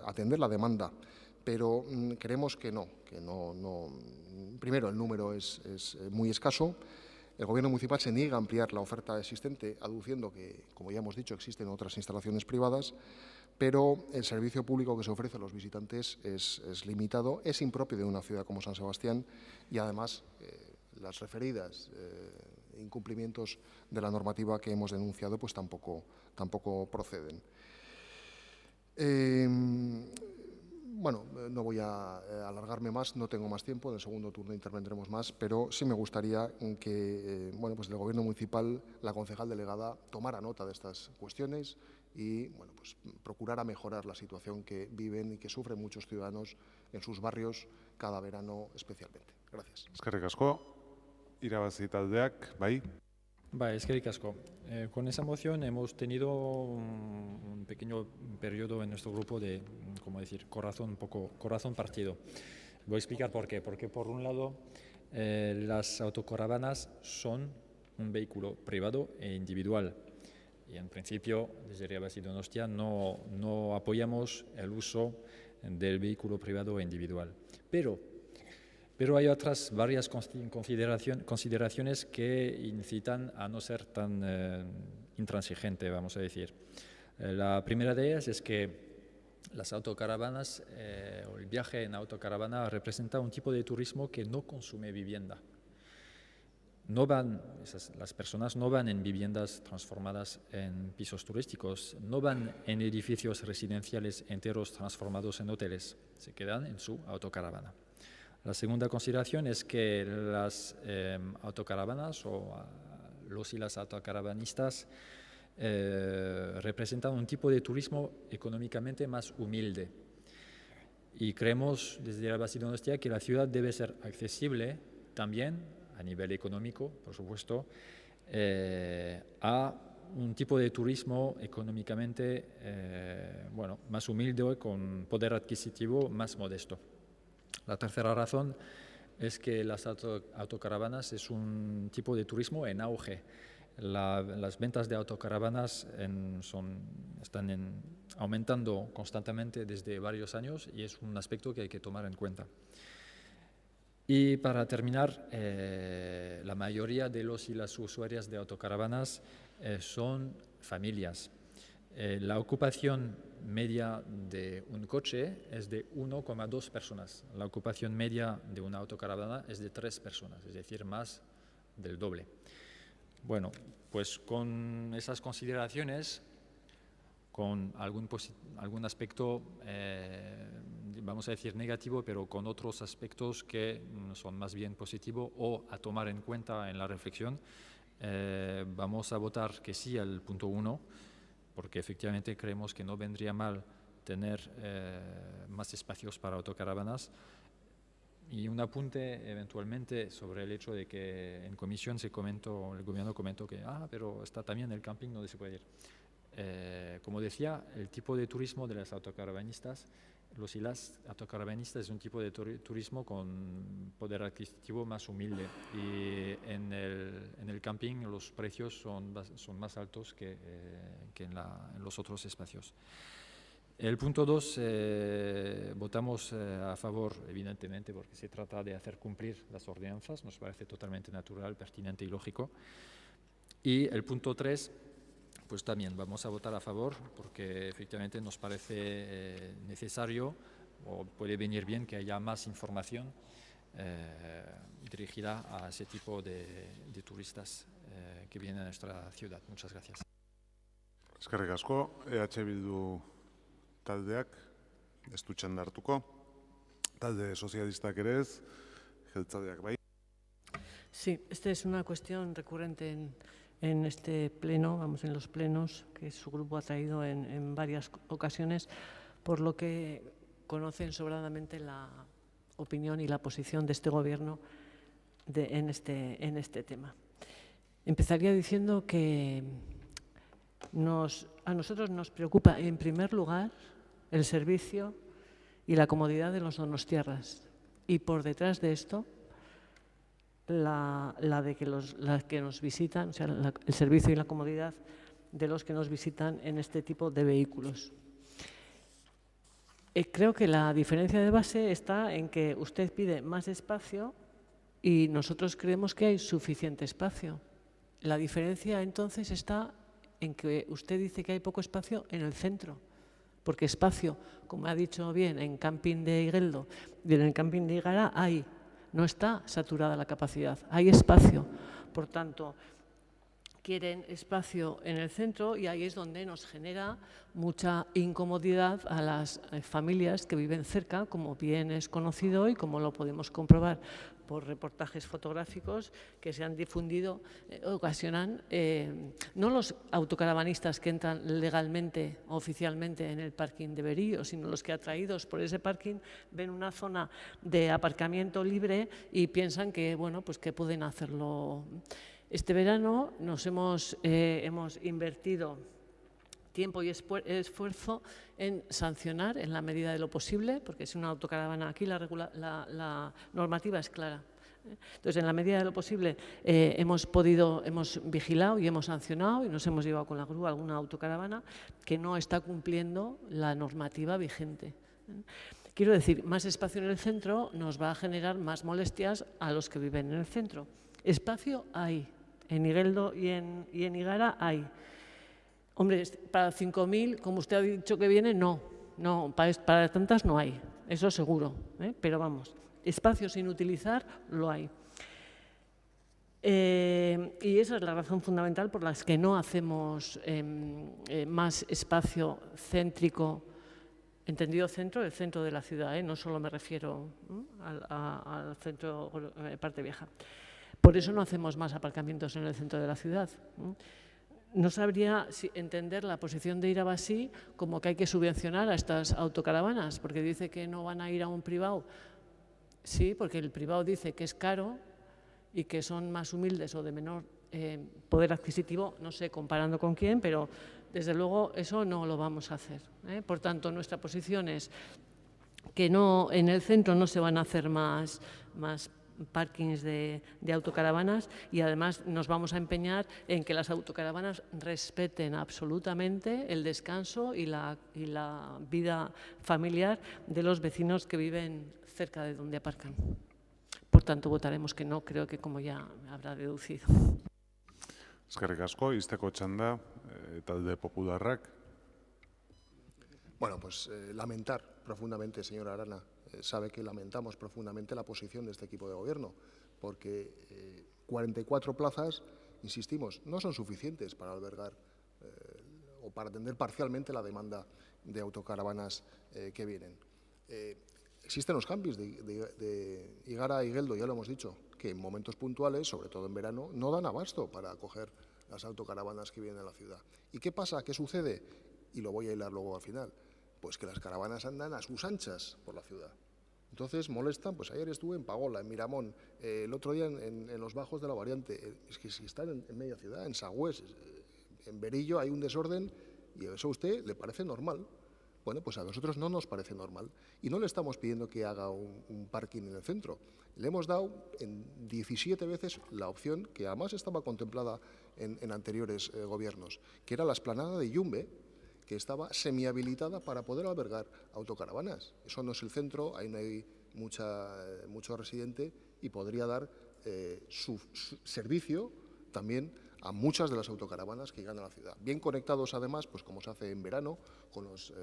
atender la demanda, pero creemos que no. Primero, el número es muy escaso. El Gobierno municipal se niega a ampliar la oferta existente, aduciendo que, como ya hemos dicho, existen otras instalaciones privadas, pero el servicio público que se ofrece a los visitantes es limitado, es impropio de una ciudad como San Sebastián y, además, las referidas incumplimientos de la normativa que hemos denunciado pues tampoco proceden. Bueno, no voy a alargarme más, no tengo más tiempo, en el segundo turno intervendremos más, pero sí me gustaría que pues el Gobierno municipal, la concejal delegada, tomara nota de estas cuestiones y pues procurara mejorar la situación que viven y que sufren muchos ciudadanos en sus barrios cada verano especialmente. Gracias. Eskerrik asko. Irabazi taldeak, bai? Eskerrik asko. Con esa moción hemos tenido un pequeño periodo en nuestro grupo de, corazón partido. Voy a explicar por qué. Porque por un lado, las autocaravanas son un vehículo privado e individual. Y en principio, desde Iriabasi Donostia, no apoyamos el uso del vehículo privado e individual. Pero hay otras varias consideraciones que incitan a no ser tan intransigente, vamos a decir. La primera de ellas es que las autocaravanas o el viaje en autocaravana representa un tipo de turismo que no consume vivienda. Las personas no van en viviendas transformadas en pisos turísticos, no van en edificios residenciales enteros transformados en hoteles, se quedan en su autocaravana. La segunda consideración es que las autocaravanas o los y las autocaravanistas representan un tipo de turismo económicamente más humilde. Y creemos desde Iriabasi Donostia que la ciudad debe ser accesible también a nivel económico, por supuesto, a un tipo de turismo económicamente más humilde, con poder adquisitivo más modesto. La tercera razón es que las autocaravanas es un tipo de turismo en auge. Las ventas de autocaravanas están aumentando constantemente desde varios años y es un aspecto que hay que tomar en cuenta. Y para terminar, la mayoría de los y las usuarias de autocaravanas son familias. La ocupación media de un coche es de 1,2 personas. La ocupación media de una autocaravana es de 3 personas, es decir, más del doble. Bueno, pues con esas consideraciones, con algún aspecto, vamos a decir negativo, pero con otros aspectos que son más bien positivos o a tomar en cuenta en la reflexión, vamos a votar que sí al punto 1, porque efectivamente creemos que no vendría mal tener más espacios para autocaravanas. Y un apunte eventualmente sobre el hecho de que en comisión el gobierno comentó que, pero está también el camping donde se puede ir. Como decía, el tipo de turismo de los autocaravanistas, los y las autocaravanistas es un tipo de turismo con poder adquisitivo más humilde, y en el camping los precios son más altos que en los otros espacios. El punto 2, votamos a favor, evidentemente, porque se trata de hacer cumplir las ordenanzas, nos parece totalmente natural, pertinente y lógico. Y el punto 3, pues también vamos a votar a favor, porque efectivamente nos parece necesario o puede venir bien que haya más información dirigida a ese tipo de turistas que vienen a nuestra ciudad. Muchas gracias. Eskerrik asko, EH Bildu taldeak ez du txanda hartuko, talde sozialistak ere ez, jeltzaleak bai. Sí, esta es una cuestión recurrente en este pleno, vamos, en los plenos que su grupo ha traído en varias ocasiones, por lo que conocen sobradamente la opinión y la posición de este gobierno en este tema. Empezaría diciendo que a nosotros nos preocupa, en primer lugar, el servicio y la comodidad de los donostiarras. Y por detrás de esto, la de que los que nos visitan, o sea, el servicio y la comodidad de los que nos visitan en este tipo de vehículos. Creo que la diferencia de base está en que usted pide más espacio y nosotros creemos que hay suficiente espacio. La diferencia entonces está en que usted dice que hay poco espacio en el centro, porque espacio, como ha dicho bien, en camping de Igeldo y en el camping de Igara hay. No está saturada la capacidad, hay espacio. Por tanto, quieren espacio en el centro y ahí es donde nos genera mucha incomodidad a las familias que viven cerca, como bien es conocido y como lo podemos comprobar por reportajes fotográficos que se han difundido, ocasionan, no los autocaravanistas que entran legalmente, oficialmente en el parking de Berío, sino los que atraídos por ese parking ven una zona de aparcamiento libre y piensan que, bueno, pues que pueden hacerlo. Este verano nos hemos invertido tiempo y esfuerzo en sancionar en la medida de lo posible, porque es una autocaravana, aquí la normativa es clara. Entonces, en la medida de lo posible hemos vigilado y hemos sancionado y nos hemos llevado con la grúa alguna autocaravana que no está cumpliendo la normativa vigente. Quiero decir, más espacio en el centro nos va a generar más molestias a los que viven en el centro. Espacio hay, en Igeldo y en Igara hay. Hombre, para 5.000, como usted ha dicho que viene, no, para tantas no hay, eso seguro, pero vamos, espacio sin utilizar lo hay. Y esa es la razón fundamental por la que no hacemos más espacio céntrico, entendido centro, el centro de la ciudad, no solo me refiero al centro, parte vieja. Por eso no hacemos más aparcamientos en el centro de la ciudad. No sabría entender la posición de Irabasí como que hay que subvencionar a estas autocaravanas, porque dice que no van a ir a un privado. Sí, porque el privado dice que es caro y que son más humildes o de menor poder adquisitivo, no sé comparando con quién, pero desde luego eso no lo vamos a hacer. Por tanto, nuestra posición es que no, en el centro no se van a hacer más parkings de autocaravanas y además nos vamos a empeñar en que las autocaravanas respeten absolutamente el descanso y la vida familiar de los vecinos que viven cerca de donde aparcan. Por tanto, votaremos que no, creo que como ya habrá deducido. Eskerrik asko, izteko txanda, talde popularrak. Bueno, pues lamentar profundamente, señora Arana, sabe que lamentamos profundamente la posición de este equipo de gobierno, porque 44 plazas, insistimos, no son suficientes para albergar o para atender parcialmente la demanda de autocaravanas que vienen. Existen los campis de Igara y Geldo, ya lo hemos dicho, que en momentos puntuales, sobre todo en verano, no dan abasto para acoger las autocaravanas que vienen a la ciudad. ¿Y qué pasa? ¿Qué sucede? Y lo voy a hilar luego al final. Pues que las caravanas andan a sus anchas por la ciudad. Entonces molestan, pues ayer estuve en Pagola, en Miramón, el otro día en los bajos de la Variante, es que si están en media ciudad, en Sagüés, en Berillo hay un desorden y eso a usted le parece normal. Bueno, pues a nosotros no nos parece normal y no le estamos pidiendo que haga un parking en el centro. Le hemos dado en 17 veces la opción, que además estaba contemplada en anteriores gobiernos, que era la explanada de Yumbe, que estaba semihabilitada para poder albergar autocaravanas. Eso no es el centro, ahí no hay mucho residente y podría dar su servicio también a muchas de las autocaravanas que llegan a la ciudad. Bien conectados además, pues como se hace en verano, con los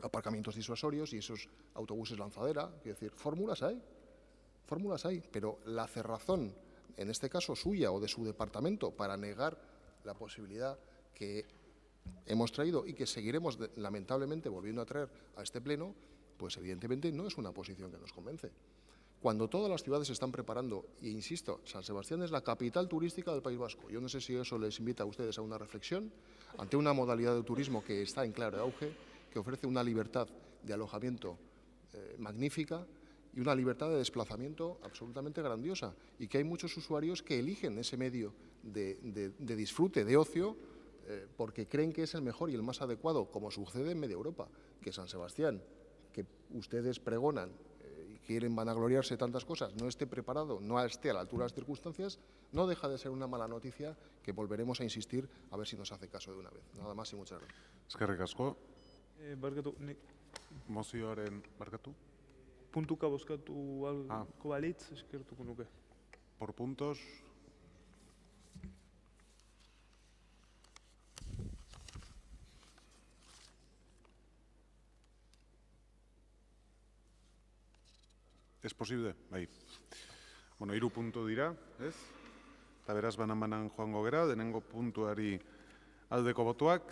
aparcamientos disuasorios y esos autobuses lanzadera. Es decir, fórmulas hay, pero la cerrazón, en este caso suya o de su departamento, para negar la posibilidad que hemos traído y que seguiremos lamentablemente volviendo a traer a este pleno, pues evidentemente no es una posición que nos convence. Cuando todas las ciudades se están preparando, e insisto, San Sebastián es la capital turística del País Vasco. Yo no sé si eso les invita a ustedes a una reflexión ante una modalidad de turismo que está en claro auge, que ofrece una libertad de alojamiento magnífica y una libertad de desplazamiento absolutamente grandiosa, y que hay muchos usuarios que eligen ese medio de disfrute, de ocio, porque creen que es el mejor y el más adecuado, como sucede en media Europa, que San Sebastián, que ustedes pregonan y quieren vanagloriarse tantas cosas, no esté preparado, no esté a la altura de las circunstancias, no deja de ser una mala noticia que volveremos a insistir a ver si nos hace caso de una vez. Nada más y muchas gracias. Eskerrik asko. Barkatu, Mozioaren, barkatu? puntuka bozkatu alko balitz, eskertuko nuke. Por puntos. Es posible? Bai. Bueno, 3 puntu dira, ez? Eta beraz banan joango gera, denengo puntuari aldeko botuak,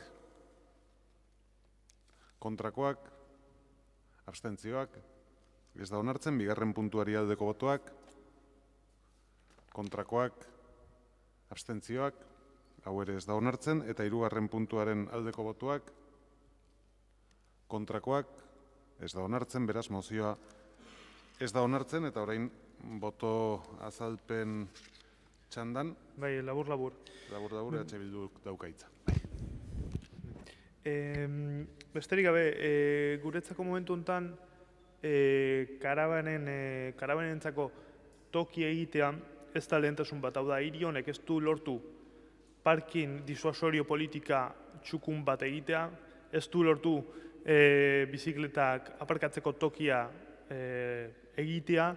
kontrakoak, abstentzioak, ez da onartzen, 2. puntuari aldeko botuak, kontrakoak, abstentzioak, hau ere ez da onartzen, eta 3. puntuaren aldeko botuak, kontrakoak, ez da onartzen, beraz mozioa ez da onartzen, eta orain boto azalpen txandan. Bai, labur. Labur, EH Bilduk daukaitza. Besterik gabe, guretzako momentu honetan, karabanentzako toki egitea ez da lehentasun bat, hau da, hiri honek ez du lortu parkin disuasorio politika txukun bat egitea, ez du lortu bizikletak aparkatzeko tokia egitea,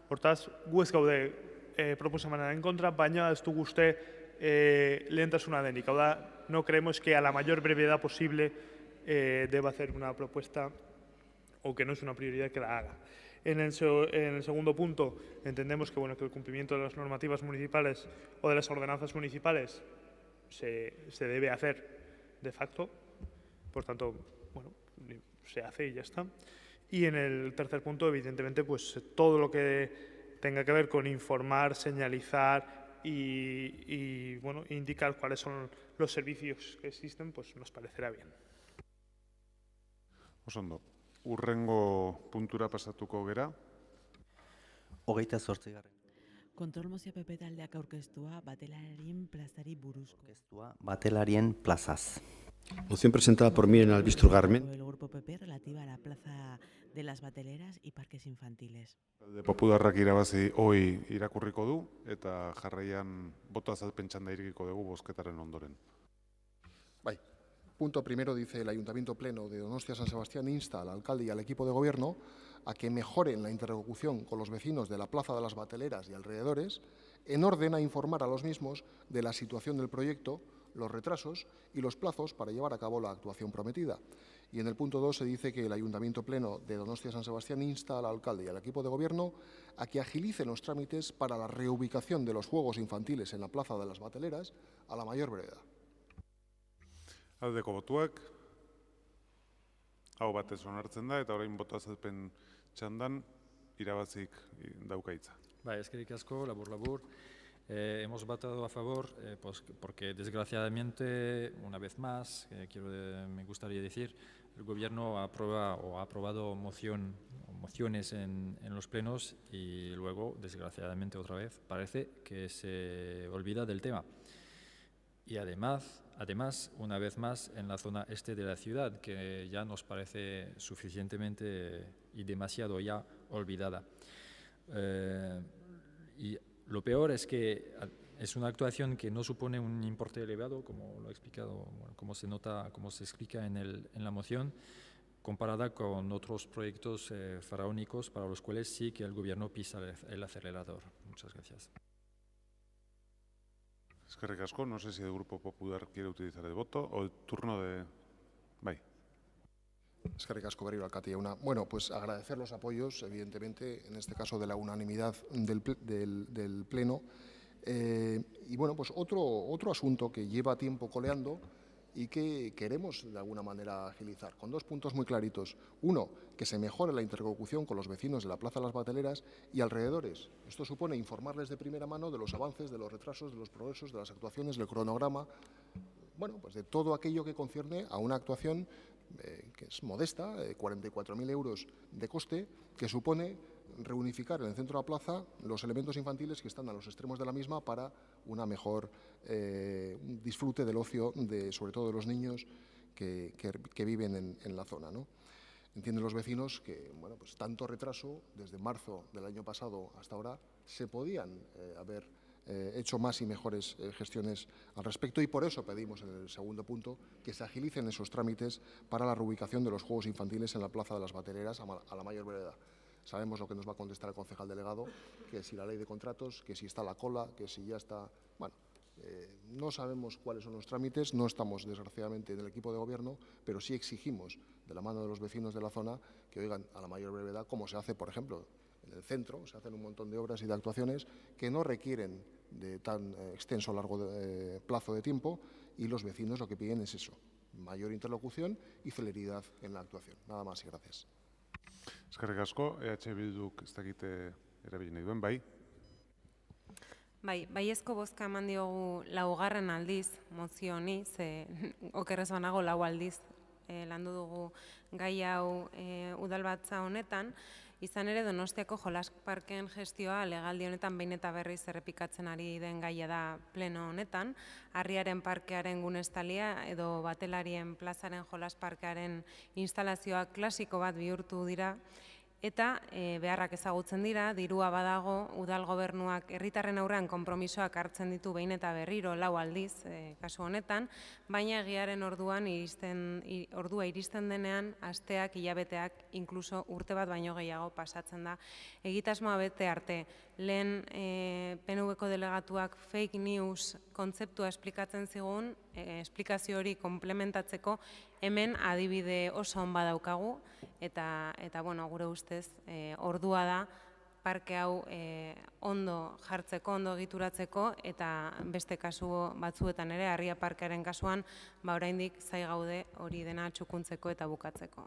hortaz, gu ez gaude proposamenaren kontra, baina ez dugu uste lehentasuna denik. Hau da, no creemos que a la mayor brevedad posible deba hacer una propuesta o que no es una prioridad que la haga. En el segundo punto, entendemos que, que el cumplimiento de las normativas municipales o de las ordenanzas municipales se debe hacer de facto, por tanto, se hace y ya está. Y en el tercer punto, evidentemente, pues todo lo que tenga que ver con informar, señalizar y indicar cuáles son los servicios que existen, pues nos parecerá bien. Osondo, urrengo puntura pasatuko gera. 28. Kontrol mozio PP taldeak aurkeztua batelarien plazari buruzko. Batelarien plazaz. Moción presentada por Miren Albistro Garmen. El Grupo PP relativa a la plaza de las bateleras y parques infantiles. Talde Popularrak irabazi hoi irakurriko du eta jarraian boto azalpen txanda irekiko dugu bozketaren ondoren. Bai. Punto primero dice: el Ayuntamiento Pleno de Donostia San Sebastián insta al alcalde y al equipo de gobierno a que mejoren la interlocución con los vecinos de la Plaza de las Bateleras y alrededores en orden a informar a los mismos de la situación del proyecto, los retrasos y los plazos para llevar a cabo la actuación prometida. Y en el punto 2 se dice que el Ayuntamiento Pleno de Donostia San Sebastián insta al alcalde y al equipo de gobierno a que agilicen los trámites para la reubicación de los juegos infantiles en la Plaza de las Bateleras a la mayor brevedad. Aldeko botuak, hau batez onartzen da, eta orain boto azalpen txandan irabazik dauka hitza. Eskerrik asko, labur. Hemos votado a favor porque desgraciadamente, una vez más, me gustaría decir, el Gobierno ha aprobado mociones en los plenos y luego, desgraciadamente otra vez, parece que se olvida del tema. Y además, una vez más, en la zona este de la ciudad, que ya nos parece suficientemente y demasiado ya olvidada. Y lo peor es que es una actuación que no supone un importe elevado, como lo he explicado, como se nota, como se explica en la moción, comparada con otros proyectos faraónicos para los cuales sí que el Gobierno pisa el acelerador. Muchas gracias. Eskerrik asko, no sé si el Grupo Popular quiere utilizar el voto o el turno de... Bai. Eskerrik asko berriro alkate jauna. Bueno, pues agradecer los apoyos, evidentemente, en este caso de la unanimidad del Pleno. Y bueno, pues otro asunto que lleva tiempo coleando y que queremos de alguna manera agilizar, con 2 puntos muy claritos. Uno, que se mejore la interlocución con los vecinos de la Plaza de las Bateleras y alrededores. Esto supone informarles de primera mano de los avances, de los retrasos, de los progresos, de las actuaciones, del cronograma, bueno, pues de todo aquello que concierne a una actuación que es modesta, 44.000 euros de coste, que supone reunificar en el centro de la plaza los elementos infantiles que están a los extremos de la misma para una mejor disfrute del ocio, sobre todo de los niños que viven en la zona, ¿no? Entienden los vecinos que, bueno, pues tanto retraso, desde marzo del año pasado hasta ahora, se podían haber hecho más y mejores gestiones al respecto, y por eso pedimos en el segundo punto que se agilicen esos trámites para la reubicación de los juegos infantiles en la Plaza de las Bateleras a la mayor brevedad. Sabemos lo que nos va a contestar el concejal delegado, que si la ley de contratos, que si está la cola, que si ya está... Bueno, no sabemos cuáles son los trámites, no estamos desgraciadamente en el equipo de gobierno, pero sí exigimos de la mano de los vecinos de la zona que oigan a la mayor brevedad, como se hace, por ejemplo, en el centro, se hacen un montón de obras y de actuaciones que no requieren de tan extenso largo plazo de tiempo, y los vecinos lo que piden es eso, mayor interlocución y celeridad en la actuación. Nada más y gracias. Eskerrik asko, EH Bilduk ez dakite erabili nahi duen, bai? Baiezko bozka eman diogu 4. aldiz mozio honi, ze okerrez banago 4 aldiz landu dugu gai hau udalbatza honetan. Izan ere, Donostiako jolas parken gestioa legaldi honetan behin eta berriz errepikatzen ari den gaia da pleno honetan. Harriaren parkearen gunestalia edo Batelarien plazaren jolas parkearen instalazioak klasiko bat bihurtu dira, eta beharrak ezagutzen dira, dirua badago, udal gobernuak herritarren aurrean konpromisoak hartzen ditu behin eta berriro 4 aldiz kasu honetan, baina egiaren ordua iristen denean, asteak, hilabeteak, inkluso urte bat baino gehiago pasatzen da. Egitasmoa bete arte, lehen PNV-ko delegatuak fake news kontzeptua esplikatzen zigun, esplikazio hori komplementatzeko hemen adibide oso on badaukagu, eta gure ustez ordua da parke hau ondo jartzeko, ondo egituratzeko, eta beste kasu batzuetan ere, Harria parkearen kasuan, oraindik zai gaude hori dena txukuntzeko eta bukatzeko.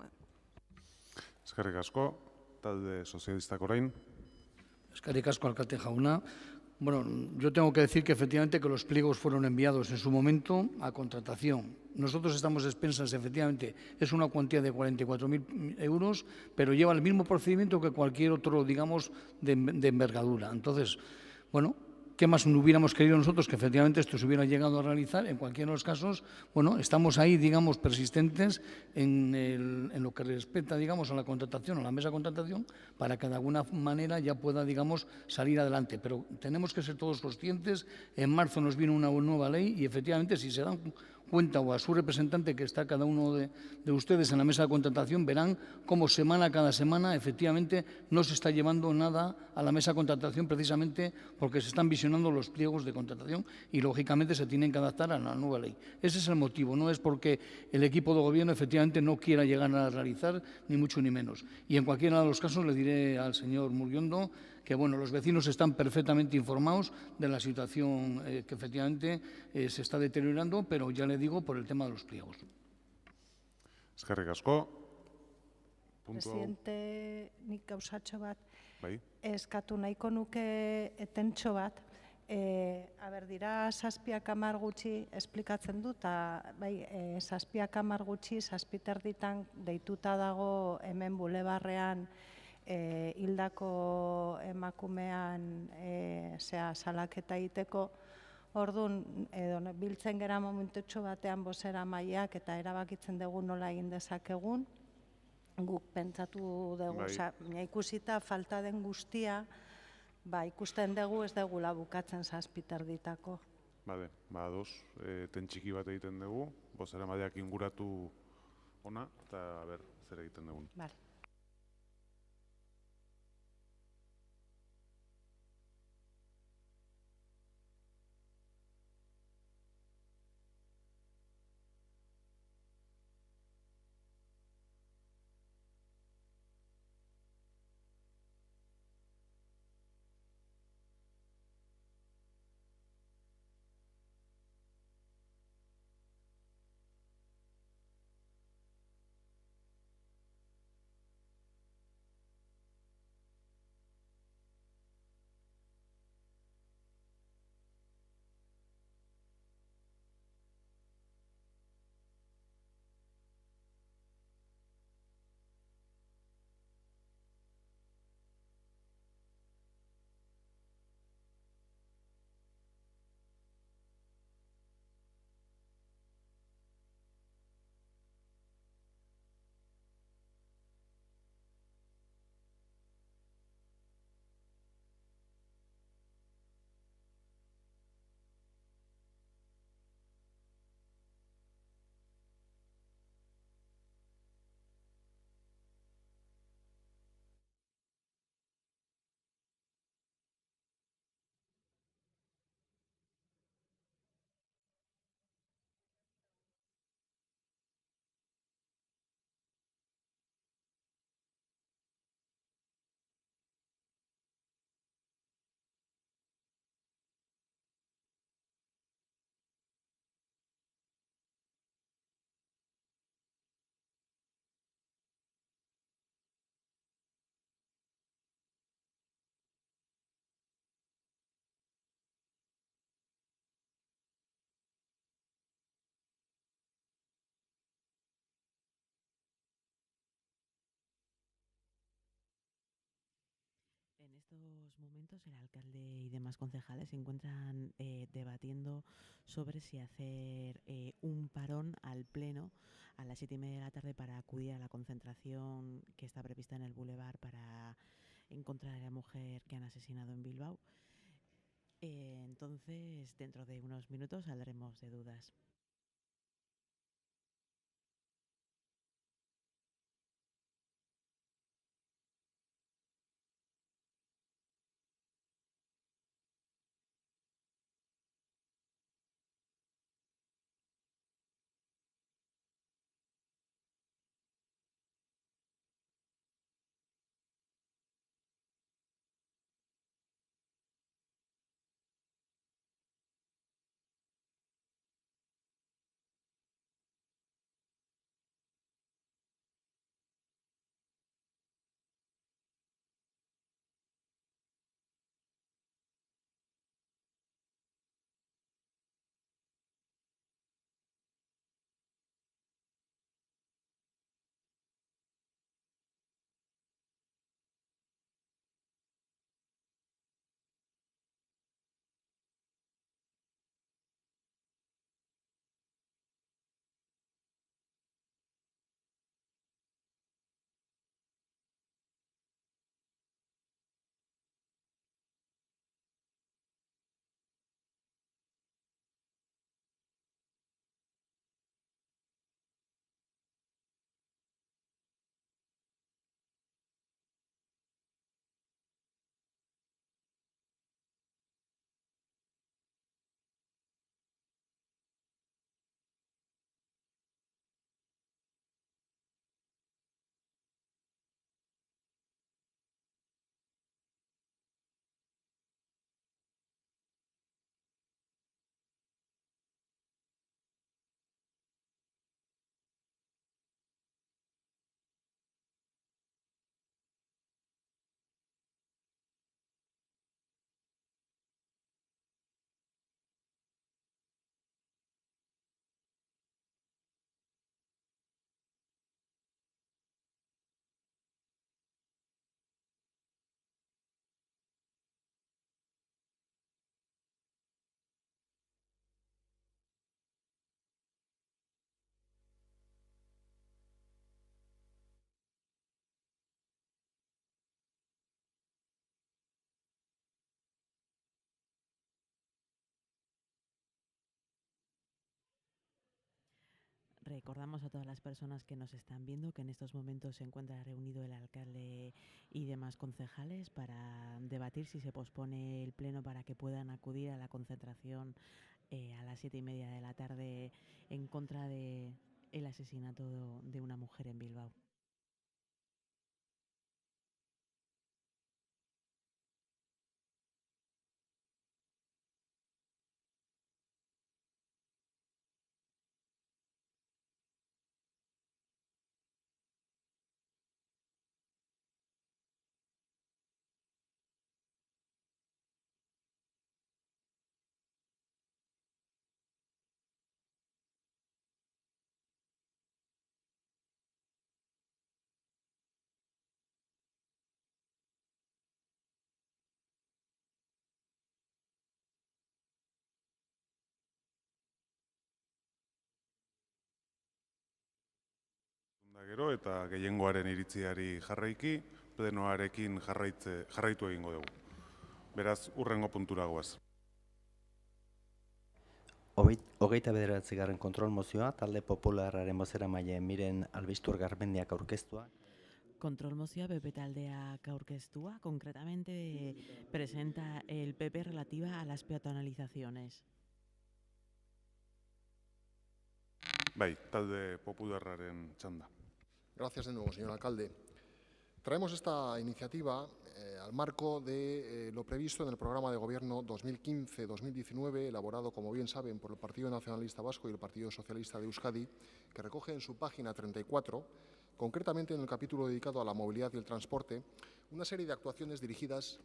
Eskerrik asko, talde sozialistak orain. Eskerrik asko, alkate jauna. Bueno, yo tengo que decir que efectivamente que los pliegos fueron enviados en su momento a contratación. Nosotros estamos a expensas, efectivamente, es una cuantía de 44.000 euros, pero lleva el mismo procedimiento que cualquier otro, digamos, de envergadura. Entonces, bueno, ¿qué más no hubiéramos querido nosotros que efectivamente esto se hubiera llegado a realizar? En cualquiera de los casos, bueno, estamos ahí, digamos, persistentes en lo que respecta, digamos, a la contratación, a la mesa de contratación, para que de alguna manera ya pueda, digamos, salir adelante. Pero tenemos que ser todos conscientes, en marzo nos viene una nueva ley y efectivamente si se dan cuenta o a su representante, que está cada uno de ustedes en la mesa de contratación, verán cómo cada semana, efectivamente, no se está llevando nada a la mesa de contratación precisamente porque se están visionando los pliegos de contratación y, lógicamente, se tienen que adaptar a la nueva ley. Ese es el motivo, no es porque el equipo de gobierno, efectivamente, no quiera llegar a realizar, ni mucho ni menos. Y, en cualquiera de los casos, le diré al señor Muriondo que los vecinos están perfectamente informados de la situación que efectivamente se está deteriorando, pero ya le digo, por el tema de los pliegos. Eskerrik asko. Presidente, nik gauzatxo bat, Bai. eskatu nahiko nuke etentxo bat, dira zazpiak hamar gutxi esplikatzen dut, eta zazpiak hamar gutxi, zazpiterditan deituta dago hemen bulebarrean hildako emakumean salaketa egiteko. Orduan, biltzen gera momentutxo batean bozera mailak eta erabakitzen dugu nola egin dezakegun. Guk pentsatu dugu, ikusita falta den guztia, ikusten dugu ez dugula bukatzen zazpiterditako. Bale, ados, eten txiki bat egiten dugu, bozera maileak inguratu ona, eta zer egiten dugun. Bale. En estos momentos el alcalde y demás concejales se encuentran debatiendo sobre si hacer un parón al pleno a las 7:30 de la tarde para acudir a la concentración que está prevista en el Boulevard para encontrar a la mujer que han asesinado en Bilbao. Entonces, dentro de unos minutos saldremos de dudas. Recordamos a todas las personas que nos están viendo que en estos momentos se encuentra reunido el alcalde y demás concejales para debatir si se pospone el pleno para que puedan acudir a la concentración a las 7:30 de la tarde en contra del asesinato de una mujer en Bilbao. Da gero eta gehiengoaren iritziari jarraiki, plenoarekin jarraitu egingo dugu. Beraz, hurrengo puntura goaz. 29. kontrol mozioa, talde popularraren bozeramaile Miren Albistur Garmendiak aurkeztua. Control mozioa PP taldeak aurkeztua, concretamente presenta el PP relativa a las peatonalizaciones. Bai, talde popularraren txanda. Gracias de nuevo, señor alcalde. Traemos esta iniciativa al marco de lo previsto en el programa de gobierno 2015-2019, elaborado, como bien saben, por el Partido Nacionalista Vasco y el Partido Socialista de Euskadi, que recoge en su página 34, concretamente en el capítulo dedicado a la movilidad y el transporte, una serie de actuaciones dirigidas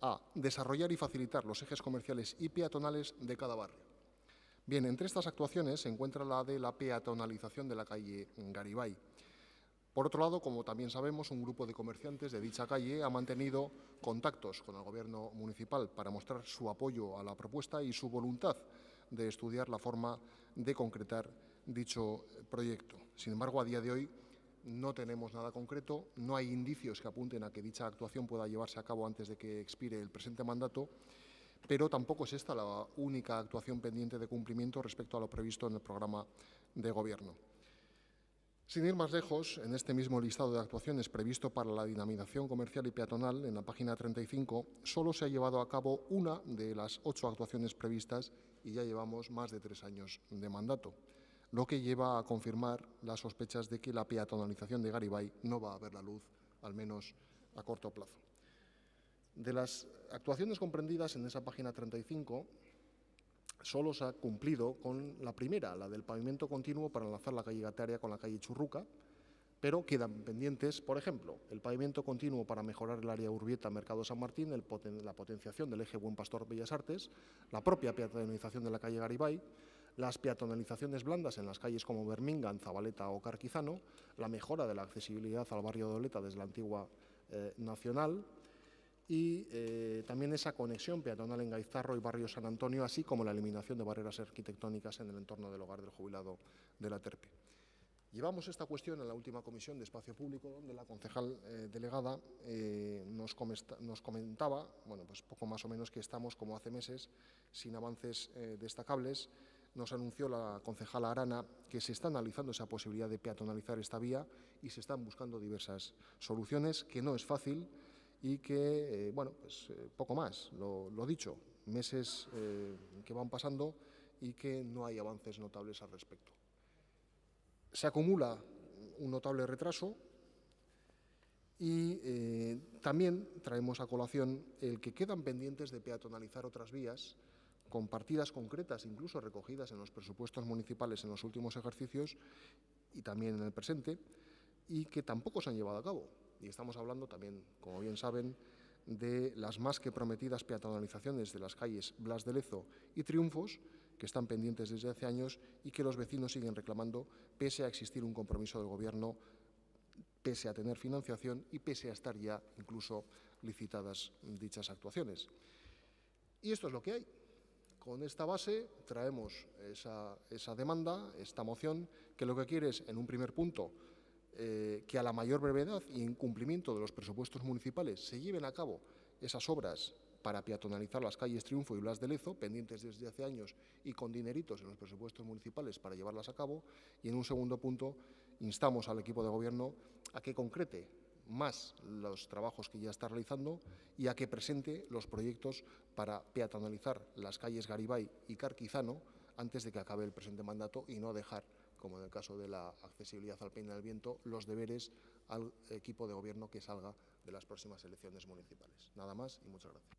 a desarrollar y facilitar los ejes comerciales y peatonales de cada barrio. Bien, entre estas actuaciones se encuentra la de la peatonalización de la calle Garibay. Por otro lado, como también sabemos, un grupo de comerciantes de dicha calle ha mantenido contactos con el Gobierno municipal para mostrar su apoyo a la propuesta y su voluntad de estudiar la forma de concretar dicho proyecto. Sin embargo, a día de hoy no tenemos nada concreto, no hay indicios que apunten a que dicha actuación pueda llevarse a cabo antes de que expire el presente mandato, pero tampoco es esta la única actuación pendiente de cumplimiento respecto a lo previsto en el programa de Gobierno. Sin ir más lejos, en este mismo listado de actuaciones previsto para la dinamización comercial y peatonal, en la página 35, solo se ha llevado a cabo una de las 8 actuaciones previstas y ya llevamos más de 3 años de mandato, lo que lleva a confirmar las sospechas de que la peatonalización de Garibay no va a ver la luz, al menos a corto plazo. De las actuaciones comprendidas en esa página 35, solo se ha cumplido con la primera, la del pavimento continuo para enlazar la calle Getaria con la calle Churruca, pero quedan pendientes, por ejemplo, el pavimento continuo para mejorar el área Urbieta-Mercado San Martín, la potenciación del eje Buen Pastor-Bellas Artes, la propia peatonalización de la calle Garibay, las peatonalizaciones blandas en las calles como Bermingan, Zabaleta o Carquizano, la mejora de la accesibilidad al barrio de Oleta desde la antigua Nacional, y también esa conexión peatonal en Gaizarro y barrio San Antonio, así como la eliminación de barreras arquitectónicas en el entorno del hogar del jubilado de la Terpe. Llevamos esta cuestión en la última comisión de Espacio Público, donde la concejal delegada nos comentaba, bueno, pues poco más o menos, que estamos, como hace meses, sin avances destacables. Nos anunció la concejala Arana que se está analizando esa posibilidad de peatonalizar esta vía y se están buscando diversas soluciones, que no es fácil, y que, bueno, pues poco más, lo dicho, meses que van pasando y que no hay avances notables al respecto. Se acumula un notable retraso y también traemos a colación el que quedan pendientes de peatonalizar otras vías con partidas concretas, incluso recogidas en los presupuestos municipales en los últimos ejercicios y también en el presente, y que tampoco se han llevado a cabo. Y estamos hablando también, como bien saben, de las más que prometidas peatonalizaciones de las calles Blas de Lezo y Triunfos, que están pendientes desde hace años y que los vecinos siguen reclamando, pese a existir un compromiso del Gobierno, pese a tener financiación y pese a estar ya incluso licitadas dichas actuaciones. Y esto es lo que hay. Con esta base traemos esa demanda, esta moción, que lo que quiere es, en un primer punto, que a la mayor brevedad y en cumplimiento de los presupuestos municipales se lleven a cabo esas obras para peatonalizar las calles Triunfo y Blas de Lezo, pendientes desde hace años y con dineritos en los presupuestos municipales para llevarlas a cabo. Y en un segundo punto, instamos al equipo de gobierno a que concrete más los trabajos que ya está realizando y a que presente los proyectos para peatonalizar las calles Garibay y Carquizano antes de que acabe el presente mandato y no dejar, como en el caso de la accesibilidad al Peine del Viento, los deberes al equipo de gobierno que salga de las próximas elecciones municipales. Nada más y muchas gracias.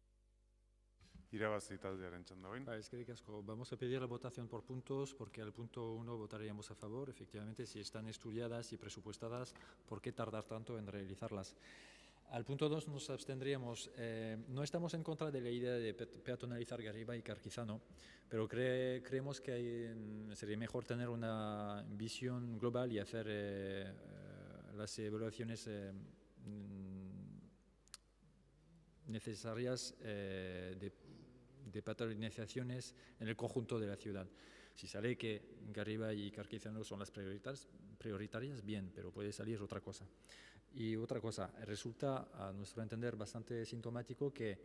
Irabazi taldearen txanda bain. Eskerrik asko. Vamos a pedir la votación por puntos porque al punto 1 votaríamos a favor. Efectivamente, si están estudiadas y presupuestadas, ¿por qué tardar tanto en realizarlas? Al punto 2 nos abstendríamos. No estamos en contra de la idea de peatonalizar Garibay y Carquizano, pero creemos que sería mejor tener una visión global y hacer las evaluaciones necesarias de peatonalizaciones en el conjunto de la ciudad. Si sale que Garibay y Carquizano son las prioritarias, bien, pero puede salir otra cosa. Y otra cosa, resulta, a nuestro entender, bastante sintomático que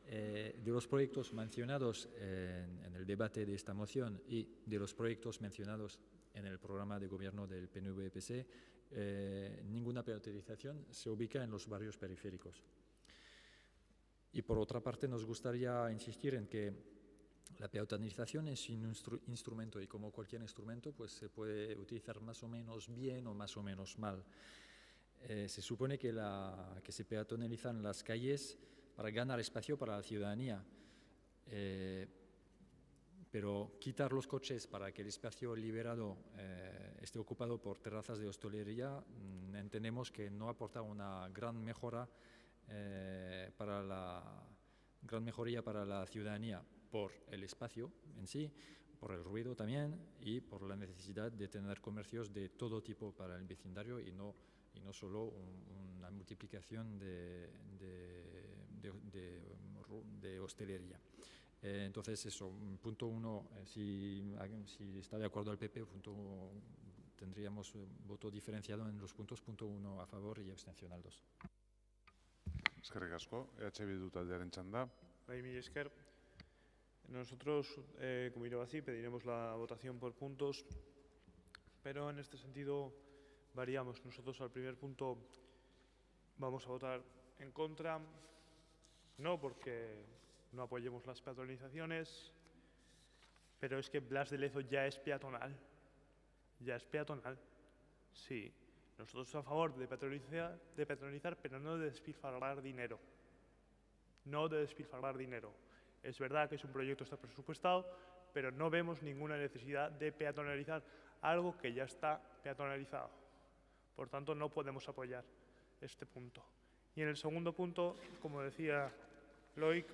de los proyectos mencionados en el debate de esta moción y de los proyectos mencionados en el programa de gobierno del PNV-PC, ninguna peatonalización se ubica en los barrios periféricos. Y por otra parte, nos gustaría insistir en que la peatonalización es un instrumento y como cualquier instrumento pues se puede utilizar más o menos bien o más o menos mal. Se supone que se peatonalizan las calles para ganar espacio para la ciudadanía, pero quitar los coches para que el espacio liberado esté ocupado por terrazas de hostelería, entendemos que no aporta una gran mejora para la ciudadanía por el espacio en sí, por el ruido también y por la necesidad de tener comercios de todo tipo para el vecindario y no solo una multiplicación de hostelería. Entonces eso, punto 1, si está de acuerdo el PP, tendríamos voto diferenciado en los puntos, punto 1 a favor y abstención al 2. Eskerrik asko, Bildu taldearen txanda. Mila esker. Nosotros, como Irabazi, pediremos la votación por puntos, pero en este sentido variamos. Nosotros al primer punto vamos a votar en contra, no porque no apoyemos las peatonalizaciones, pero es que Blas de Lezo ya es peatonal. Ya es peatonal, sí. Nosotros a favor de peatonalizar, pero no de despilfarrar dinero. No de despilfarrar dinero. Es verdad que es un proyecto que está presupuestado, pero no vemos ninguna necesidad de peatonalizar algo que ya está peatonalizado. Por tanto, no podemos apoyar este punto. Y en el segundo punto, como decía Loic,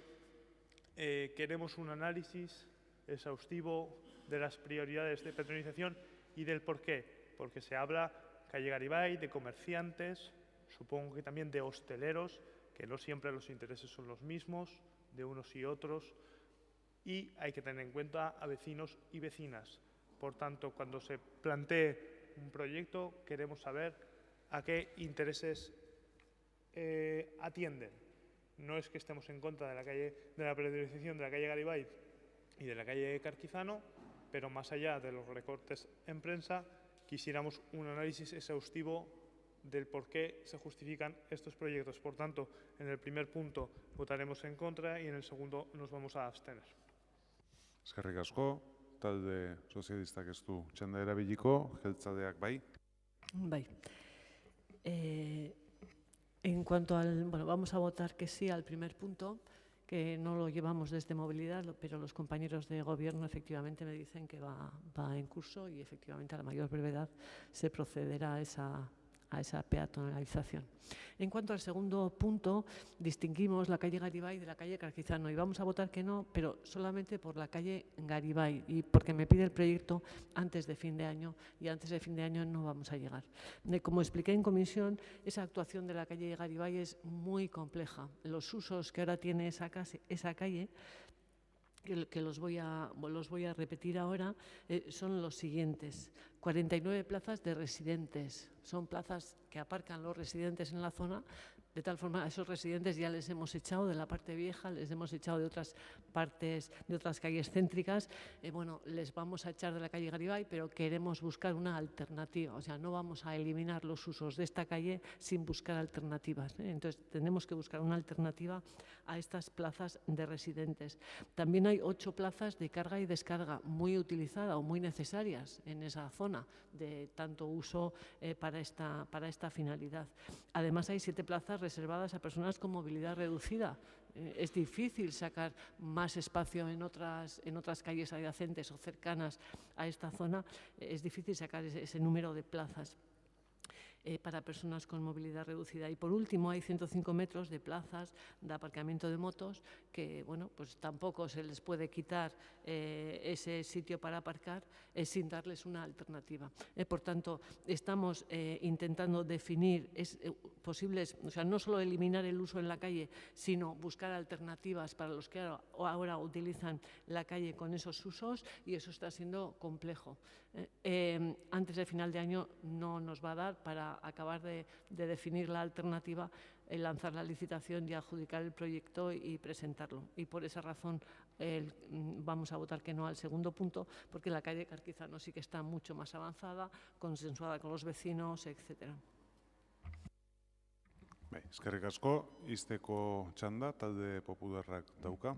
queremos un análisis exhaustivo de las prioridades de peatonalización y del por qué. Porque se habla calle Garibay, de comerciantes, supongo que también de hosteleros, que no siempre los intereses son los mismos, de unos y otros, y hay que tener en cuenta a vecinos y vecinas. Por tanto, cuando se plantee un proyecto, queremos saber a qué intereses atienden. No es que estemos en contra de la peatonalización de la calle Garibay y de la calle Carquizano, pero más allá de los recortes en prensa, quisiéramos un análisis exhaustivo del por qué se justifican estos proyectos. Por tanto, en el primer punto votaremos en contra y en el segundo nos vamos a abstener. Eskerrik asko, talde sozialistak ez du txanda erabiliko, jeltzaleak bai. Bai. En cuanto al, bueno, vamos a votar que sí al primer punto, que no lo llevamos desde movilidad, pero los compañeros de gobierno efectivamente me dicen que va en curso y efectivamente a la mayor brevedad se procederá a esa peatonalización. En cuanto al segundo punto, distinguimos la calle Garibay de la calle Carquizano y vamos a votar que no, pero solamente por la calle Garibay y porque me pide el proyecto antes de fin de año y antes de fin de año no vamos a llegar. Como expliqué en comisión, esa actuación de la calle Garibay es muy compleja. Los usos que ahora tiene esa calle, que los voy a repetir ahora, son los siguientes. 49 plazas de residentes. Son plazas que aparcan los residentes en la zona De tal forma, a esos residentes ya les hemos echado de la parte vieja, les hemos echado de otras partes, de otras calles céntricas. Bueno, les vamos a echar de la calle Garibay, pero queremos buscar una alternativa. O sea, no vamos a eliminar los usos de esta calle sin buscar alternativas, ¿eh? Entonces, tenemos que buscar una alternativa a estas plazas de residentes. También hay 8 plazas de carga y descarga muy utilizadas o muy necesarias en esa zona de tanto uso para esta finalidad. Además, hay 7 plazas reservadas a personas con movilidad reducida. Es difícil sacar más espacio en otras calles adyacentes o cercanas a esta zona. Es difícil sacar ese número de plazas para personas con movilidad reducida. Y por último, hay 105 metros de plazas de aparcamiento de motos que, bueno, pues tampoco se les puede quitar ese sitio para aparcar sin darles una alternativa. Por tanto, estamos intentando definir posibles, o sea, no solo eliminar el uso en la calle, sino buscar alternativas para los que ahora utilizan la calle con esos usos, y eso está siendo complejo. Antes del final de año no nos va a dar para acabar de definir la alternativa, lanzar la licitación y adjudicar el proyecto y presentarlo. Y por esa razón vamos a votar que no al segundo punto, porque la calle Carquizano sí que está mucho más avanzada, consensuada con los vecinos, etcétera. Eskerrik asko, ixteko txanda, talde popularrak dauka.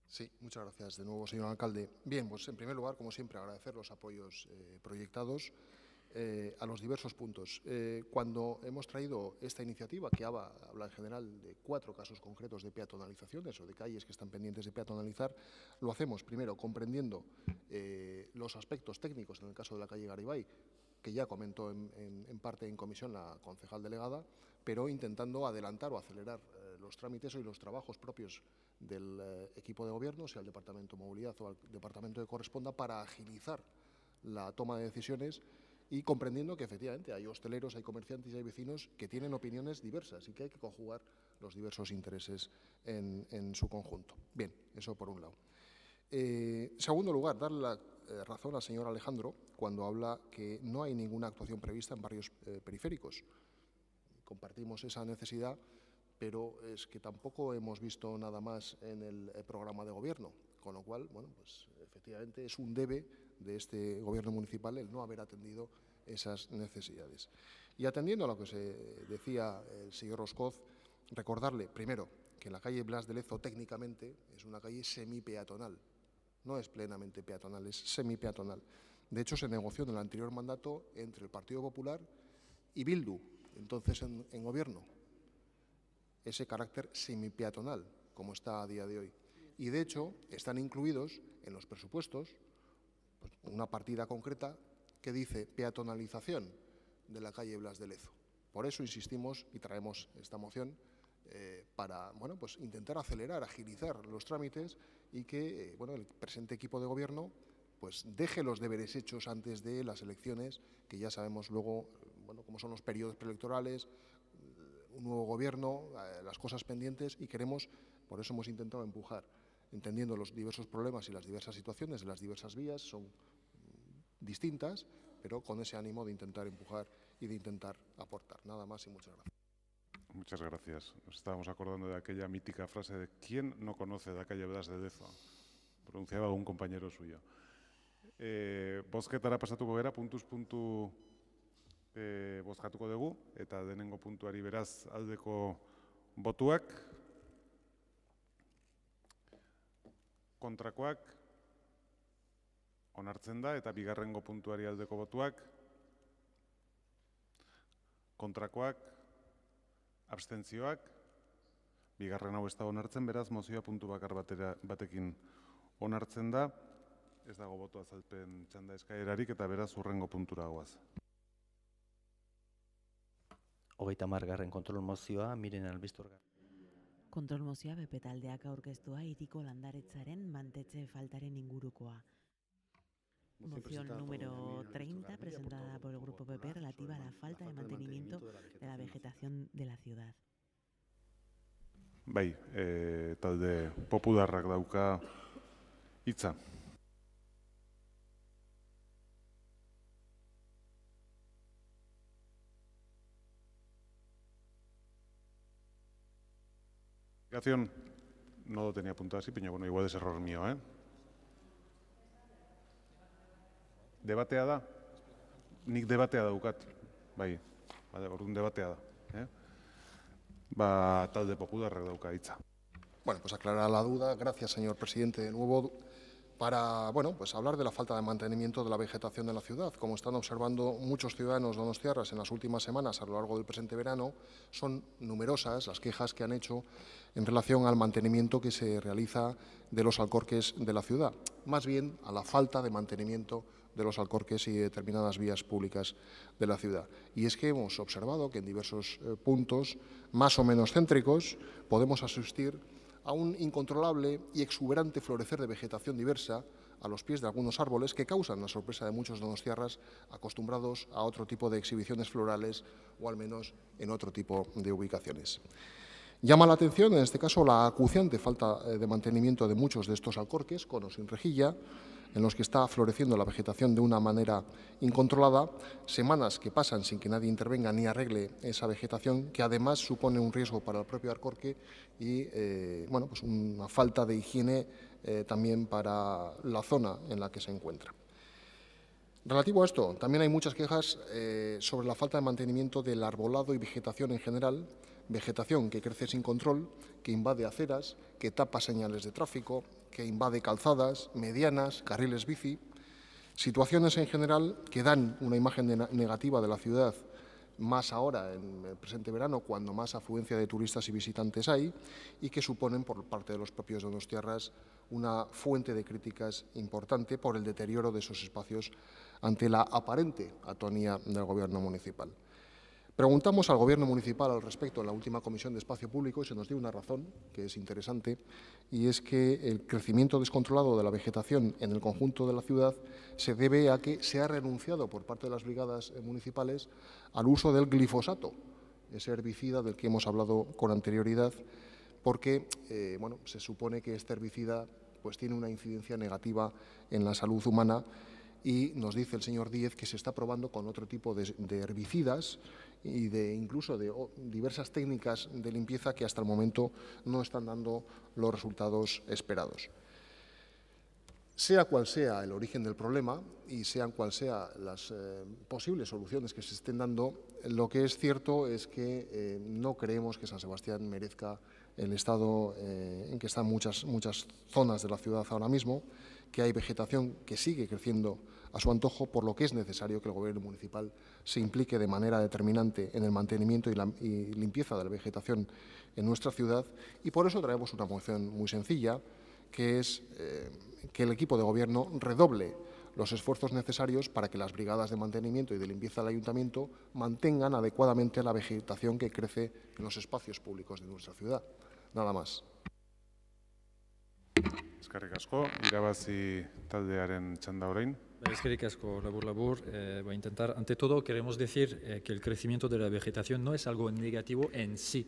Sí, muchas gracias de nuevo, señor alcalde. Bien, pues en primer lugar, como siempre, agradecer los apoyos proyectados a los diversos puntos. Cuando hemos traído esta iniciativa, que habla en general de 4 casos concretos de peatonalizaciones o de calles que están pendientes de peatonalizar, lo hacemos primero comprendiendo los aspectos técnicos, en el caso de la calle Garibay, que ya comentó en parte en comisión la concejal delegada, pero intentando adelantar o acelerar los trámites y los trabajos propios del equipo de gobierno, sea el Departamento de Movilidad o el departamento que corresponda, para agilizar la toma de decisiones y comprendiendo que efectivamente hay hosteleros, hay comerciantes y hay vecinos que tienen opiniones diversas y que hay que conjugar los diversos intereses en su conjunto. Bien, eso por un lado. Segundo lugar, darle la razón al señor Alejandro cuando habla que no hay ninguna actuación prevista en barrios periféricos. Compartimos esa necesidad, pero es que tampoco hemos visto nada más en el programa de gobierno, con lo cual, bueno, pues efectivamente es un debe de este gobierno municipal el no haber atendido esas necesidades. Y atendiendo a lo que se decía el señor Roscoz, recordarle, primero, que la calle Blas de Lezo técnicamente es una calle semipeatonal, no es plenamente peatonal, es semipeatonal. De hecho, se negoció en el anterior mandato entre el Partido Popular y Bildu, entonces en gobierno, ese carácter semipeatonal, como está a día de hoy. Y, de hecho, están incluidos en los presupuestos pues, una partida concreta que dice peatonalización de la calle Blas de Lezo. Por eso insistimos y traemos esta moción para bueno, pues intentar acelerar, agilizar los trámites y que bueno, el presente equipo de gobierno pues deje los deberes hechos antes de las elecciones, que ya sabemos luego bueno, cómo son los periodos preelectorales, un nuevo gobierno, las cosas pendientes, y queremos, por eso hemos intentado empujar, entendiendo los diversos problemas y las diversas situaciones de las diversas vías, son distintas, pero con ese ánimo de intentar empujar y de intentar aportar. Nada más y muchas gracias. Muchas gracias. Nos estábamos acordando de aquella mítica frase de ¿quién no conoce la calle Blas de Lezo? Pronunciaba un compañero suyo. Bozketara pasatuko gara, puntuz puntu bozkatuko dugu, eta denengo puntuari beraz aldeko botuak, kontrakoak onartzen da, eta bigarrengo puntuari aldeko botuak, kontrakoak, abstentzioak, bigarren hau ez da onartzen, beraz mozioa puntu bakar batekin onartzen da, ez dago boto azalpen txanda eskaerarik, eta beraz hurrengo puntura goaz. 30. kontrol mozioa, Miren Albisturga. Kontrol mozioa BP taldeak aurkeztua hiriko landaretzaren mantetxe faltaren ingurukoa. Moción número 30, presentada por el Grupo PP, relativa a la falta de mantenimiento de la vegetación de la ciudad. Bai, talde popularrak dauka hitza. información no lo tenía apuntado así, pero bueno, igual es error mío, ¿eh? Debatea da? Nik debatea daukat, bai, orduan debatea da. Talde popularrak dauka hitza. Bueno, pues aclarar la duda. Gracias, señor presidente, de nuevo, para pues hablar de la falta de mantenimiento de la vegetación de la ciudad. Como están observando muchos ciudadanos donostiarras en las últimas semanas a lo largo del presente verano, son numerosas las quejas que han hecho en relación al mantenimiento que se realiza de los alcorques de la ciudad, más bien a la falta de mantenimiento de los alcorques y de determinadas vías públicas de la ciudad. Y es que hemos observado que en diversos puntos, más o menos céntricos, podemos asistir a un incontrolable y exuberante florecer de vegetación diversa a los pies de algunos árboles que causan la sorpresa de muchos donostiarras acostumbrados a otro tipo de exhibiciones florales o al menos en otro tipo de ubicaciones. Llama la atención, en este caso, la acuciante falta de mantenimiento de muchos de estos alcorques, con o sin rejilla, en los que está floreciendo la vegetación de una manera incontrolada, semanas que pasan sin que nadie intervenga ni arregle esa vegetación, que además supone un riesgo para el propio alcorque y pues una falta de higiene también para la zona en la que se encuentra. Relativo a esto, también hay muchas quejas sobre la falta de mantenimiento del arbolado y vegetación en general, vegetación que crece sin control, que invade aceras, que tapa señales de tráfico, que invade calzadas, medianas, carriles bici, situaciones en general que dan una imagen negativa de la ciudad, más ahora en el presente verano, cuando más afluencia de turistas y visitantes hay, y que suponen por parte de los propios donostiarras una fuente de críticas importante por el deterioro de esos espacios ante la aparente atonía del Gobierno municipal. Preguntamos al Gobierno municipal al respecto en la última Comisión de Espacio Público y se nos dio una razón que es interesante, y es que el crecimiento descontrolado de la vegetación en el conjunto de la ciudad se debe a que se ha renunciado por parte de las brigadas municipales al uso del glifosato, ese herbicida del que hemos hablado con anterioridad, porque se supone que este herbicida tiene una incidencia negativa en la salud humana, y nos dice el señor Díez que se está probando con otro tipo de herbicidas y incluso de diversas técnicas de limpieza que hasta el momento no están dando los resultados esperados. Sea cual sea el origen del problema y sean cuales sean las posibles soluciones que se estén dando, lo que es cierto es que no creemos que San Sebastián merezca el estado en que están muchas zonas de la ciudad ahora mismo, que hay vegetación que sigue creciendo a su antojo, por lo que es necesario que el Gobierno municipal se implique de manera determinante en el mantenimiento y limpieza de la vegetación en nuestra ciudad, y por eso traemos una moción muy sencilla, que es que el equipo de Gobierno redoble los esfuerzos necesarios para que las brigadas de mantenimiento y de limpieza del Ayuntamiento mantengan adecuadamente la vegetación que crece en los espacios públicos de nuestra ciudad. Nada más. Eskerrik asko, irabazi taldearen txanda orain. Eskerrik asko, labur. Voy a intentar. Ante todo, queremos decir que el crecimiento de la vegetación no es algo negativo en sí.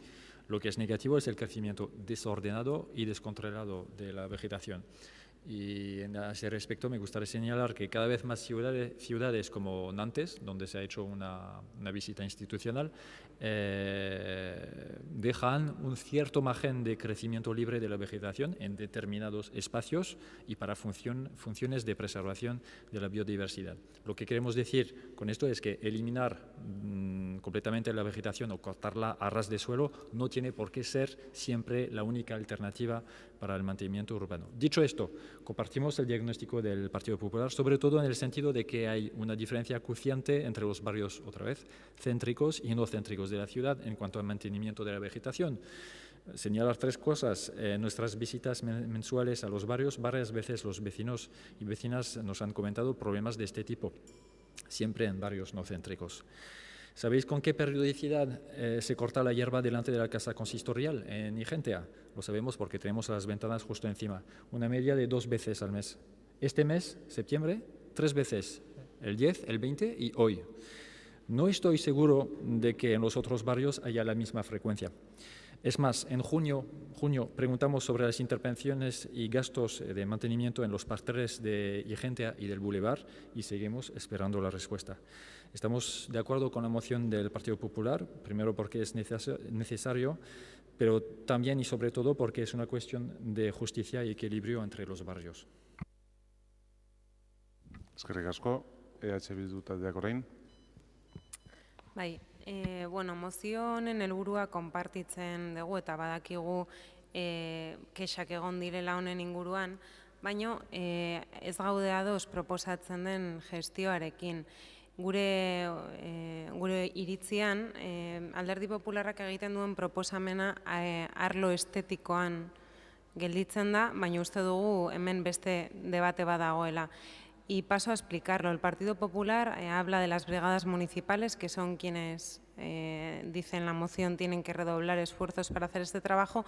Lo que es negativo es el crecimiento desordenado y descontrolado de la vegetación. Y en ese respecto me gustaría señalar que cada vez más ciudades como Nantes, donde se ha hecho una visita institucional, dejan un cierto margen de crecimiento libre de la vegetación en determinados espacios y para funciones de preservación de la biodiversidad. Lo que queremos decir con esto es que eliminar completamente la vegetación o cortarla a ras de suelo no tiene por qué ser siempre la única alternativa para el mantenimiento urbano. Dicho esto, compartimos el diagnóstico del Partido Popular, sobre todo en el sentido de que hay una diferencia acuciante entre los barrios, otra vez, céntricos y no céntricos de la ciudad en cuanto al mantenimiento de la vegetación. Señalar tres cosas. En nuestras visitas mensuales a los barrios, varias veces los vecinos y vecinas nos han comentado problemas de este tipo, siempre en barrios no céntricos. ¿Sabéis con qué periodicidad se corta la hierba delante de la casa consistorial en Igentea? Lo sabemos porque tenemos las ventanas justo encima. Una media de 2 veces al mes. Este mes, septiembre, 3 veces. El 10, el 20 y hoy. No estoy seguro de que en los otros barrios haya la misma frecuencia. Es más, en junio preguntamos sobre las intervenciones y gastos de mantenimiento en los parterres de Igentea y del Boulevard y seguimos esperando la respuesta. Estamos de acuerdo con la moción del Partido Popular, primero porque es necesario, pero también y sobre todo porque es una cuestión de justicia y equilibrio entre los barrios. Eskerrik asko, EH Bildu taldeak orain. Bai, mozio honen helburua konpartitzen dugu eta badakigu kexak egon direla honen inguruan, baina ez gaude ados proposatzen den gestioarekin. Gure iritzian, Alderdi Popularrak egiten duen proposamena arlo estetikoan gelditzen da, baina uste dugu hemen beste debate badagoela. Y paso a explicarlo. El Partido Popular habla de las brigadas municipales, que son quienes, dice en la moción, tienen que redoblar esfuerzos para hacer este trabajo,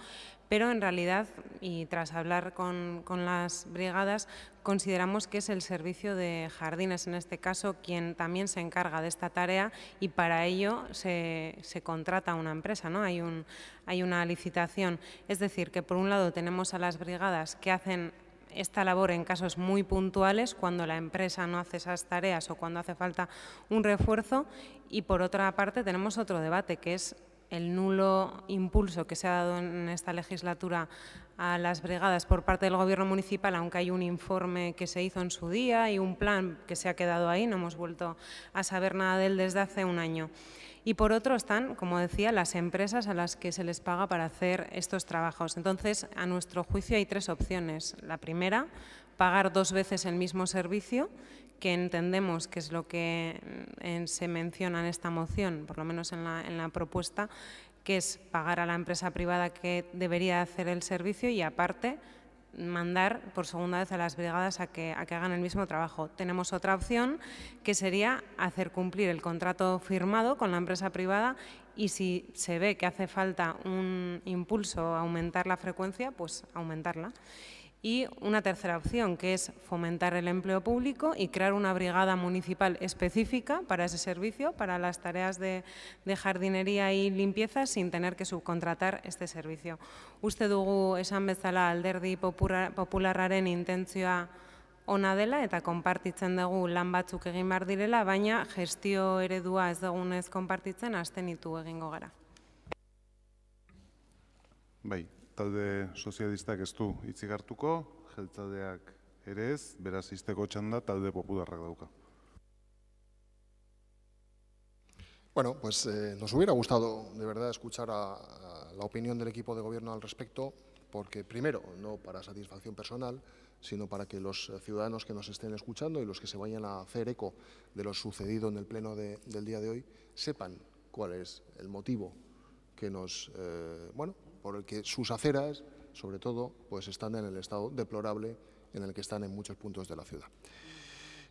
pero en realidad, y tras hablar con las brigadas, consideramos que es el servicio de jardines, en este caso, quien también se encarga de esta tarea y para ello se contrata a una empresa, ¿no? Hay una licitación. Es decir, que por un lado tenemos a las brigadas que hacen esta labor en casos muy puntuales, cuando la empresa no hace esas tareas o cuando hace falta un refuerzo, y por otra parte tenemos otro debate, que es el nulo impulso que se ha dado en esta legislatura a las brigadas por parte del Gobierno municipal, aunque hay un informe que se hizo en su día y un plan que se ha quedado ahí, no hemos vuelto a saber nada de él desde hace un año. Y por otro están, como decía, las empresas a las que se les paga para hacer estos trabajos. Entonces, a nuestro juicio hay tres opciones. La primera, pagar 2 veces el mismo servicio, que entendemos que es lo que se menciona en esta moción, por lo menos en la propuesta, que es pagar a la empresa privada que debería hacer el servicio y aparte mandar por segunda vez a las brigadas a que hagan el mismo trabajo. Tenemos otra opción, que sería hacer cumplir el contrato firmado con la empresa privada y si se ve que hace falta un impulso a aumentar la frecuencia, pues aumentarla. Y una tercera opción, que es fomentar el empleo público y crear una brigada municipal específica para ese servicio, para las tareas de jardinería y limpieza, sin tener que subcontratar este servicio. Uste dugu esan bezala Alderdi Popularraren intentzioa ona dela eta konpartitzen dugu lan batzuk egin behar direla, baina gestio eredua ez dugunez konpartitzen abstenitu egingo gara. Bai. Talde sozialistak ez du hitzik hartuko, jeltzaleak ere ez, beraz izteko txanda talde popularrak dauka. Bueno, pues nos hubiera gustado de verdad escuchar a la opinión del equipo de gobierno al respecto, porque primero, no para satisfacción personal, sino para que los ciudadanos que nos estén escuchando y los que se vayan a hacer eco de lo sucedido en el pleno del día de hoy, sepan cuál es el motivo que nos, por el que sus aceras, sobre todo, pues están en el estado deplorable en el que están en muchos puntos de la ciudad.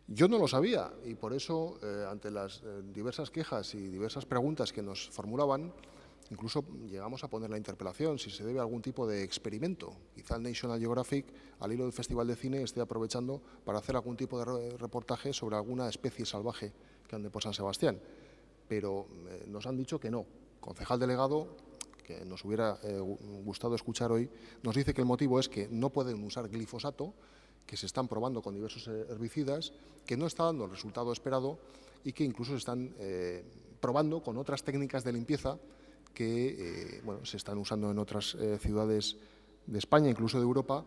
Yo no lo sabía y por eso, ante las diversas quejas y diversas preguntas que nos formulaban, incluso llegamos a poner la interpelación si se debe a algún tipo de experimento. Quizá el National Geographic, al hilo del Festival de Cine, esté aprovechando para hacer algún tipo de reportaje sobre alguna especie salvaje que ande por San Sebastián. Pero nos han dicho que no. Concejal delegado, que nos hubiera gustado escuchar hoy, nos dice que el motivo es que no pueden usar glifosato, que se están probando con diversos herbicidas, que no está dando el resultado esperado y que incluso se están probando con otras técnicas de limpieza que se están usando en otras ciudades de España, incluso de Europa,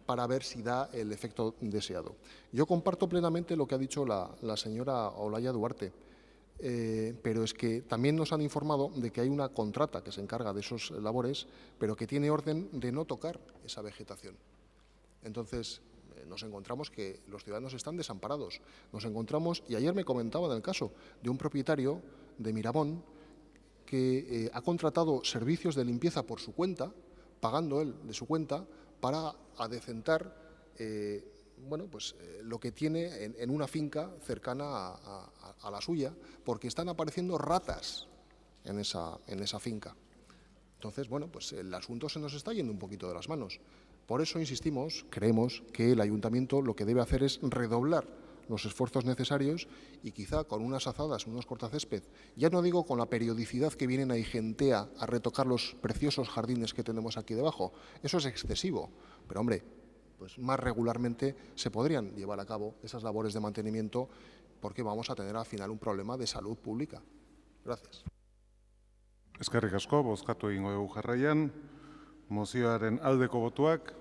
para ver si da el efecto deseado. Yo comparto plenamente lo que ha dicho la señora Olaya Duarte. Pero es que también nos han informado de que hay una contrata que se encarga de esos labores, pero que tiene orden de no tocar esa vegetación. Entonces, nos encontramos que los ciudadanos están desamparados. Nos encontramos, y ayer me comentaban el caso de un propietario de Miramón que ha contratado servicios de limpieza por su cuenta, pagando él de su cuenta, para adecentar lo que tiene en una finca cercana a la suya, porque están apareciendo ratas en esa finca. Entonces, el asunto se nos está yendo un poquito de las manos. Por eso insistimos, creemos que el ayuntamiento lo que debe hacer es redoblar los esfuerzos necesarios y quizá con unas azadas, unos cortacésped, ya no digo con la periodicidad que vienen ahí gentea a retocar los preciosos jardines que tenemos aquí debajo. Eso es excesivo, pero hombre, pues más regularmente se podrían llevar a cabo esas labores de mantenimiento porque vamos a tener al final un problema de salud pública. Gracias. Eskerrik asko, bozkatu egingo dugu jarraian. Mozioaren aldeko botuak.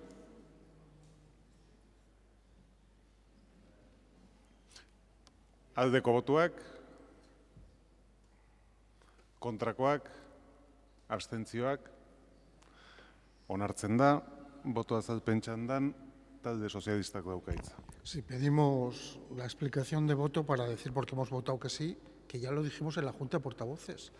Aldeko botuak. Kontrakoak. Abstentzioak. Onartzen da. Boto azalpen txandan talde sozialistak dauka hitza. Sí, pedimos la explicación de voto para decir por qué hemos votado que sí, que ya lo dijimos en la Junta de Portavoces.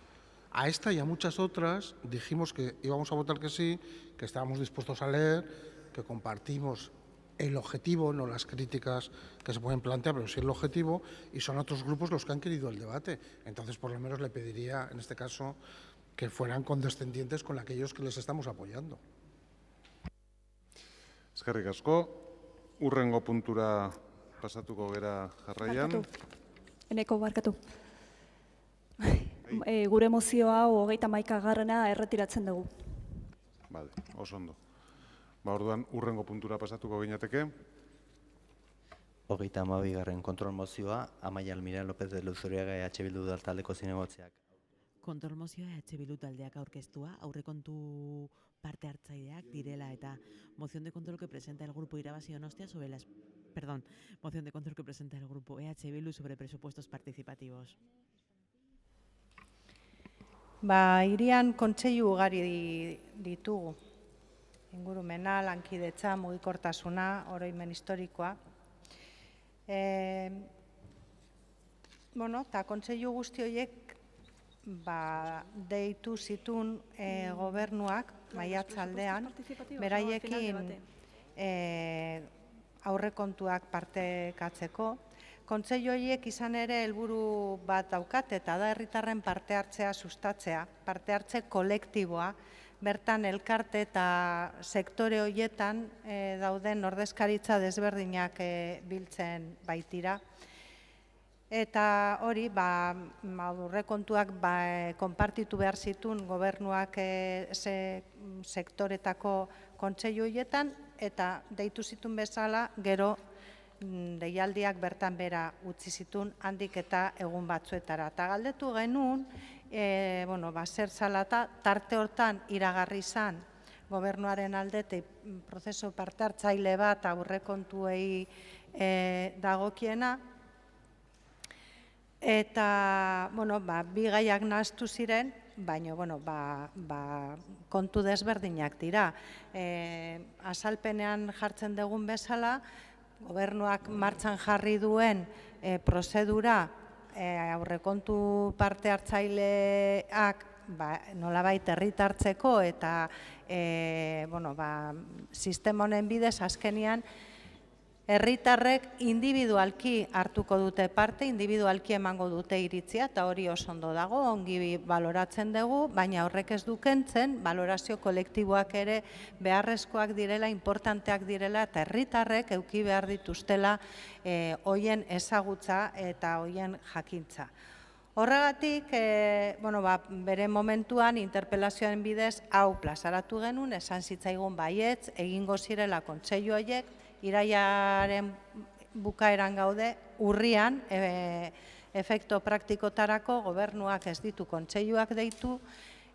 A esta y a muchas otras dijimos que íbamos a votar que sí, que estábamos dispuestos a leer, que compartimos el objetivo, no las críticas que se pueden plantear, pero sí el objetivo, y son otros grupos los que han querido el debate. Entonces, por lo menos le pediría, en este caso, que fueran condescendientes con aquellos que les estamos apoyando. Eskerrik asko. Hurrengo puntura pasatuko gera jarraian. Eneko barkatu. Gure mozio hau 31garrena erretiratzen dugu. Bale, oso ondo. Orduan, hurrengo puntura pasatuko ginateke. 32. kontrol mozioa, Amaia Almira López de Luzuriaga EH Bildu taldeko zinegotziak. Kontrol mozioa EH Bildu taldeak aurkeztua, aurrekontu parte hartzaileak direla eta moción de control que presenta el grupo Irabazi Donostia sobre las... Perdón, moción de control que presenta el grupo EH Bildu sobre presupuestos participativos. Hirian kontseilu ugari ditugu. Ingurumena, lankidetza, mugikortasuna, oroimen historikoa. Eta kontseilu guzti horiek deitu zitun gobernuak maiatzaldean, beraiekin aurrekontuak partekatzeko. Kontseilu horiek izan ere helburu bat daukat eta da herritarren parte hartzea sustatzea, parte hartze kolektiboa, bertan elkarte eta sektore horietan dauden ordezkaritza desberdinak biltzen baitira. Eta hori, aurrekontuak konpartitu behar zituen gobernuak sektoretako kontseilu horietan eta deitu zituen bezala gero deialdiak bertan bera utzi zituen handik eta egun batzuetara. Eta galdetu genuen, zer zala eta tarte hortan iragarri izan gobernuaren aldetik prozesu parte hartzaile bat aurrekontuei dagokiena. Eta, bi gaiak nahaztu ziren, baina, kontu desberdinak dira. Azalpenean jartzen dugun bezala, gobernuak martxan jarri duen prozedura aurrekontu parte hartzaileak nolabait herritartzeko eta sistema honen bidez azkenian herritarrek individualki hartuko dute parte, individualki emango dute iritzia, eta hori oso ondo dago, ongi baloratzen dugu, baina horrek ez du kentzen, balorazio kolektiboak ere beharrezkoak direla, importanteak direla, eta herritarrek eduki behar dituztela hoien ezagutza eta hoien jakintza. Horregatik, bere momentuan interpelazioen bidez hau plazaratu genuen, esan zitzaigun baietz, egingo zirela kontseilu horiek, irailaren bukaeran gaude, urrian, efekto praktikotarako gobernuak ez ditu kontseiluak deitu,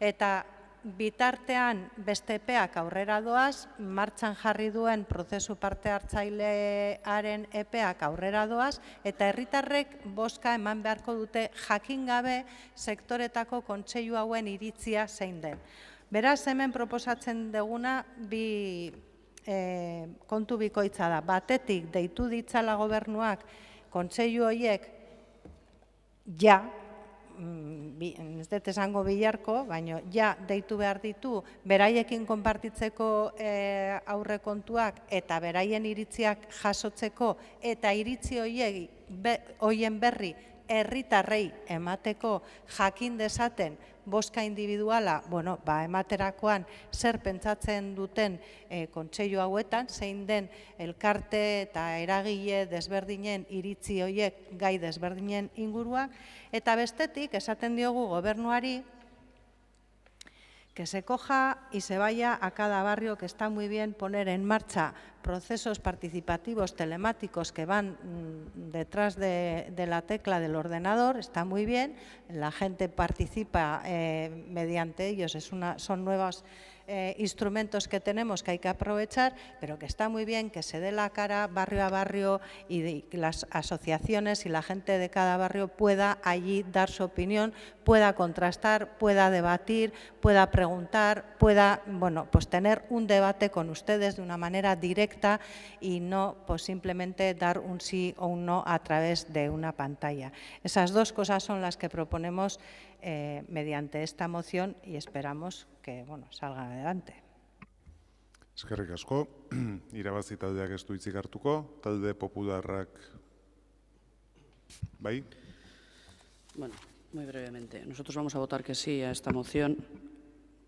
eta bitartean beste epeak aurrera doaz, martxan jarri duen prozesu parte hartzailearen epeak aurrera doaz, eta herritarrek bozka eman beharko dute jakin gabe sektoretako kontseilu hauen iritzia zein den. Beraz, hemen proposatzen duguna kontu bikoitza da. Batetik, deitu ditzala gobernuak kontseilu horiek ja, ez dut esango bilarko, baina ja deitu behar ditu beraiekin konpartitzeko aurrekontuak eta beraien iritziak jasotzeko eta iritzi horien berri herritarrei emateko jakin dezaten bozka individuala, ematerakoan zer pentsatzen duten kontseilu hauetan, zein den elkarte eta eragile desberdinen iritzi horiek gai desberdinen inguruak, eta bestetik esaten diogu gobernuari que se coja y se vaya a cada barrio, que está muy bien poner en marcha procesos participativos telemáticos que van detrás de la tecla del ordenador, está muy bien, la gente participa mediante ellos, son nuevos instrumentos que tenemos que hay que aprovechar, pero que está muy bien que se dé la cara barrio a barrio y que las asociaciones y la gente de cada barrio pueda allí dar su opinión, pueda contrastar, pueda debatir, pueda preguntar, pueda pues tener un debate con ustedes de una manera directa y no pues simplemente dar un sí o un no a través de una pantalla. Esas dos cosas son las que proponemos mediante esta moción y esperamos que salgan adelante. Eskerrik asko. Irabazi taldeak ez du hitzik hartuko, talde popularrak bai. Bueno, muy brevemente. Nosotros vamos a votar que sí a esta moción,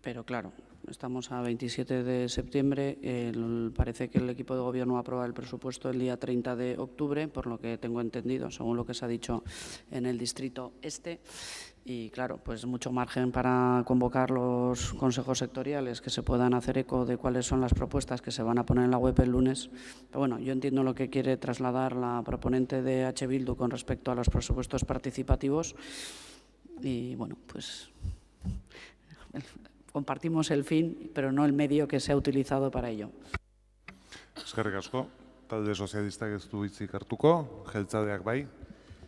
pero claro, estamos a 27 de septiembre, parece que el equipo de gobierno va a aprobar el presupuesto el día 30 de octubre, por lo que tengo entendido, según lo que se ha dicho en el distrito este. Y claro, pues mucho margen para convocar los consejos sectoriales que se puedan hacer eco de cuáles son las propuestas que se van a poner en la web el lunes. Pero bueno, yo entiendo lo que quiere trasladar la proponente de H. Bildu con respecto a los presupuestos participativos. Y bueno, pues compartimos el fin, pero no el medio que se ha utilizado para ello. Eskerrik asko. Talde sozialistak ez du hitzik hartuko, jeltzaleak bai.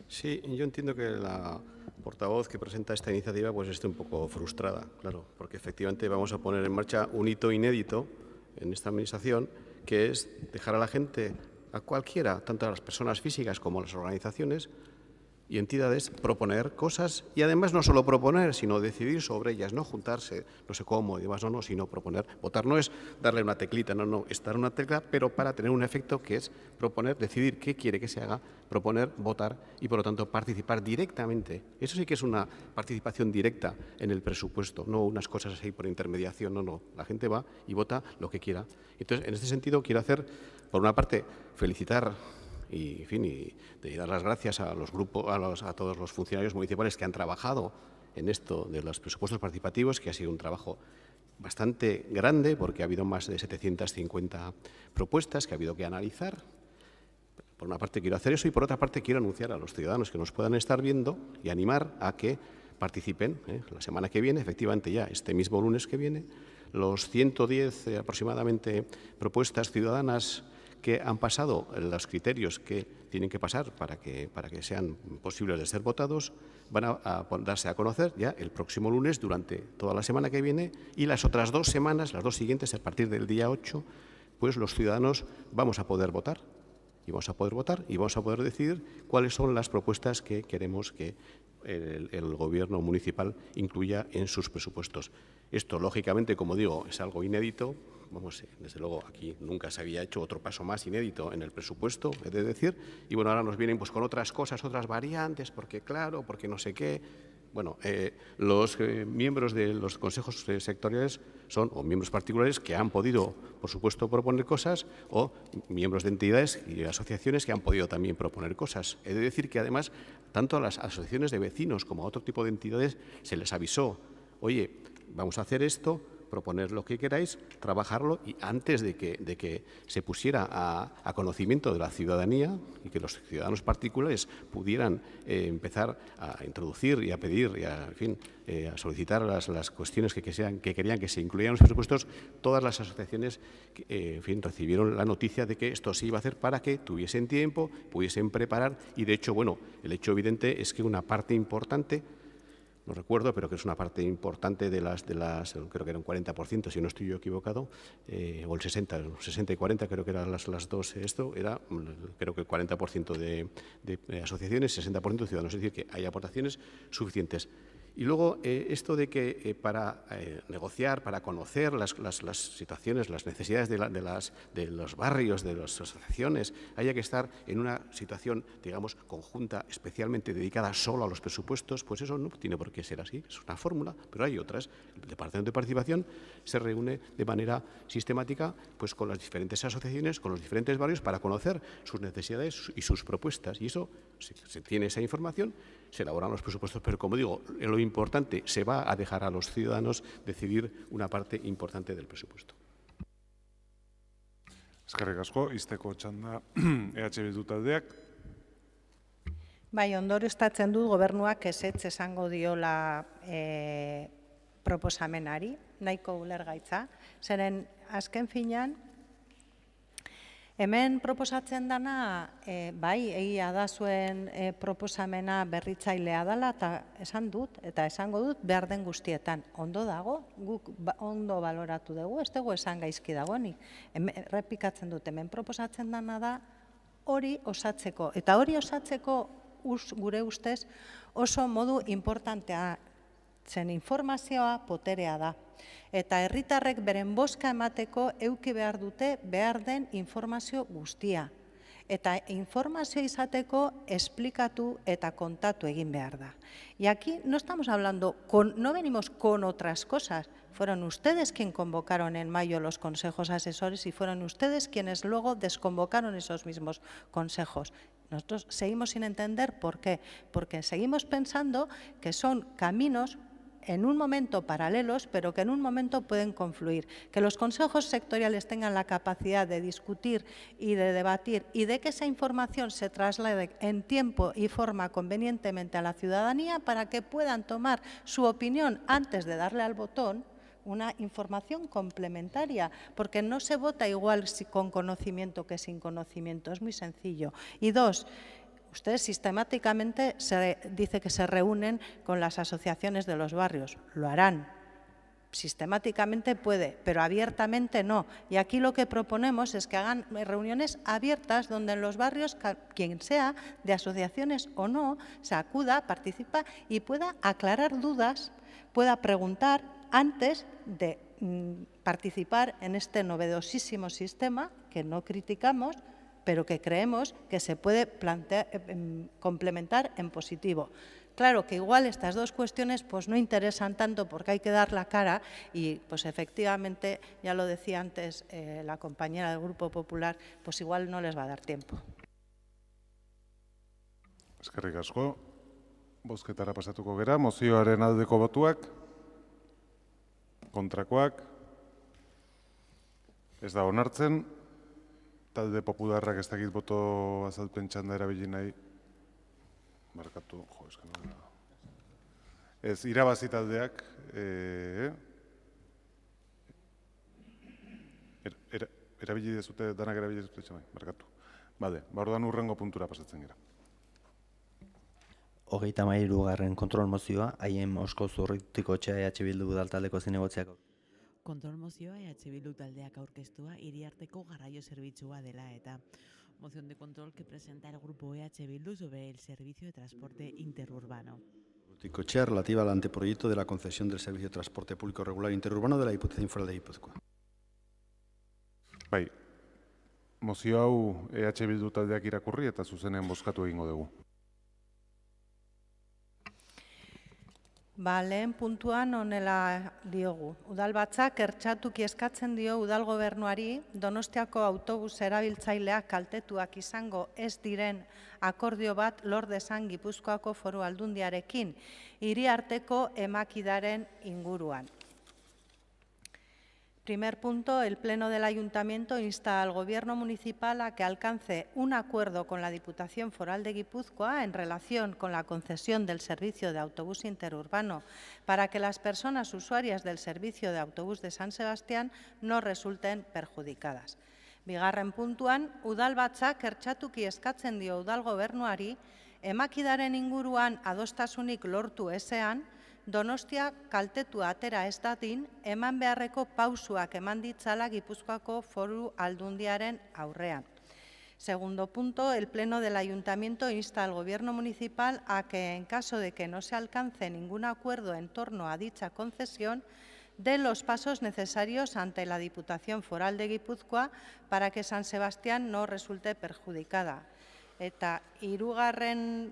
Sí, yo entiendo que la portavoz que presenta esta iniciativa pues esté un poco frustrada, claro, porque efectivamente vamos a poner en marcha un hito inédito en esta administración, que es dejar a la gente, a cualquiera, tanto a las personas físicas como a las organizaciones y entidades, proponer cosas y además no solo proponer, sino decidir sobre ellas, no juntarse, no sé cómo y demás, no, sino proponer. Votar no es darle una teclita, no, es dar una tecla, pero para tener un efecto que es proponer, decidir qué quiere que se haga, proponer, votar y por lo tanto participar directamente. Eso sí que es una participación directa en el presupuesto, no unas cosas así por intermediación, no. La gente va y vota lo que quiera. Entonces, en este sentido, quiero hacer, por una parte, felicitar y, en fin, y dar las gracias a los grupos, a todos los funcionarios municipales que han trabajado en esto de los presupuestos participativos, que ha sido un trabajo bastante grande porque ha habido más de 750 propuestas que ha habido que analizar. Por una parte quiero hacer eso y por otra parte quiero anunciar a los ciudadanos que nos puedan estar viendo y animar a que participen la semana que viene, efectivamente ya este mismo lunes que viene, los 110 aproximadamente propuestas ciudadanas que han pasado los criterios que tienen que pasar para que sean posibles de ser votados, van a darse a conocer ya el próximo lunes durante toda la semana que viene y las otras 2 semanas, las 2 siguientes, a partir del día 8, pues los ciudadanos vamos a poder votar. Y vamos a poder votar y vamos a poder decidir cuáles son las propuestas que queremos que el Gobierno municipal incluya en sus presupuestos. Esto, lógicamente, como digo, es algo inédito. Vamos, desde luego, aquí nunca se había hecho otro paso más inédito en el presupuesto, he de decir. Y bueno, ahora nos vienen pues con otras cosas, otras variantes, porque claro, porque no sé qué. Bueno, los miembros de los consejos sectoriales son o miembros particulares que han podido, por supuesto, proponer cosas o miembros de entidades y asociaciones que han podido también proponer cosas. He de decir que, además, tanto a las asociaciones de vecinos como a otro tipo de entidades se les avisó, oye, vamos a hacer esto, proponer lo que queráis, trabajarlo y antes de que se pusiera a conocimiento de la ciudadanía y que los ciudadanos particulares pudieran empezar a introducir y a pedir y a, en fin, a solicitar las cuestiones que querían que se incluyeran en los presupuestos, todas las asociaciones en fin, recibieron la noticia de que esto se iba a hacer para que tuviesen tiempo, pudiesen preparar y de hecho, bueno, el hecho evidente es que una parte importante, no recuerdo, pero que es una parte importante de las creo que era un 40%, si no estoy yo equivocado, o el 60 y 40, creo que eran las dos, esto era, creo que el 40% de asociaciones, 60% de ciudadanos, es decir, que hay aportaciones suficientes. Y luego, esto de que para negociar, para conocer las situaciones, las necesidades de los barrios, de las asociaciones, haya que estar en una situación, digamos, conjunta, especialmente dedicada solo a los presupuestos, pues eso no tiene por qué ser así, es una fórmula, pero hay otras. El Departamento de Participación se reúne de manera sistemática pues, con las diferentes asociaciones, con los diferentes barrios, para conocer sus necesidades y sus propuestas. Y eso, se tiene esa información, se elaboran los presupuestos, pero como digo, lo importante, se va a dejar a los ciudadanos decidir una parte importante del presupuesto. Eskerrik asko, izteko txanda EH Bildu taldeak. Bai, ondorioztatzen dut gobernuak ezetz esango diola proposamenari, nahiko ulergaitza. Zeren azken finean, hemen proposatzen dana, bai, egia da zuen proposamena berritzailea dela, eta esan dut, eta esango dut behar den guztietan. Ondo dago, guk ondo baloratu dugu, ez dugu esan gaizki dagoenik. Repikatzen dut, hemen proposatzen dana da hori osatzeko. Eta hori osatzeko gure ustez oso modu importantea, zen informazioa poterea da. Eta herritarrek beren bozka emateko euki behar dute behar den informazio guztia. Eta informazio izateko esplikatu eta kontatu egin behar da. Y aquí no estamos hablando, no venimos con otras cosas. Fueron ustedes quienes convocaron en mayo los consejos asesores y fueron ustedes quienes luego desconvocaron esos mismos consejos. Nosotros seguimos sin entender por qué. Porque seguimos pensando que son caminos en un momento paralelos, pero que en un momento pueden confluir. Que los consejos sectoriales tengan la capacidad de discutir y de debatir y de que esa información se traslade en tiempo y forma convenientemente a la ciudadanía para que puedan tomar su opinión antes de darle al botón, una información complementaria, porque no se vota igual con conocimiento que sin conocimiento, es muy sencillo. Y dos, ustedes sistemáticamente dice que se reúnen con las asociaciones de los barrios. Lo harán. Sistemáticamente puede, pero abiertamente no. Y aquí lo que proponemos es que hagan reuniones abiertas donde en los barrios, quien sea, de asociaciones o no, se acuda, participa y pueda aclarar dudas, pueda preguntar antes de participar en este novedosísimo sistema que no criticamos, pero que creemos que se puede complementar en positivo. Claro que igual estas dos cuestiones pues no interesan tanto porque hay que dar la cara y pues efectivamente, ya lo decía antes la compañera del Grupo Popular, pues igual no les va a dar tiempo. Eskerrik asko, bozketara pasatuko gera, mozioaren aldeko botuak, kontrakoak, ez da onartzen, talde popularrak ez dakit boto azalpen txanda erabili nahi, markatu, ez irabazi taldeak, erabili dezute, danak erabili dezute txamai, markatu. Bale, orduan urrengo puntura pasatzen gara. 33. kontrol mozioa, haien Osko Zurritiko etxea EH Bildu udaltaldeko zinegotziak. Kontrol mozioa EH Bildu taldeak aurkeztua hiriarteko garraio zerbitzua dela eta moción de control que presenta el grupo EH Bildu sobre el servicio de transporte interurbano. Zurritikoetxea relativa al anteproyecto de la concesión del servicio de transporte público regular interurbano de la Diputación Foral de Guipúzcoa. Bai, mozio hau EH Bildu taldeak irakurri eta zuzenean bozkatu egingo dugu. Lehen puntuan honela diogu. Udalbatzak ertxatuki eskatzen dio udal gobernuari Donostiako autobus erabiltzaileak kaltetuak izango ez diren akordio bat lor dezan Gipuzkoako Foru Aldundiarekin hiriarteko emakidaren inguruan. Primer punto, el Pleno del Ayuntamiento insta al Gobierno municipal a que alcance un acuerdo con la Diputación Foral de Guipúzcoa en relación con la concesión del servicio de autobús interurbano para que las personas usuarias del servicio de autobús de San Sebastián no resulten perjudicadas. Bigarren puntuan, udalbatzak ertxatuki eskatzen dio udal gobernuari emakidaren inguruan adostasunik lortu ezean, Donostia kaltetua atera ez dadin, eman beharreko pausuak eman ditzala Gipuzkoako Foru Aldundiaren aurrean. Segundo punto, el Pleno del Ayuntamiento insta al Gobierno municipal a que, en caso de que no se alcance ningún acuerdo en torno a dicha concesión, dé los pasos necesarios ante la Diputación Foral de Guipúzcoa para que San Sebastián no resulte perjudicada. Eta hirugarren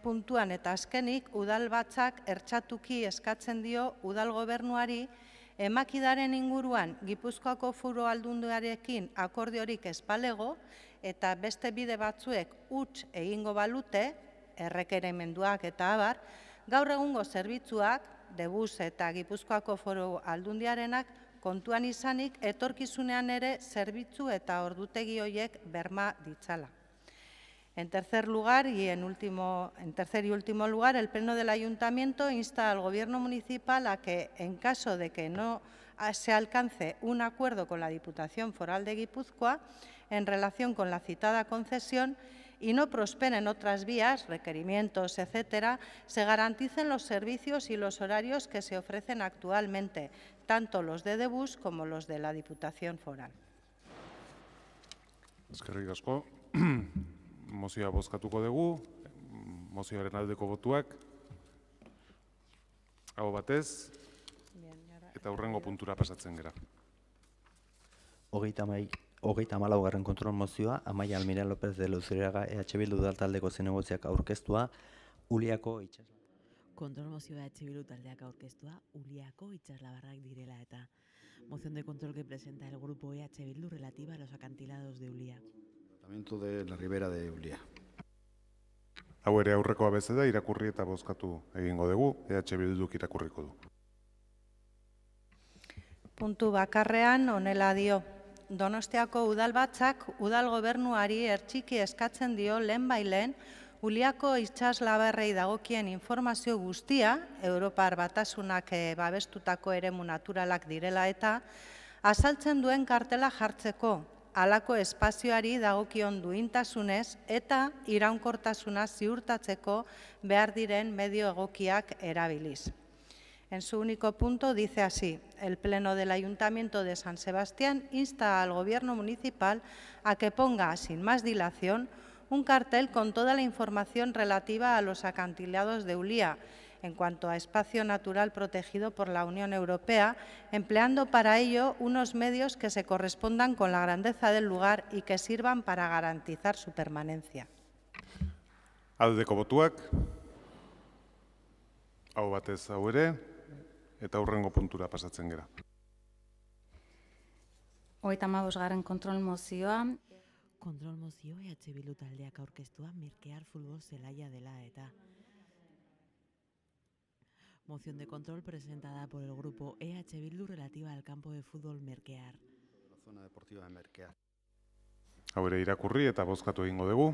puntuan eta azkenik, udalbatzak ertxatuki eskatzen dio udal gobernuari emakidaren inguruan Gipuzkoako Foru Aldundiarekin akordiorik ez balego eta beste bide batzuek huts egingo balute, errekeremenduak eta abar, gaur egungo zerbitzuak, Debus eta Gipuzkoako Foru Aldundiarenak kontuan izanik etorkizunean ere zerbitzu eta ordutegi horiek berma ditzala. En tercer lugar y en tercer y último lugar, el Pleno del Ayuntamiento insta al Gobierno municipal a que, en caso de que no se alcance un acuerdo con la Diputación Foral de Guipúzcoa en relación con la citada concesión y no prosperen otras vías, requerimientos, etcétera, se garanticen los servicios y los horarios que se ofrecen actualmente, tanto los de Debus como los de la Diputación Foral. Eskerrik asko. Mozioa bozkatuko dugu, mozioaren aldeko botuak, aho batez, eta hurrengo puntura pasatzen gara. 34. kontrol mozioa, Amaia Almira López de Luzuriaga EH Bildu taldeko zinegotziak aurkeztua, Uliako itxas. Kontrol mozioa EH Bildu taldeak aurkeztua, Uliako itxaslabarrak direla eta moción de control que presenta el grupo EH Bildu relativa a los acantilados de Ulia. Tratamiento de la ribera de Ulia. Hau ere aurrekoa bezala irakurri eta bozkatu egingo dugu, EH Bilduk irakurriko du. Puntu bakarrean honela dio. Donostiako udalbatzak udal gobernuari ertxiki eskatzen dio lehenbailen Uliako itxaslabarrei dagokien informazio guztia, Europar Batasunak babestutako eremu naturalak direla eta, azaltzen duen kartela jartzeko, halako espazioari dagokion duintasunez eta iraunkortasuna ziurtatzeko behar diren medio egokiak erabiliz. En su único punto dice así: el Pleno del Ayuntamiento de San Sebastián insta al Gobierno municipal a que ponga, sin más dilación, un cartel con toda la información relativa a los acantilados de Ulia, en cuanto a espacio natural protegido por la Unión Europea, empleando para ello unos medios que se correspondan con la grandeza del lugar y que sirvan para garantizar su permanencia. Aldeko botuak, hau batez hau ere, eta hurrengo puntura pasatzen gara. 35. kontrol mozioa. Kontrol mozio EH Bildu taldeak aurkeztua Merkear futbol zelaia dela eta moción de control presentada por el grupo EH Bildu relativa al campo de fútbol Merkear. La zona deportiva de Merkear. Hau ere irakurri eta bozkatu egingo dugu.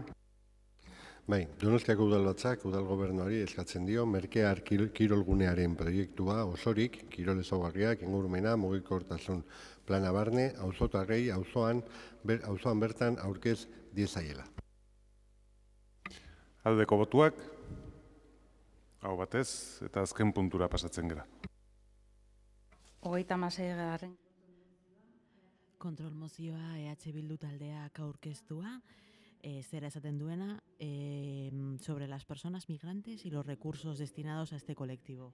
Bai, Donostiako udalbatzak udal gobernuari eskatzen dio Merkear kirolgunearen proiektua osorik, kirol ezaugarriak, ingurumena, mugikortasun plana barne, auzotarrei auzoan bertan aurkez diezaiela. Aldeko botuak, hau batez, eta azken puntura pasatzen gara. 36. Kontrol mozioa EH Bildu taldeak aurkeztua, zera esaten duena, sobre las personas migrantes y los recursos destinados a este colectivo.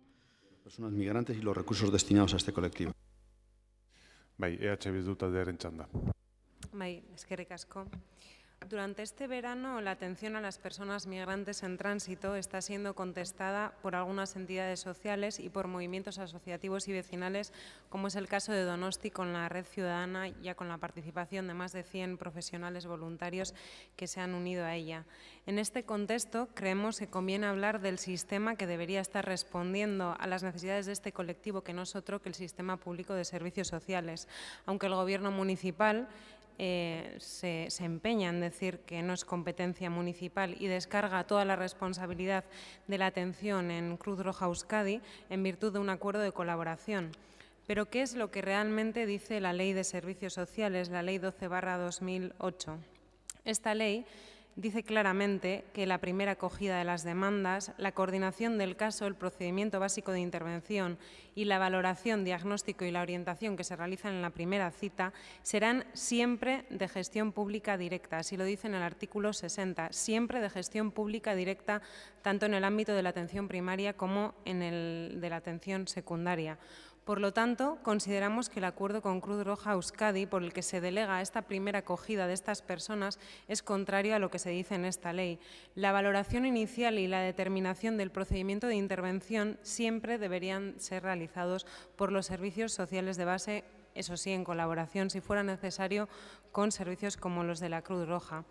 Personas migrantes y los recursos destinados a este colectivo. Bai, EH Bildu taldearen txanda. Bai, eskerrik asko. Durante este verano, la atención a las personas migrantes en tránsito está siendo contestada por algunas entidades sociales y por movimientos asociativos y vecinales, como es el caso de Donosti con la Red Ciudadana, ya con la participación de más de 100 profesionales voluntarios que se han unido a ella. En este contexto, creemos que conviene hablar del sistema que debería estar respondiendo a las necesidades de este colectivo, que no es otro que el sistema público de servicios sociales, aunque el Gobierno municipal se empeña en decir que no es competencia municipal y descarga toda la responsabilidad de la atención en Cruz Roja Euskadi en virtud de un acuerdo de colaboración. Pero ¿qué es lo que realmente dice la Ley de Servicios Sociales, la Ley 12/2008? Esta ley dice claramente que la primera acogida de las demandas, la coordinación del caso, el procedimiento básico de intervención y la valoración, diagnóstico y la orientación que se realizan en la primera cita serán siempre de gestión pública directa. Así lo dice en el artículo 60, siempre de gestión pública directa, tanto en el ámbito de la atención primaria como en el de la atención secundaria. Por lo tanto, consideramos que el acuerdo con Cruz Roja Euskadi, por el que se delega esta primera acogida de estas personas, es contrario a lo que se dice en esta ley. La valoración inicial y la determinación del procedimiento de intervención siempre deberían ser realizados por los servicios sociales de base, eso sí, en colaboración, si fuera necesario, con servicios como los de la Cruz Roja.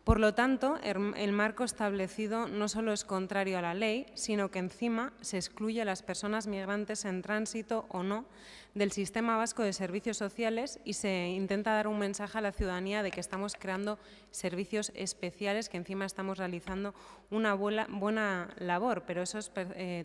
Por lo tanto, el marco establecido no solo es contrario a la ley, sino que encima se excluye a las personas migrantes en tránsito o no del Sistema Vasco de Servicios Sociales y se intenta dar un mensaje a la ciudadanía de que estamos creando servicios especiales, que encima estamos realizando una buena labor, pero eso es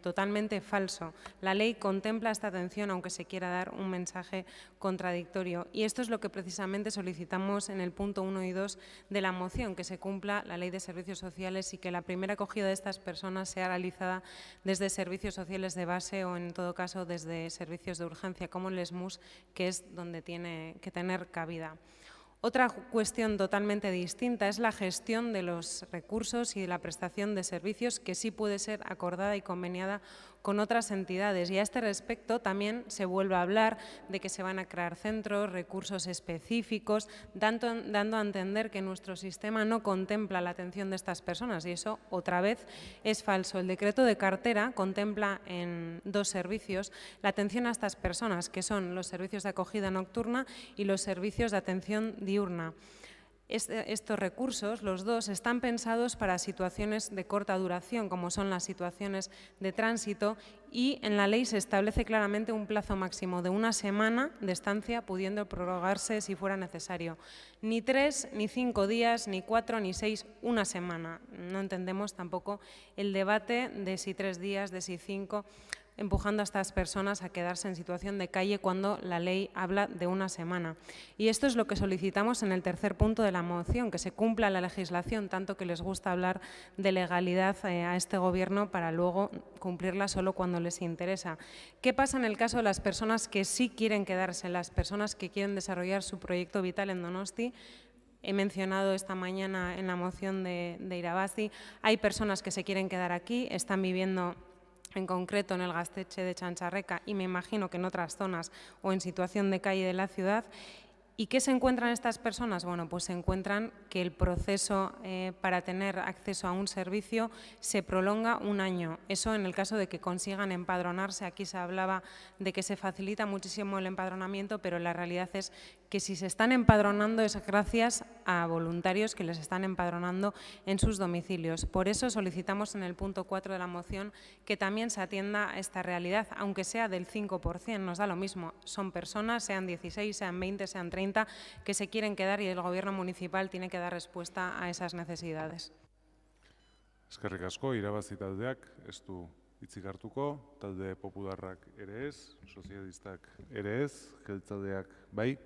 totalmente falso. La ley contempla esta atención, aunque se quiera dar un mensaje contradictorio. Y esto es lo que precisamente solicitamos en el punto 1 y 2 de la moción, que se cumpla la Ley de Servicios Sociales y que la primera acogida de estas personas sea realizada desde servicios sociales de base o, en todo caso, desde servicios de urgencia, como el SMUS, que es donde tiene que tener cabida. Otra cuestión totalmente distinta es la gestión de los recursos y de la prestación de servicios, que sí puede ser acordada y conveniada con otras entidades. Y a este respecto también se vuelve a hablar de que se van a crear centros, recursos específicos, dando a entender que nuestro sistema no contempla la atención de estas personas, y eso otra vez es falso. El decreto de cartera contempla en 2 servicios la atención a estas personas, que son los servicios de acogida nocturna y los servicios de atención diurna. Estos recursos, los 2, están pensados para situaciones de corta duración, como son las situaciones de tránsito, y en la ley se establece claramente un plazo máximo de 1 semana de estancia, pudiendo prorrogarse si fuera necesario. Ni 3, ni 5 días, ni 4, ni 6, 1 semana. No entendemos tampoco el debate de si 3 días, de si 5, empujando a estas personas a quedarse en situación de calle cuando la ley habla de 1 semana. Y esto es lo que solicitamos en el tercer punto de la moción, que se cumpla la legislación, tanto que les gusta hablar de legalidad a este Gobierno para luego cumplirla solo cuando les interesa. ¿Qué pasa en el caso de las personas que sí quieren quedarse, las personas que quieren desarrollar su proyecto vital en Donosti? He mencionado esta mañana en la moción de Irabazi, hay personas que se quieren quedar aquí, están viviendo en concreto en el Gaztetxe de Txantxarreka y me imagino que en otras zonas o en situación de calle de la ciudad. ¿Y qué se encuentran estas personas? Bueno, pues se encuentran que el proceso para tener acceso a un servicio se prolonga 1 año. Eso en el caso de que consigan empadronarse. Aquí se hablaba de que se facilita muchísimo el empadronamiento, pero la realidad es que si se están empadronando es gracias a voluntarios que les están empadronando en sus domicilios. Por eso solicitamos en el punto 4 de la moción que también se atienda a esta realidad, aunque sea del 5%, nos da lo mismo. Son personas, sean 16, sean 20, sean 30, que se quieren quedar y el Gobierno municipal tiene que dar respuesta a esas necesidades. Eskerrik asko, Irabazi taldeak ez du hitzik hartuko, talde popularrak ere ez, sozialistak ere ez, jeltzaleak bai.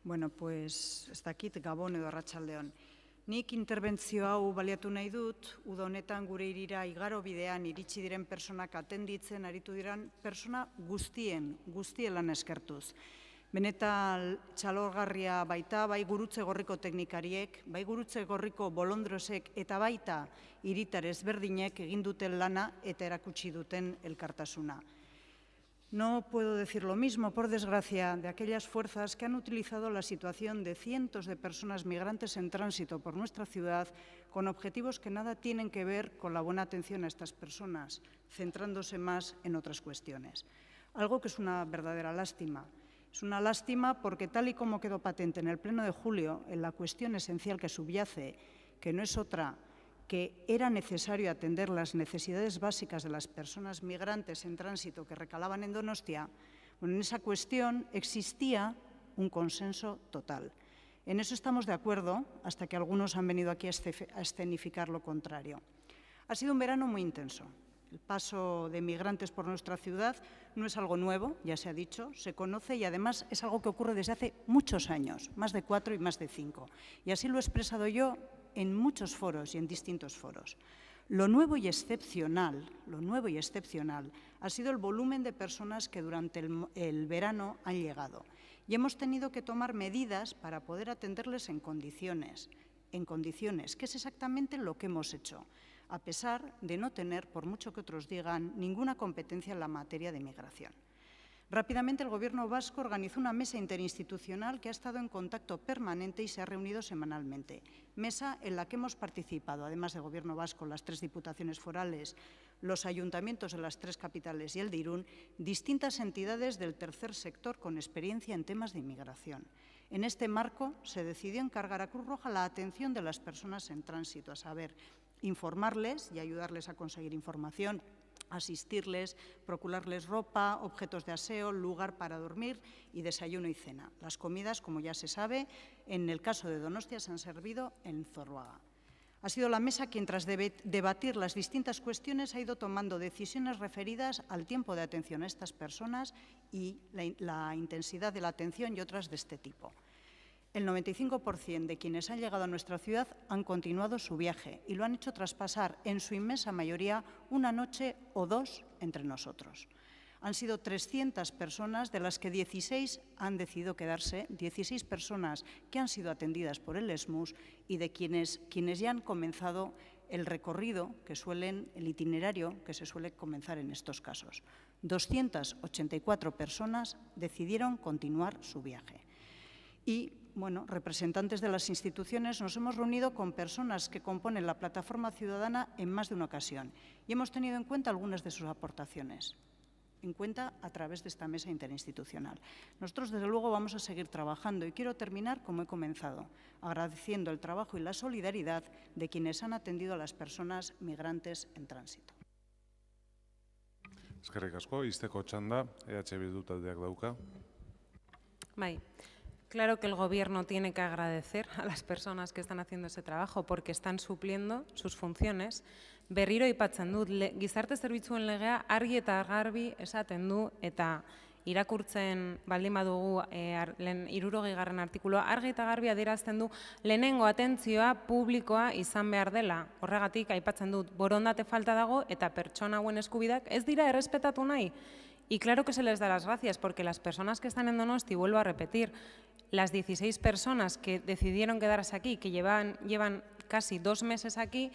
Bueno, pues ez dakit Gabon edo Arratsaldeon. Nik interbentzio hau baliatu nahi dut, uda honetan gure hirira igaro bidean iritsi diren personak atenditzen aritu diren persona guztien lan eskertuz. Benetan txalorgarria baita, bai gurutze gorriko teknikariek, bai gurutze gorriko bolondrosek eta baita hiritar ezberdinek egin duten lana eta erakutsi duten elkartasuna. No puedo decir lo mismo, por desgracia, de aquellas fuerzas que han utilizado la situación de cientos de personas migrantes en tránsito por nuestra ciudad con objetivos que nada tienen que ver con la buena atención a estas personas, centrándose más en otras cuestiones. Algo que es una verdadera lástima. Es una lástima porque, tal y como quedó patente en el Pleno de julio, en la cuestión esencial que subyace, que no es otra que era necesario atender las necesidades básicas de las personas migrantes en tránsito que recalaban en Donostia, bueno, en esa cuestión existía un consenso total. En eso estamos de acuerdo, hasta que algunos han venido aquí a escenificar lo contrario. Ha sido un verano muy intenso. El paso de migrantes por nuestra ciudad no es algo nuevo, ya se ha dicho, se conoce y además es algo que ocurre desde hace muchos años, más de 4 y más de 5. Y así lo he expresado yo en muchos foros y en distintos foros. Lo nuevo y excepcional ha sido el volumen de personas que durante el verano han llegado. Y hemos tenido que tomar medidas para poder atenderles en condiciones, que es exactamente lo que hemos hecho, a pesar de no tener, por mucho que otros digan, ninguna competencia en la materia de migración. Rápidamente, el Gobierno vasco organizó una mesa interinstitucional que ha estado en contacto permanente y se ha reunido semanalmente. Mesa en la que hemos participado, además del Gobierno vasco, las 3 diputaciones forales, los ayuntamientos de las 3 capitales y el de Irún, distintas entidades del tercer sector con experiencia en temas de inmigración. En este marco se decidió encargar a Cruz Roja la atención de las personas en tránsito, a saber, informarles y ayudarles a conseguir información, asistirles, procurarles ropa, objetos de aseo, lugar para dormir y desayuno y cena. Las comidas, como ya se sabe, en el caso de Donostia se han servido en Zorroaga. Ha sido la mesa quien, tras debatir las distintas cuestiones, ha ido tomando decisiones referidas al tiempo de atención a estas personas y la intensidad de la atención y otras de este tipo. El 95% de quienes han llegado a nuestra ciudad han continuado su viaje y lo han hecho tras pasar, en su inmensa mayoría, una noche o dos entre nosotros. Han sido 300 personas, de las que 16 han decidido quedarse, 16 personas que han sido atendidas por el SMUS y de quienes ya han comenzado el recorrido, el itinerario que se suele comenzar en estos casos. 284 personas decidieron continuar su viaje. Y, bueno, representantes de las instituciones nos hemos reunido con personas que componen la plataforma ciudadana en más de una ocasión y hemos tenido en cuenta algunas de sus aportaciones, a través de esta mesa interinstitucional. Nosotros, desde luego, vamos a seguir trabajando y quiero terminar como he comenzado, agradeciendo el trabajo y la solidaridad de quienes han atendido a las personas migrantes en tránsito. Eskerrik asko, izteko txanda, EH Bildu taldeak dauka. Bai. Claro que el Gobierno tiene que agradecer a las personas que están haciendo ese trabajo porque están supliendo sus funciones. Berriro aipatzen dut, gizarte zerbitzuen legea argi eta garbi esaten du eta irakurtzen baldin badugu 60. artikulua argi eta garbi adierazten du lehenengo atentzioa publikoa izan behar dela. Horregatik aipatzen dut borondate falta dago eta pertsona hauen eskubideak ez dira errespetatu nahi. Y claro que se les da las gracias porque las personas que están en Donosti, vuelvo a repetir, las 16 personas que decidieron quedarse aquí, que llevan casi 2 meses aquí,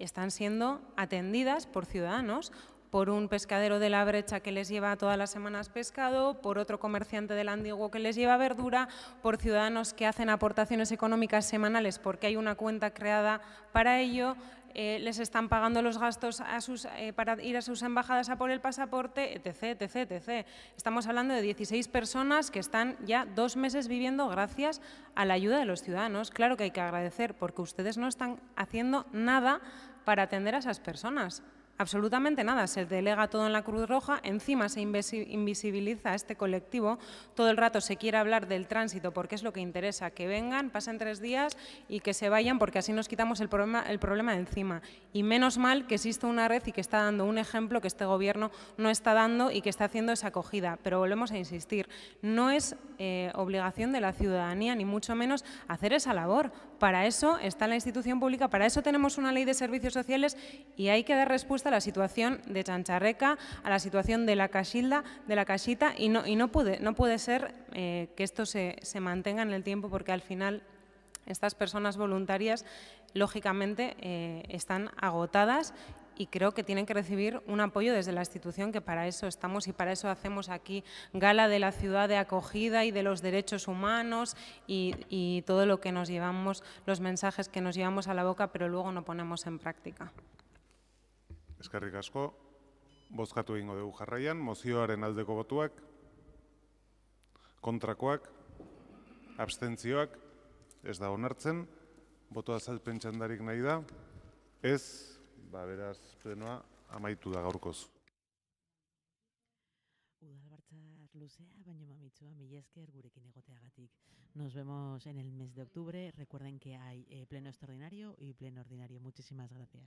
están siendo atendidas por ciudadanos, por un pescadero de la Brecha que les lleva todas las semanas pescado, por otro comerciante del Antiguo que les lleva verdura, por ciudadanos que hacen aportaciones económicas semanales porque hay una cuenta creada para ello, les están pagando los gastos para ir a sus embajadas a por el pasaporte, etc., etc., etc. Estamos hablando de 16 personas que están ya 2 meses viviendo gracias a la ayuda de los ciudadanos. Claro que hay que agradecer porque ustedes no están haciendo nada para atender a esas personas. Absolutamente nada, se delega todo en la Cruz Roja, encima se invisibiliza a este colectivo, todo el rato se quiere hablar del tránsito porque es lo que interesa, que vengan, pasen 3 días y que se vayan porque así nos quitamos el problema de encima. Y menos mal que existe una red y que está dando un ejemplo que este Gobierno no está dando y que está haciendo esa acogida. Pero volvemos a insistir, no es obligación de la ciudadanía, ni mucho menos, hacer esa labor. Para eso está la institución pública, para eso tenemos una ley de servicios sociales y hay que dar respuesta a la situación de Txantxarreka, a la situación de la Casita y no puede ser que esto se mantenga en el tiempo porque al final estas personas voluntarias lógicamente están agotadas y creo que tienen que recibir un apoyo desde la institución, que para eso estamos y para eso hacemos aquí gala de la ciudad de acogida y de los derechos humanos y todo lo que nos llevamos, los mensajes que nos llevamos a la boca, pero luego no ponemos en práctica. Eskerrik asko, bozkatu egingo dugu jarraian, mozioaren aldeko botuak, kontrakoak, abstentzioak, ez da onartzen, boto azalpen txandarik nahi da, ez, beraz, plenoa amaitu da gaurkoz. Udalbatzar luzea, baina mamitsua, mila esker gurekin egoteagatik. Nos vemos en el mes de octubre. Recuerden que hay pleno extraordinario y pleno ordinario. Muchísimas gracias.